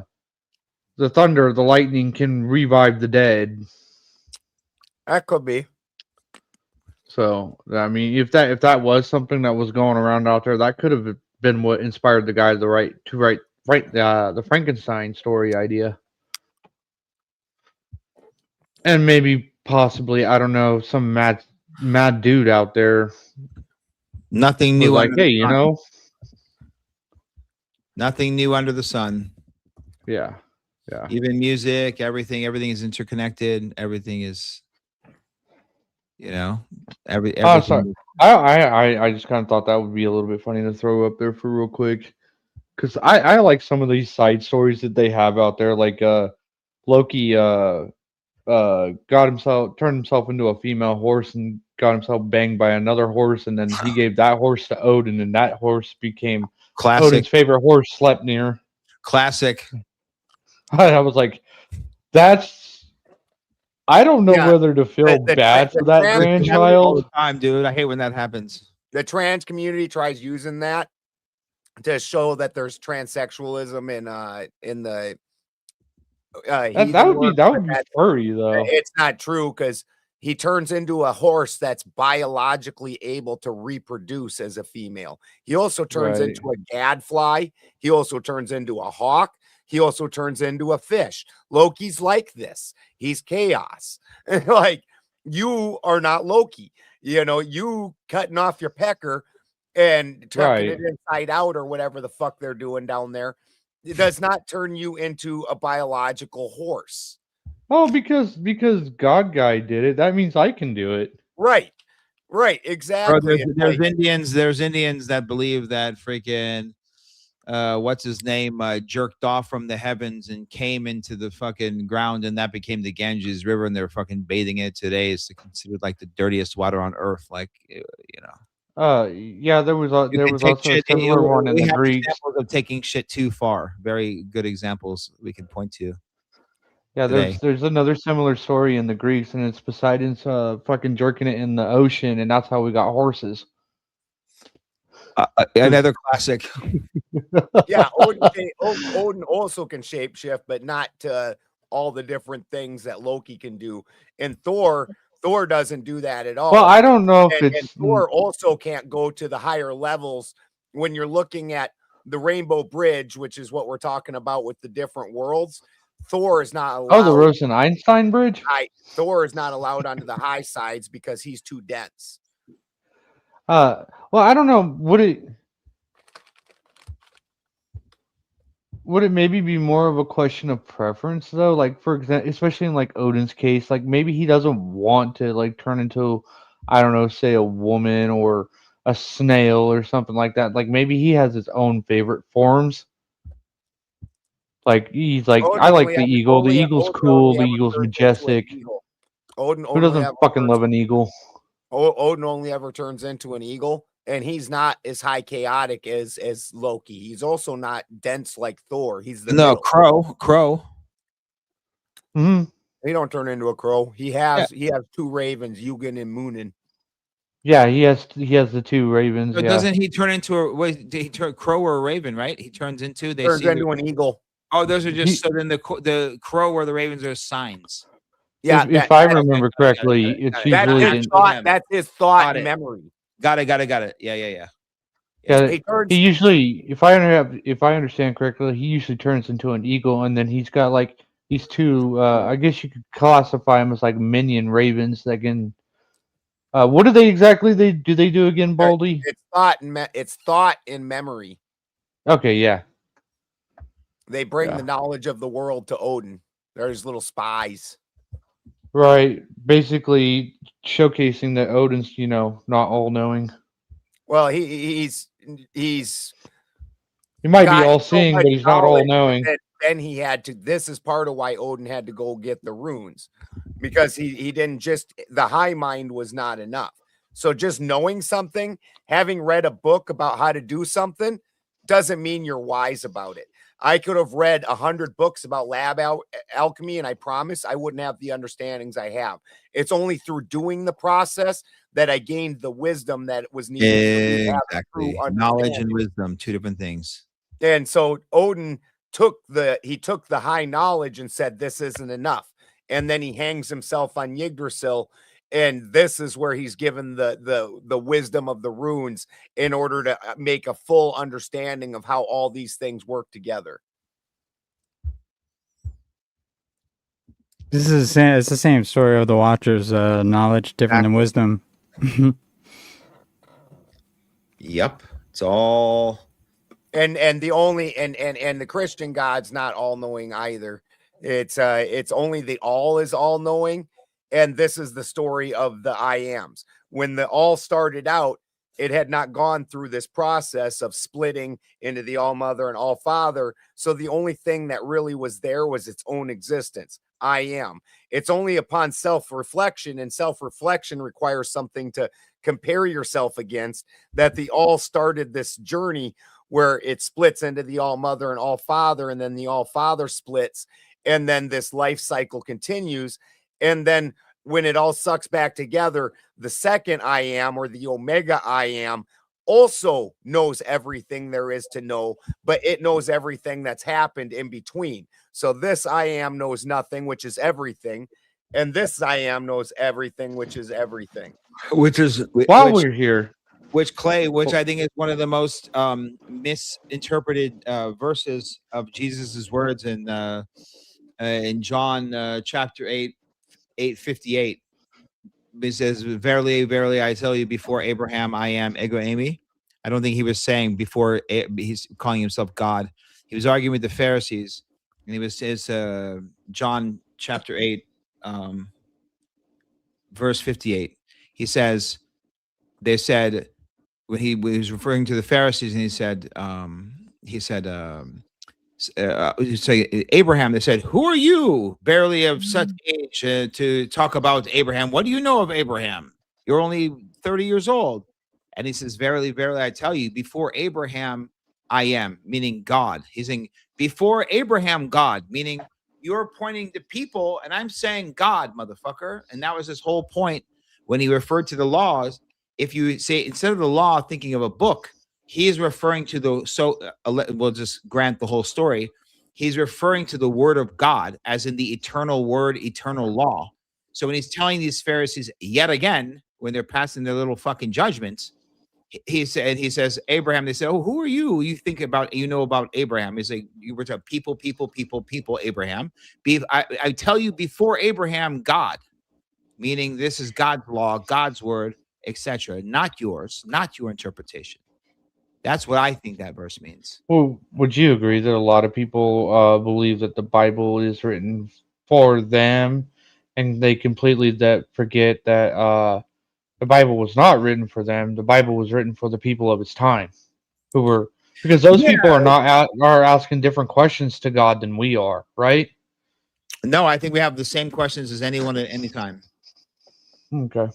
the thunder, the lightning can revive the dead. That could be. So I mean, if that was something that was going around out there, that could have been what inspired the guy to write the Frankenstein story idea. And maybe possibly, I don't know, some mad dude out there Nothing was new like, under hey, the you sun. know, Nothing new under the sun. yeah. Even music, everything is interconnected. Everything is, Oh, everything. sorry. I just kind of thought that would be a little bit funny to throw up there for real quick, because I like some of these side stories that they have out there, like Loki turned himself into a female horse and got himself banged by another horse, and then he gave that horse to Odin, and that horse became Classic. Odin's favorite horse. Sleipnir. Classic. I was like, that's. I don't know Yeah, whether to feel bad for that All grandchild. the time, dude. I hate when that happens. The trans community tries using that to show that there's transsexualism in the That would be furry though. it's not true because he turns into a horse that's biologically able to reproduce as a female. He also turns Right. into a gadfly. He also turns into a hawk. He also turns into a fish. Loki's like this. He's chaos. Like, you are not Loki. You cutting off your pecker and tucking it inside out or whatever the fuck they're doing down there. It does not turn you into a biological horse. Oh, because God guy did it. That means I can do it. Right, Bro, exactly. there's Indians that believe that freaking what's his name jerked off from the heavens and came into the fucking ground, and that became the Ganges River, and they're fucking bathing in it today. It's considered like the dirtiest water on earth. Like, Yeah, there was also a similar one in we the have Greeks. examples of taking shit too far. Very good examples we can point to. Yeah, today. there's another similar story in the Greeks, and it's Poseidon's fucking jerking it in the ocean, and that's how we got horses. Another classic. Yeah, Odin also can shapeshift, but not to all the different things that Loki can do. And Thor doesn't do that at all. Well, I don't know if and Thor also can't go to the higher levels when you're looking at the Rainbow Bridge, which is what we're talking about with the different worlds. Thor is not allowed. Oh, the Rosen-Einstein bridge? Thor is not allowed onto the high sides because he's too dense. Well, I don't know. would it maybe be more of a question of preference though? Like for example, especially in like Odin's case, like maybe he doesn't want to like turn into, I don't know, say a woman or a snail or something like that. Like maybe he has his own favorite forms. Like he's like, Odin I like only the ever, eagle. The only eagle's Odin cool. only The ever eagle's turns into an majestic. eagle. Odin Who only doesn't ever fucking turns love an eagle? Odin only ever turns into an eagle, and he's not as high chaotic as Loki. He's also not dense like Thor. He's the No, middle. crow. Hmm. He don't turn into a crow. He Yeah. has 2 ravens, Yugen and Munin. Yeah, he has the two ravens. So Yeah. doesn't he turn into a? Wait, did he turn crow or a raven? Right? He turns into. They Turns see. into an eagle. Oh, those are just He- so. Then the crow or the ravens are signs. Yeah, if I that remember correctly, it's got it. usually that's his thought. That's his thought Got and it. memory. Got it. Yeah. yeah, He turns. he usually, if I understand correctly, he usually turns into an eagle, and then he's got like these two. I guess you could classify them as like minion ravens that can. What do they exactly they do again, Baldy? It's thought and memory. Okay, yeah, They bring Yeah. the knowledge of the world to Odin. There's little spies. right. Basically, showcasing that Odin's, not all knowing. Well, he's He might be got all so seeing, much but he's not all knowledge knowing. that then he had to. This is part of why Odin had to go get the runes, because he didn't just, the high mind was not enough. So just knowing something, having read a book about how to do something, doesn't mean you're wise about it. I could have read 100 books about lab alchemy, and I promise I wouldn't have the understandings I have. It's only through doing the process that I gained the wisdom that was needed for me to have true Exactly. Knowledge and understanding. wisdom, two different things. And so Odin took the high knowledge and said, this isn't enough. And then he hangs himself on Yggdrasil. And this is where he's given the wisdom of the runes in order to make a full understanding of how all these things work together. This is it's the same story of the Watchers. Knowledge different than wisdom. Yep. It's all. And the only and the Christian God's not all knowing either. It's only the all is all knowing. And this is the story of the I ams. When the all started out, it had not gone through this process of splitting into the All Mother and All Father. So the only thing that really was there was its own existence. I am. It's only upon self-reflection, and self-reflection requires something to compare yourself against, that the all started this journey where it splits into the All Mother and All Father, and then the All Father splits, and then this life cycle continues. And then when it all sucks back together, the second I am, or the Omega I am, also knows everything there is to know, but it knows everything that's happened in between. So this I am knows nothing, which is everything. And this I am knows everything, which is everything. Which We're here, which I think is one of the most misinterpreted verses of Jesus's words in John chapter 8:58. It says, "Verily, verily, I tell you, before Abraham, I am ego eimi." I don't think he was saying before. He's calling himself God. He was arguing with the Pharisees, and he says, John chapter 8, verse 58. He says, they said, when he was referring to the Pharisees, and he said, say Abraham, they said, "Who are you, barely of such age, to talk about Abraham? What do you know of Abraham? You're only 30 years old." And he says, "Verily, verily, I tell you, before Abraham, I am," meaning God. He's saying, before Abraham, God, meaning you're pointing to people, and I'm saying God, motherfucker. And that was his whole point when he referred to the laws. If you say, instead of the law, thinking of a book, he is referring to we'll just grant the whole story. He's referring to the word of God, as in the eternal word, eternal law. So when he's telling these Pharisees yet again, when they're passing their little fucking judgments, he says, Abraham, they say, "Oh, who are you? You think about, about Abraham." He's like, "You were to people, Abraham. I tell you, before Abraham, God," meaning this is God's law, God's word, etc., not yours, not your interpretation. That's what I think that verse means. Well, would you agree that a lot of people believe that the Bible is written for them, and they completely forget that the Bible was not written for them. The Bible was written for the people of its time, who were because those Yeah. people are not are asking different questions to God than we are, right? No, I think we have the same questions as anyone at any time. Okay.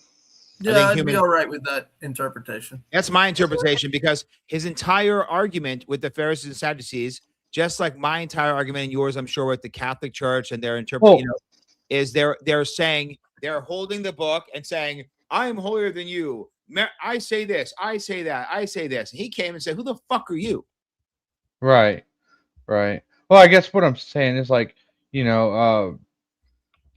Yeah, I'd be all right with that interpretation. That's my interpretation, because his entire argument with the Pharisees and Sadducees, just like my entire argument and yours, I'm sure, with the Catholic Church and their interpretation, is they're saying, they're holding the book and saying, I am holier than you. I say this, I say that, I say this. And he came and said, who the fuck are you? Right. Well, I guess what I'm saying is like,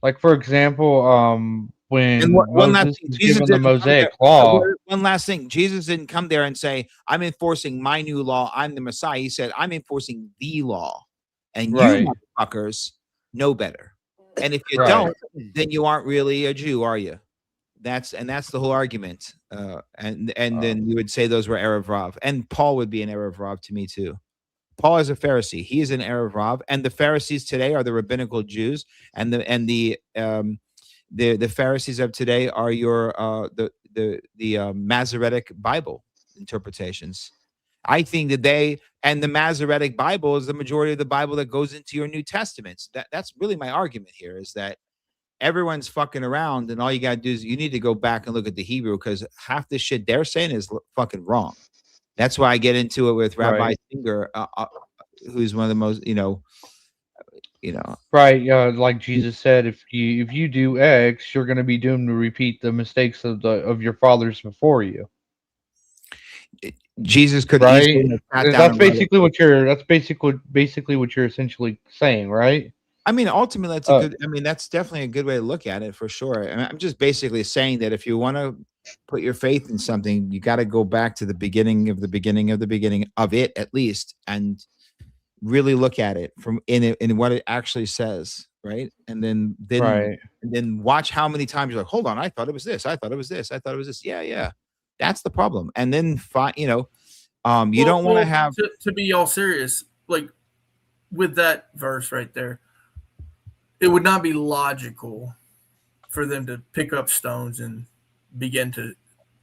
like for example, when one last Moses thing, was Jesus given the didn't come Mosaic there. law. One last thing, Jesus didn't come there and say, I'm enforcing my new law, I'm the Messiah. He said, I'm enforcing the law, and Right. you motherfuckers know better. And if you Right. don't, then you aren't really a Jew, are you? That's the whole argument. And then you would say those were Erev Rav, and Paul would be an Erev Rav to me too. Paul is a Pharisee. He is an Erev Rav, and the Pharisees today are the rabbinical Jews, and the Pharisees of today are your the Masoretic Bible interpretations. I think that the Masoretic Bible is the majority of the Bible that goes into your New Testaments. That's really my argument here, is that everyone's fucking around, and all you got to do is you need to go back and look at the Hebrew, because half the shit they're saying is fucking wrong. That's why I get into it with Rabbi Singer, who's one of the most, Right. Like Jesus said, if you do X, you're going to be doomed to repeat the mistakes of your fathers before you. Jesus could Right. easily have sat down That's and wrote basically what you're essentially saying, right? I mean, ultimately, that's a good. I mean, that's definitely a good way to look at it, for sure. And I'm just basically saying that if you want to put your faith in something, you got to go back to the beginning of the beginning of the beginning of it, at least, and really look at it from in what it actually says, right? And then watch how many times you're like, hold on, I thought it was this, I thought it was this, I thought it was this. Yeah, that's the problem. And then you don't want to have to be all serious, like with that verse right there. It would not be logical for them to pick up stones and begin to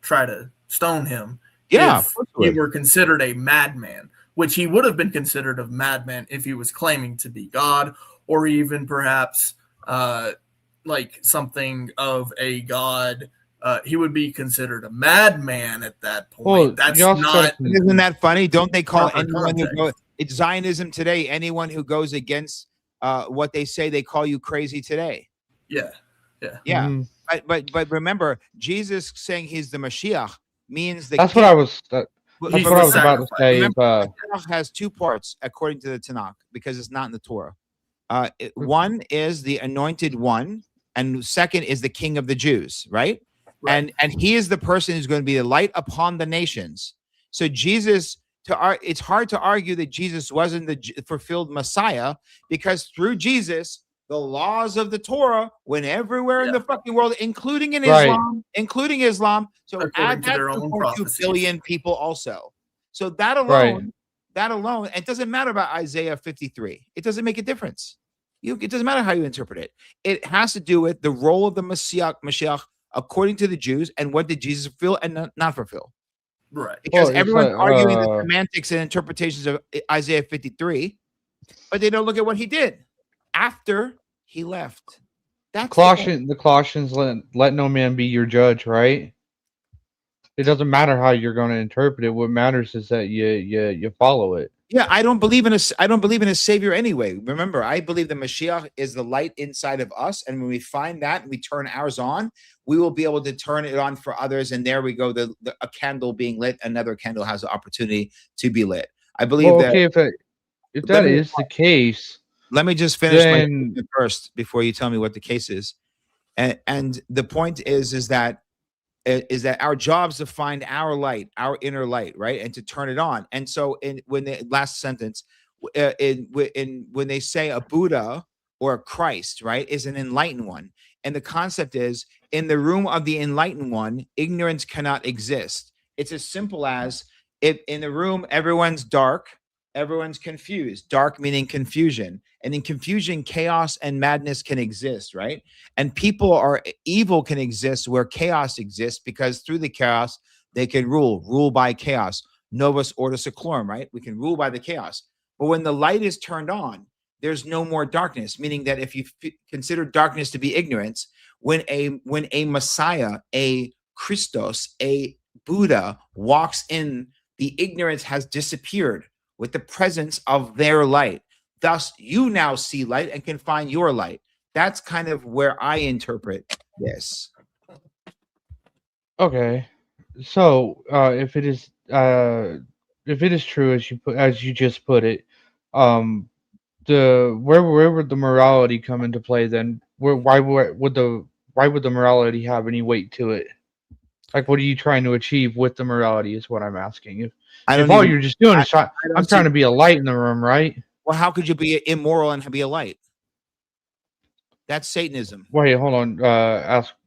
try to stone him. Yeah, if he were considered a madman, which he would have been considered a madman if he was claiming to be God, or even perhaps like something of a god. He would be considered a madman at that point. Well, that's not. Isn't that funny? Don't they call anyone context. who goes? It's Zionism today. Anyone who goes against what they say, they call you crazy today. Yeah. Mm-hmm. But remember, Jesus saying he's the Mashiach means that. That's what I was. That's what I was about to say. Remember, Mashiach has two parts according to the Tanakh, because it's not in the Torah. One is the anointed one, and second is the King of the Jews, right? And he is the person who's going to be the light upon the nations. So Jesus. It's hard to argue that Jesus wasn't the fulfilled Messiah, because through Jesus, the laws of the Torah went everywhere in the fucking world, including in Islam. So add that to 2 billion people also. So that alone, it doesn't matter about Isaiah 53. It doesn't make a difference. It doesn't matter how you interpret it. It has to do with the role of the Mashiach according to the Jews, and what did Jesus fulfill and not fulfill. Right. Because everyone's arguing the semantics and interpretations of Isaiah 53, but they don't look at what he did after he left. That's the Colossians let no man be your judge, right? It doesn't matter how you're going to interpret it. What matters is that you follow it. Yeah, I don't believe in a savior anyway. Remember, I believe the Mashiach is the light inside of us, and when we find that and we turn ours on, we will be able to turn it on for others. And there we go. A candle being lit, another candle has the opportunity to be lit. I believe that. Okay, if that is the case, let me just finish my first before you tell me what the case is. And the point is that our jobs to find our light, our inner light, right, and to turn it on. And so, when the last sentence, when they say a Buddha or a Christ, right, is an enlightened one, and the concept is, in the room of the enlightened one, ignorance cannot exist. It's as simple as if in the room everyone's dark, everyone's confused. Dark meaning confusion. And in confusion, chaos and madness can exist, right? And evil can exist where chaos exists, because through the chaos, they can rule by chaos. Novus ordo seclorum, right? We can rule by the chaos. But when the light is turned on, there's no more darkness, meaning that if you consider darkness to be ignorance, when a Messiah, a Christos, a Buddha walks in, the ignorance has disappeared with the presence of their light. Thus, you now see light and can find your light. That's kind of where I interpret this. Okay, so if it is true as you just put it, um, where would the morality come into play then? Why would the morality have any weight to it? Like, what are you trying to achieve with the morality? Is what I'm asking. If all you're just doing is I'm trying to be a light in the room, right? Well, how could you be immoral and be a light? That's Satanism. Wait, hold on.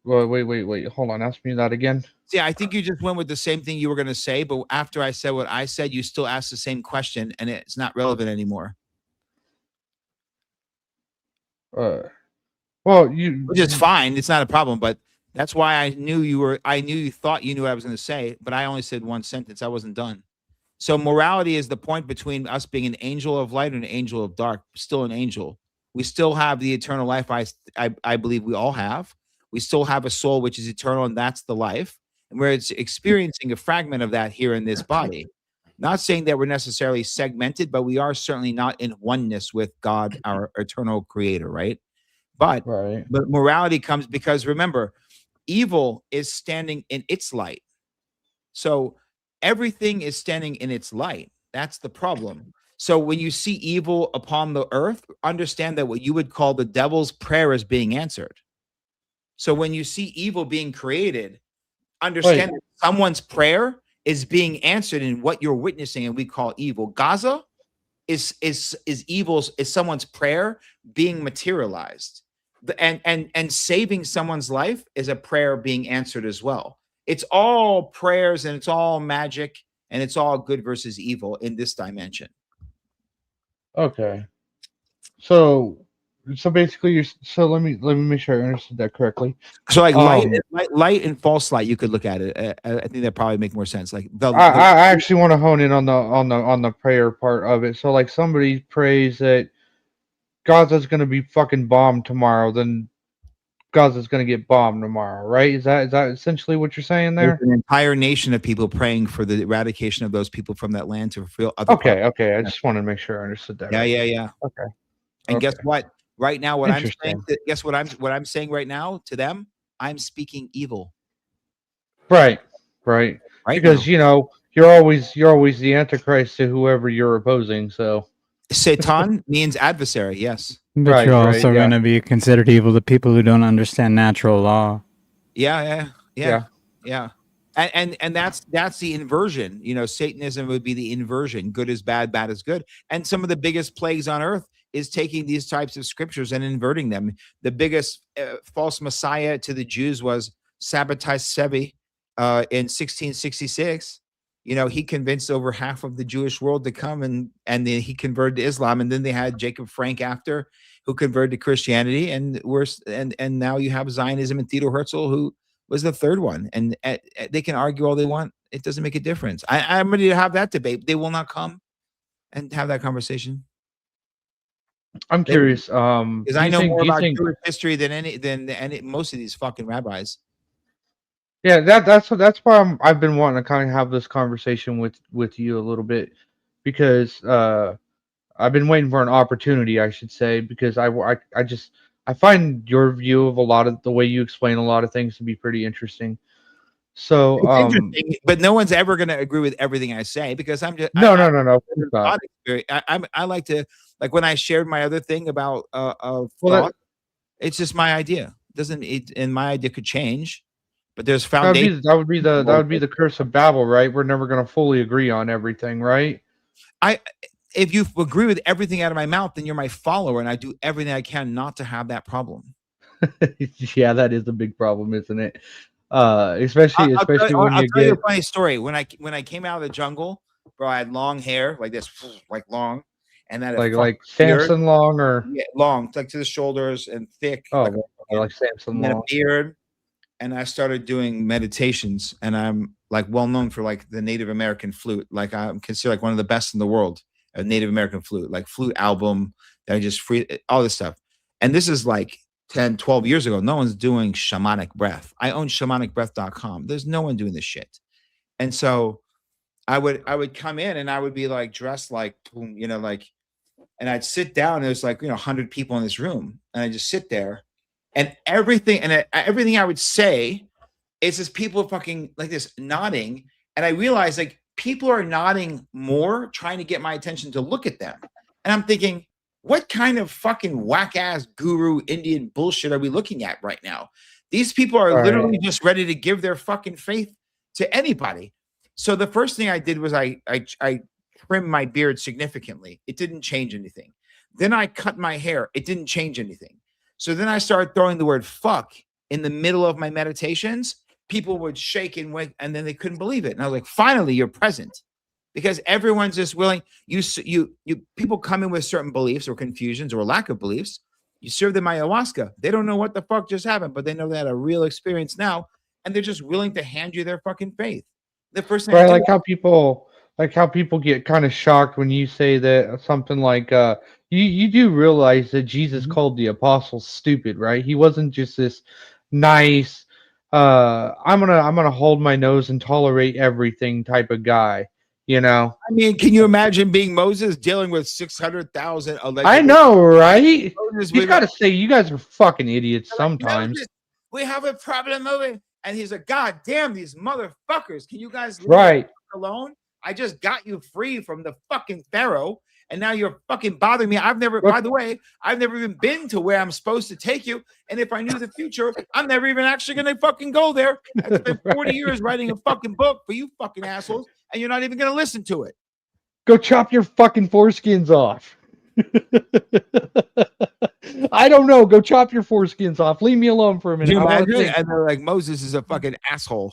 Wait. Hold on. Ask me that again. See, I think you just went with the same thing you were going to say, but after I said what I said, you still asked the same question, and it's not relevant anymore. Well, which is fine. It's not a problem, but that's why I knew you thought you knew what I was going to say, but I only said one sentence. I wasn't done. So morality is the point between us being an angel of light and an angel of dark, still an angel. We still have the eternal life. I believe we all have. We still have a soul which is eternal, and that's the life. And we're experiencing a fragment of that here in this body. Not saying that we're necessarily segmented, but we are certainly not in oneness with God, our eternal creator, right? But morality comes because, remember, evil is standing in its light. So everything is standing in its light. That's the problem. So when you see evil upon the earth, understand that what you would call the devil's prayer is being answered. So when you see evil being created, understand that someone's prayer is being answered in what you're witnessing, and we call evil. Gaza is someone's prayer being materialized. And saving someone's life is a prayer being answered as well. It's all prayers, and it's all magic, and it's all good versus evil in this dimension. Okay. So basically, let me make sure I understood that correctly. So like light and false light, you could look at it. I think that probably make more sense. Like I actually want to hone in on the prayer part of it. So like somebody prays that Gaza's going to be fucking bombed tomorrow, then Gaza's going to get bombed tomorrow, right? Is that essentially what you're saying there? There's an entire nation of people praying for the eradication of those people from that land to fulfill other Okay. I just want to make sure I understood that. Yeah. Okay. And guess what? Right now, what I'm saying, guess what I'm saying right now to them? I'm speaking evil. Right. Because now, you're always the Antichrist to whoever you're opposing. So Satan means adversary. Yes. But you're also going to be considered evil to people who don't understand natural law. Yeah. And that's the inversion. Satanism would be the inversion. Good is bad, bad is good. And some of the biggest plagues on earth is taking these types of scriptures and inverting them. The biggest false messiah to the Jews was Sabbatai Sevi in 1666. He convinced over half of the Jewish world to come, and then he converted to Islam. And then they had Jacob Frank after, who converted to Christianity, and now you have Zionism and Theodor Herzl, who was the third one. And they can argue all they want; it doesn't make a difference. I'm ready to have that debate. They will not come and have that conversation. I'm curious, because I know more about Jewish history than most of these fucking rabbis. Yeah, that's why I've been wanting to kind of have this conversation with you a little bit, because I've been waiting for an opportunity, I should say, because I find your view of a lot of the way you explain a lot of things to be pretty interesting. So it's interesting, but no one's ever going to agree with everything I say, because I'm just no. I like to, like when I shared my other thing about thought, it's just my idea. And my idea could change, but there's foundation. That would be the curse of Babel, right? We're never going to fully agree on everything, right? If you agree with everything out of my mouth, then you're my follower, and I do everything I can not to have that problem. Yeah, that is a big problem, isn't it? Especially when I'll you tell you get a funny story. When I came out of the jungle, bro, I had long hair like this, like long, and then a like fucking beard, Samson Long or yeah, long, like to the shoulders and thick, like oh, a, like Samson and then a Long. beard. And I started doing meditations, and I'm like well known for like the Native American flute. Like I'm considered like one of the best in the world, a Native American flute, like flute album that I just free all this stuff. And this is like 10, 12 years ago. No one's doing shamanic breath. I own shamanicbreath.com. There's no one doing this shit. And so I would come in and I would be like dressed like, you know, like, and I'd sit down. And there's like, you know, 100 people in this room, and I just sit there, and everything I would say is just people fucking like this nodding, and I realized like people are nodding more, trying to get my attention to look at them, and I'm thinking, what kind of fucking whack ass guru Indian bullshit are we looking at right now? These people are literally just ready to give their fucking faith to anybody. So the first thing I did was I trimmed my beard significantly. It didn't change anything. Then I cut my hair. It didn't change anything. So then I started throwing the word fuck in the middle of my meditations. People would shake and wake, and then they couldn't believe it. And I was like, finally, you're present. Because everyone's just willing. You people come in with certain beliefs or confusions or lack of beliefs. You serve them ayahuasca. They don't know what the fuck just happened, but they know they had a real experience now, and they're just willing to hand you their fucking faith. The first thing Right, like how people get kind of shocked when you say that something like you do realize that Jesus called the apostles stupid, right? He wasn't just this nice I'm gonna hold my nose and tolerate everything type of guy, you know. I mean, can you imagine being Moses dealing with 600,000 alleged? I know, right? Moses He's got to say, you guys are fucking idiots like, sometimes. Moses, we have a problem over, and he's like, God damn these motherfuckers! Can you guys leave Right alone? I just got you free from the fucking Pharaoh, and now you're fucking bothering me. I've never, by the way, I've never even been to where I'm supposed to take you. And if I knew the future, I'm never even actually gonna fucking go there. I spent 40 years writing a fucking book for you fucking assholes, and you're not even gonna listen to it. Go chop your fucking foreskins off. I don't know. Go chop your foreskins off. Leave me alone for a minute. You imagine? And they're like, Moses is a fucking asshole.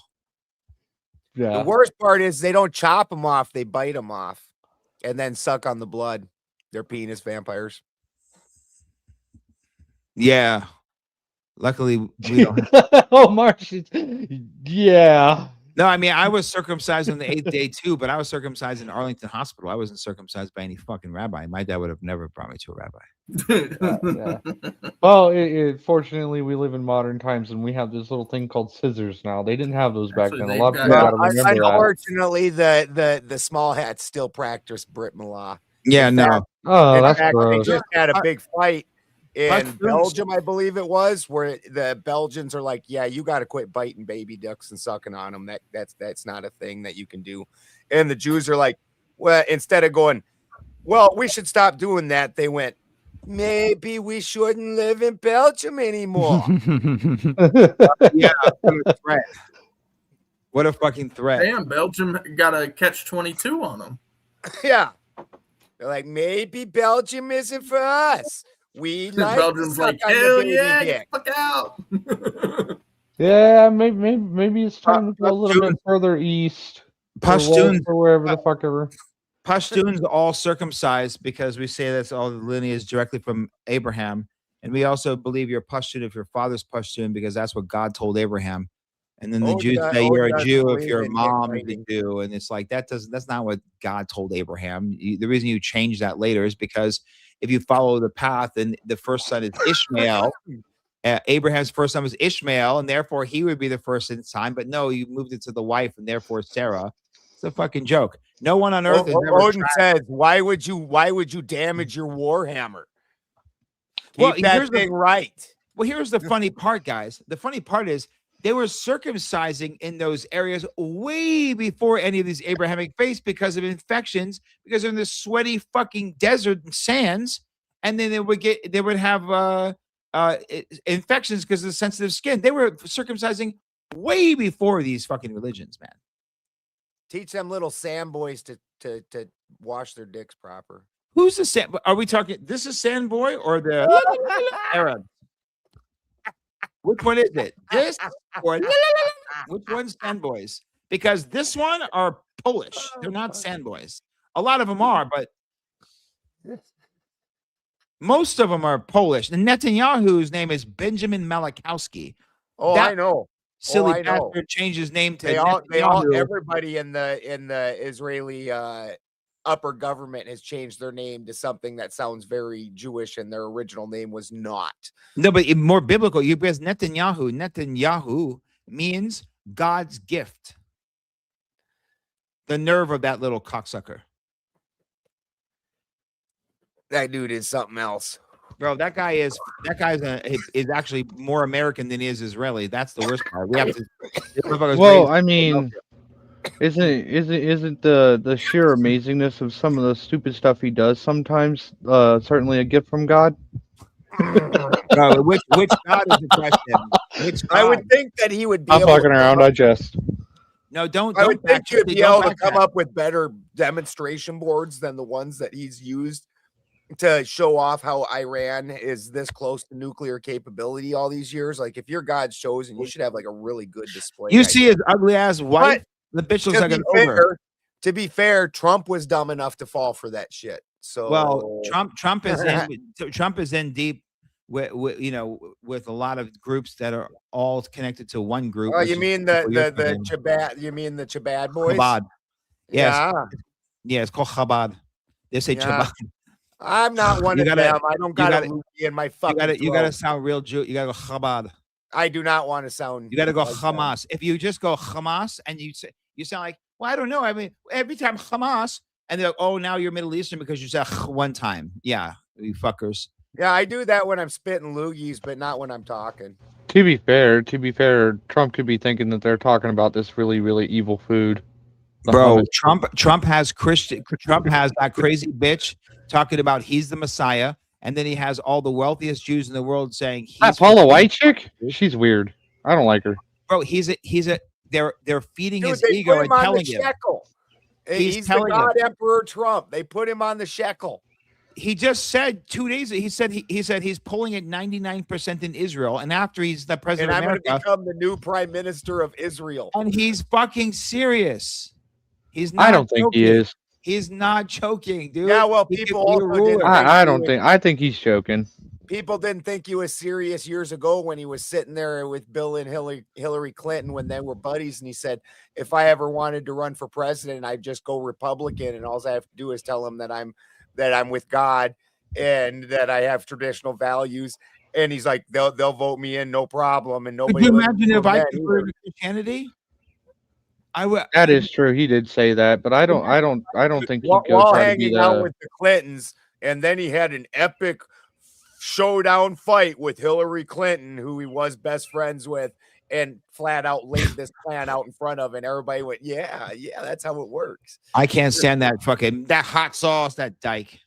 Yeah. The worst part is they don't chop them off; they bite them off, and then suck on the blood. They're penis vampires. Yeah. Luckily, we don't. Oh, Marsh. Yeah. No, I mean, I was circumcised on the 8th day too, but I was circumcised in Arlington Hospital. I wasn't circumcised by any fucking rabbi. My dad would have never brought me to a rabbi. Yeah. Well, fortunately, we live in modern times, and we have this little thing called scissors now. They didn't have those back then. A lot of people got to remember that. Unfortunately, the small hats still practice Brit Milah. Yeah, no. Oh, that's gross. They just had a big fight in Belgium, I believe it was, where the Belgians are like, "Yeah, you got to quit biting baby ducks and sucking on them. That's not a thing that you can do." And the Jews are like, "Well, instead of going, well, we should stop doing that," they went, "Maybe we shouldn't live in Belgium anymore." Yeah, what a threat. What a fucking threat. Damn, Belgium got a catch-22 on them. Yeah. They're like, maybe Belgium isn't for us. We like Belgium's like, hell yeah, dick. get the fuck out. Yeah, maybe it's time to go a little bit further east. Pashtuns, or wherever the fuck ever. Pashtuns all circumcised because we say that's all the lineage directly from Abraham. And we also believe you're Pashtun if your father's Pashtun because that's what God told Abraham. And then the Jews say you're a Jew if your mom is a Jew. And it's like, that's not what God told Abraham. The reason you change that later is because if you follow the path and the first son is Ishmael, Abraham's first son was Ishmael, and therefore he would be the first in time. But no, you moved it to the wife and therefore Sarah. It's a fucking joke. No one on earth has never Odin says, why would you damage your warhammer? Keep that thing right. Well, here's the funny part, guys. The funny part is they were circumcising in those areas way before any of these Abrahamic faiths because of infections, because they're in the sweaty fucking desert and sands, and then they would have infections because of the sensitive skin. They were circumcising way before these fucking religions, man. Teach them little sand boys to wash their dicks proper. Who's the sand? Are we talking? This is Sand Boy or the Arab? Which one is it? This or which one's Sandboys? Because this one are Polish. They're not Sandboys. A lot of them are, but most of them are Polish. And Netanyahu's name is Benjamin Malachowski. Oh, That I know. silly I know. bastard changed his name to They Netanyahu. all, everybody in the Israeli upper government has changed their name to something that sounds very Jewish, and their original name was not. No, but more biblical. Because Netanyahu means God's gift. The nerve of that little cocksucker. That dude is something else. Bro, that guy's is actually more American than he is Israeli. That's the worst part. We have to. Well, I mean, isn't the sheer amazingness of some of the stupid stuff he does sometimes certainly a gift from God? No, which God is the question? Which I God? would think that he would be I'm able fucking to around. I jest. No, don't. I would think you'd be able to come up. up with better demonstration boards than the ones that he's used to show off how Iran is this close to nuclear capability all these years. Like, if you're God's chosen, you should have like a really good display. You see his ugly ass wife. The bitch looks like an ogre. To be fair, Trump was dumb enough to fall for that shit. So, well, Trump is in deep with with a lot of groups that are all connected to one group. Oh, you mean the Chabad? You mean the Chabad boys? Chabad. Yes. Yeah, it's called Chabad. They say Chabad. I'm not one of them. I don't got a in my fucking. You gotta sound real Jew. You gotta go Chabad. I do not want to sound. You gotta go like Hamas. That. If you just go Hamas and you sound like, well, I don't know. I mean, every time Hamas, and they're like, oh, now you're Middle Eastern because you said one time. Yeah, you fuckers. Yeah, I do that when I'm spitting loogies, but not when I'm talking. To be fair, Trump could be thinking that they're talking about this really, really evil food. Bro, Trump has that crazy bitch talking about he's the Messiah, and then he has all the wealthiest Jews in the world saying he's that Paula White chick. She's weird. I don't like her. Bro, they're feeding his ego and telling him. He's the God Emperor Trump. They put him on the shekel. He just said 2 days ago, he said he's polling at 99% in Israel, and after he's the president of America, I'm going to become the new prime minister of Israel. And he's fucking serious. He's not. I don't think he is. He's not joking, dude. Yeah, well, people also didn't. I think he's joking. People didn't think he was serious years ago when he was sitting there with Bill and Hillary Clinton when they were buddies, and he said, "If I ever wanted to run for president, I'd just go Republican, and all I have to do is tell him that I'm with God and that I have traditional values." And he's like, "They'll vote me in, no problem." And nobody. Could you imagine if I converted to Christianity? I would. That is true. He did say that, but I don't think he goes while hanging out with the Clintons, and then he had an epic showdown fight with Hillary Clinton, who he was best friends with, and flat out laid this plan out in front of, and everybody went, "Yeah, that's how it works." I can't stand that hot sauce, that dyke.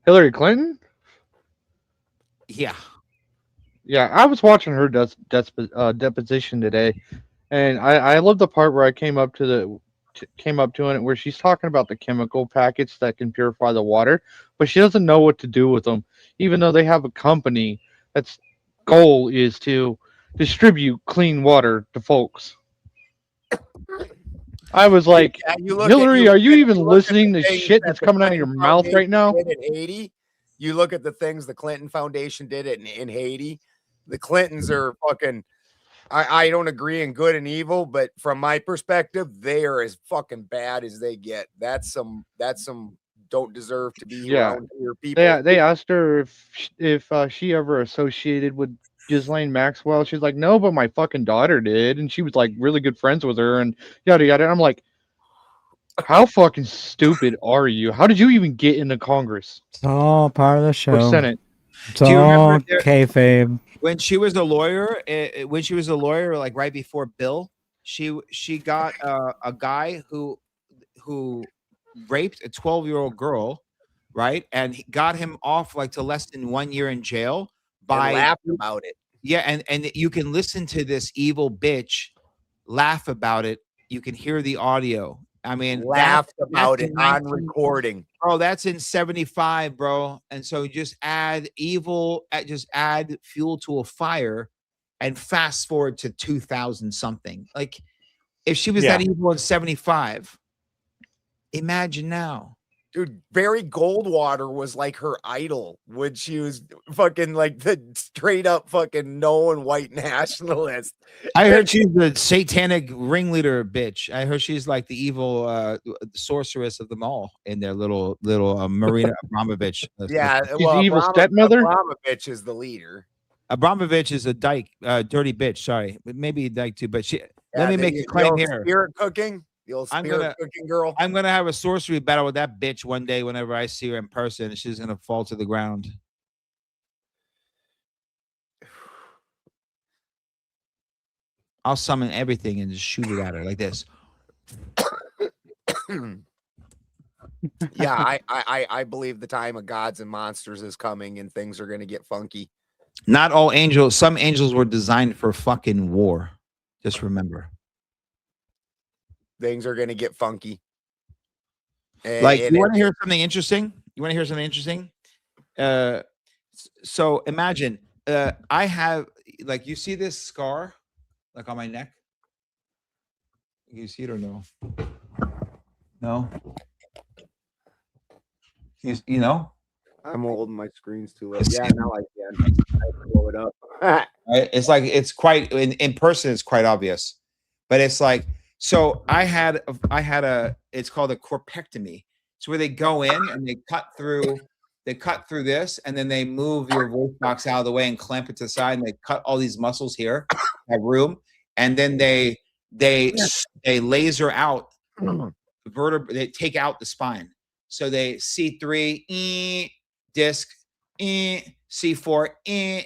Hillary Clinton. Yeah, I was watching her deposition today. And I love the part where I came up to it where she's talking about the chemical packets that can purify the water, but she doesn't know what to do with them, even though they have a company that's goal is to distribute clean water to folks. I was like, Hillary, are you even listening to shit that's coming out of your mouth right now? In Haiti, you look at the things the Clinton Foundation did in Haiti. The Clintons are fucking. I don't agree in good and evil, but from my perspective, they are as fucking bad as they get. That's some don't deserve to be around here people. They asked her if she ever associated with Ghislaine Maxwell. She's like, no, but my fucking daughter did, and she was like really good friends with her, and yada yada. I'm like, how fucking stupid are you? How did you even get into Congress? It's all part of the show. Or Senate. It's all kayfabe. When she was a lawyer, like right before Bill, she got a guy who raped a 12-year-old girl, right, and he got him off like to less than 1 year in jail by laughing about it. Yeah, and you can listen to this evil bitch laugh about it. You can hear the audio. I mean, laughed about that's it in on 19 recording. bro. That's in 75, bro. And so just add evil, just add fuel to a fire, and fast forward to 2000 something. Like, if she was that evil in 75, imagine now. Dude, Barry Goldwater was like her idol when she was fucking like the straight up fucking known white nationalist. I heard she's the satanic ringleader bitch. I heard she's like the evil sorceress of them all in their little Marina Abramovich. Yeah, She's well, the evil stepmother? Abramovich is the leader. Abramovich is a dyke, dirty bitch. Sorry, but maybe a dyke too. But she. Let me make a the claim old here. Spirit cooking, the old spirit cooking girl. I'm gonna have a sorcery battle with that bitch one day. Whenever I see her in person, she's gonna fall to the ground. I'll summon everything and just shoot it at her like this. Yeah, I believe the time of gods and monsters is coming, and things are gonna get funky. Not all angels. Some angels were designed for fucking war. Just remember. Things are gonna get funky. Like, you want to hear something interesting? You want to hear something interesting? So imagine, I have, like, you see this scar, like on my neck? You see it or no? No. You know? I'm holding my screens too low. It's- Yeah, now I can. I blow it up. Right? It's like, it's quite in person, it's quite obvious, but it's like, so I had a it's called a corpectomy. It's where they go in and they cut through this, and then they move your voice box out of the way and clamp it to the side, and they cut all these muscles here, that room, and then they laser out they take out the spine. So they C3 disc C4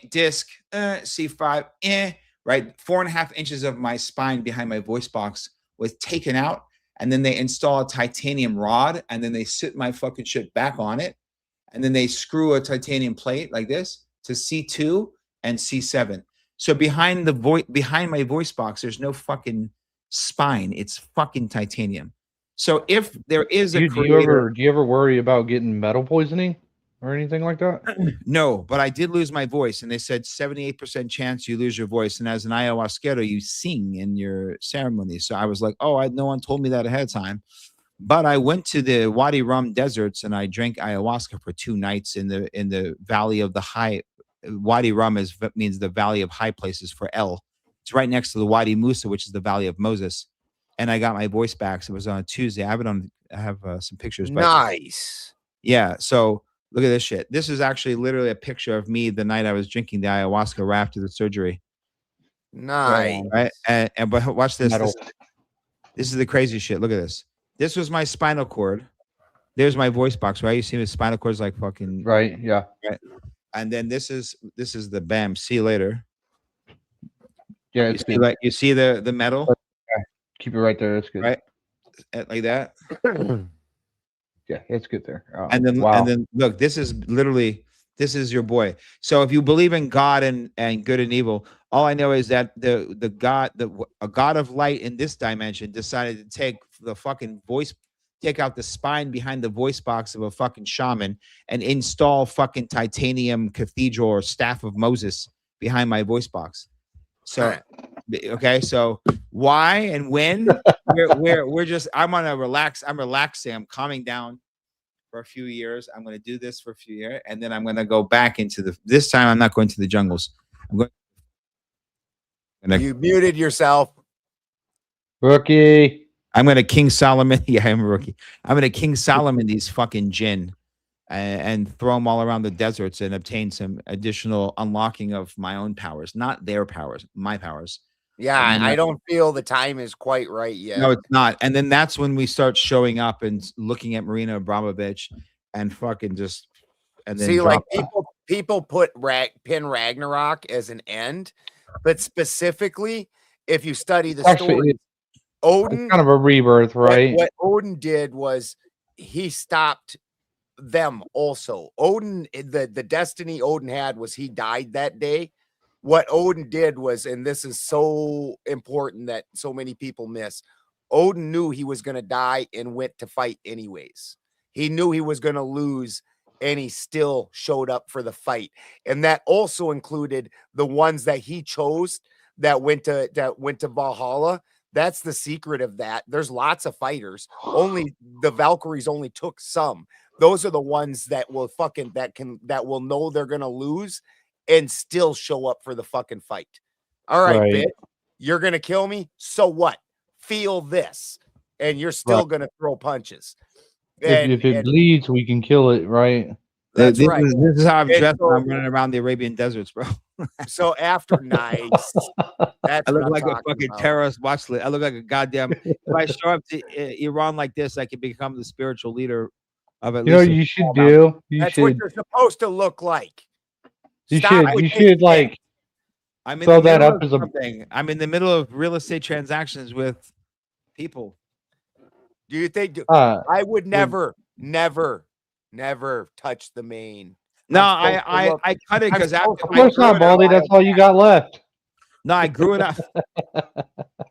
disc C5 right. 4.5 inches of my spine behind my voice box was taken out, and then they install a titanium rod, and then they sit my fucking shit back on it, and then they screw a titanium plate like this to C2 and C7. So behind my voice box, there's no fucking spine. It's fucking titanium. So if there is a do you ever worry about getting metal poisoning or anything like that? No, but I did lose my voice, and they said 78% chance you lose your voice. And as an ayahuasquero, you sing in your ceremony. So I was like, oh, no one told me that ahead of time. But I went to the Wadi Rum deserts and I drank ayahuasca for 2 nights in the valley of the high. Wadi Rum means the valley of high places for El. It's right next to the Wadi Musa, which is the valley of Moses. And I got my voice back. So it was on a Tuesday. I have some pictures. Nice. Yeah. So look at this shit. This is actually literally a picture of me the night I was drinking the ayahuasca right after the surgery. Nice. Right. And but watch this. This is the crazy shit. Look at this. This was my spinal cord. There's my voice box, right? You see the spinal cord's like fucking right. Yeah. Right. And then this is the bam. See you later. Yeah. You see, like, you see the metal. Keep it right there. That's good. Right. Like that. Yeah, it's good there. And then look, this is your boy. So if you believe in God and good and evil, all I know is that a God of light in this dimension decided to take out the spine behind the voice box of a fucking shaman and install fucking titanium cathedral or staff of Moses behind my voice box. So okay, so why and when I'm relaxing, I'm calming down for a few years. I'm going to do this for a few years, and then I'm going to go back into this time I'm not going to the jungles. You muted yourself. Rookie. I'm going to King Solomon. Yeah, I'm a rookie. I'm going to King Solomon these fucking jinn and throw them all around the deserts and obtain some additional unlocking of my own powers, not their powers, my powers. Yeah, I don't feel the time is quite right yet. No, it's not. And then that's when we start showing up and looking at Marina Abramovich and fucking just and then see, like people put Pin Ragnarok as an end, but specifically, if you study the story, Odin kind of a rebirth, right? What Odin did was he stopped them also. Odin, the destiny Odin had was he died that day. What Odin did was, and this is so important that so many people miss, Odin knew he was going to die and went to fight anyways. He knew he was going to lose, and he still showed up for the fight. And that also included the ones that he chose that went to Valhalla. That's the secret of that. There's lots of fighters. Only the Valkyries only took some. Those are the ones that will that will know they're gonna lose and still show up for the fucking fight. All right, Right. bitch, you're gonna kill me. So what? Feel this, and you're still gonna throw punches. If it bleeds, we can kill it, right? That's this right. This is how I'm And dressed when so- I'm running around the Arabian deserts, bro. So after nice, that's I what look I'm like a talking fucking about. terrorist watch list. I look like a goddamn. If I show up to Iran like this, I can become the spiritual leader of at You know least. what you should do? You That's what should. you're supposed to look like. You Stop should. with You taking should like. I'm in throw the that middle up of as a- something. I'm in the middle of real estate transactions with people. Do you think I would never touch the mane? No, I'm supposed to look- I cut it I'm because supposed Of to course look not, good Baldy. at That's all you got left. No, I grew it out.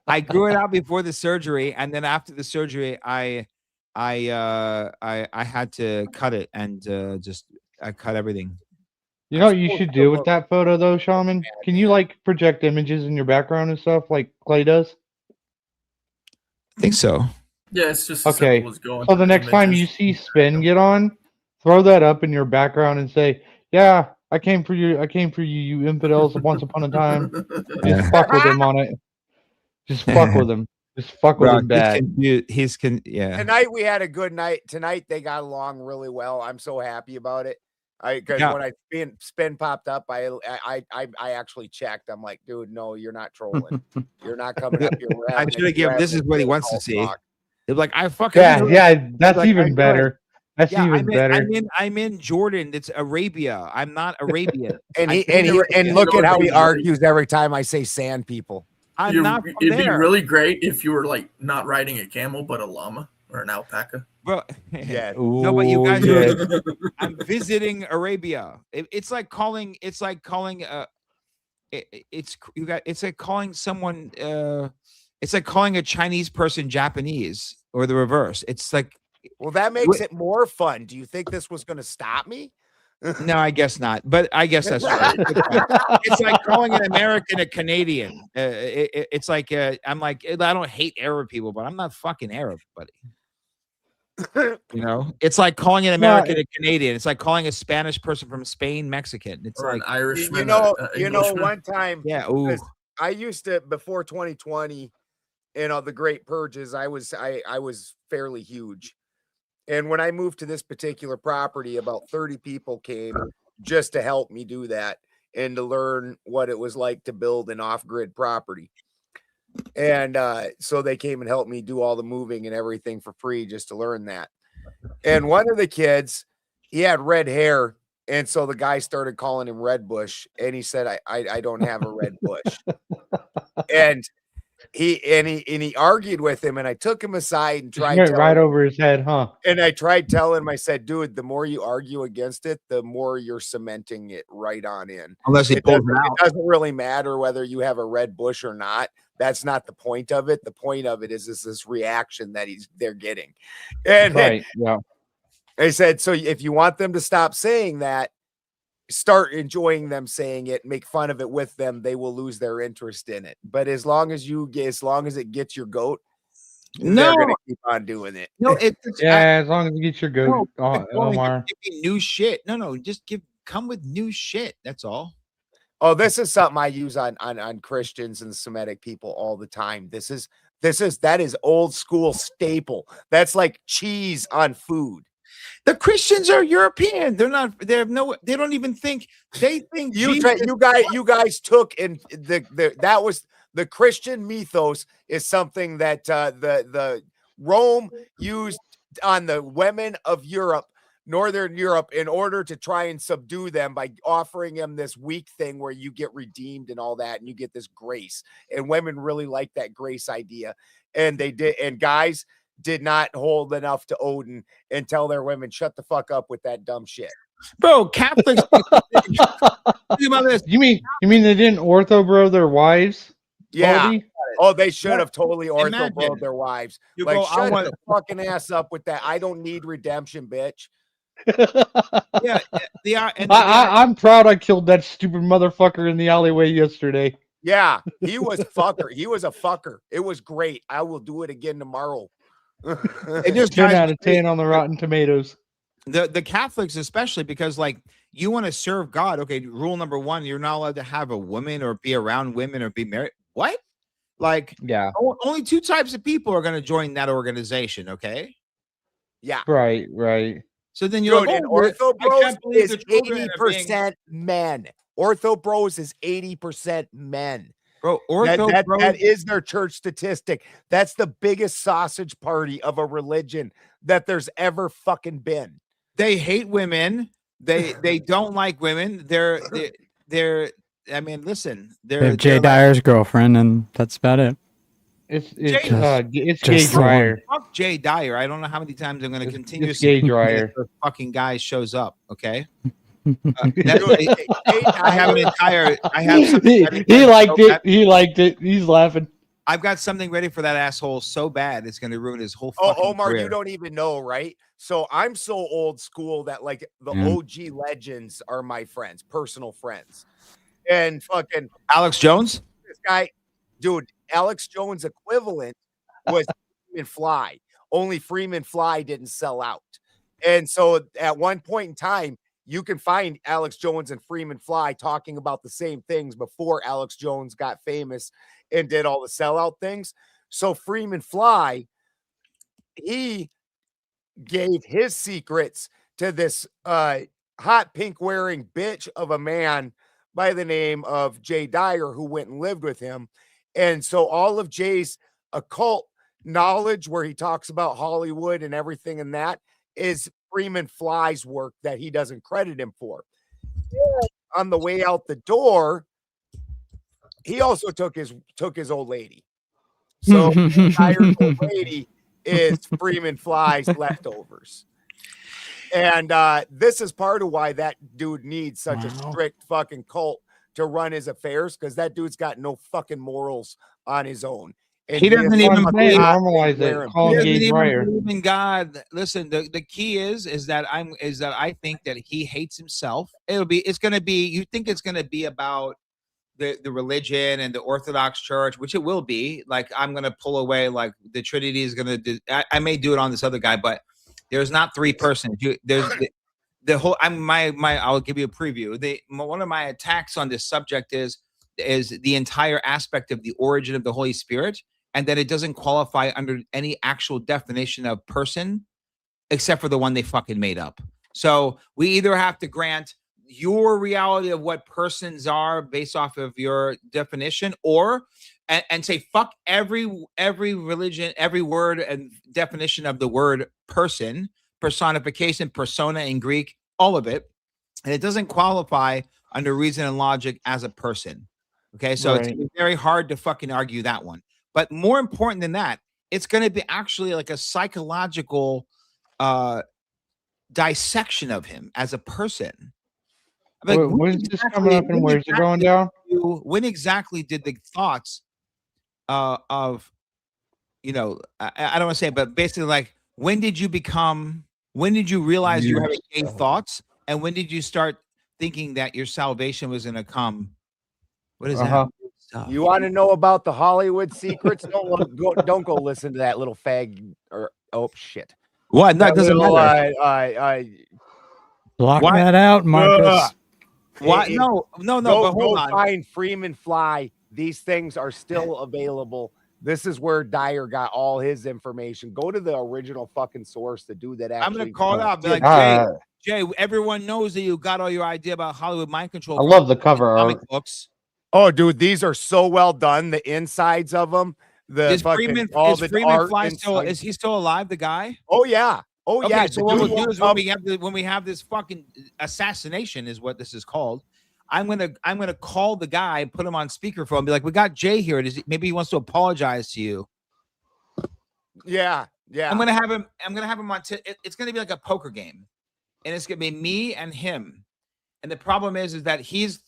I grew it out before the surgery, and then after the surgery, I had to cut it and just I cut everything. You know what you should do with that photo, though, Shaman? Can you like project images in your background and stuff like Clay does? I think so. Yeah, it's just as Okay. simple as going. So to the next time you images. see Spin get on, throw that up in your background and say, "Yeah, I came for you. I came for you, you infidels. Once upon a time." Just fuck with him on it. Just fuck with him. Just fuck with him bad. Yeah. Tonight we had a good night. Tonight they got along really well. I'm so happy about it. Because Yeah. when spin popped up, I actually checked. I'm like, dude, no, you're not trolling. You're not coming up here. I should have given. This is what he wants to see. They're like, I fucking Yeah, that's like, I even knew it. better. That's Yeah, even better. I'm in Jordan. It's Arabia. I'm not Arabian. And I'm he in and Arabia. look at how he You're- argues every time I say sand people. I'm not from It'd be there. really great if you were like not riding a camel, but a llama or an alpaca. Bro, Yeah. no, but you Ooh, guys yeah. are. I'm visiting Arabia. It's like calling. It's like calling. It's you got. It's like calling someone. It's like calling a Chinese person Japanese or the reverse. It's like. Well, that makes it more fun. Do you think this was going to stop me? No, I guess not. But I guess that's right. It's like calling an American a Canadian. It's like I'm like I don't hate Arab people, but I'm not fucking Arab, buddy. You know, it's like calling an American a Canadian. It's like calling a Spanish person from Spain Mexican. It's Or like an Irishman. You know, Englishman. one time, yeah. Ooh. 'cause I used to before 2020, the great purges. I was fairly huge, and when I moved to this particular property, about 30 people came just to help me do that and to learn what it was like to build an off-grid property. And so they came and helped me do all the moving and everything for free just to learn that. And one of the kids, he had red hair. And so the guy started calling him Red Bush. And he said, I don't have a red bush. and he argued with him. And I took him aside and tried Went telling right him, over his head, huh? and I tried telling him, I said, dude, the more you argue against it, the more you're cementing it right on in. Unless he It pulls doesn't, it it out. doesn't really matter whether you have a red bush or not. That's not the point of it. The point of it is this reaction that they're getting. And Right. Yeah. I said, so if you want them to stop saying that, start enjoying them saying it, make fun of it with them, they will lose their interest in it. But as long as it gets your goat, they're No, gonna keep on doing it. no, it's Yeah, as long as you get your goat, Omar. Omar. Give me new shit. No, just come with new shit. That's all. Oh, this is something I use on Christians and Semitic people all the time. That is old school staple. That's like cheese on food. The Christians are European. They're not. They have no. They don't even think. They think You guys took and that was the Christian mythos is something that the Rome used on the women of Europe, Northern Europe, in order to try and subdue them by offering them this weak thing where you get redeemed and all that, and you get this grace. And women really like that grace idea, and they did. And guys did not hold enough to Odin and tell their women, shut the fuck up with that dumb shit. Bro, Catholics. Think about this. You mean they didn't ortho bro their wives? Yeah. Baldy? Oh, they should have totally Imagine. ortho their wives. You Like, go, I shut want- the fucking ass up with that. I don't need redemption, bitch. Yeah, I'm proud I killed that stupid motherfucker in the alleyway yesterday. Yeah, he was fucker. He was a fucker. It was great. I will do it again tomorrow. it just 10 drives out me of 10 on the Rotten Tomatoes. the Catholics, especially because like you want to serve God. Okay, rule number one: you're not allowed to have a woman or be around women or be married. What? Like, Yeah. only two types of people are going to join that organization. Okay, Yeah. Right, right. so then you're Dude, like, and oh, Ortho I Bros can't believe is the children are being 80% men. Ortho Bros is 80% men. bro. That is their church statistic. That's the biggest sausage party of a religion that there's ever fucking been. They hate women. They don't like women. They're I mean, listen, They they're have Jay like, Dyer's girlfriend, and that's about it. It's Just Gay the one. Dryer. fuck Jay Dyer. I don't know how many times I'm going to It's continuously Gay Dryer. the fucking guy shows up. Okay, Dude, I have an entire. I have something he, ready for he him liked so it. bad. He liked it. He's laughing. I've got something ready for that asshole so bad it's going to ruin his whole Oh, fucking Omar, career. you don't even know, right? So I'm so old school that like the Yeah. OG legends are my friends, personal friends. And fucking Alex Jones. this guy, dude, Alex Jones equivalent was Freeman Fly. Only Freeman Fly didn't sell out. And so at one point in time, you can find Alex Jones and Freeman Fly talking about the same things before Alex Jones got famous and did all the sellout things. So Freeman Fly, he gave his secrets to this hot pink wearing bitch of a man by the name of Jay Dyer, who went and lived with him. And so all of Jay's occult knowledge, where he talks about Hollywood and everything and that, is Freeman Fly's work that he doesn't credit him for. And on the way out the door, he also took his old lady. So Dyer's old lady is Freeman Fly's leftovers. And this is part of why that dude needs such a strict fucking cult to run his affairs, because that dude's got no fucking morals on his own. And He doesn't is even fucking believe- hot normalize and it. wearing Call He him bitch. doesn't Gay even Dryer. believe in God. Listen, the key is that I think that he hates himself. It's gonna be, you think it's gonna be about the religion and the Orthodox Church, which it will be. Like, I'm gonna pull away, like the Trinity is gonna do. I may do it on this other guy, but there's not three persons. There's the whole. I'll give you a preview. One of my attacks on this subject is the entire aspect of the origin of the Holy Spirit, and that it doesn't qualify under any actual definition of person, except for the one they fucking made up. So we either have to grant your reality of what persons are based off of your definition, or and say fuck every religion, every word and definition of the word person, personification, persona in Greek, all of it, and it doesn't qualify under reason and logic as a person. Okay, so Right. it's very hard to fucking argue that one. But more important than that, it's going to be actually like a psychological dissection of him as a person. Like, When's this coming up and where's it going down? when exactly did the thoughts of, I don't want to say it, but basically, like, when did you realize you had gay thoughts, and when did you start thinking that your salvation was going to come? What is that? You want to know about the Hollywood secrets? Don't go listen to that little fag or shit. What? No, it doesn't little, matter. Block What? that out, Marcus. What? No, but hold on. Find Freeman Fly. These things are still available. This is where Dyer got all his information. Go to the original fucking source to do that. I'm Actually, gonna call it out. Be did like, Jay, everyone knows that you got all your idea about Hollywood mind control. I love the cover comic art. books. Oh, dude, these are so well done. The insides of them, Is Freeman Fly still? inside. Is he still alive? The guy? Oh yeah, Okay, so what dude we'll do is will when we have this fucking assassination, is what this is called. I'm gonna call the guy and put him on speakerphone and be like, "We got Jay here. Maybe he wants to apologize to you." Yeah. I'm gonna have him on. It's gonna be like a poker game, and it's gonna be me and him, And the problem is that he's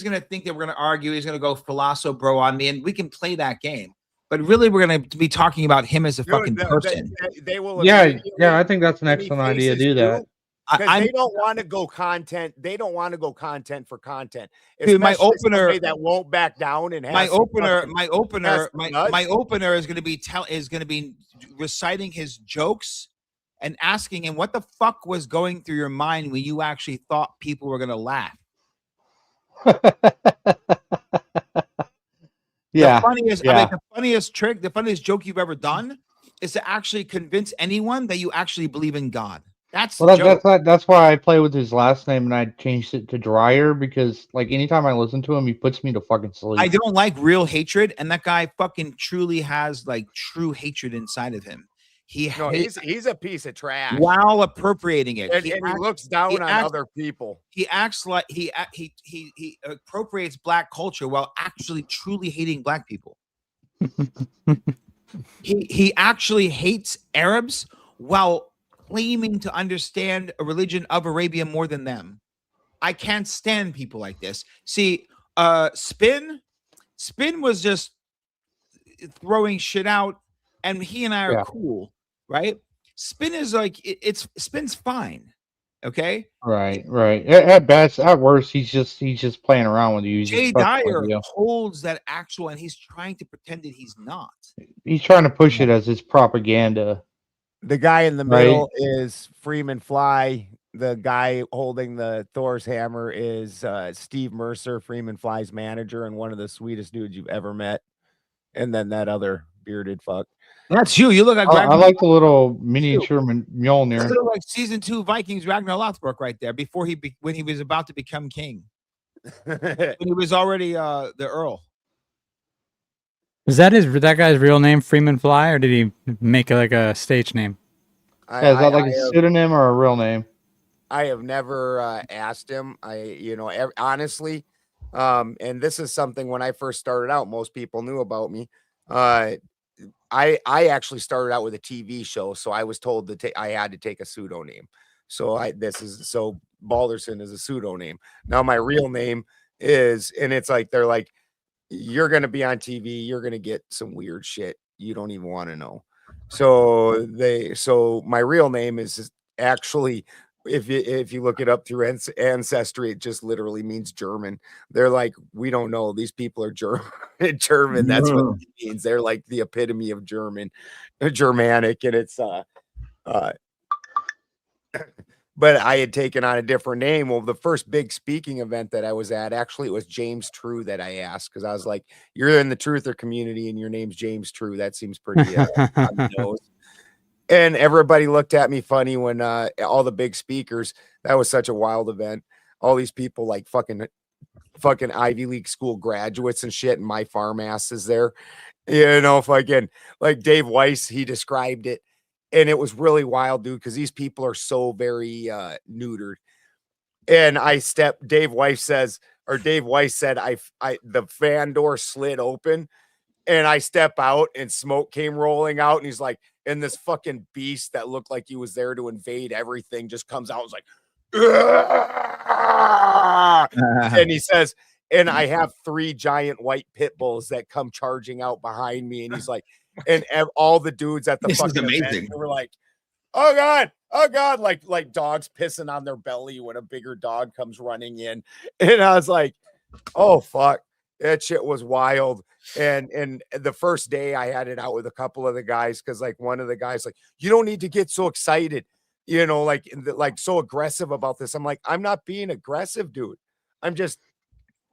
gonna think that we're gonna argue. He's gonna go philoso bro on me, and we can play that game. But really, we're gonna be talking about him as a fucking person. They will. Yeah, I think that's an excellent idea. Do that. Because they don't want to go content. They don't want to go content for content. Dude, my Especially opener somebody that won't back down and my has some opener fucking- my opener is going to be reciting his jokes and asking him what the fuck was going through your mind when you actually thought people were going to laugh. Yeah. The funniest trick, the funniest joke you've ever done is to actually convince anyone that you actually believe in God. That's that's why I play with his last name and I changed it to Dryer, because like anytime I listen to him, he puts me to fucking sleep. I don't like real hatred, and that guy fucking truly has like true hatred inside of him. He's a piece of trash while appropriating it, and he looks down on other people. He acts like he appropriates black culture while actually truly hating black people. he actually hates Arabs while claiming to understand a religion of Arabia more than them. I can't stand people like this. See, Spin was just throwing shit out, and he and I are cool, right? Spin is like Spin's fine, okay? Right. At best, at worst, he's just playing around with you. Jay Dyer holds that actual, and he's trying to pretend that he's not. He's trying to push it as his propaganda. The guy in the middle is Freeman Fly. The guy holding the Thor's hammer is Steve Mercer, Freeman Fly's manager, and one of the sweetest dudes you've ever met. And then that other bearded fuck. That's you. You look like I like the little miniature Mjolnir. You look like season 2 Vikings Ragnar Lothbrok right there before when he was about to become king. When he was already the Earl. Is that that guy's real name, Freeman Fly, or did he make it like a stage name? Is that like a pseudonym or a real name? I have never asked him. Honestly, and this is something when I first started out, most people knew about me. I actually started out with a TV show, so I was told that I had to take a pseudonym. So Balderson is a pseudonym. Now my real name is, and it's like they're like, you're gonna be on TV, you're gonna get some weird shit you don't even want to know. So my real name is actually, if you look it up through ancestry, it just literally means German. They're like, we don't know, these people are German. That's what it means. They're like the epitome of Germanic, and it's but I had taken on a different name. Well, the first big speaking event that I was at, actually, it was James True that I asked, because I was like, you're in the truther community and your name's James True. That seems pretty on the nose. And everybody looked at me funny when all the big speakers, that was such a wild event. All these people like fucking Ivy League school graduates and shit, and my farm ass is there. Fucking like Dave Weiss, he described it. And it was really wild, dude, because these people are so very neutered. And Dave Weiss said, the fan door slid open and I step out and smoke came rolling out. And he's like, and this fucking beast that looked like he was there to invade everything just comes out. It's like, and he says, and I have 3 giant white pit bulls that come charging out behind me. And he's like, and all the dudes at the fucking event were like, oh God, like dogs pissing on their belly when a bigger dog comes running in. And I was like, oh fuck, that shit was wild. And the first day I had it out with a couple of the guys, because like one of the guys like, you don't need to get so excited, like so aggressive about this. I'm like, I'm not being aggressive, dude. I'm just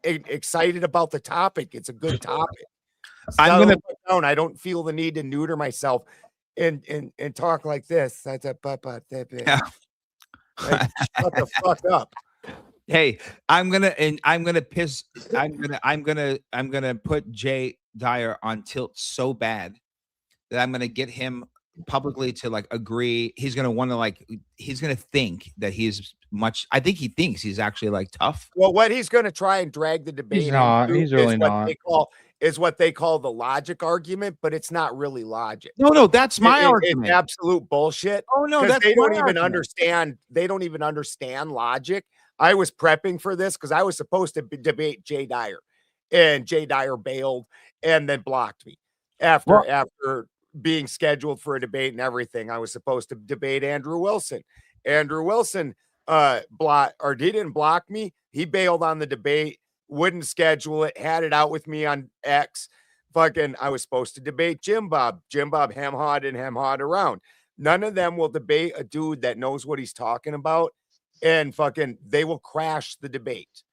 excited about the topic. It's a good topic. I'm gonna put down. I don't feel the need to neuter myself and talk like this. That's a yeah. Like, shut the fuck up. Hey, I'm gonna put Jay Dyer on tilt so bad that I'm gonna get him publicly to like agree. He's gonna think that I think he thinks he's actually like tough. Well, what he's gonna try and drag the debate he's really not. Is what they call the logic argument, but it's not really logic. No, that's my argument. It's absolute bullshit. Oh no, that's they don't even understand. They don't even understand logic. I was prepping for this because I was supposed to debate Jay Dyer, and Jay Dyer bailed and then blocked me after being scheduled for a debate and everything. I was supposed to debate Andrew Wilson. Andrew Wilson he didn't block me. He bailed on the debate, wouldn't schedule it, had it out with me on X. Fucking, I was supposed to debate Jim Bob. Jim Bob hem-hawed around. None of them will debate a dude that knows what he's talking about, and fucking they will crash the debate.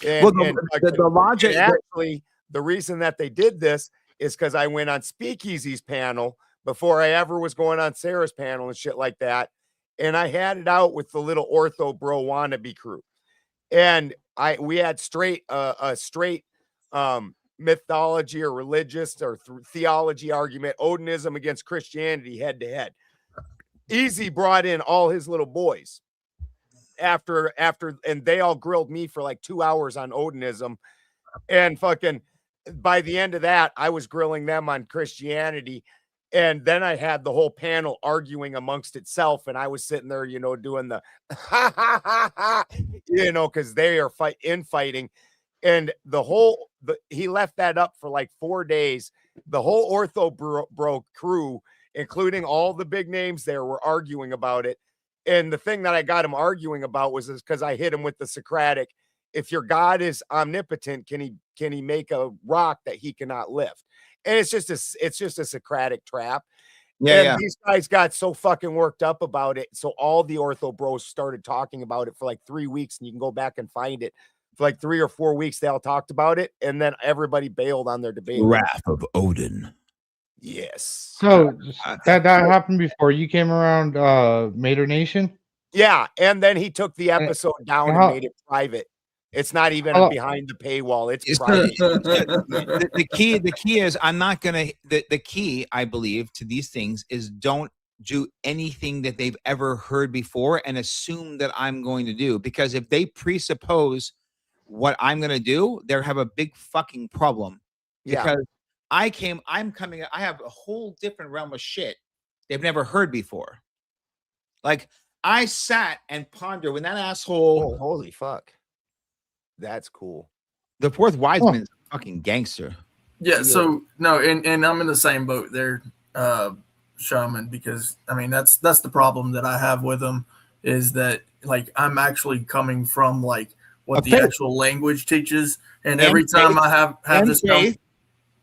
And, the logic, actually, the reason that they did this is because I went on Speakeasy's panel before I ever was going on Sarah's panel and shit like that. And I had it out with the little ortho bro wannabe crew. And we had a straight mythology or religious or theology argument, Odinism against Christianity head to head. Easy brought in all his little boys after, and they all grilled me for like 2 hours on Odinism. And fucking by the end of that, I was grilling them on Christianity. And then I had the whole panel arguing amongst itself. And I was sitting there, doing the because they are fighting. And he left that up for like 4 days. The whole ortho bro crew, including all the big names there, were arguing about it. And the thing that I got him arguing about was because I hit him with the Socratic. If your God is omnipotent, can he make a rock that he cannot lift? And it's just a Socratic trap. And these guys got so fucking worked up about it. So all the ortho bros started talking about it for like 3 weeks, and you can go back and find it. For like 3 or 4 weeks, they all talked about it, and then everybody bailed on their debate. Wrath of Odin. Yes. So that happened before you came around Mater Nation? Yeah, and then he took the episode down and made it private. It's not even behind the paywall. It's private. The key is I'm not gonna the key, I believe, to these things is don't do anything that they've ever heard before and assume that I'm going to do, because if they presuppose what I'm gonna do, they have a big fucking problem. Because I have a whole different realm of shit they've never heard before. Like, I sat and pondered when that asshole. Oh, holy fuck. That's cool. The fourth wise man's a fucking gangster. Yeah, so no, and I'm in the same boat there, Shaman, because I mean that's the problem that I have with them is that like I'm actually coming from like what the actual language teaches, and every time I have this faith.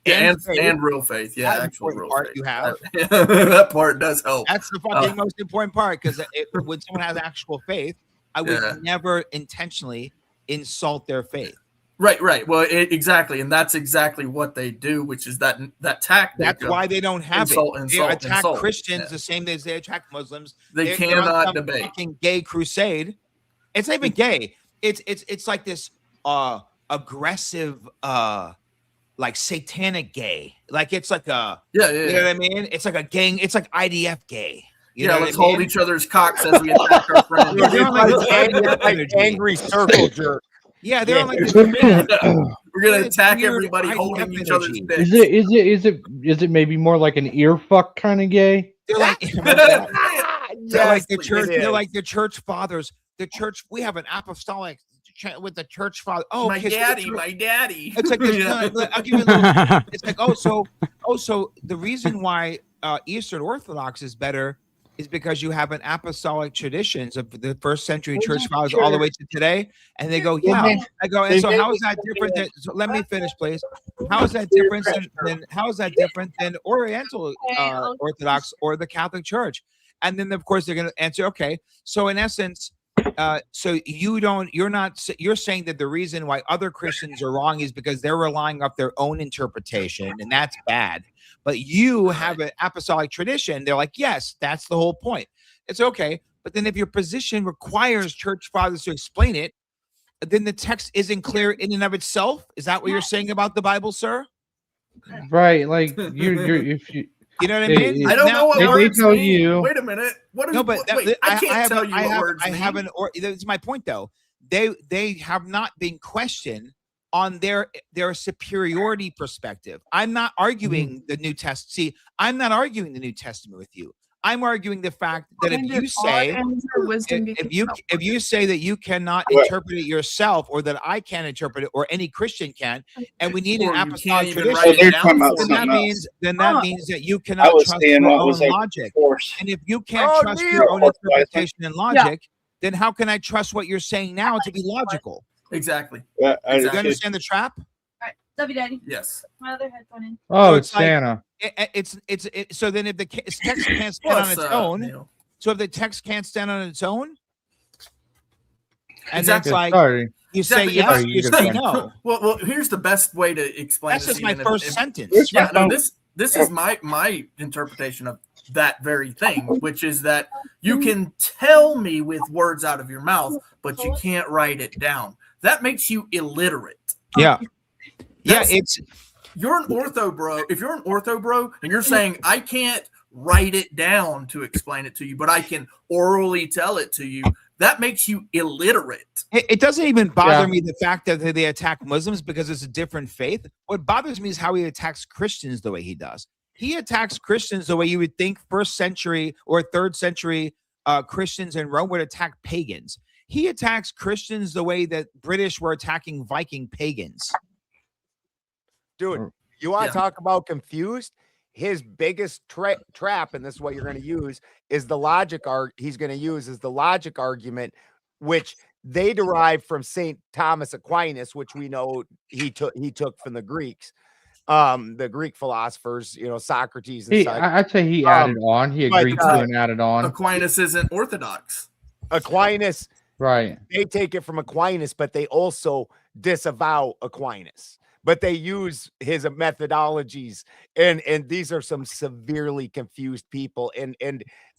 And real faith, actual real part faith. you have. That part does help. That's the fucking most important part, because when someone has actual faith, I would never intentionally insult their faith. Right. Well, exactly, and that's exactly what they do, which is that tactic. That's why they don't have it. They attack Christians the same as they attack Muslims. They cannot debate. Fucking gay crusade. It's not even gay. It's like this aggressive like satanic gay. Like it's like a you know what I mean? It's like a gang. It's like IDF gay. You know let's hold each other's cocks as we attack our friends. like angry circle jerk. Yeah, they're like we're gonna attack everybody holding each other's dicks. Is it maybe more like an ear fuck kind of gay? They're like, they're like the church. They're like the church fathers. The church. We have an apostolic with the church father. Oh, my daddy. It's like I'll give you a little. It's like so the reason why Eastern Orthodox is better is because you have an apostolic traditions of the first century church fathers all the way to today, and they go, I go, and so how is that different? So let me finish, please. How is that different than Oriental Orthodox or the Catholic Church? And then of course they're going to answer, okay, so in essence, so you're saying that the reason why other Christians are wrong is because they're relying off their own interpretation, and that's bad. But you have an apostolic tradition. They're like, yes, that's the whole point. It's okay. But then if your position requires church fathers to explain it, then the text isn't clear in and of itself. Is that what you're saying about the Bible, sir? Right. Like if you. You know what I mean? I don't know what words tell mean. you. Wait a minute. What is? No, but wait, I can't tell you what words mean. That's my point, though. They have not been questioned on their superiority perspective. I'm not arguing the New Testament. See, I'm not arguing the New Testament with you. I'm arguing the fact that if you say if you say that you cannot What? interpret it yourself, or that I can't interpret it, or any Christian can, and we need an Or you apostolic can't even tradition, write they're it talking down about for then something that me. else. means that you I cannot was trust saying your what was own over logic. force. And if you can't Oh, trust Neil. your own Force interpretation and logic, then how can I trust what you're saying now to be logical? Exactly. But I You Exactly. understand the trap? Love you, Daddy. Yes. My other headphone in. Oh, So it's it's like- Santa. So then if the text can't stand on What's its up, own, Neil? so if the text can't stand on its own, and Exactly. then it's like Sorry. you say Exactly. yes, Sorry, you you say can say. no. Well, here's the best way to explain That's this. just my even first if- sentence. Where's my Yeah, no, phone? this is my interpretation of that very thing, which is that you can tell me with words out of your mouth, but you can't write it down. That makes you illiterate. Yeah. Yeah, That's- You're an ortho bro. If you're an ortho bro and you're saying I can't write it down to explain it to you, but I can orally tell it to you, that makes you illiterate. it doesn't even bother Yeah. me the fact that they attack Muslims because it's a different faith. What bothers me is how he attacks Christians the way he does. He attacks Christians the way you would think first century or third century Christians in Rome would attack pagans. He attacks Christians the way that British were attacking Viking pagans. Dude, you want Yeah. to talk about confused? His biggest trap, and this is what you're going to use, is the logic he's going to use is the logic argument, which they derive from St. Thomas Aquinas, which we know he took from the Greeks, the Greek philosophers, Socrates and such. I'd say he added on. He but, agreed to and added on. Aquinas isn't orthodox. Aquinas, Right. they take it from Aquinas, but they also disavow Aquinas. But they use his methodologies, and these are some severely confused people, and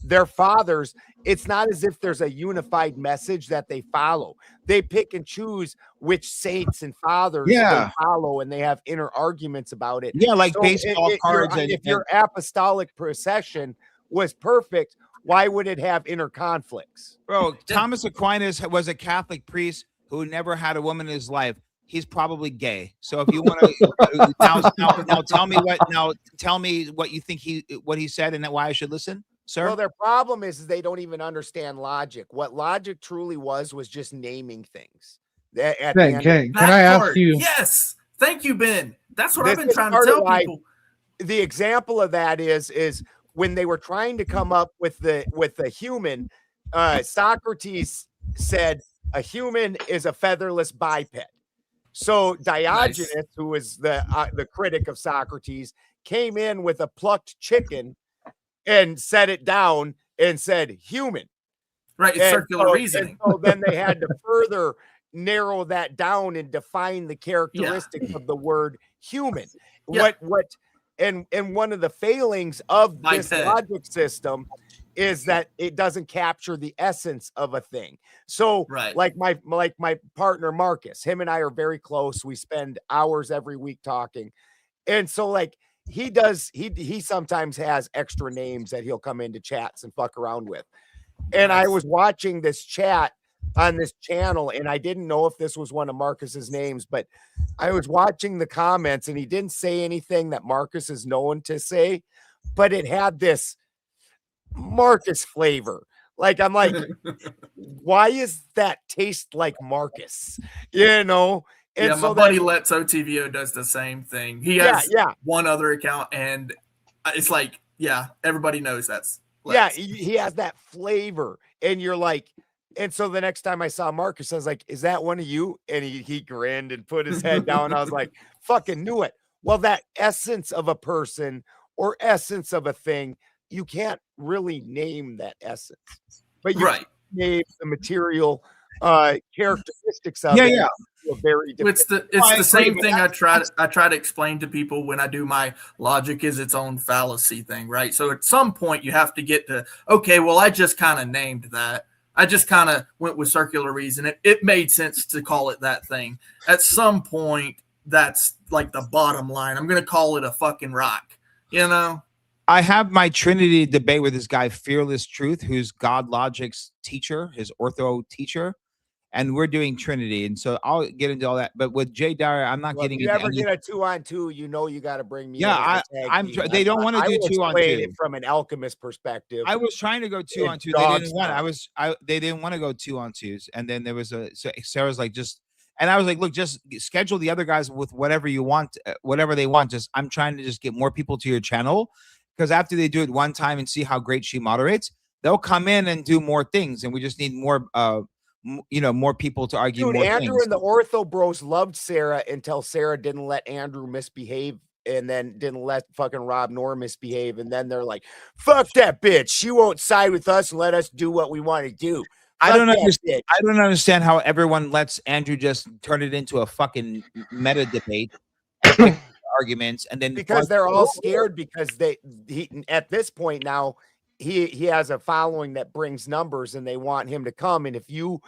their fathers. It's not as if there's a unified message that they follow. They pick and choose which saints and fathers Yeah. they follow, and they have inner arguments about it. Yeah, like So baseball cards. if your apostolic procession was perfect, why would it have inner conflicts? Bro, Thomas Aquinas was a Catholic priest who never had a woman in his life. He's probably gay. So if you want to now tell me what you think what he said and why I should listen, sir. Well, their problem is they don't even understand logic. What logic truly was just naming things. At the Ben, end, can That I ask part, you? Yes. Thank you, Ben. That's what This I've been is trying to part of tell why- people. the example of that is when they were trying to come up with the human. Socrates said a human is a featherless biped. So Diogenes, who was the critic of Socrates, came in with a plucked chicken and set it down and said human. Right. It's circular reasoning. And so then they had to further narrow that down and define the characteristics of the word human. Yeah. And one of the failings of this Biped. logic system is that it doesn't capture the essence of a thing. So Right. like my partner Marcus, him and I are very close. We spend hours every week talking. And so like he sometimes has extra names that he'll come into chats and fuck around with. And I was watching this chat on this channel, and I didn't know if this was one of Marcus's names, but I was watching the comments, and he didn't say anything that Marcus is known to say, but it had this Marcus flavor. Like, I'm like, why is that taste like Marcus? And Yeah, so my buddy Let's OTVO does the same thing. He has one other account, and it's like, everybody knows that's Let's. he has that flavor, and you're like, and so the next time I saw Marcus, I was like, is that one of you? And he grinned and put his head down. I was like, fucking knew it. Well, that essence of a person or essence of a thing, you can't really name that essence, but you can name the material characteristics of it. Very different. It's the same thing I try to explain to people when I do my logic is its own fallacy thing, right? So at some point you have to get to, okay, well, I just kind of named that. I just kind of went with circular reason. It made sense to call it that thing. At some point, that's like the bottom line. I'm going to call it a fucking rock, I have my Trinity debate with this guy, Fearless Truth, who's God Logic's teacher, his ortho teacher. and we're doing Trinity, and so I'll get into all that. But with Jay Dyer, I'm not Well, if getting you into ever any. get a 2-on-2, you know you got to bring me. Yeah, in as a tag team. they don't want to I do will 2-on-2. explain it from an alchemist perspective. I was trying to go 2-on-2. They dog didn't want. style. They didn't want to go 2-on-2s, and then there was so Sarah's like just, and I was like, look, just schedule the other guys with whatever you want, whatever they want. Just I'm trying to just get more people to your channel, because after they do it one time and see how great she moderates, they'll come in and do more things, and we just need more more people to argue Dude, more Andrew things. and the Ortho Bros loved Sarah until Sarah didn't let Andrew misbehave, and then didn't let fucking Rob Nor misbehave, and then they're like, "Fuck that bitch! She won't side with us and let us do what we want to do." I Fuck don't that understand. bitch. I don't understand how everyone lets Andrew just turn it into a fucking meta debate and pick arguments, and then Because they're all scared because he at this point now he has a following that brings numbers, and they want him to come. And if you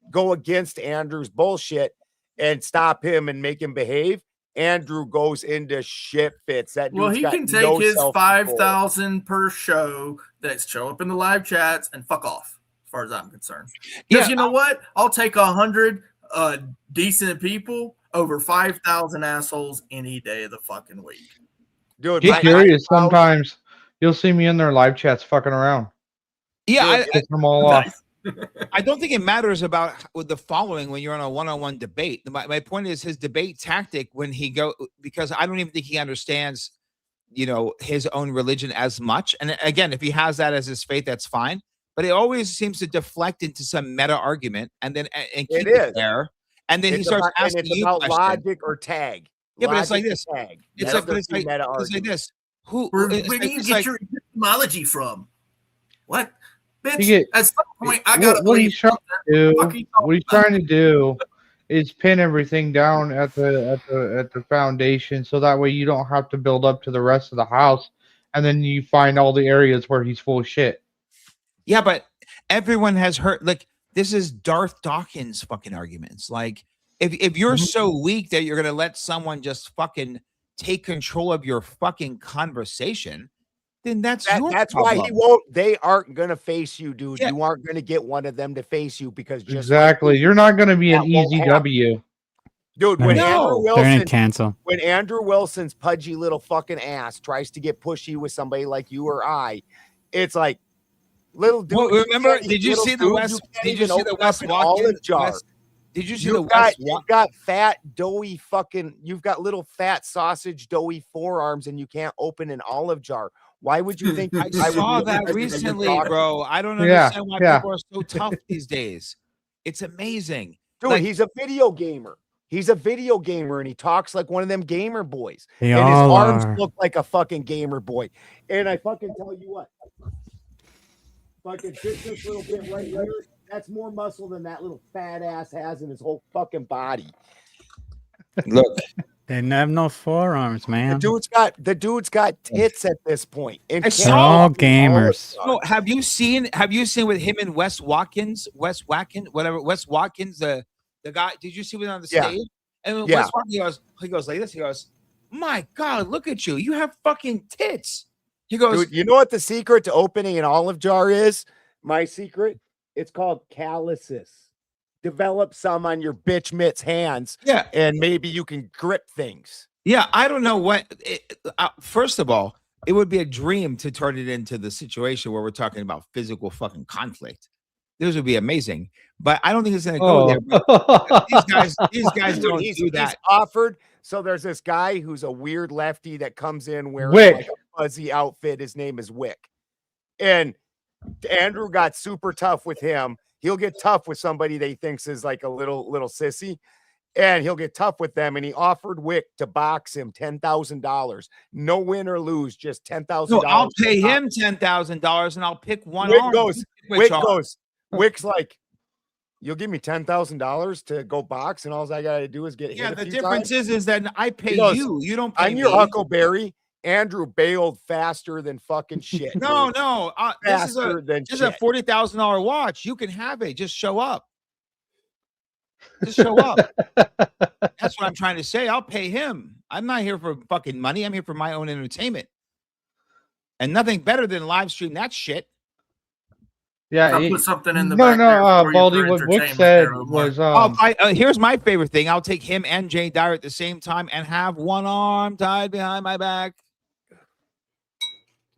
go against Andrew's bullshit and stop him and make him behave, Andrew goes into shit fits. That Well, dude's he got can take no his self-control. 5,000 per show that show up in the live chats and fuck off, as far as I'm concerned. Because Yeah, you know what? I'll take 100 decent people over 5,000 assholes any day of the fucking week. Dude, Be my curious. eyebrows- Sometimes you'll see me in their live chats fucking around. yeah, Dude, Piss them all off. I don't think it matters about with the following when you're on a one-on-one debate. My point is his debate tactic when he because I don't even think he understands, his own religion as much. And again, if he has that as his faith, that's fine. But it always seems to deflect into some meta argument and then and keep it there. And then he starts asking you about questions. logic or tag. Yeah, but it's like Logic this. or tag. It's That's like, their it's two like, meta it's like arguments. this. Who? Where it's do you it's get like- your epistemology from? What? Bitch, You get- at some point, I gotta what believe he's trying to do. fucking What he's trying to do is pin everything down at the foundation, so that way you don't have to build up to the rest of the house, and then you find all the areas where he's full of shit. Yeah, but everyone has heard, like, this is Darth Dawkins fucking arguments. Like, if you're so weak that you're gonna let someone just fucking take control of your fucking conversation, then that's That's problem. why he won't. They aren't gonna face you, dude. Yeah. You aren't gonna get one of them to face you because just Exactly. You're not going to be an that won't easy happen. W. dude. No. When No. Andrew They're gonna Wilson, cancel. when Andrew Wilson's pudgy little fucking ass tries to get pushy with somebody like you or I, it's like, little dude. Well, remember? Did you little see the dude, West? can't Did you even see the open West up an olive Watkins jar? Did you see the You've got, West? you've got fat, doughy fucking. You've got little fat sausage, doughy forearms, and you can't open an olive jar. Why would you think I would saw be that interested in your recently, daughter? bro. I don't Yeah, understand why yeah. people are so tough these days. It's amazing. Dude, Like- he's a video gamer. He's a video gamer, and he talks like one of them gamer boys. They and his all arms are. look like a fucking gamer boy. And I fucking tell you what, fucking just this little bit right here, that's more muscle than that little fat ass has in his whole fucking body. Look, They have no forearms, The man. dude's got tits at this point. And I can't saw- They're all open an olive gamers. jar. no, have you seen with him and Wes Watkins, Wes Watkins, the guy? Did you see him on the Yeah. stage? And when Yeah. Wes Watkins he goes like this. He goes, "My God, look at you! You have fucking tits." He goes, Dude, you know what the secret to opening an olive jar is? My secret? It's called calluses. Develop some on your bitch mitts hands, "Yeah, and maybe you can grip things. yeah." I don't know what. First of all, it would be a dream to turn it into the situation where we're talking about physical fucking conflict. This would be amazing, but I don't think it's going to go there. But these guys Dude, don't he's do that. offered. So there's this guy who's a weird lefty that comes in wearing Wick. like a fuzzy outfit. His name is Wick. And Andrew got super tough with him. He'll get tough with somebody that he thinks is like a little sissy. And he'll get tough with them. And he offered Wick to box him $10,000. No win or lose, just $10,000. No, I'll pay him $10,000 and I'll pick one Wick arm. goes, Which Wick arm? goes, Wick's like, you'll give me $10,000 to go box, and all I gotta do is get Yeah, hit a the few difference times? is that I pay He goes, you. You don't pay I'm your me. Huckleberry. Andrew bailed faster than fucking shit. No, dude. no. This is faster than a shit. $40,000 watch. You can have it. Just show up. Just show up. That's what I'm trying to say. I'll pay him. I'm not here for fucking money. I'm here for my own entertainment. And nothing better than live stream that shit. Yeah, I'll put something in the no, back there no, for you Baldy. for What Wick entertainment said there, Omar. was, Here's my favorite thing. I'll take him and Jay Dyer at the same time and have one arm tied behind my back.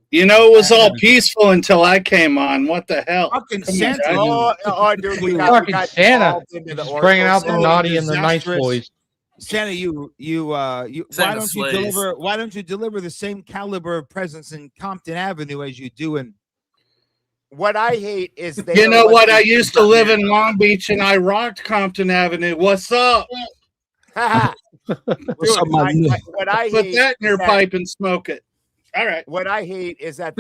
You know, it was all peaceful until I came on. What the hell? Fucking Come on, Santa. guys. Dude, You fucking Santa. involved into the Just bringing out the oracles. naughty and the nice disastrous. boys. Santa, why Santa don't you slays. deliver the same caliber of presence in Compton Avenue as you do in What I hate is they You are know like what? I these- used to live in Long Beach and I rocked Compton Avenue. What's up? Dude, what I Put hate that in your is that- pipe and smoke it. All right. What I hate is that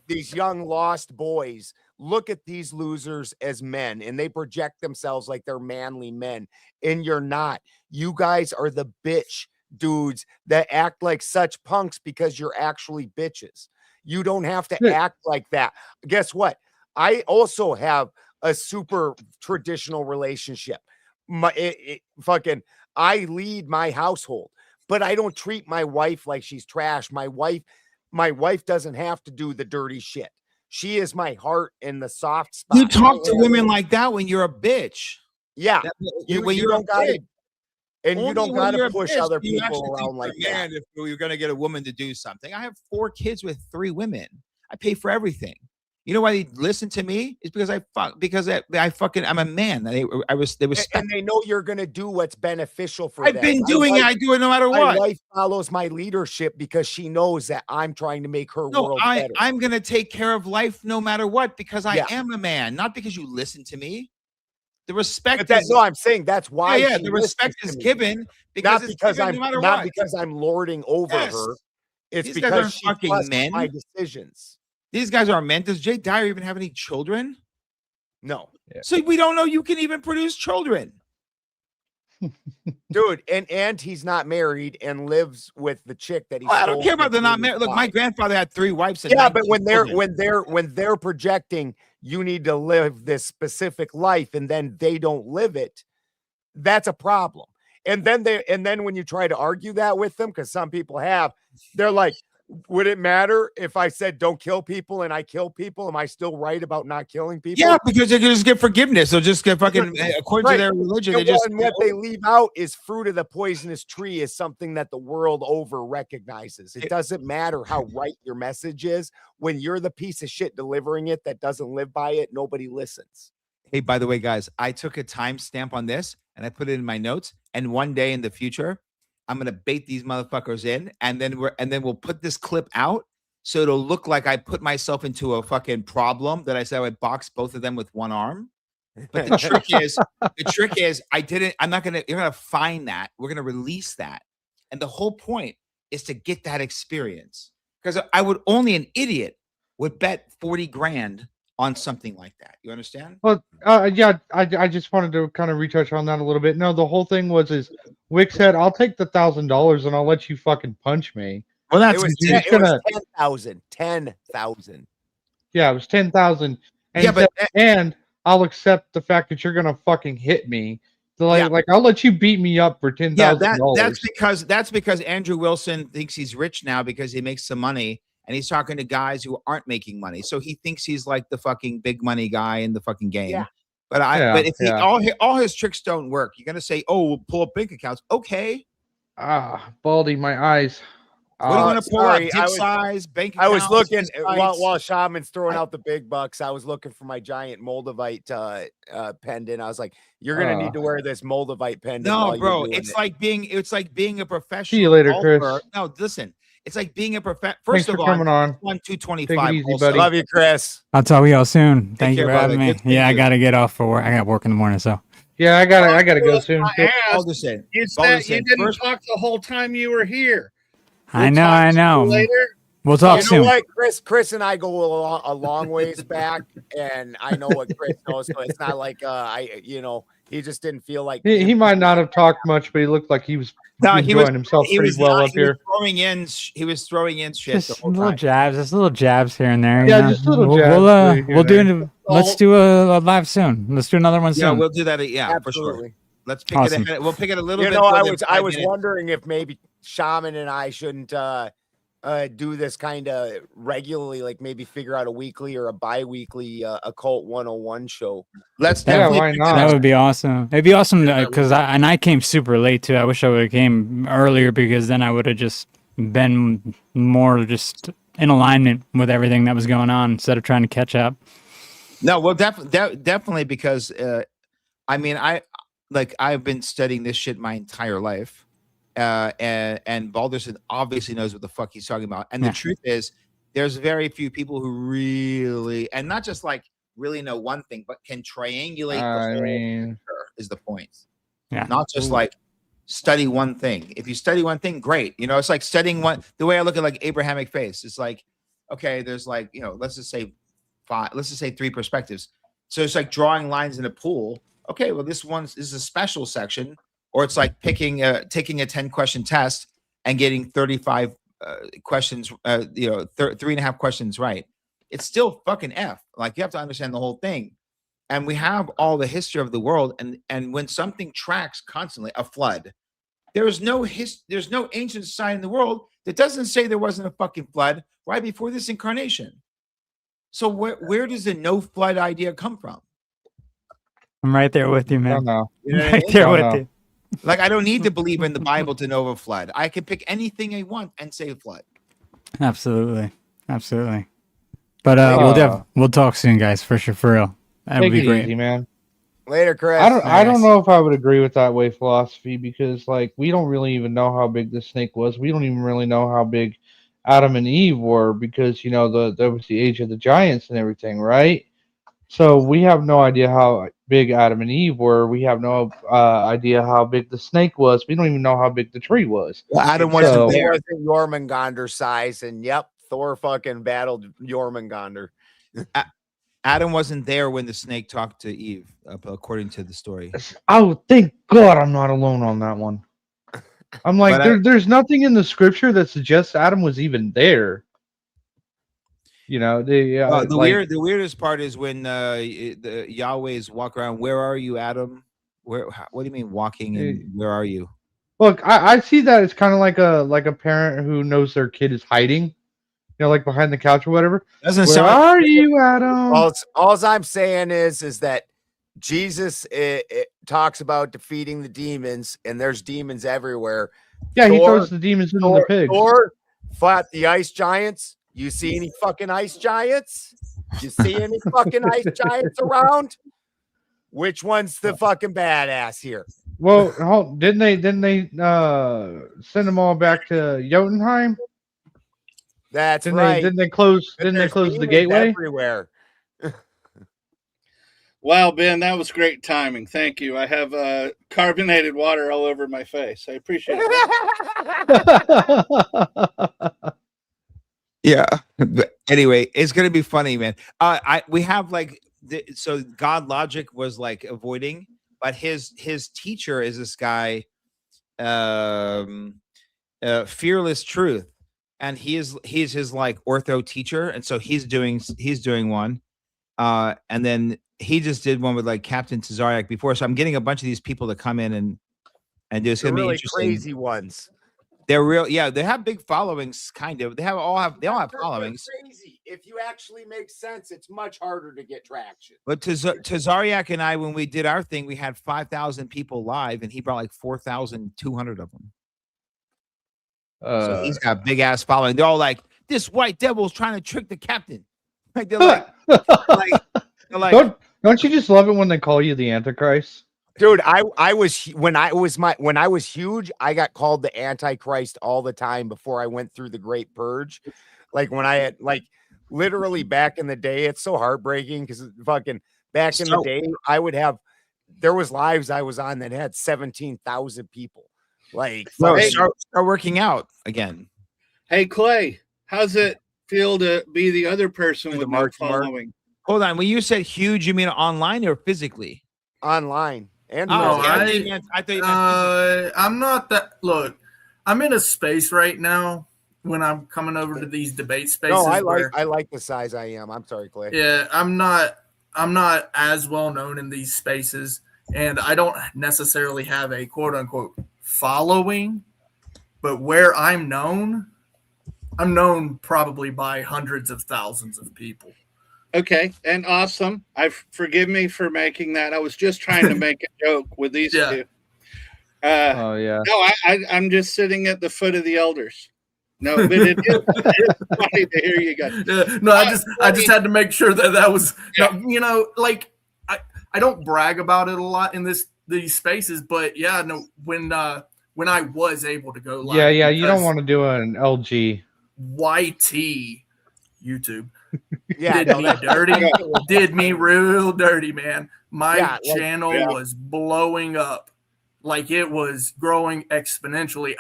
these young lost boys look at these losers as men and they project themselves like they're manly men, and you're not. You guys are the bitch dudes that act like such punks because you're actually bitches. You don't have to act like that. Guess what? I also have a super traditional relationship. I lead my household, but I don't treat my wife like she's trash. My wife doesn't have to do the dirty shit. She is my heart in the soft spot. You talk to women like that when you're a bitch. Yeah. You don't gotta, and Only you don't when you're gotta a push bitch other do you people actually think around like you're a man that. if you're gonna get a woman to do something. I have 4 kids with 3 women. I pay for everything. You know why they listen to me? It's because I'm a man. They respect. And they know you're gonna do what's beneficial for I've them. been doing it. I do it no matter My what. wife follows my leadership because she knows that I'm trying to make her world better. I'm gonna take care of life no matter what because I Yeah. am a man, not because you listen to me. The respect But is I'm saying that's why. yeah, she the respect listens is to me. given because it's given no matter not what. because I'm lording over Yes. her. It's These guys because aren't she fucking trusts men. my decisions. These guys are men. Does Jay Dyer even have any children? No. So we don't know you can even produce children. Dude, and he's not married and lives with the chick that he I don't stole care about from the not when he married. was Look, my 5. grandfather had 3 wives. And Yeah, but 19 children. when they're projecting you need to live this specific life and then they don't live it, that's a problem. And then when you try to argue that with them, because some people have, they're like, would it matter if I said don't kill people and I kill people? Am I still right about not killing people? Yeah, because they can just get forgiveness. They'll just get fucking according to their religion. They just And what they leave out is fruit of the poisonous tree is something that the world over recognizes. It doesn't matter how right your message is. When you're the piece of shit delivering it that doesn't live by it, nobody listens. Hey, by the way, guys, I took a timestamp on this and I put it in my notes. And one day in the future, I'm gonna bait these motherfuckers in, and then we'll put this clip out so it'll look like I put myself into a fucking problem that I said I would box both of them with one arm. But the trick is, I'm not gonna. You're gonna find that. We're gonna release that, and the whole point is to get that experience. Because only an idiot would bet 40 grand on something like that. You understand? Well, yeah, I just wanted to kind of retouch on that a little bit. No, the whole thing is Wick said, "I'll take the $1,000 and I'll let you fucking punch me." Well, that's It was 10,000. 10,000. Yeah, it was 10,000. And Yeah, he said, but and I'll accept the fact that you're gonna fucking hit me. So like I'll let you beat me up for $10,000. That's because Andrew Wilson thinks he's rich now because he makes some money. And he's talking to guys who aren't making money, so he thinks he's like the fucking big money guy in the fucking game. Yeah. But if all his tricks don't work, you're gonna say, "Oh, we'll pull up bank accounts." Okay. Baldy, my eyes. What do you want to pull sorry, up? Dick size, bank I was accounts, looking fist while fights? Shaman's throwing out the big bucks. I was looking for my giant Moldavite pendant. I was like, "You're gonna need to wear this Moldavite pendant." No, while bro, you're doing it's it. like being a professional. See you later, golfer. Chris. No, listen, it's like being a Thanks First for of all, coming on. won Take it 225. easy, also. buddy. Love you, Chris. I'll talk to y'all soon. Thank you care, for having brother. me. Good to meet Yeah, I you. gotta get off for work. I got work in the morning, so Yeah, I gotta go soon. I asked, Alderson, you said you didn't first, talk the whole time you were here. I We'll know. talk I to you know. later. We'll talk You know soon. what, Chris and I go a long ways back, and I know what Chris knows. So it's not like he just didn't feel like He might not have talked much, but he looked like he was enjoying himself pretty well up here. He was throwing in shit the Just whole little time. jabs, just little jabs here and there. Yeah, you know? just little We'll, jabs here we'll and do. Let's do a live soon. Let's do another one Yeah, soon. we'll do that. Yeah, for sure. absolutely. Let's pick Awesome. it. We'll pick it a little You bit. know, more I than was 5 I was minutes. wondering if maybe Shaman and I shouldn't do this kind of regularly, like maybe figure out a weekly or a bi-weekly occult 101 show. Let's Yeah, definitely why do not? That would be awesome. It'd be awesome Yeah, because I came super late too. I wish I would have came earlier because then I would have just been more just in alignment with everything that was going on instead of trying to catch up. No, well, definitely because I mean, I've been studying this shit my entire life, and Balderson obviously knows what the fuck he's talking about. And Yeah. the truth is, there's very few people who really, and not just like really know one thing, but can triangulate the I whole mean, picture is the point. Yeah. Not just like study one thing. If you study one thing, great. You know, it's like studying one. The way I look at like Abrahamic faith, it's like, okay, there's like, you know, let's just say three perspectives. So it's like drawing lines in a pool. Okay, well, this is a special section, or it's like taking a 10-question test and getting 35 questions, 3.5 questions right. It's still fucking F. Like, you have to understand the whole thing. And we have all the history of the world, and when something tracks constantly, a flood, there's no ancient society in the world that doesn't say there wasn't a fucking flood right before this incarnation. So where does the no flood idea come from? I'm right there with you, I man. don't know. You know what I Right mean? there I with don't know. you. Like, I don't need to believe in the Bible to know of a flood. I can pick anything I want and say flood. Absolutely. But we'll talk soon, guys, for sure, for real. That would Take be it great. easy, man. Later, Chris. I don't know if I would agree with that way philosophy because like we don't really even know how big the snake was. We don't even really know how big Adam and Eve were because you know there was the age of the giants and everything, right? So we have no idea how big Adam and Eve were. We have no idea how big the snake was. We don't even know how big the tree was. Well, Adam It wasn't definitely there. wasn't Jormungandr size, and yep, Thor fucking battled Jormungandr. Adam wasn't there when the snake talked to Eve, according to the story. Oh, thank God I'm not alone on that one. I'm like, But there's nothing in the scripture that suggests Adam was even there. You know, the like, weirdest part is when the Yahweh's walk around. Where are you, Adam? What do you mean walking? And where are you? look, I see that it's kind of like a parent who knows their kid is hiding, you know, like behind the couch or whatever. Doesn't Where sound. are you, Adam? All I'm saying is that Jesus it talks about defeating the demons, and there's demons everywhere. Yeah, he Thor- throws the demons into the pigs. Thor fought the ice giants. You see any fucking ice giants? You see any fucking ice giants around? Which one's the fucking badass here? Well, didn't they send them all back to Jotunheim? That's Didn't right. they close But there's the demons gateway? everywhere? Wow, Ben, that was great timing. Thank you. I have carbonated water all over my face. I appreciate it. Yeah. But anyway, it's gonna be funny, man. We have like so God Logic was like avoiding, but his teacher is this guy, Fearless Truth, and he's his like ortho teacher, and so he's doing one, and then he just did one with like Captain Tazariak before. So I'm getting a bunch of these people to come in and do. It's They're gonna be really interesting. crazy ones. They're real, yeah. They have big followings, kind of. They all have They're followings. crazy. If you actually make sense, it's much harder to get traction. But Tazariak and I, when we did our thing, we had 5,000 people live, and he brought like 4,200 of them. So he's got a big ass following. They're all like, "This white devil's trying to trick the captain." Like they're like, don't you just love it when they call you the Antichrist? Dude, I was when I was huge, I got called the Antichrist all the time before I went through the Great Purge. Like when I had like literally back in the day, it's so heartbreaking because fucking back in the day, there was lives I was on that had 17,000 people. Like start working out again. Hey Clay, how's it feel to be the other person with no Mark? following? Hold on, when you said huge, you mean online or physically? Online. And I thought you meant I'm not that. Look, I'm in a space right now when I'm coming over to these debate spaces. No, I like the size I am. I'm sorry, Clay. Yeah, I'm not as well known in these spaces, and I don't necessarily have a quote unquote following. But where I'm known, I'm known probably by hundreds of thousands of people. Okay, and awesome. Forgive me for making that. I was just trying to make a joke with these Yeah. two. Oh yeah. No, I'm just sitting at the foot of the elders. No, but it is funny to hear you guys. No, I just had to make sure that was, you know, like I don't brag about it a lot in these spaces, but yeah, no, when I was able to go live, Yeah, you don't want to do an LG. YT YouTube Yeah, did me dirty, did me real dirty, man. My Yeah, like- channel Yeah. was blowing up, like it was growing exponentially.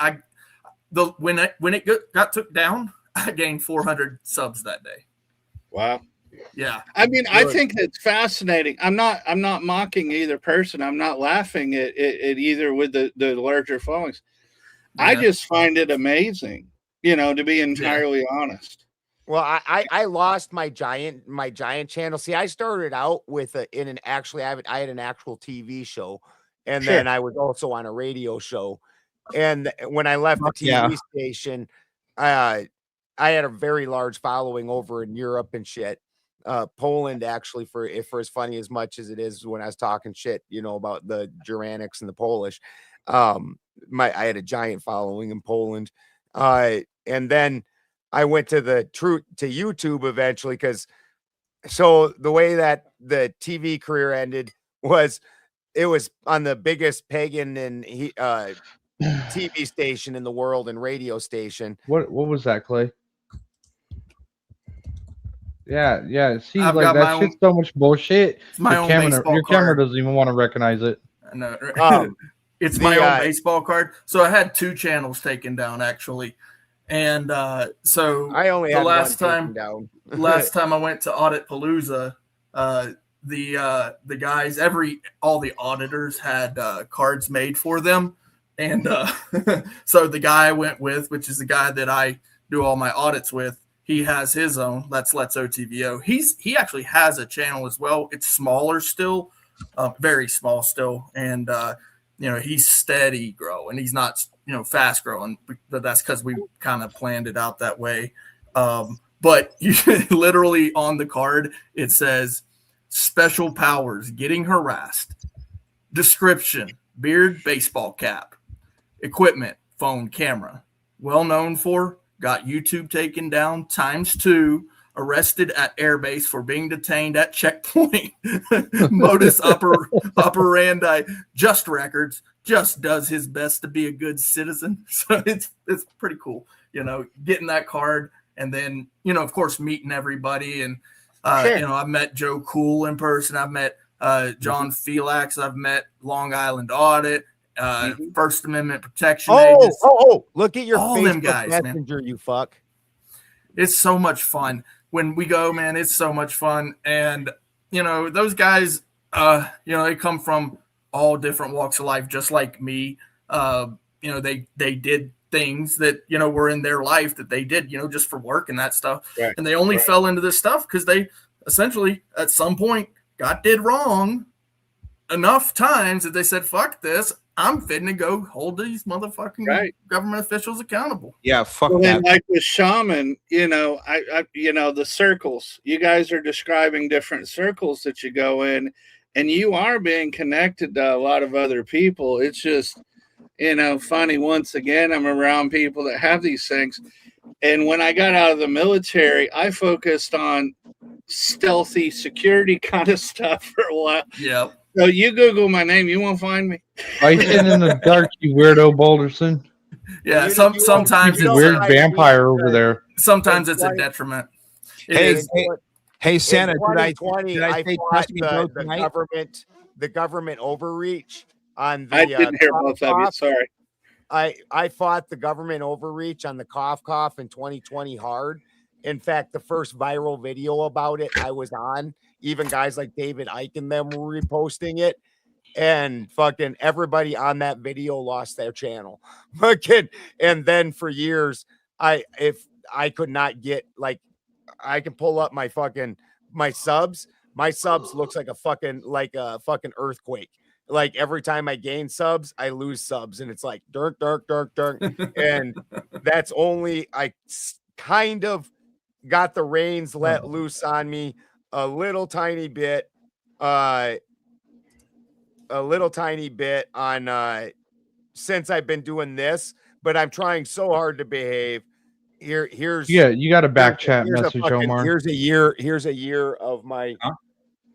When it got took down, I gained 400 subs that day. Wow. Yeah, I mean, I Good. think it's fascinating. I'm not mocking either person. I'm not laughing at either with the larger followings. I Yeah. just find it amazing, you know, to be entirely honest. Well, I lost my giant channel. See, I started out with I had an actual TV show, and Sure. then I was also on a radio show. And when I left the TV station, I had a very large following over in Europe and shit. Poland, actually, for as funny as much as it is when I was talking shit, you know, about the Germanics and the Polish. I had a giant following in Poland. And then I went to YouTube eventually, because so the way that the TV career ended was it was on the biggest pagan and TV station in the world and radio station. What was that, Clay? Yeah. See, I've like got my that shit's so much bullshit. It's my Your own camera, baseball your camera card. doesn't even want to recognize it. No, Um, it's the, my own baseball card. So I had 2 channels taken down actually, and so I only the had last one time. taken down. Last time I went to Audit Palooza, the guys, all the auditors had cards made for them, and so the guy I went with, which is the guy that I do all my audits with, he has his own. That's Let's OTVO. He actually has a channel as well. It's smaller still, very small still, and you know, he's steady growing. He's not, you know, fast growing, but that's because we kind of planned it out that way. But you literally on the card, it says special powers, getting harassed, description, beard, baseball cap, equipment, phone, camera, well known for, got YouTube taken down ×2, arrested at airbase for being detained at checkpoint, modus operandi, just records, just does his best to be a good citizen. So it's pretty cool, you know, getting that card. And then, you know, of course, meeting everybody. And, Sure. you know, I've met Joe Cool in person. I've met John Felix. I've met Long Island Audit, First Amendment Protection Agents. Look at your all Facebook them guys, Messenger, man. you fuck. It's so much fun. When we go, man, it's so much fun. And, you know, those guys, you know, they come from all different walks of life, just like me. You know, they did things that, you know, were in their life that they did, you know, just for work and that stuff. Right. And they only fell into this stuff because they essentially at some point did wrong enough times that they said, fuck this. I'm fitting to go hold these motherfucking government officials accountable. Yeah, fuck Well, that. then, like with shaman, you know, I you know, the circles. You guys are describing different circles that you go in, and you are being connected to a lot of other people. It's just, you know, funny. Once again, I'm around people that have these things. And when I got out of the military, I focused on stealthy security kind of stuff for a while. Yeah. So you Google my name, you won't find me. Why you sitting in the dark, you weirdo Balderson? Yeah. You Sometimes don't it's Weird like vampire me, over there. sometimes it's a detriment. It Hey, is. hey, Santa, In did I 2020, say I trust fought me, bro, tonight? the government overreach on the I didn't hear both of you. cough. Sorry. I fought the government overreach on the cough in 2020 hard. In fact, the first viral video about it I was on, even guys like David Icke and them were reposting it, and fucking everybody on that video lost their channel. Fucking, and then for years, if I could not get, like, I can pull up my subs. My subs looks like a fucking earthquake. Like every time I gain subs, I lose subs, and it's like dirk. And that's only I kind of got the reins let loose on me a little tiny bit on since I've been doing this, but I'm trying so hard to behave. Here's You got a back chat here's message, a fucking, Omar. here's a year of my Huh?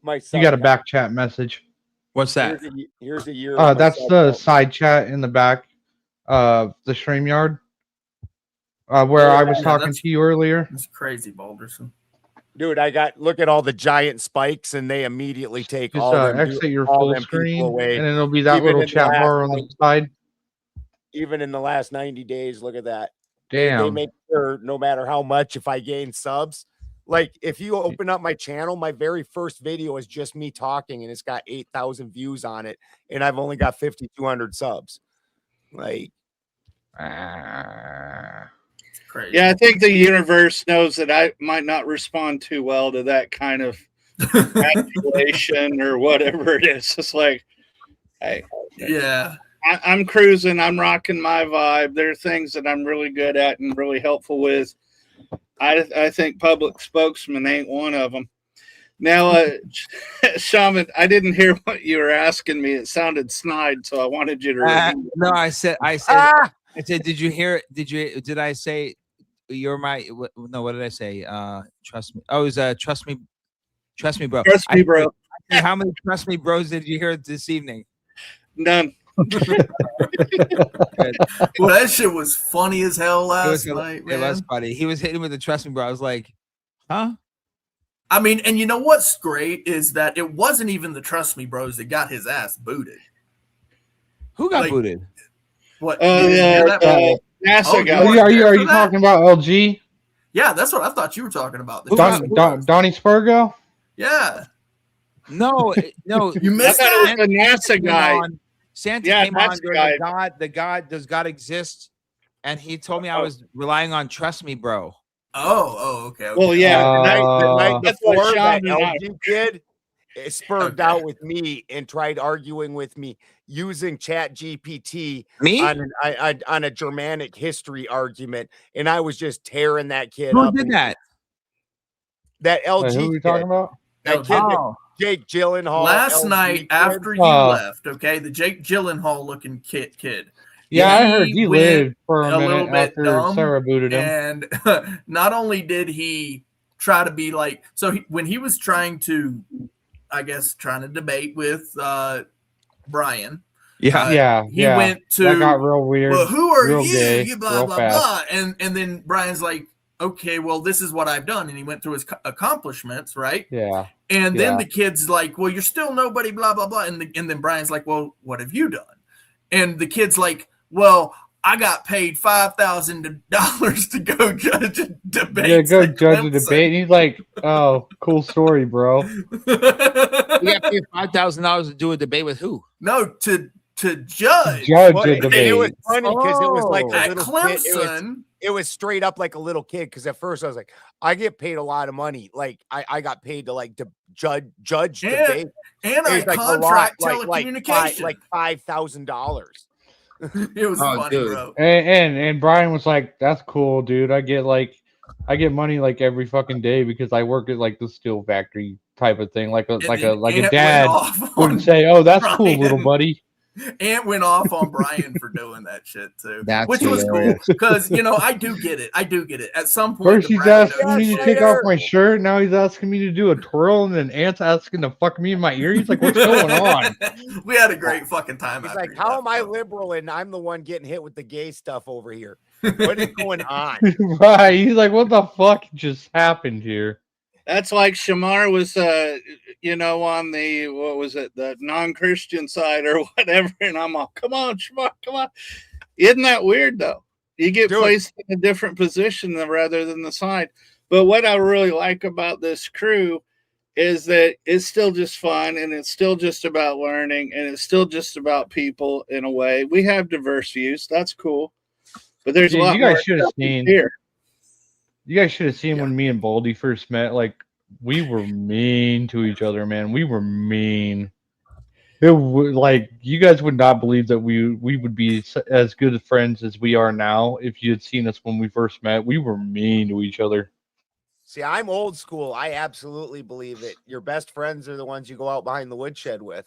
my You sub got a count. back chat message. What's that? Here's a year. Of my That's sub the count. side chat in the back of the StreamYard. Where I was talking to you earlier. It's crazy, Balderson. Dude, look at all the giant spikes, and they immediately take Just all them exit your all full them people screen, away. and it'll be that Even little in the chat last bar on the side. Even in the last 90 days, look at that. They Damn. make sure no matter how much, if I gain subs, like if you open up my channel, my very first video is just me talking, and it's got 8,000 views on it, and I've only got 5,200 subs. Like, Crazy. Yeah, I think the universe knows that I might not respond too well to that kind of manipulation or whatever it is. It's like, hey, Yeah. I'm cruising. I'm rocking my vibe. There are things that I'm really good at and really helpful with. I think public spokesman ain't one of them. Now, Shaman, I didn't hear what you were asking me. It sounded snide, so I wanted you to repeat. No, I said, did you hear? Did I say you're my? No, what did I say? Trust me. Oh, it was trust me, bro. Trust me, bro. How many trust me, bros did you hear this evening? None. Well, that shit was funny as hell last night, man. It was funny. He was hitting with the trust me, bro. I was like, huh? I mean, and you know what's great is that it wasn't even the Trust Me Bros that got his ass booted. Who got booted? What? NASA guy. Are you talking about LG? Yeah, that's what I thought you were talking about. Donnie Spurgo? Yeah. No. You missed that. The NASA guy. Santa came on during the God, does God exist? And he told me I was relying on Trust Me, Bro. Okay. Well, yeah. The night that's before what that Sean LG kid spurred out with me and tried arguing with me using Chat GPT on a Germanic history argument, and I was just tearing that kid up. Who did that? That LG Who are we talking about? That kid, Jake Gyllenhaal. Last LG night kid. after you left, okay, the Jake Gyllenhaal looking kid. Yeah, I heard he lived for a little minute bit after dumb, Sarah booted him. And not only did he try to be like, when he was trying to debate with Brian. He went to that got real weird. Well, who are real you? Gay, You blah real blah fast. blah. And then Brian's like, okay, well, this is what I've done, and he went through his accomplishments, right? Yeah. And then the kid's like, well, you're still nobody, blah blah blah. And then Brian's like, well, what have you done? And the kid's like, well, I got paid $5,000 to go judge a debate. Yeah, go judge a debate. And he's like, oh, cool story, bro. You got paid $5,000 to do a debate with who? No, to judge. Judge a debate. It was funny because it was like a at little Clemson. kid. It was straight up like a little kid. Because at first I was like, I get paid a lot of money. Like I got paid to judge debate. And I contract telecommunications. Like $5,000. It was funny, dude. bro. And Brian was like, "That's cool, dude. I get money like every fucking day because I work at like the steel factory type of thing, like a dad would say, "Oh, that's Brian. Cool, little buddy." Ant went off on Brian for doing that shit too, That's which was cool hilarious. because I do get it. At some point, First he's asking me to take off my shirt. Now he's asking me to do a twirl, and then Ant's asking to fuck me in my ear. He's like, "What's going on?" We had a great fucking time. He's like, "How am I liberal and I'm the one getting hit with the gay stuff over here? What is going on?" Right? He's like, "What the fuck just happened here?" That's like Shamar was, on the, what was it, the non-Christian side or whatever. And I'm all, come on, Shamar, come on. Isn't that weird, though? You get placed in a different position rather than the side. But what I really like about this crew is that it's still just fun, and it's still just about learning, and it's still just about people in a way. We have diverse views. That's cool. But there's a lot you guys more should have seen here. You guys should have seen when me and Baldy first met. Like, we were mean to each other, man. We were mean. Like you guys would not believe that we would be as good of friends as we are now if you had seen us when we first met. We were mean to each other. See, I'm old school. I absolutely believe it. Your best friends are the ones you go out behind the woodshed with.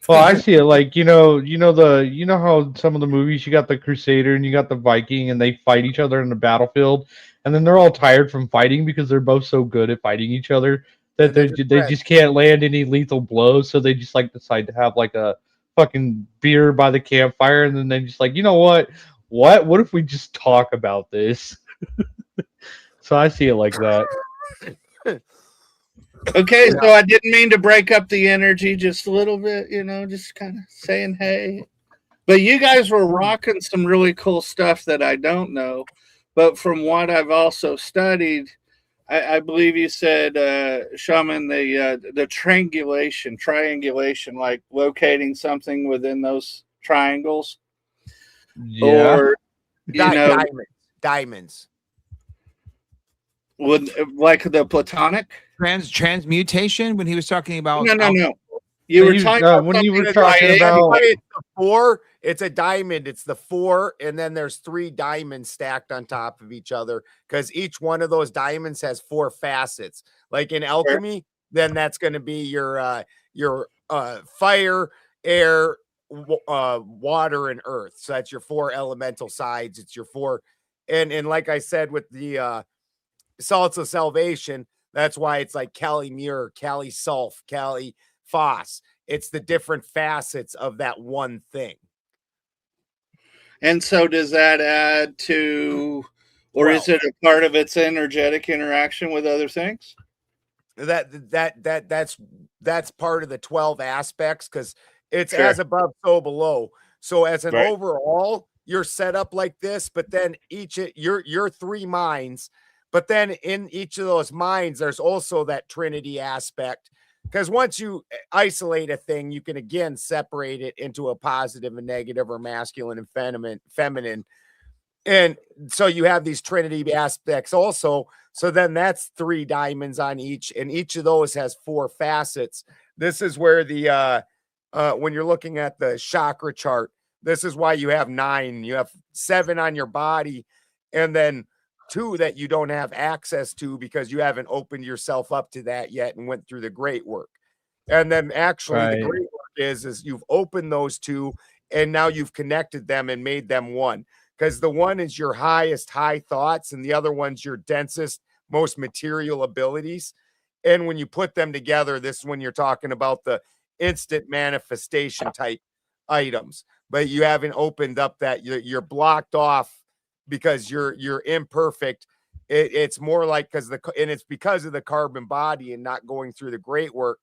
Well, I see it like you know how some of the movies you got the Crusader and you got the Viking and they fight each other in the battlefield, and then they're all tired from fighting because they're both so good at fighting each other that And they're just they friends. just can't land any lethal blows, so they just like decide to have like a fucking beer by the campfire, and then they just like, you know what if we just talk about this? So I see it like that. Okay, so I didn't mean to break up the energy just a little bit, just kind of saying hey. But you guys were rocking some really cool stuff that I don't know. But from what I've also studied, I believe you said, shaman, the triangulation, like locating something within those triangles, Yeah. or Diamonds. with like the platonic. Transmutation when he was talking about No. You were talking about when you were something talking triangle. about It's the 4. It's a diamond. It's the 4, and then there's 3 diamonds stacked on top of each other because each one of those diamonds has 4 facets. Like in alchemy, then that's going to be your fire, air, water, and earth. So that's your 4 elemental sides. It's your 4, and like I said with the salts of salvation, that's why it's like Kali Muir, Kali Sulf, Kali Foss. It's the different facets of that one thing. And so does that add to, or is it a part of its energetic interaction with other things? That's part of the 12 aspects because it's Sure. as above, so below. So as an Right. overall, you're set up like this, but then each your 3 minds, but then in each of those minds, there's also that Trinity aspect. Because once you isolate a thing, you can again separate it into a positive and negative, or masculine and feminine. And so you have these Trinity aspects also. So then that's 3 diamonds on each, and each of those has 4 facets. This is where the when you're looking at the chakra chart, this is why you have 9. You have 7 on your body, and then 2 that you don't have access to because you haven't opened yourself up to that yet and went through the great work. And then actually the Right. great work is you've opened those 2, and now you've connected them and made them one. Because the one is your highest high thoughts, and the other one's your densest, most material abilities. And when you put them together, this is when you're talking about the instant manifestation type items. But you haven't opened up that you're blocked off because you're imperfect. It's more like and it's because of the carbon body and not going through the great work.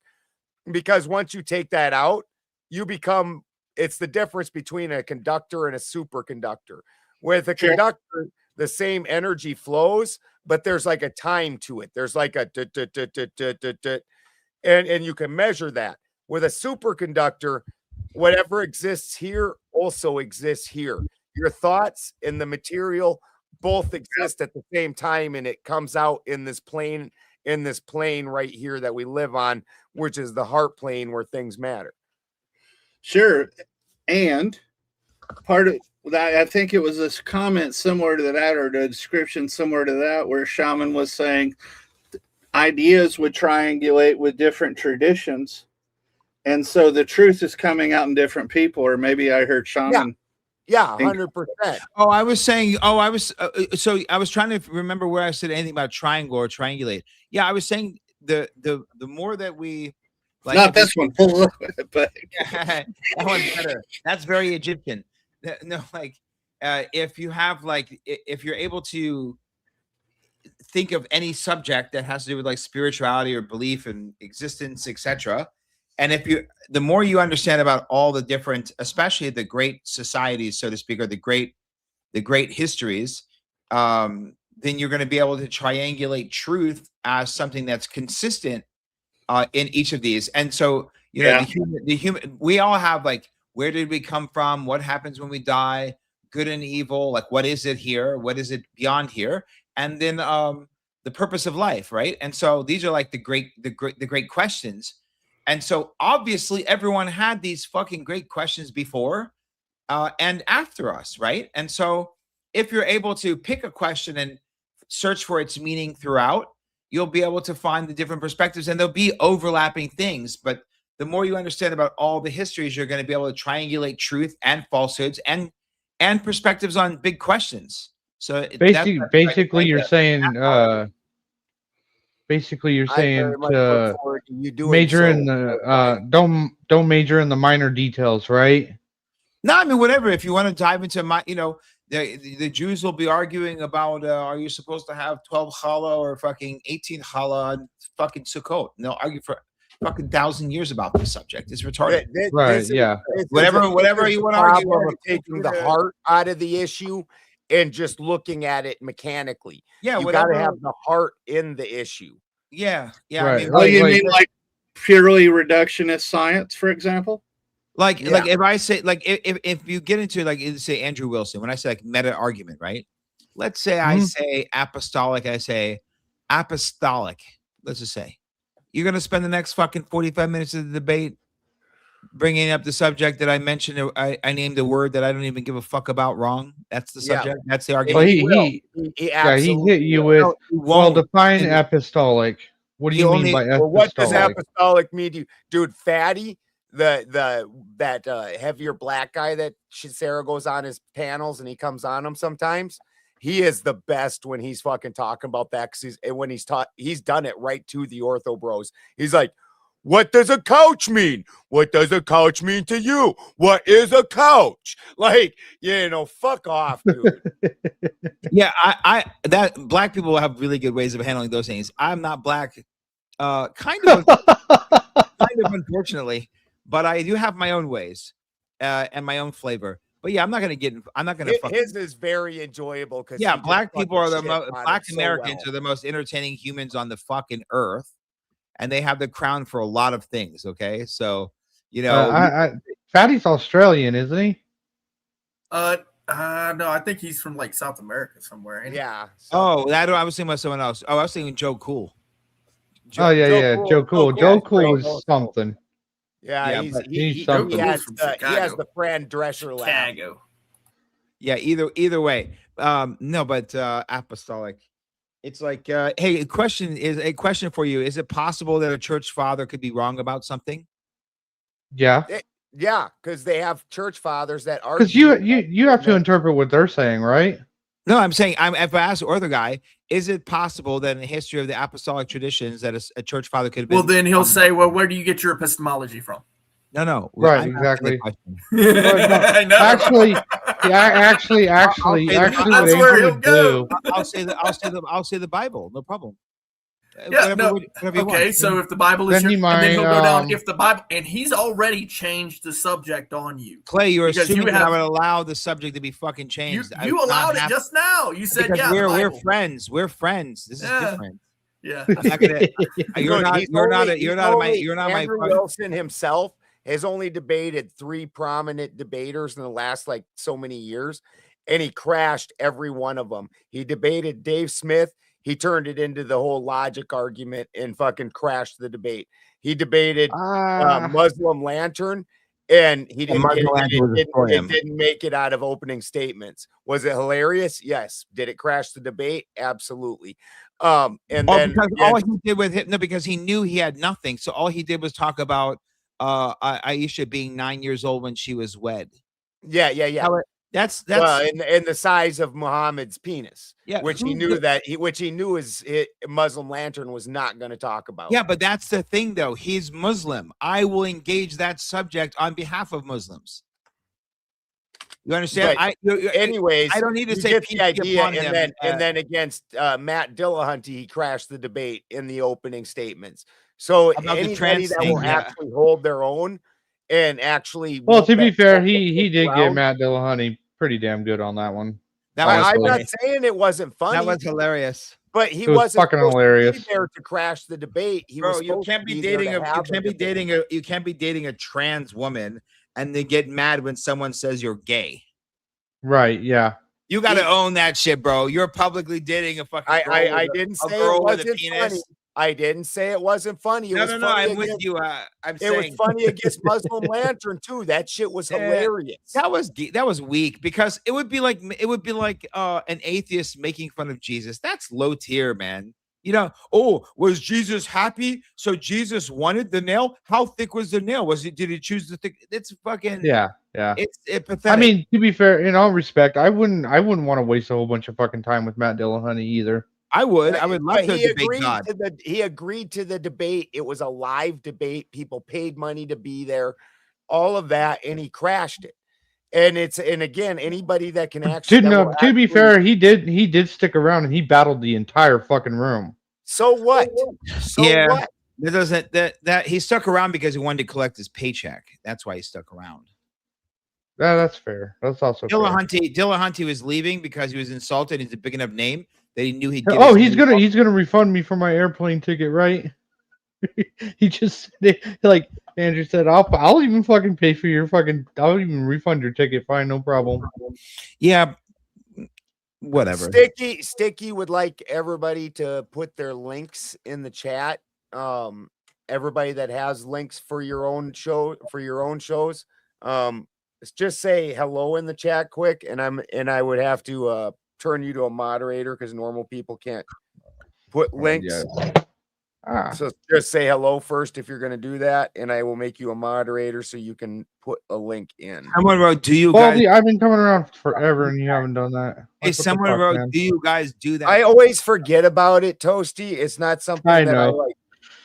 Because once you take that out, you become, it's the difference between a conductor and a superconductor. With a Sure. conductor, the same energy flows, but there's like a time to it. There's like a and you can measure that. With a superconductor, whatever exists here also exists here. Your thoughts and the material both exist at the same time, and it comes out in this plane right here that we live on, which is the heart plane where things matter. Sure. And part of that, I think it was this comment similar to that, or the description similar to that, where shaman was saying ideas would triangulate with different traditions. And so the truth is coming out in different people, or maybe I heard shaman. Yeah, 100%. Oh, I was saying. Oh, I was. So I was trying to remember where I said anything about triangle or triangulate. Yeah, I was saying the more that we like. Not this one, but that one's better. That's very Egyptian. No, like if you have if you're able to think of any subject that has to do with like spirituality or belief and existence, etc. And the more you understand about all the different, especially the great societies, so to speak, or the great histories, then you're going to be able to triangulate truth as something that's consistent in each of these. And so, Yeah. the human, we all have like, where did we come from? What happens when we die? Good and evil. Like, what is it here? What is it beyond here? And then the purpose of life, right? And so these are like the great questions. And so obviously everyone had these fucking great questions before and after us, right? And so if you're able to pick a question and search for its meaning throughout, you'll be able to find the different perspectives, and there'll be overlapping things. But the more you understand about all the histories, you're going to be able to triangulate truth and falsehoods and perspectives on big questions. So basically you're saying I very much look forward to you doing major so. in the don't major in the minor details, right? No, I mean, whatever. If you want to dive into my, the Jews will be arguing about are you supposed to have 12 challah or fucking 18 challah on fucking Sukkot? And they'll argue for fucking 1,000 years about this subject. It's retarded. Right, yeah. Whatever you want to argue. Problem of taking the heart out of the issue and just looking at it mechanically. Yeah, you got to have the heart in the issue. Yeah, yeah. Right. I mean, Well, you mean like purely reductionist science, for example? like if I say if you get into say Andrew Wilson, when I say like meta argument, right? Let's say I say apostolic, I say apostolic. Let's just say you're gonna spend the next fucking 45 minutes of the debate bringing up the subject that I mentioned. I named a word that I don't even give a fuck about wrong. That's the subject. That's the argument. Well, he hit you with define apostolic. What do you mean by apostolic? What does apostolic mean to you? Dude, Fatty, that heavier black guy that Sarah goes on his panels and he comes on them sometimes. He is the best when he's fucking talking about that, because he's done it right to the ortho bros. He's like, what does a couch mean? What does a couch mean to you? What is a couch? Like, fuck off, dude. Yeah, I that black people have really good ways of handling those things. I'm not black, kind of unfortunately, but I do have my own ways and my own flavor. But yeah, I'm not gonna. His is very enjoyable because black people are black Americans are the most entertaining humans on the fucking earth, and they have the crown for a lot of things. Okay, so Fatty's Australian, isn't he? No, I think he's from like South America somewhere. Yeah. I was thinking about someone else. Oh, I was thinking Joe Cool. Joe Cool. Joe Cool is something. Yeah, he's something. He has the Fran Drescher laugh. Yeah, either way. No, but apostolic. It's like, hey, a question for you. Is it possible that a church father could be wrong about something? Yeah. Yeah, because they have church fathers that are. Because you have to interpret what they're saying, right? No, I'm saying, if I ask the other guy, is it possible that in the history of the apostolic traditions that a church father could have been? Well, then he'll say, well, where do you get your epistemology from? No. Right, exactly. No. Actually, that's where he'll go. I'll say the Bible. No problem. Yeah, okay, so if the Bible is and then he'll go down if the Bible, and he's already changed the subject on you. Clay, you're assuming that I would allow the subject to be fucking changed. You allowed it just now. You said, yeah, we're friends. We're friends. This is different. Yeah. You're not my Andrew Wilson himself has only debated 3 prominent debaters in the last like so many years, and he crashed every one of them. He debated Dave Smith. He turned it into the whole logic argument and fucking crashed the debate. He debated Muslim Lantern, and he didn't didn't make it out of opening statements. Was it hilarious? Yes. Did it crash the debate? Absolutely. Because he knew he had nothing. So all he did was talk about Aisha being 9 years old when she was wed. Yeah. That's and the size of Muhammad's penis, which he knew his Muslim Lantern was not going to talk about. Yeah, but that's the thing, though. He's Muslim. I will engage that subject on behalf of Muslims. You understand? Anyways, I don't need to say the idea. And then against Matt Dillahunty, he crashed the debate in the opening statements. So anybody that will actually hold their own. And actually, well, to be fair, he did get Matt Dillahunty pretty damn good on that one. I'm not saying it wasn't funny. That was hilarious. But he wasn't fucking hilarious. There to crash the debate. You can't be dating a trans woman and they get mad when someone says you're gay. Right? Yeah. You got to own that shit, bro. You're publicly dating a fucking girl I didn't say it wasn't funny. I didn't say it wasn't funny. It No, was no, no. funny I'm with against, you. I'm it was saying funny against Muslim Lantern too. That shit was Yeah. hilarious. that was weak because it would be like an atheist making fun of Jesus. That's low tier, man. You know, oh, was Jesus happy? So Jesus wanted the nail. How thick was the nail? Did he choose the thick? It's fucking Yeah, yeah. It's pathetic. I mean, to be fair, in all respect, I wouldn't want to waste a whole bunch of fucking time with Matt Dillahunty either. I would love But to he debate agreed God. to he agreed to the debate. It was a live debate. People paid money to be there, all of that, and he crashed it. And again, anybody that can actually To be fair, he did stick around and he battled the entire fucking room. So what? So Yeah. what? That doesn't that he stuck around because he wanted to collect his paycheck. That's why he stuck around. Yeah, that's fair. That's also fair. Dillahunty was leaving because he was insulted. He's a big enough name that he knew he'd get Oh, his he's gonna refund me for my airplane ticket, right? He just like Andrew said, I'll even fucking pay for your fucking. I'll even refund your ticket. Fine, no problem. Yeah, whatever. Sticky would like everybody to put their links in the chat. Everybody that has links for your own shows. Just say hello in the chat quick, and I would have to turn you to a moderator because normal people can't put links. So just say hello first if you're going to do that, and I will make you a moderator so you can put a link in. Someone wrote, "Do you Well, guys?" I've been coming around forever, and you haven't done that. Hey, someone wrote, man? "Do you guys do that?" I always forget about it, Toasty. It's not something I that I know. like,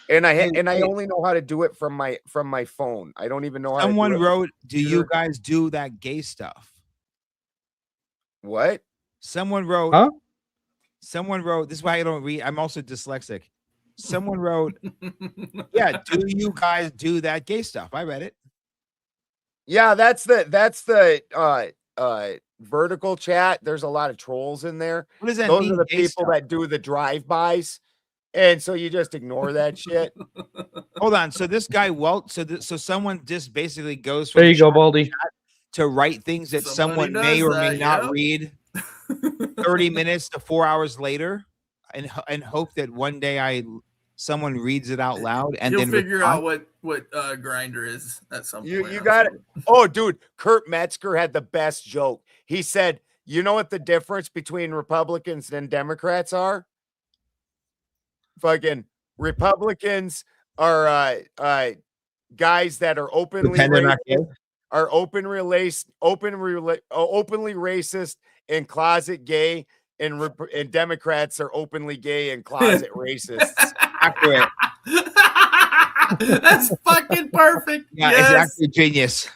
and I only know how to do it from my phone. I don't even know how. Someone to do wrote, "Do you guys do that gay stuff?" What? Someone wrote. Huh? Someone wrote. This is why I don't read. I'm also dyslexic. Someone wrote, "Yeah, do you guys do that gay stuff?" I read it. Yeah, that's the vertical chat. There's a lot of trolls in there. What does that Those mean? are the gay people stuff? that do the drive-bys, and so you just ignore that shit. Hold on. So this guy so someone just basically goes from There you go, chat Baldy. to write things that Somebody someone may does or may that, not yep. read 30 minutes to 4 hours later and hope that one day someone reads it out loud and You'll then figure respond. out what Grinder is at some point. You got it. Oh, dude, Kurt Metzger had the best joke. He said, "You know what the difference between Republicans and Democrats are? Fucking Republicans are guys that are openly Pretend they're not gay? racist, are openly racist and closet gay, and Democrats are openly gay and closet racists." Accurate. That's fucking perfect. Yeah, yes. exactly. Genius.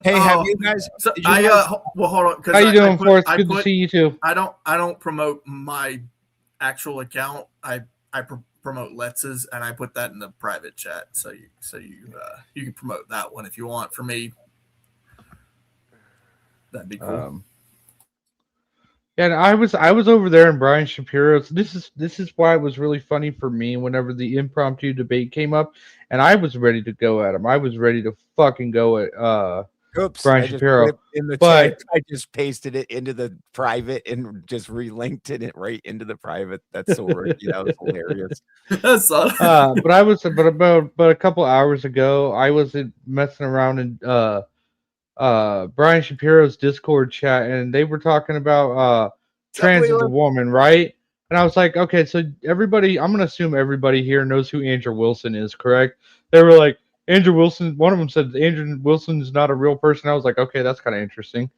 Hey, have you guys? So did you guys- well, hold on. How you doing, Forrest? Good to see you too. I don't promote my actual account. I promote Letz's, and I put that in the private chat. So you can promote that one if you want. For me, that'd be cool. And I was over there in Brian Shapiro's. This is why it was really funny for me whenever the impromptu debate came up, and I was ready to go at him. I was ready to fucking go at Oops, Brian I just Shapiro. put it in the But chat. I just pasted it into the private and just relinked it right into the private. That's so Ricky. That was hilarious. but I was about a couple hours ago, I was messing around in Brian Shapiro's Discord chat, and they were talking about trans as a woman, right? And I was like, okay, so everybody, I'm gonna assume everybody here knows who Andrew Wilson is, correct? They were like, Andrew Wilson. One of them said Andrew Wilson is not a real person. I was like, okay, that's kind of interesting.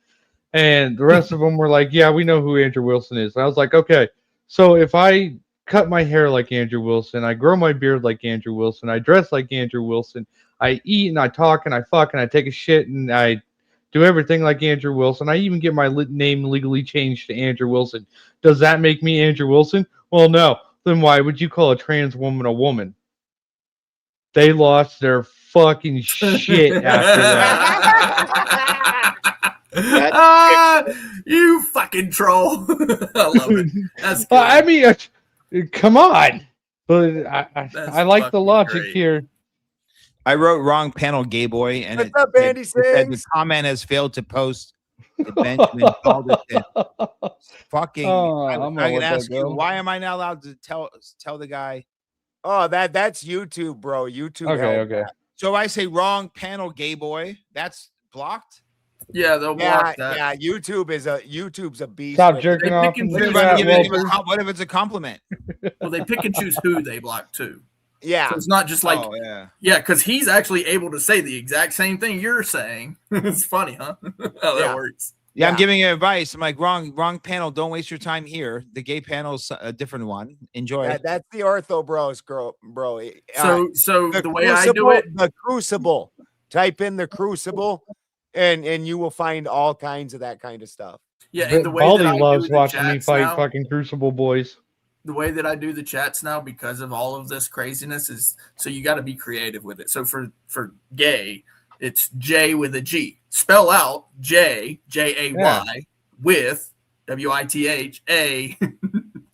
And the rest of them were like, yeah, we know who Andrew Wilson is. And I was like, okay, so if I cut my hair like Andrew Wilson, I grow my beard like Andrew Wilson, I dress like Andrew Wilson, I eat and I talk and I fuck and I take a shit and I do everything like Andrew Wilson. I even get my name legally changed to Andrew Wilson. Does that make me Andrew Wilson? Well, no. Then why would you call a trans woman a woman? They lost their fucking shit after that. You fucking troll. I love it. That's good. I mean, come on. But I like the logic great. here. I wrote wrong panel, gay boy, and What's up, Andy it said the Sings? comment has failed to post. Benjamin Alderson. Fucking. Oh, I'm I'm gonna gonna let that ask you, go. why am I not allowed to tell the guy Oh, that's YouTube, bro. YouTube. Okay, held okay. that. So I say wrong panel, gay boy. That's blocked. Yeah, they'll block that. Yeah. YouTube's a beast. Stop with it. jerking They off pick in and the What if, choose I'm chat, giving him Walter. what if it's a compliment? Well, they pick and choose who they block too. Yeah. So it's not just like, Oh yeah. yeah, because he's actually able to say the exact same thing you're saying. It's funny, huh? How that Yeah. works. Yeah, I'm Yeah. giving you advice. I'm like, wrong panel. Don't waste your time here. The gay panel's a different one. Enjoy. That's the Ortho Bros, bro. So the way I do Crucible, it, the Crucible. Type in the Crucible, and you will find all kinds of that kind of stuff. yeah, and the way Baldy that I loves do the watching me chats fight now, fucking Crucible boys. the way that I do the chats now, because of all of this craziness, is so you got to be creative with it. So for gay, it's J with a G. Spell out J A Y with WITH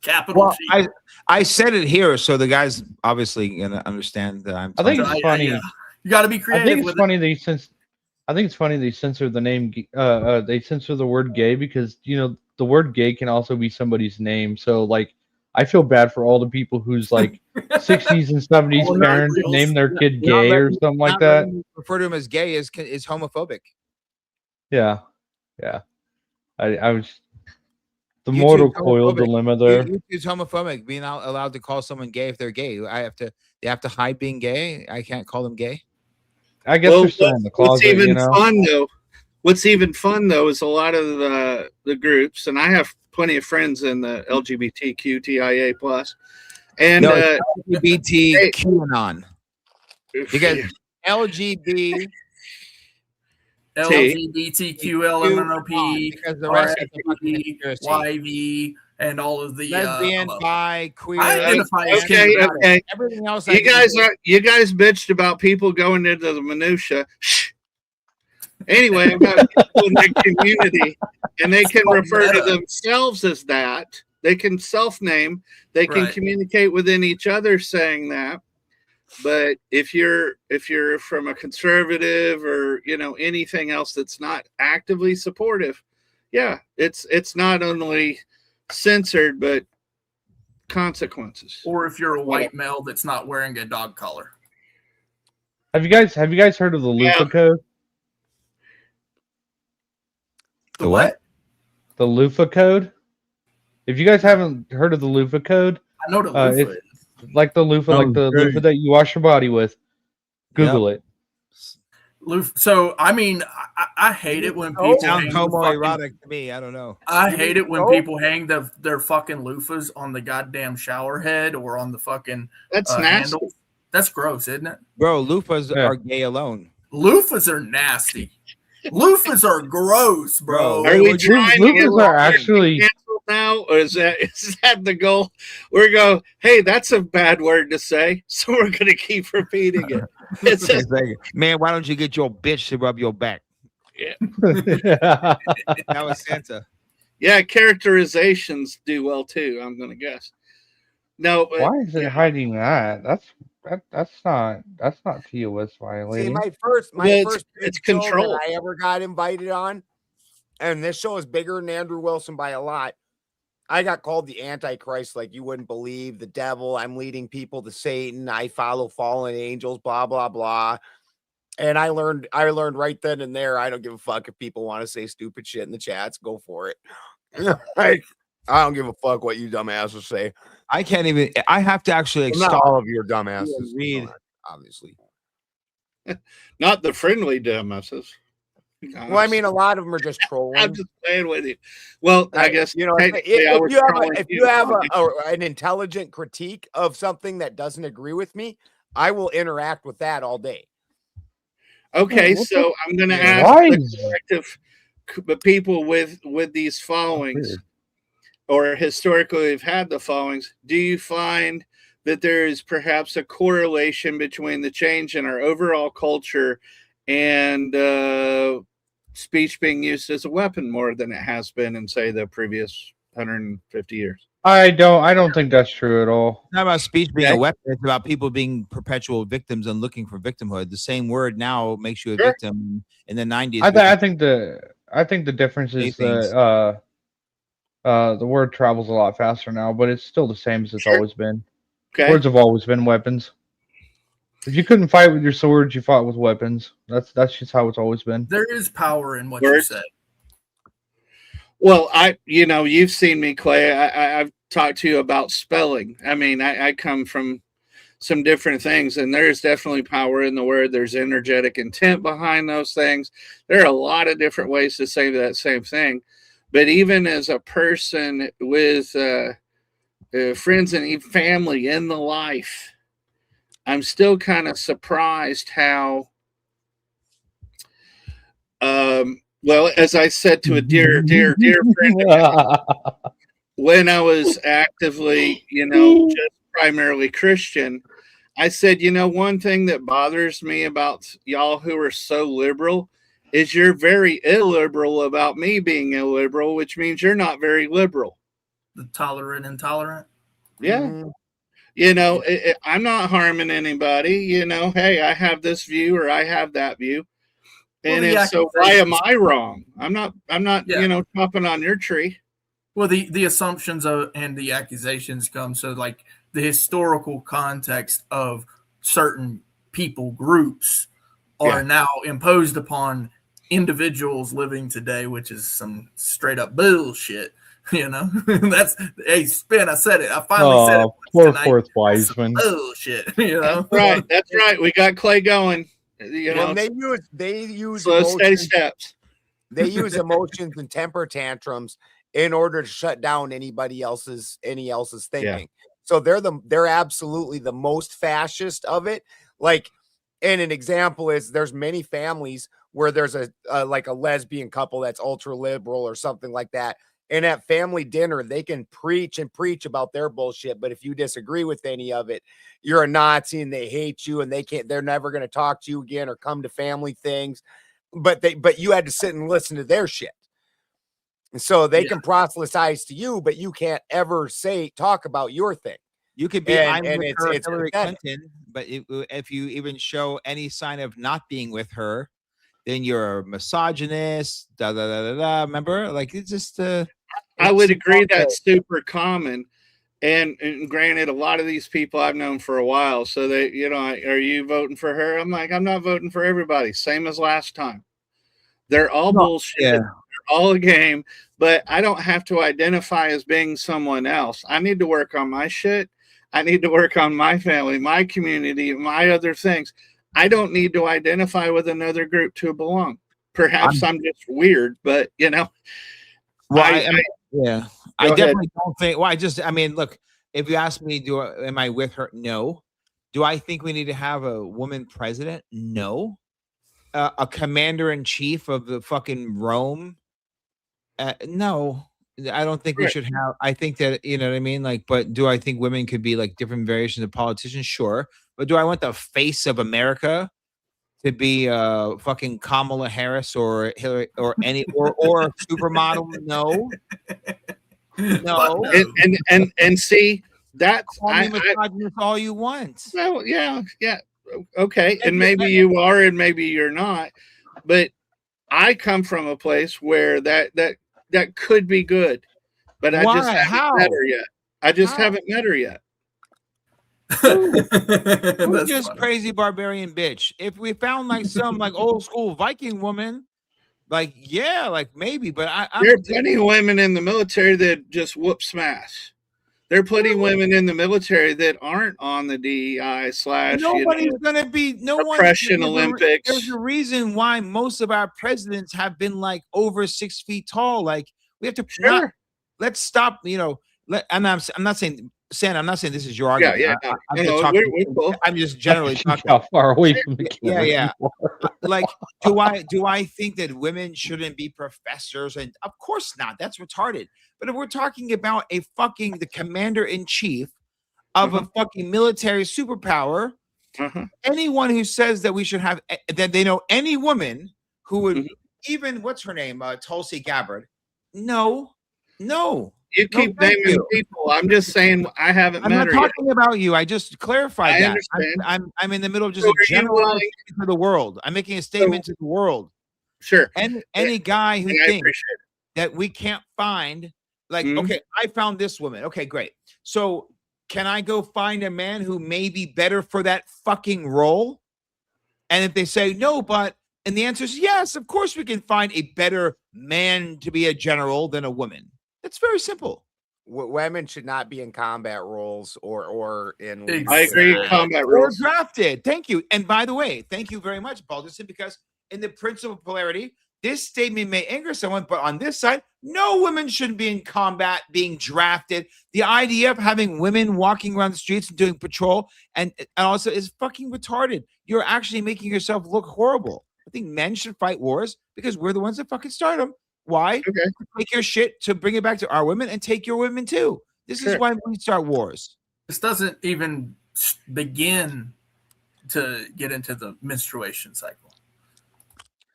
capital Well, G. I said it here, so the guys obviously gonna understand that I'm. I think talking- it's funny. Yeah. You got to be I creative think it's with funny they censor the name. They censor the word gay because the word gay can also be somebody's name. So like, I feel bad for all the people whose like 60s and 70s Oh, no, parents real- name their kid Not gay or letting- something like not that. letting you refer to him as gay is homophobic. Yeah. I was the YouTube's mortal coil homophobic. dilemma there. YouTube's homophobic. Being allowed to call someone gay if they're gay. They have to hide being gay. I can't call them gay. I guess they're still in the what's closet, even you know. fun though? What's even fun though is a lot of the groups, and I have plenty of friends in the LGBTQTIA plus, and No, it's LGBT QAnon. Because LGBT LGBTQLMNOP, because the rest is a fucking RSP, conspiracy. YV, and all of the Lesbian, bi, queer. I identify as Okay, gay. okay. Everything else. You guys bitched about people going into the minutia. Shh. Anyway, I've got people in the community, and they can refer to themselves as that. They can self-name. They can Right. communicate within each other saying that. But if you're from a conservative or anything else that's not actively supportive, yeah, it's not only censored but consequences. Or if you're a white male that's not wearing a dog collar. Have you guys heard of the loofah code? The what? The loofah code? If you guys haven't heard of the loofah code, I know the loofah it's like the loofah, Oh, like the great. loofah that you wash your body with. Google it. So I mean, I hate it when people Sounds hang the fucking- homoerotic to me. I don't know. I hate it when people hang their fucking loofahs on the goddamn shower head or on the fucking That's nasty. handle. That's gross, isn't it? Bro, loofahs Yeah. are gay alone. Loofahs are nasty. Loofahs are gross, bro. Are we Loofahs trying to get are actually canceled now, or is that the goal? We're going, hey, that's a bad word to say, so we're going to keep repeating it. It's It's like, man, why don't you get your bitch to rub your back? yeah. That was Santa. yeah, characterizations do well too. I'm going to guess. No, but Why is it hiding that? That's not TOS See, violating. my first it's big control. show that I ever got invited on, and this show is bigger than Andrew Wilson by a lot. I got called the Antichrist, like you wouldn't believe. The devil. I'm leading people to Satan. I follow fallen angels. Blah blah blah. And I learned right then and there. I don't give a fuck if people want to say stupid shit in the chats. Go for it. Like, I don't give a fuck what you dumbasses say. I can't even. I have to actually Well, not stop. all of your dumbasses. Read. Obviously. not the friendly dumbasses. Well, I mean, a lot of them are just trolling. I'm just playing with you. Well, I guess technically I was trolling if you have you. an intelligent critique of something that doesn't agree with me, I will interact with that all day. Okay, What so I'm going to Why ask the is- collective people with these followings, Weird. or historically have had the followings. Do you find that there is perhaps a correlation between the change in our overall culture and speech being used as a weapon more than it has been in, say, the previous 150 years? I don't think that's true at all. It's not about speech being a Okay. weapon. It's about people being perpetual victims and looking for victimhood. The same word now makes you a Sure. victim. In the 90s, I think the difference Many is things. the word travels a lot faster now, but it's still the same as it's always been. Okay. Swords have always been weapons. If you couldn't fight with your swords, you fought with weapons. That's just how it's always been. There is power in what you Words. said. Well, you've seen me, Clay. I've talked to you about spelling. I mean, I come from some different things, and there's definitely power in the word. There's energetic intent behind those things. There are a lot of different ways to say that same thing. But even as a person with friends and family in the life, I'm still kind of surprised how, well, as I said to a dear friend of mine, when I was actively, just primarily Christian, I said, one thing that bothers me about y'all who are so liberal is you're very illiberal about me being illiberal, which means you're not very liberal. The tolerant, intolerant. Yeah. Mm-hmm. I'm not harming anybody. Hey, I have this view or I have that view. And so why am I wrong? I'm not, chopping on your tree. Well, the assumptions and the accusations come. So like the historical context of certain people groups are now imposed upon individuals living today, which is some straight up bullshit. That's Spin. I said it. I finally said it. Poor fourth Wiseman. Bullshit. That's right. We got Clay going. Well, they use slow, steady steps. They use emotions and temper tantrums in order to shut down any else's thinking. Yeah. So they're absolutely the most fascist of it. Like, and an example is there's many families where there's a lesbian couple that's ultra liberal or something like that. And at family dinner, they can preach about their bullshit. But if you disagree with any of it, you're a Nazi and they hate you and they're never going to talk to you again or come to family things. But you had to sit and listen to their shit. And so they can proselytize to you, but you can't ever talk about your thing. You could be Hillary Clinton, but if you even show any sign of not being with her, then you're a misogynist. Remember, like it's just. I would agree that's super common, and granted, a lot of these people I've known for a while. So they, are you voting for her? I'm like, I'm not voting for everybody. Same as last time. They're all bullshit. Yeah. They're all a game, but I don't have to identify as being someone else. I need to work on my shit. I need to work on my family, my community, my other things. I don't need to identify with another group to belong. Perhaps I'm just weird, but Well, I definitely don't think. Well, look, if you ask me, am I with her? No. Do I think we need to have a woman president? No. A commander in chief of the fucking Rome? No. I don't think we should have. I think that, you know what I mean? Like, but do I think women could be like different variations of politicians? Sure. But do I want the face of America to be fucking Kamala Harris or Hillary or any or a supermodel? No. And see, that's misogynist all you want. Well, yeah. Okay. And maybe you are and maybe you're not. But I come from a place where that could be good. But I just haven't met her yet. Haven't met her yet. Who's just crazy barbarian bitch? If we found like some like old school Viking woman, like maybe, but there are plenty of women in the military that just whoop smash. There are plenty of women in the military that aren't on the DEI / nobody's gonna be oppression Olympics. There's a reason why most of our presidents have been like over 6 feet tall. Like we have to let's stop. I'm not saying. Sam, I'm not saying this is your argument. I'm just generally talking. How far away from the camera? Yeah. Like, do I think that women shouldn't be professors? And of course not. That's retarded. But if we're talking about the commander in chief of a fucking military superpower, anyone who says that we should have that they know any woman who would even what's her name, Tulsi Gabbard. No. You keep naming people. I'm just saying I haven't met her yet. I'm not talking about you. I just clarified that. Understand. I'm in the middle of just a general to the world. I'm making a statement to the world. Sure. Any guy who thinks that we can't find, like, okay, I found this woman. Okay, great. So can I go find a man who may be better for that fucking role? And if they say no, and the answer is yes, of course we can find a better man to be a general than a woman. That's very simple. Women should not be in combat roles or in. I agree. Combat Or rules. drafted. Thank you. And by the way, thank you very much, Balderson, because in the principle of polarity, this statement may anger someone, but on this side, no women shouldn't be in combat being drafted. The idea of having women walking around the streets and doing patrol and also is fucking retarded. You're actually making yourself look horrible. I think men should fight wars because we're the ones that fucking start them. Why? Okay. Take your shit to bring it back to our women and take your women too. This is why we start wars. This doesn't even begin to get into the menstruation cycle.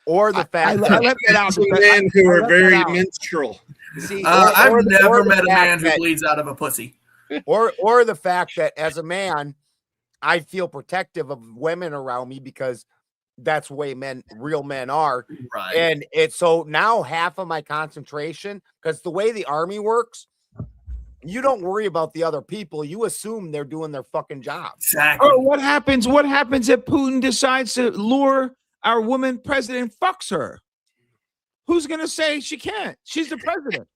Or the fact I that left that out. Some because men who I are left very that out. menstrual. See, I've or never the met a fact man who that- bleeds out of a pussy. or the fact that as a man, I feel protective of women around me because that's the way real men are. Right. And it's so now half of my concentration, because the way the army works, you don't worry about the other people. You assume they're doing their fucking job. Exactly. Oh, what happens? What happens if Putin decides to lure our woman president, fucks her? Who's gonna say she can't? She's the president.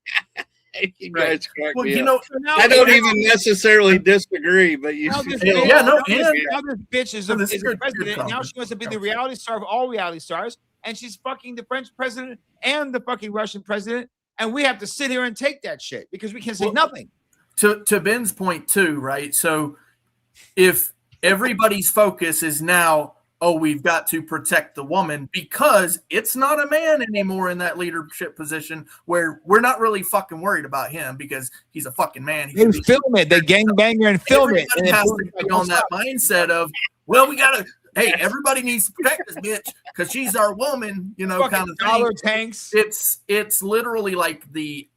You guys crack Well, me you up. know, So now I don't this- even necessarily disagree, but you now this still. bitch- Yeah, no, now this- and- now this bitch is No, a, this is is a good president, and now comment. she wants to be the reality star of all reality stars, and she's fucking the French president and the fucking Russian president, and we have to sit here and take that shit because we can't say Well, nothing. to Ben's point too, right? So if everybody's focus is now, oh, we've got to protect the woman because it's not a man anymore in that leadership position where we're not really fucking worried about him because he's a fucking man. He They should be- film it, they gangbanger and film it, Everybody and then has Putin's to like, be "Oh, on that stop." mindset of, well, we gotta. Hey, everybody needs to protect this bitch because she's our woman, you know, Fucking kind of dollar thing. tanks. It's literally like the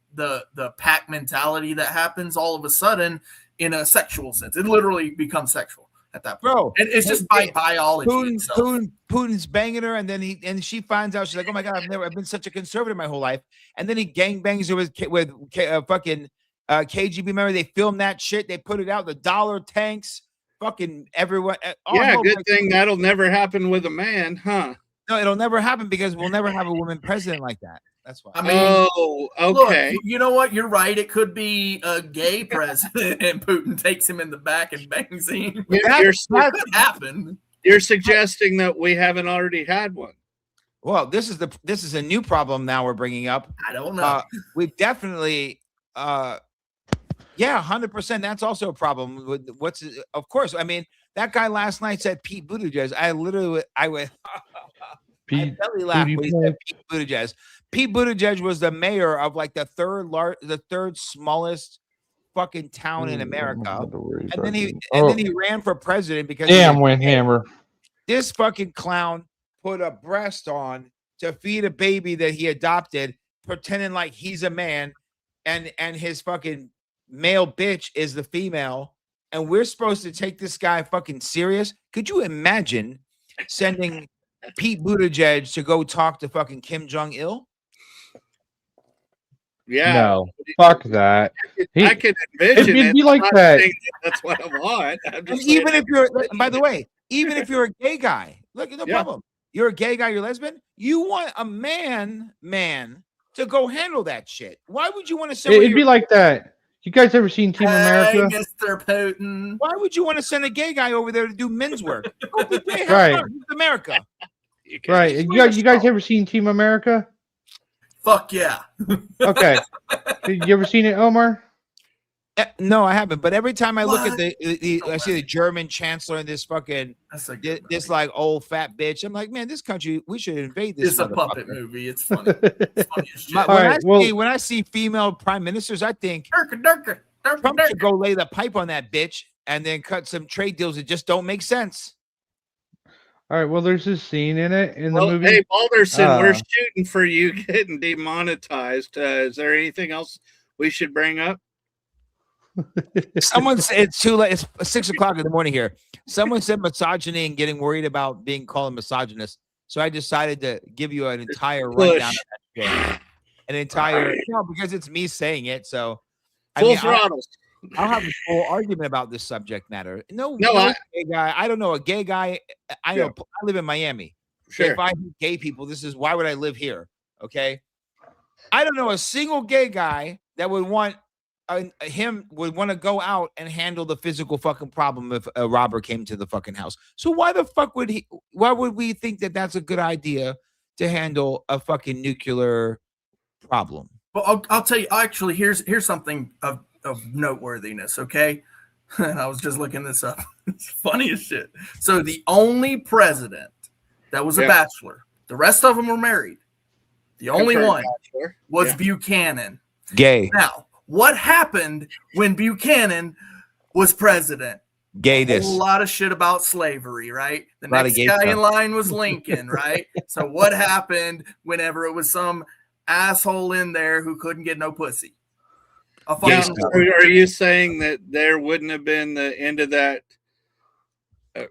pack mentality that happens all of a sudden in a sexual sense. It literally becomes sexual at that point. Bro, And it's just by biology itself. Putin's banging her, and then she finds out she's like, "Oh my god, I've been such a conservative my whole life." And then he gangbangs her with fucking KGB. Remember, they filmed that shit. They put it out. The dollar tanks, fucking everyone. Yeah, good thing that'll never happen with a man, huh? No, it'll never happen because we'll never have a woman president like that. That's why. I mean, Oh, okay. look, you know what? You're right. It could be a gay president, and Putin takes him in the back and bangs him. You're, That could happen. you're suggesting that we haven't already had one. Well, this is a new problem now we're bringing up. I don't know. We've definitely, yeah, 100%. That's also a problem. Of course. I mean, that guy last night said Pete Buttigieg. I went, I belly laughed when he said Pete Buttigieg. Pete Buttigieg was the mayor of like the third smallest fucking town in America, and then he ran for president because Damn, Windhammer. this fucking clown put a breast on to feed a baby that he adopted, pretending like he's a man, and his fucking male bitch is the female, and we're supposed to take this guy fucking serious. Could you imagine sending Pete Buttigieg to go talk to fucking Kim Jong-il? Yeah. No, fuck that. I can envision it'd it. be like I'm not that. saying that's what I want. I'm And just even saying if you're, by the way, even if you're a gay guy, look, no Yeah. problem. You're a gay guy, you're lesbian. You want a man to go handle that shit. Why would you want to send? It'd be like that. You guys ever seen Team America? Hey, Mr. Putin. Why would you want to send a gay guy over there to do men's work? Go be gay, have Right. fun. It's America. you can- Right. You guys ever seen Team America? Fuck yeah. Okay. You ever seen it, Omar? No, I haven't. But every time I look at What? I see the German chancellor and this fucking That's a good this movie. like old fat bitch. I'm like, man, this country, we should invade this. It's a puppet motherfucker. movie. It's funny. It's funny as shit. When, All right, when I see female prime ministers, I think Durka, durka, durka, Trump should durka. go lay the pipe on that bitch and then cut some trade deals that just don't make sense. All right. Well, there's this scene in it in the Well, movie. hey, Balderson, we're Uh, shooting for you getting demonetized. Is there anything else we should bring up? Someone said it's too late. It's 6:00 in the morning here. Someone said misogyny and getting worried about being called a misogynist. So I decided to give you an entire rundown of that shit. An entire no, because it's me saying it. So I Full mean, throttle. I'll have a full argument about this subject matter. No, gay guy. I don't know a gay guy. I know. I live in Miami. Sure. If I hate gay people, this is why would I live here? Okay. I don't know a single gay guy that would want would want to go out and handle the physical fucking problem if a robber came to the fucking house. So why the fuck would he? Why would we think that that's a good idea to handle a fucking nuclear problem? Well, I'll tell you. Actually, here's something of noteworthiness. Okay, and I was just looking this up. It's funny as shit. So the only president that was a bachelor, the rest of them were married. The only one was Buchanan. Gay. Now, what happened when Buchanan was president? Gayness. A whole lot of shit about slavery, right? The next guy in line was Lincoln, right? So what happened whenever it was some asshole in there who couldn't get no pussy? Are you saying that there wouldn't have been the end of that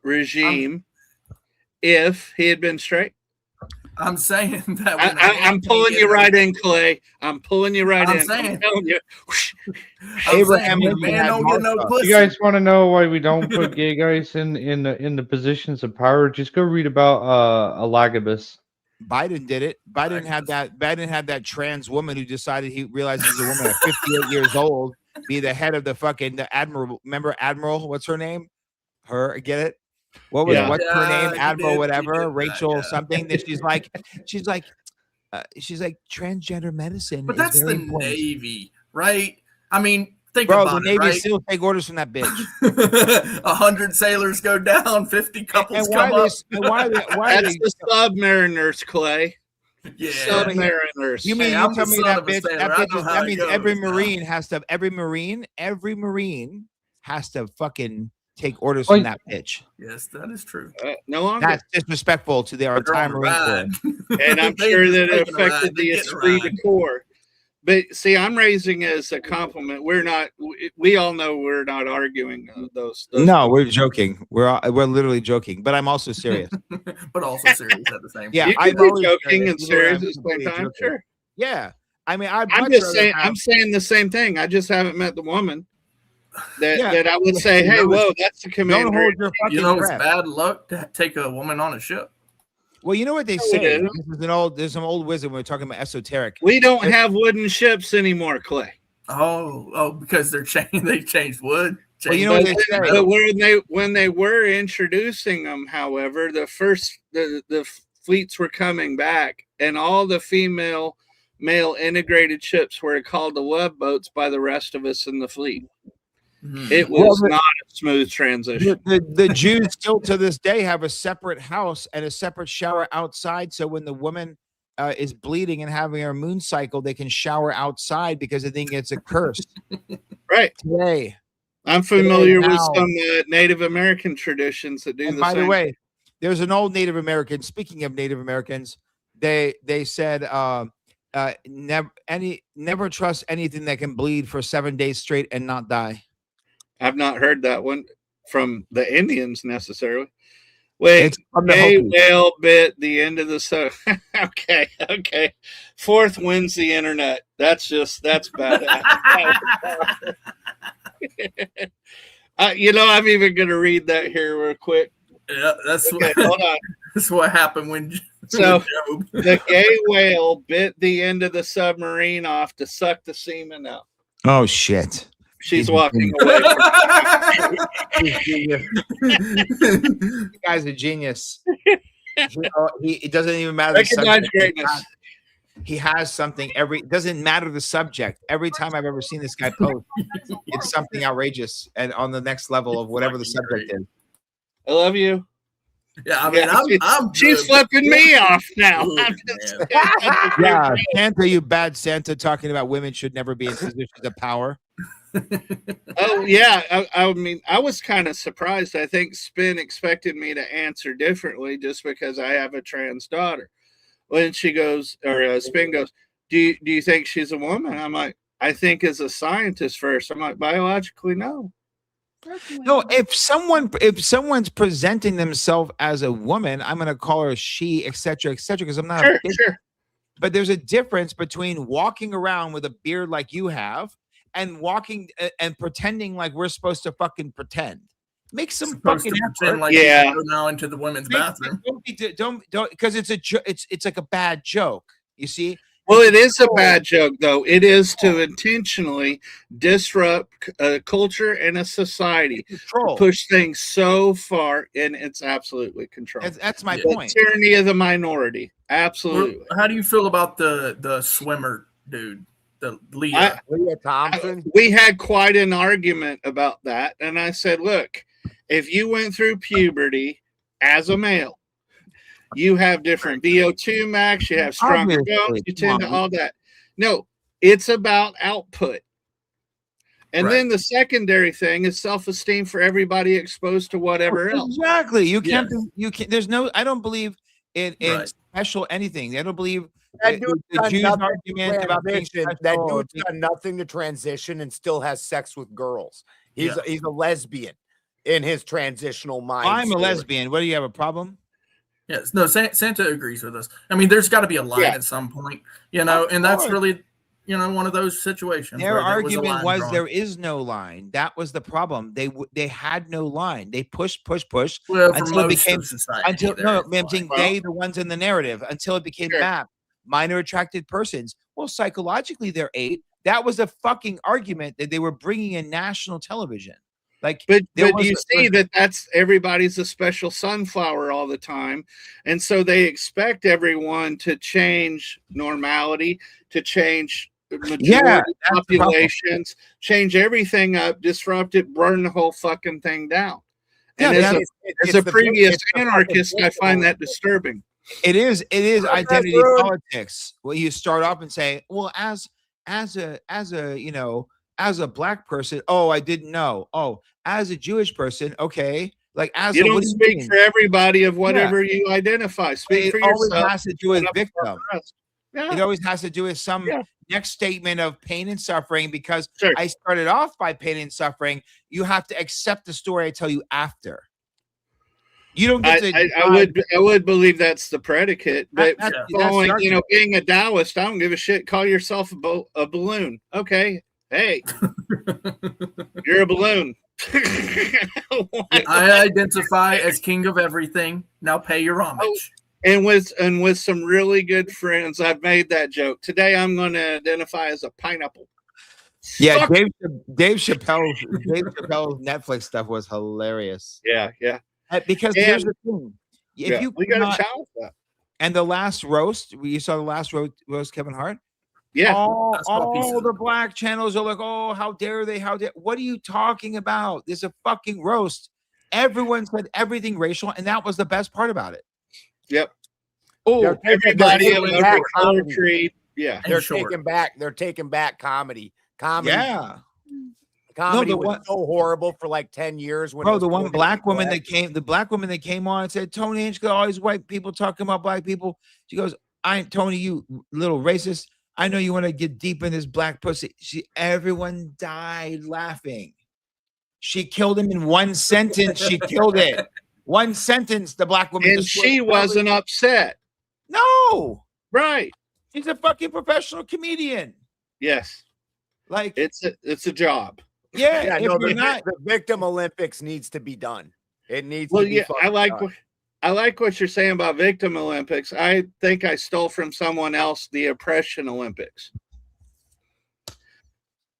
regime if he had been straight? I'm saying that. I'm pulling you right in, Clay. I'm pulling you right in. I'm telling you. Abraham man don't get no pussy. You guys want to know why we don't put gay guys in the positions of power? Just go read about Elagabus. Biden did it. Biden had that trans woman who decided he realized he's a woman at 58 years old be the head of the admiral. Remember Admiral? What's her name? Get it? What's her name? Admiral, whatever, Rachel something. That she's like transgender medicine. But that's the important. Navy, right? I mean, think about it. The Navy right? still take orders from that bitch. 100 sailors go down, 50 couples come up. Why that's the submariners, Clay. Yeah, submariners. You mean you tell me that bitch? That means every Marine has to. Every Marine has to fucking take orders from that bitch. Yes, that is true. No longer. That's disrespectful to their entire Marine Corps. And I'm sure that it affected the esprit de corps. But see, I'm raising it as a compliment. We all know we're not arguing those. No, we're joking. We're literally joking. But I'm also serious. But also serious at the same time. Yeah, you can be joking and serious at the same time. Sure. Yeah, I mean, I'm saying the same thing. I just haven't met the woman that I would say, hey, whoa, that's the commander. You know, it's bad luck to take a woman on a ship. Well, you know what they say. There's some old wisdom when we're talking about esoteric. We don't have wooden ships anymore, Clay. Oh, because they changed wood. Well, you know what they say. But when they were introducing them, however, the fleets were coming back, and all the male integrated ships were called the love boats by the rest of us in the fleet. It was not a smooth transition. The Jews still to this day have a separate house and a separate shower outside. So when the woman is bleeding and having her moon cycle, they can shower outside because they think it's a curse. Right. Today. I'm familiar with some Native American traditions that do the same. By the way, there's an old Native American. Speaking of Native Americans, they said never trust anything that can bleed for 7 days straight and not die. I've not heard that one from the Indians necessarily. Wait, gay whale bit the end of the okay. Fourth wins the internet. That's bad. I'm even going to read that here real quick. Yeah, hold on. That's what happened when. So the gay whale bit the end of the submarine off to suck the semen out. Oh shit. She's walking away. The guy's a genius. It doesn't even matter. Recognize greatness. He has something. It doesn't matter the subject. Every time I've ever seen this guy post, it's something outrageous and on the next level of whatever the subject is. I love you. Yeah, I mean, she's flipping me off now. Yeah, Santa, you bad Santa, talking about women should never be in positions of power. Oh yeah, I mean, I was kind of surprised. I think Spin expected me to answer differently just because I have a trans daughter. When she goes, or Spin goes, do you think she's a woman? I'm like, I think as a scientist first. I'm like, biologically, no. No, if someone's presenting themselves as a woman, I'm going to call her she, etc., because I'm not sure. But there's a difference between walking around with a beard like you have and walking and pretending like we're supposed to fucking pretend. Make some Supposed fucking to effort. pretend like Yeah. you can go now into the women's bathroom. Don't because it's it's like a bad joke. You see? Well, it is a bad joke, though. It is to intentionally disrupt a culture and a society, Control. push things so far, and it's absolutely control. That's my Yeah. The point. tyranny of the minority. Absolutely. How do you feel about the swimmer dude, the Leah? Leah Thompson. We had quite an argument about that, and I said, look, if you went through puberty as a male, you have different VO2 max, you have stronger bones, you tend to all that. No, it's about output. And Right. then the secondary thing is self-esteem for everybody exposed to whatever else. Exactly. You Yeah. can't. You can't. There's no. I don't believe in Right. special anything. I don't believe That the dude's the done Jews nothing to argument about being transition. special. That or dude's being- done nothing to transition and still has sex with girls. He's Yeah. he's a lesbian in his transitional mind. I'm a story. lesbian. What do you have a problem? Yes, no, Santa agrees with us. I mean, there's got to be a line Yeah. at some point, you know, Of and that's course. really, you know, one of those situations. Their where there was a argument line was drawn. there is no line. That was the problem. They had no line. They pushed Well, for until it most became of society. until there no. is a I'm line. saying they the ones in the narrative until it became Sure. map minor attracted persons. Well, psychologically they're 8. That was a fucking argument that they were bringing in national television. Like, But there you was- see that's everybody's a special sunflower all the time. And so they expect everyone to change normality, to change majority Yeah, that's the problem. populations, change everything up, disrupt it, burn the whole fucking thing down. And Yeah, as that's- as a previous anarchist, I find that disturbing. It is Look, identity that's rude. politics. Well, you start off and say, well, as a you know, as a black person, oh, I didn't know. Oh, as a Jewish person, okay. Like as You a, what don't do you speak mean? for everybody of whatever you identify. Speak It for always yourself. has to do with Not for victim. the rest. Yeah. It always has to do with some Yeah. next statement of pain and suffering because Sure. I started off by pain and suffering. You have to accept the story I tell you after. You don't get to. I would believe that's the predicate, but That's following, the you know, argument. being a Taoist, I don't give a shit. Call yourself a balloon. Okay. Hey, you're a balloon. I identify as king of everything. Now pay your homage. and with some really good friends, I've made that joke. Today I'm going to identify as a pineapple. Yeah, Fuck. Dave Chappelle's Netflix stuff was hilarious. Yeah. Because And- here's the thing: if Yeah. you We got cannot- to challenge that. and the last roast, you saw the last roast Kevin Hart. Yeah. all, I saw a piece all of the it. black channels are like, oh, how dare they? How dare? What are you talking about? There's a fucking roast. Everyone said everything racial, and that was the best part about it. Yep. Oh, Everybody of taking every back color comedy. tree. Yeah. They're short. taking back comedy. Comedy, yeah, comedy the was one- so horrible for like 10 years. When it bro. was The one politically black woman correct. that came on and said, Tony, ain't got all these white people talking about black people. She goes, I ain't Tony, you little racist. I know you want to get deep in this black pussy. Everyone died laughing. She killed him in one sentence. She killed it. One sentence. The black woman. And destroyed she everything. wasn't upset. No, Right. she's a fucking professional comedian. Yes. Like, It's a job. yeah, Yeah, if no, you're not, the victim Olympics needs to be done. It needs Well, to be yeah, fucking done. I like what you're saying about victim Olympics. I think I stole from someone else the oppression Olympics.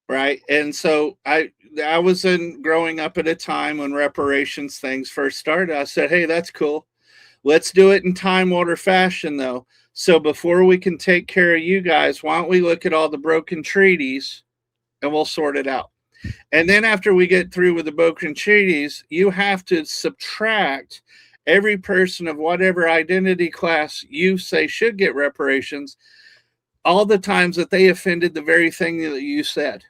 Right. And so I was growing up at a time when reparations things first started. I said, hey, that's cool. Let's do it in time order fashion though. So before we can take care of you guys, why don't we look at all the broken treaties and we'll sort it out. And then after we get through with the broken treaties, you have to subtract every person of whatever identity class you say should get reparations, all the times that they offended the very thing that you said.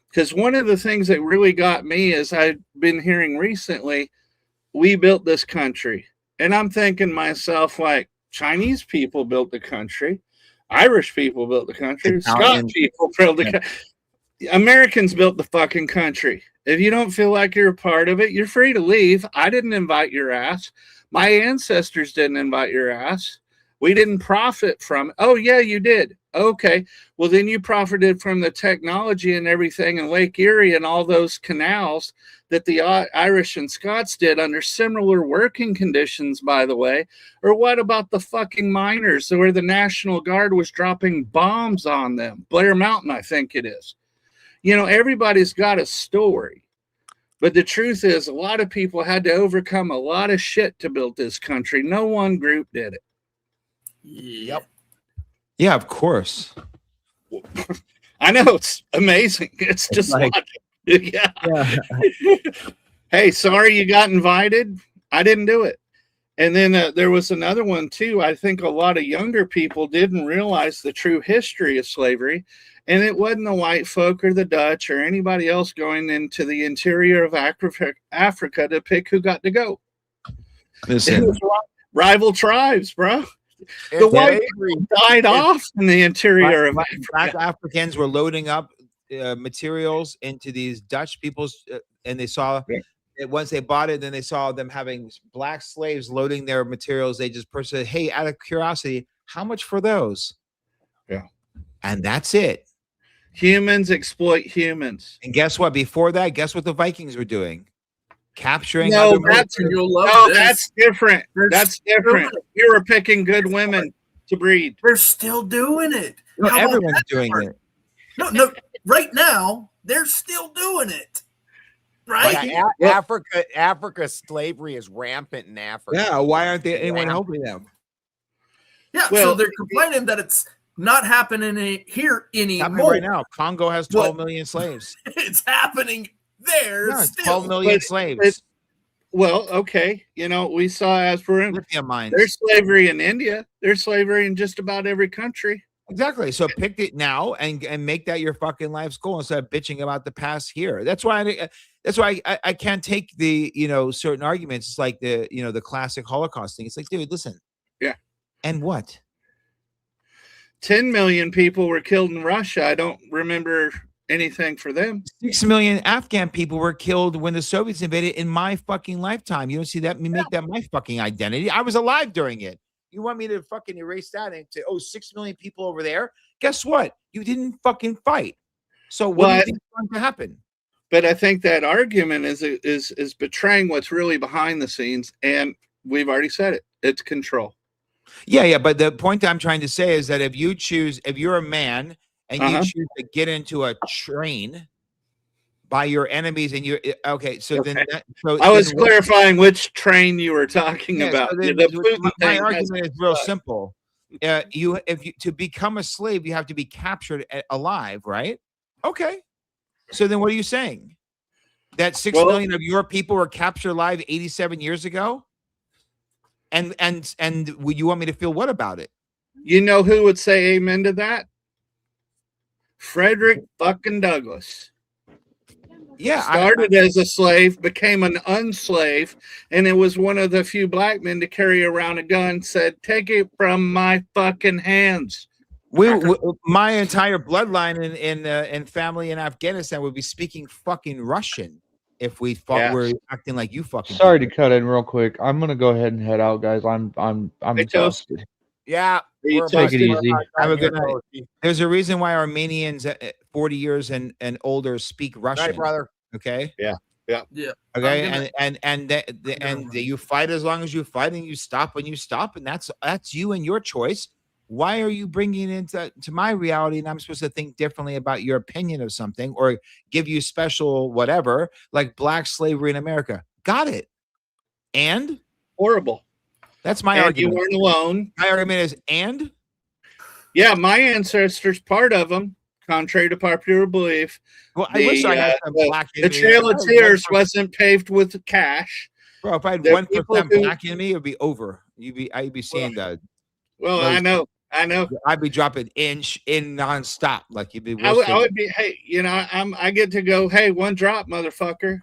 Because one of the things that really got me is I've been hearing recently, we built this country. And I'm thinking myself, like, Chinese people built the country. Irish people built the country. Italian. Scottish people built the country. Americans built the fucking country. If you don't feel like you're a part of it, you're free to leave. I didn't invite your ass. My ancestors didn't invite your ass. We didn't profit from it. Oh, yeah, you did. Okay, well then you profited from the technology and everything in Lake Erie and all those canals that the Irish and Scots did under similar working conditions, by the way. Or what about the fucking miners where the National Guard was dropping bombs on them? Blair Mountain, I think it is. You know, everybody's got a story. But the truth is, a lot of people had to overcome a lot of shit to build this country. No one group did it. Yep. Yeah, of course. I know, it's amazing. It's just like- logic. Yeah. Hey, sorry you got invited. I didn't do it. And then there was another one too. I think a lot of younger people didn't realize the true history of slavery. And it wasn't the white folk or the Dutch or anybody else going into the interior of Africa to pick who got to go. Listen, It was rival tribes, bro. The It's white slavery. people died off in the interior of Black Africa. Africans were loading up materials into these Dutch people's, and they saw it once they bought it. Then they saw them having black slaves loading their materials. They just said, "Hey, out of curiosity, how much for those?" Yeah, and that's it. Humans exploit humans. And guess what? Before that, guess what the Vikings were doing? Capturing. No, other that's military- You'll love no, this. that's different. They're That's still different. doing You were picking good women to breed. They're still doing it. No, How about everyone's that doing part? it. No. Right now, they're still doing it. Right? Yeah, Africa slavery is rampant in Africa. Yeah, why aren't they anyone Yeah. helping them? Yeah. Well, so they're complaining that it's not happening here Happening anymore. right now. Congo has 12 million slaves. It's happening there Yeah, it's still. 12 million But slaves. Well, okay. You know, we saw as for Lithium mines. there's slavery in India. There's slavery in just about every country. Exactly. So pick it now and make that your fucking life's goal instead of bitching about the past here. That's why I can't take the certain arguments. It's like the classic Holocaust thing. It's like, dude, listen. Yeah. And what? 10 million people were killed in Russia. I don't remember anything for them. 6 million Afghan people were killed when the Soviets invaded in my fucking lifetime. You don't see that? Me make that my fucking identity. I was alive during it. You want me to fucking erase that and say, 6 million people over there? Guess what? You didn't fucking fight. So what do you think is going to happen? But I think that argument is betraying what's really behind the scenes. And we've already said it. It's control. Yeah. But the point I'm trying to say is that if you're a man and you choose to get into a train by your enemies and you're okay. So then I was clarifying which train you were talking about. So The then Putin my thing argument is real simple. To become a slave, you have to be captured alive, right? Okay. So then what are you saying? That 6 million of your people were captured alive 87 years ago? And you want me to feel what about it? You know who would say amen to that? Frederick fucking Douglass. Yeah. Started as a slave, became an unslave, and it was one of the few black men to carry around a gun, said, "Take it from my fucking hands." My entire bloodline in family in Afghanistan would be speaking fucking Russian if we were acting like you fucking. Sorry to cut in real quick. I'm gonna go ahead and head out, guys. I'm exhausted. Yeah. Take it easy. Have a good night. There's a reason why Armenians at 40 years and older speak Russian. Right, brother. Okay. Yeah. Okay. And you fight as long as you fight, and you stop when you stop, and that's you and your choice. Why are you bringing it into my reality, and I'm supposed to think differently about your opinion of something or give you special whatever, like black slavery in America? Got it. And horrible. That's my and argument. You weren't alone. My argument is, and yeah, my ancestors, part of them, contrary to popular belief. Well, I wish I had some black in the me. Trail of Tears wasn't paved with cash. Bro, if I had 1% black in me, it would be over. I'd be seeing that. Well, I know. I'd be dropping in nonstop. Like you'd be. I would be. Hey, I get to go. Hey, one drop, motherfucker.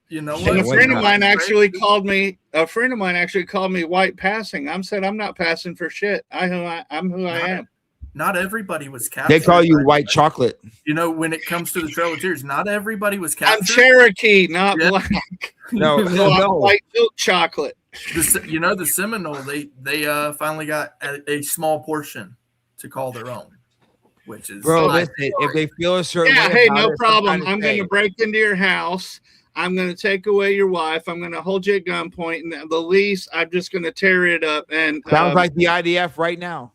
You know what? A friend of mine actually called me. A friend of mine actually called me white passing. I said I'm not passing for shit. I'm who I am. Not everybody was captured. They call you white chocolate. When it comes to the Trail of Tears, not everybody was captured. I'm Cherokee, not black. No, I'm white milk chocolate. The Seminole, they finally got a small portion to call their own. which is Bro, my listen, if they feel a certain Yeah, way hey, about no it, problem. sometimes I'm say going to it. break into your house. I'm going to take away your wife. I'm going to hold you at gunpoint, and the lease, I'm just going to tear it up. And Sounds like the IDF right now.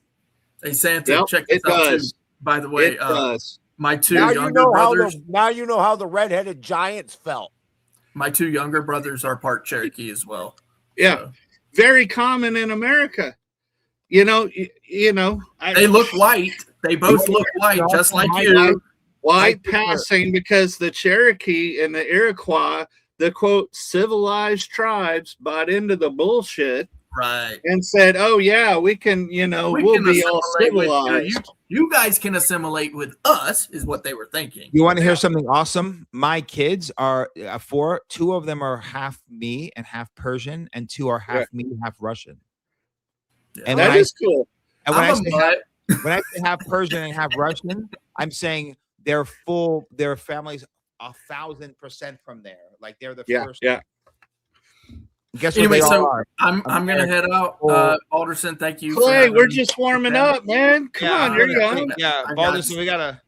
Hey Santa, Yep, check this it out too. does. By the way, It does. my two Now you younger know how brothers, the redheaded giants felt. my two younger brothers are part Cherokee as well. Yeah, So, very common in America. You know, they look white. They both look white, just like you. White passing because the Cherokee and the Iroquois, the quote civilized tribes, bought into the bullshit. Right. And said, "Oh yeah, we can, we'll be all civilized." You guys can assimilate with us, is what they were thinking. You want to hear something awesome? My kids are 4. 2 of them are half me and half Persian, and 2 are half me, half Russian. Yeah. And That is cool. And when I say half Persian and half Russian, I'm saying their families 1,000% from there. Like they're the first. Yeah. Guess anyway, what they all so are? I'm gonna head out. Alderson, thank you. Clay, we're just warming up, man. Come on, you're young. Yeah, Balderson, we gotta.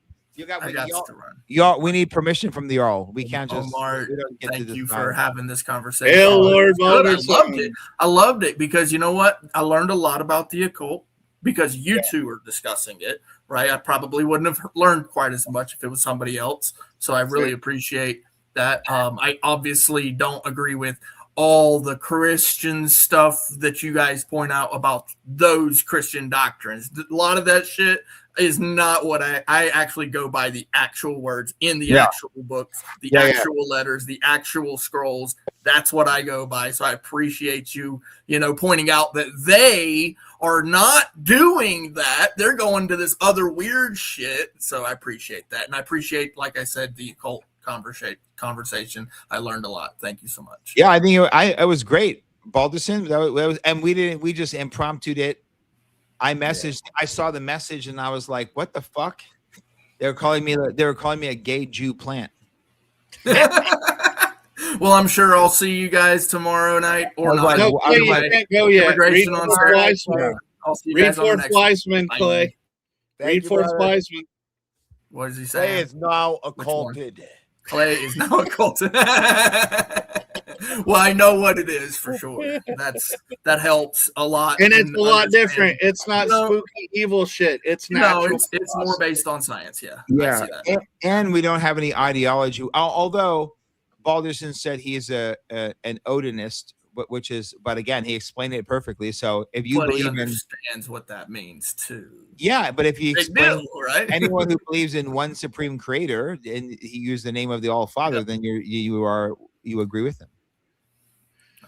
We need permission from the Jarl. We can't just. Omar, thank you for having this conversation. Hail Lord Balderson. I loved it because you know what? I learned a lot about the occult because you two are discussing it, right? I probably wouldn't have learned quite as much if it was somebody else. So I really appreciate that. I obviously don't agree with all the Christian stuff that you guys point out about those Christian doctrines. A lot of that shit is not what I actually go by the actual words in the actual books, the actual letters, the actual scrolls. That's what I go by. So I appreciate you, pointing out that they are not doing that. They're going to this other weird shit. So I appreciate that. And I appreciate, like I said, the occult conversation. I learned a lot. Thank you so much. Yeah, I think it was great, Balderson. That was, and we just impromptu'd it. I messaged. I saw the message and I was like, "What the fuck?" They were calling me a gay Jew plant. Well, I'm sure I'll see you guys tomorrow night or not. No, Clay, you can't go yet. Read Forth Weisman. Read Forth Weisman, Clay. Read Forth Weisman. What does he say? Clay is now occulted. Clay is now occulted. Well, I know what it is for sure. That helps a lot. And it's a lot different. It's not spooky evil shit. It's natural. No, it's more based on science. Yeah. Yeah. And we don't have any ideology. Although Balderson said he is an Odinist, but again, he explained it perfectly. So if you believe he understands what that means too. Yeah, but if you explain right? anyone who believes in one supreme creator and he used the name of the All Father, then you agree with him.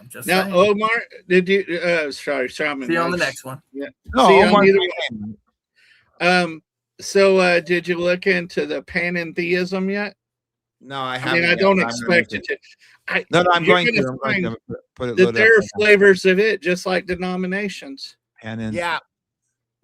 I'm just now, saying. Omar, did you? Sorry, Shaman. See you on the next one. Yeah. No, Omar. So, did you look into the panentheism yet? No, I haven't. I don't expect it to. I'm going to put it. That there are flavors of it, just like denominations. Yeah.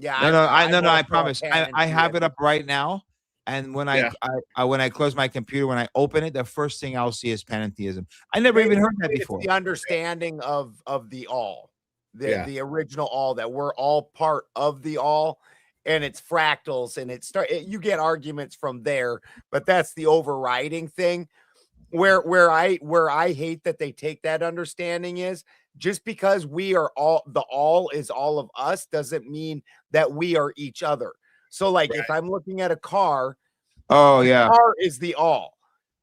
I promise. I have it up right now, and when I close my computer, when I open it, the first thing I'll see is panentheism. I never even heard that before. It's the understanding of the all, the original all, that we're all part of the all. And it's fractals, and you get arguments from there, but that's the overriding thing. Where I hate that they take that understanding is just because we are the all is all of us doesn't mean that we are each other. So like if I'm looking at a car, the car is the all.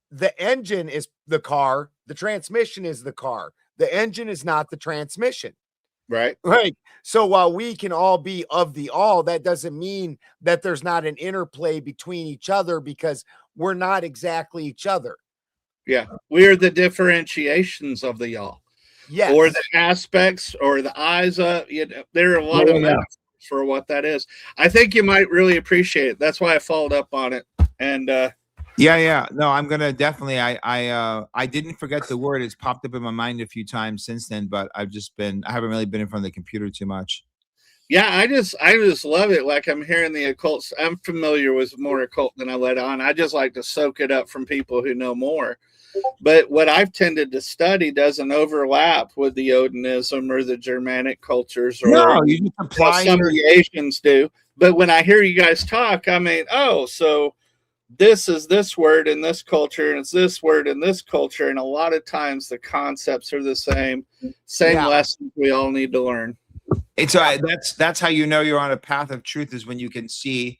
The engine is the car, the transmission is the car. The engine is not the transmission. Right. So while we can all be of the all, that doesn't mean that there's not an interplay between each other, because we're not exactly each other. Yeah. We're the differentiations of the all. Yes. Or the aspects or the eyes of, there are a lot of metaphors for what that is. I think you might really appreciate it. That's why I followed up on it. And no, I'm gonna definitely. I didn't forget the word. It's popped up in my mind a few times since then, but I haven't really been in front of the computer too much. Yeah, I just love it. Like I'm hearing the occult. I'm familiar with more occult than I let on. I just like to soak it up from people who know more. But what I've tended to study doesn't overlap with the Odinism or the Germanic cultures, or No, you just apply some of your. the Asians do. But when I hear you guys talk, I mean, oh, so this is this word in this culture, and it's this word in this culture, and a lot of times the concepts are the same Yeah. lessons we all need to learn. It's that's how you know you're on a path of truth, is when you can see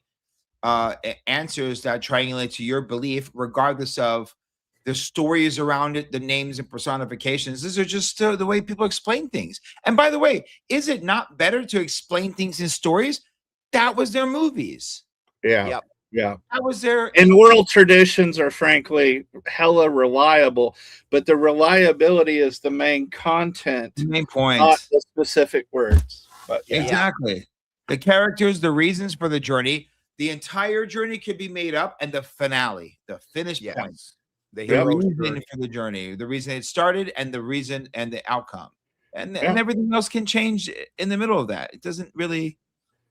answers that triangulate to your belief, regardless of the stories around it, the names and personifications. These are just the way people explain things. And by the way, is it not better to explain things in stories? That was their movies. Yeah. Yep. Yeah. That was their. And oral traditions are frankly hella reliable, but the reliability is the main content, main point. not the specific words. But yeah. Exactly. The characters, the reasons for the journey, the entire journey could be made up, and the finale, the finished point, Yes. The the hero's reason journey. for the journey, the reason it started, and the reason and the outcome, and Yeah. everything else can change in the middle of that. It doesn't really.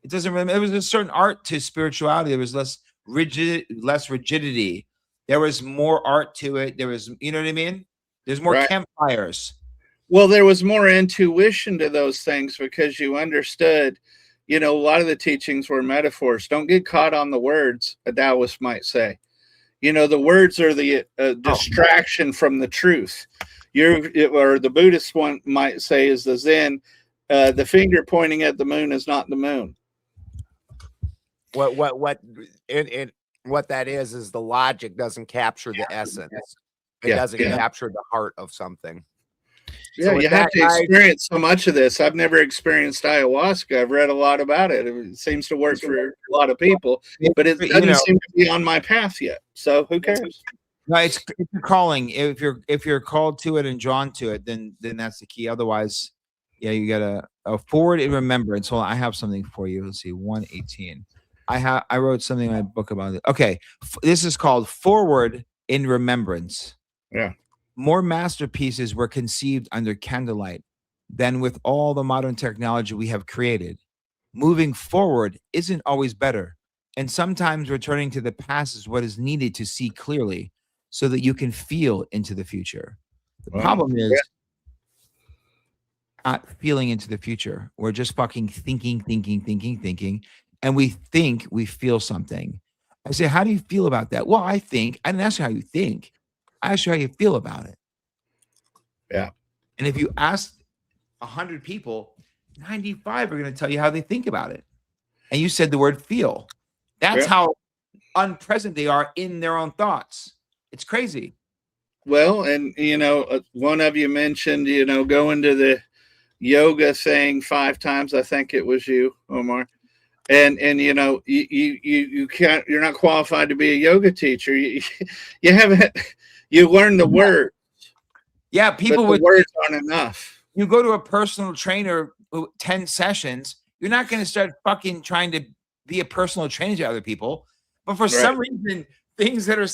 There was a certain art to spirituality. There was less rigidity. There was more art to it. There was, you know what I mean? There's more Right. campfires. Well, there was more intuition to those things because you understood, a lot of the teachings were metaphors. Don't get caught on the words, a Taoist might say. The words are the distraction from the truth. Or the Buddhist one might say is the Zen, the finger pointing at the moon is not the moon. What that is the logic doesn't capture the essence. It doesn't capture the heart of something. Yeah, So with you have that, to experience so much of this. I've never experienced ayahuasca. I've read a lot about it. It seems to work for a lot of people, but it doesn't seem to be on my path yet. So who cares? No, it's a calling. If you're called to it and drawn to it, then that's the key. Otherwise, yeah, you gotta forward in remembrance. Hold on, I have something for you. Let's see, 118. I wrote something in my book about it. Okay, this is called Forward in Remembrance. Yeah. More masterpieces were conceived under candlelight than with all the modern technology we have created. Moving forward isn't always better, and sometimes returning to the past is what is needed to see clearly so that you can feel into the future. The problem is not feeling into the future. We're just fucking thinking, and we think we feel something. I say, how do you feel about that? Well, I think. I didn't ask you how you think. I asked you how you feel about it. Yeah. And if you ask 100 people, 95 are going to tell you how they think about it. And you said the word feel. That's how unpresent they are in their own thoughts. It's crazy. Well, and one of you mentioned, going to the yoga thing 5 times. I think it was you, Omar. And you can't. You're not qualified to be a yoga teacher. You haven't. You learn the words. Yeah, people the words aren't enough. You go to a personal trainer 10 sessions. You're not going to start fucking trying to be a personal trainer to other people. But for some reason, things that are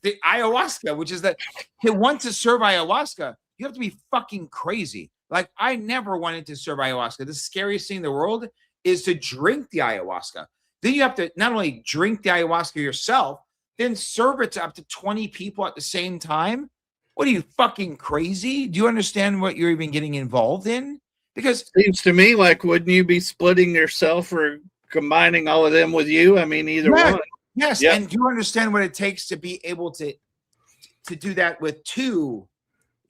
the ayahuasca, which is that to want to serve ayahuasca, you have to be fucking crazy. Like, I never wanted to serve ayahuasca. The scariest thing in the world is to drink the ayahuasca. Then you have to not only drink the ayahuasca yourself, then serve it to up to 20 people at the same time. What are you, fucking crazy? Do you understand what you're even getting involved in? Because seems to me like, wouldn't you be splitting yourself or combining all of them with you? I mean, either one. Yes. Yep. And do you understand what it takes to be able to do that with 2,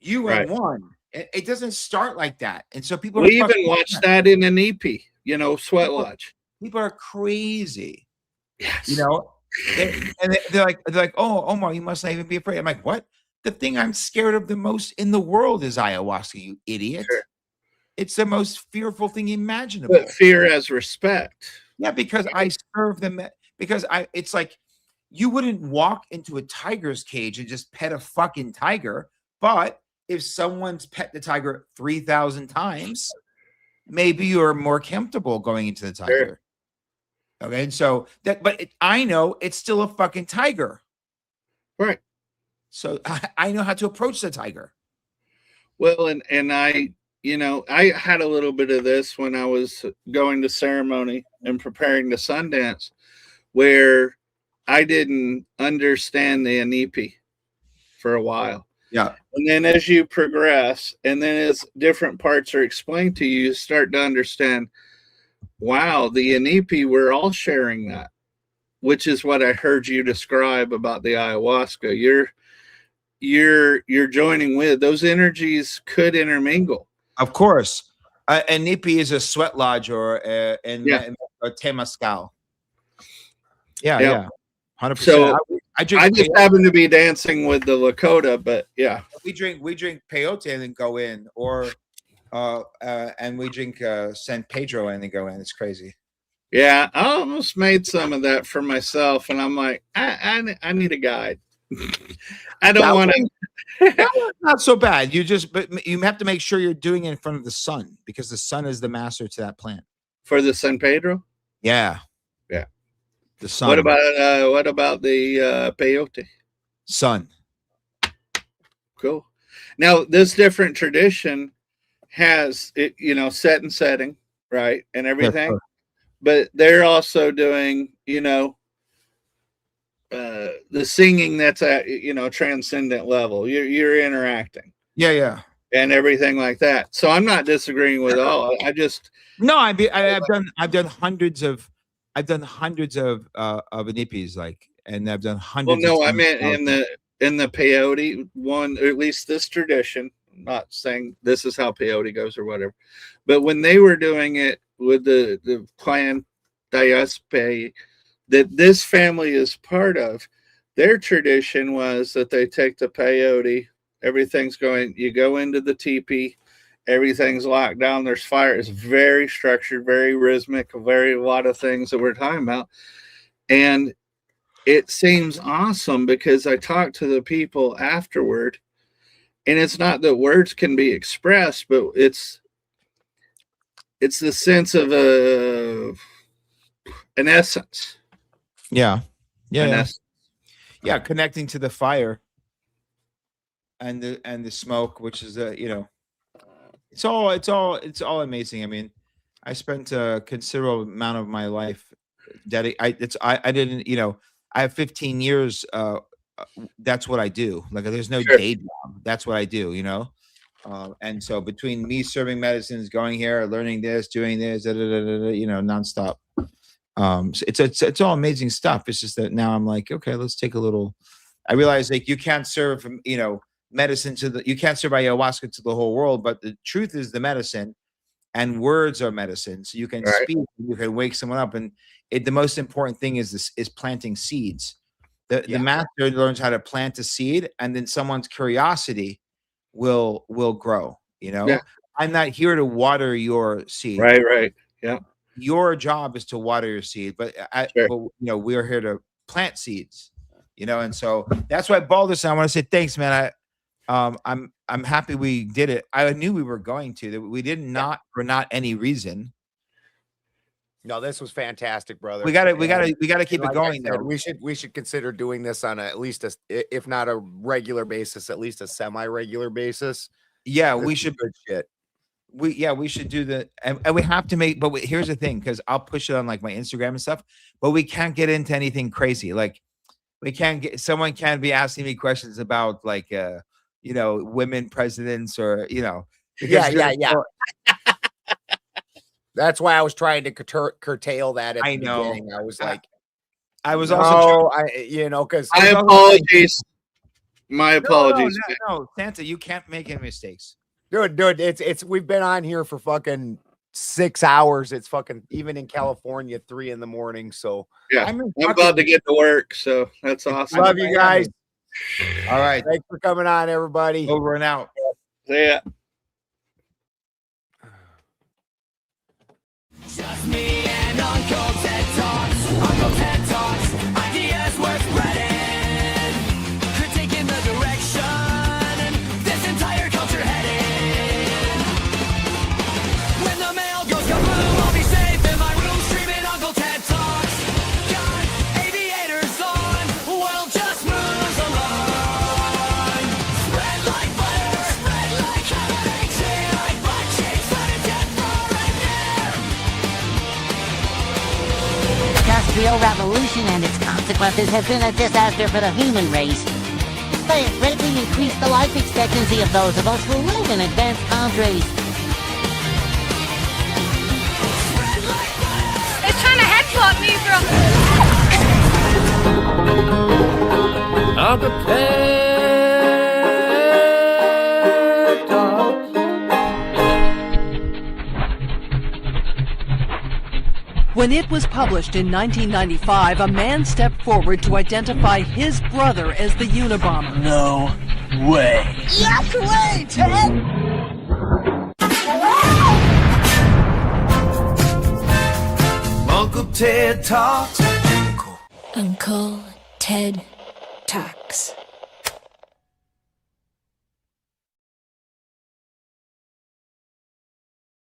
you and 1? It doesn't start like that. And so people we even watched that in an EP, Sweat Lodge. People are crazy. Yes. They're like, oh, Omar, you must not even be afraid. I'm like, what? The thing I'm scared of the most in the world is ayahuasca, you idiot. Sure. It's the most fearful thing imaginable. But fear as respect. Yeah, because I serve them. Because it's like you wouldn't walk into a tiger's cage and just pet a fucking tiger. But if someone's pet the tiger 3,000 times, maybe you're more comfortable going into the tiger. Sure. Okay, and so I know it's still a fucking tiger. Right. So I know how to approach the tiger. Well, and I I had a little bit of this when I was going to ceremony and preparing to Sundance, where I didn't understand the Inipi for a while. Yeah. And then as you progress, and then as different parts are explained to you, you start to understand, wow, the Inipi, we're all sharing that, which is what I heard you describe about the ayahuasca. You're joining with those energies could intermingle. Of course. And Nipi is a sweat lodge or in Temascal. Yeah, Yep. yeah. 100%. So I drink I just peyote. happen to be dancing with the Lakota, but yeah. We drink peyote and then go in, or and we drink San Pedro and then go in. It's crazy. Yeah, I almost made some of that for myself, and I'm like, I need a guide. I don't want to. Not so bad. But you have to make sure you're doing it in front of the sun, because the sun is the master to that plant. For the San Pedro? Yeah. Yeah. The sun. What about the peyote? Sun. Cool. Now, this different tradition has it, set and setting, right, and everything. Sure. But they're also doing, the singing that's at transcendent level. You're interacting. Yeah. And everything like that. So I'm not disagreeing with all. I just I've done hundreds of Inipis, like, and I've done hundreds. Well, no, I meant in the peyote one, or at least this tradition. I'm not saying this is how peyote goes or whatever, but when they were doing it with the clan Diaspe that this family is part of, their tradition was that they take the peyote, everything's going, you go into the teepee, everything's locked down, there's fire, it's very structured, very rhythmic, a lot of things that we're talking about. And it seems awesome because I talked to the people afterward, and it's not that words can be expressed, but it's the sense of an essence. Yeah. Essence. Yeah, connecting to the fire and the smoke, which is it's all amazing. I mean, I spent a considerable amount of my life I didn't, I have 15 years. That's what I do. Like, there's no day job. That's what I do, and so between me serving medicines, going here, learning this, doing this, nonstop. So it's all amazing stuff. It's just that now I'm like, okay, let's take a little. I realize, like, you can't serve, medicine you can't serve ayahuasca to the whole world, but the truth is the medicine, and words are medicine. So you can speak, you can wake someone up, and the most important thing is planting seeds. The master learns how to plant a seed, and then someone's curiosity will grow. I'm not here to water your seed. Right. Yeah. Your job is to water your seed, but we're here to plant seeds. And so that's why, Balderson, I want to say thanks, man. I'm happy we did it. I knew we were going to. That we did not for not any reason. No, this was fantastic, brother. We got to keep it going. Though we should consider doing this on at least if not a regular basis, at least a semi-regular basis. Yeah, we should. Good shit. We should do the, and we have to make. But here's the thing, because I'll push it on like my Instagram and stuff. But we can't get into anything crazy. Like, someone can't be asking me questions about like women presidents or yeah. That's why I was trying to curtail that. I know. Beginning. I was like, I was also, because my apologies. My apologies. No, Santa, you can't make any mistakes, dude. It's we've been on here for fucking 6 hours. It's fucking even in California 3 a.m. So yeah, I'm about to get to work. So that's awesome. Love you guys. All right, thanks for coming on, everybody. Over and out. See ya. Just me and Uncle Ted Talks. Uncle Ted Talks. Ideas worth spreading. Critiquing the direction this entire culture heading. When the mail goes kaboom, I'll be safe in my room streaming Uncle Ted Talks. Got aviators on, world just moves along. Spread like butter, spread like cover, like butter. Industrial Revolution and its consequences have been a disaster for the human race. They have greatly increased the life expectancy of those of us who live in advanced countries. They're trying to headbutt me, bro. Uncle Ted Talks. When it was published in 1995, a man stepped forward to identify his brother as the Unabomber. No way. Yes way, Ted! Uncle Ted Talks. Uncle Ted Talks.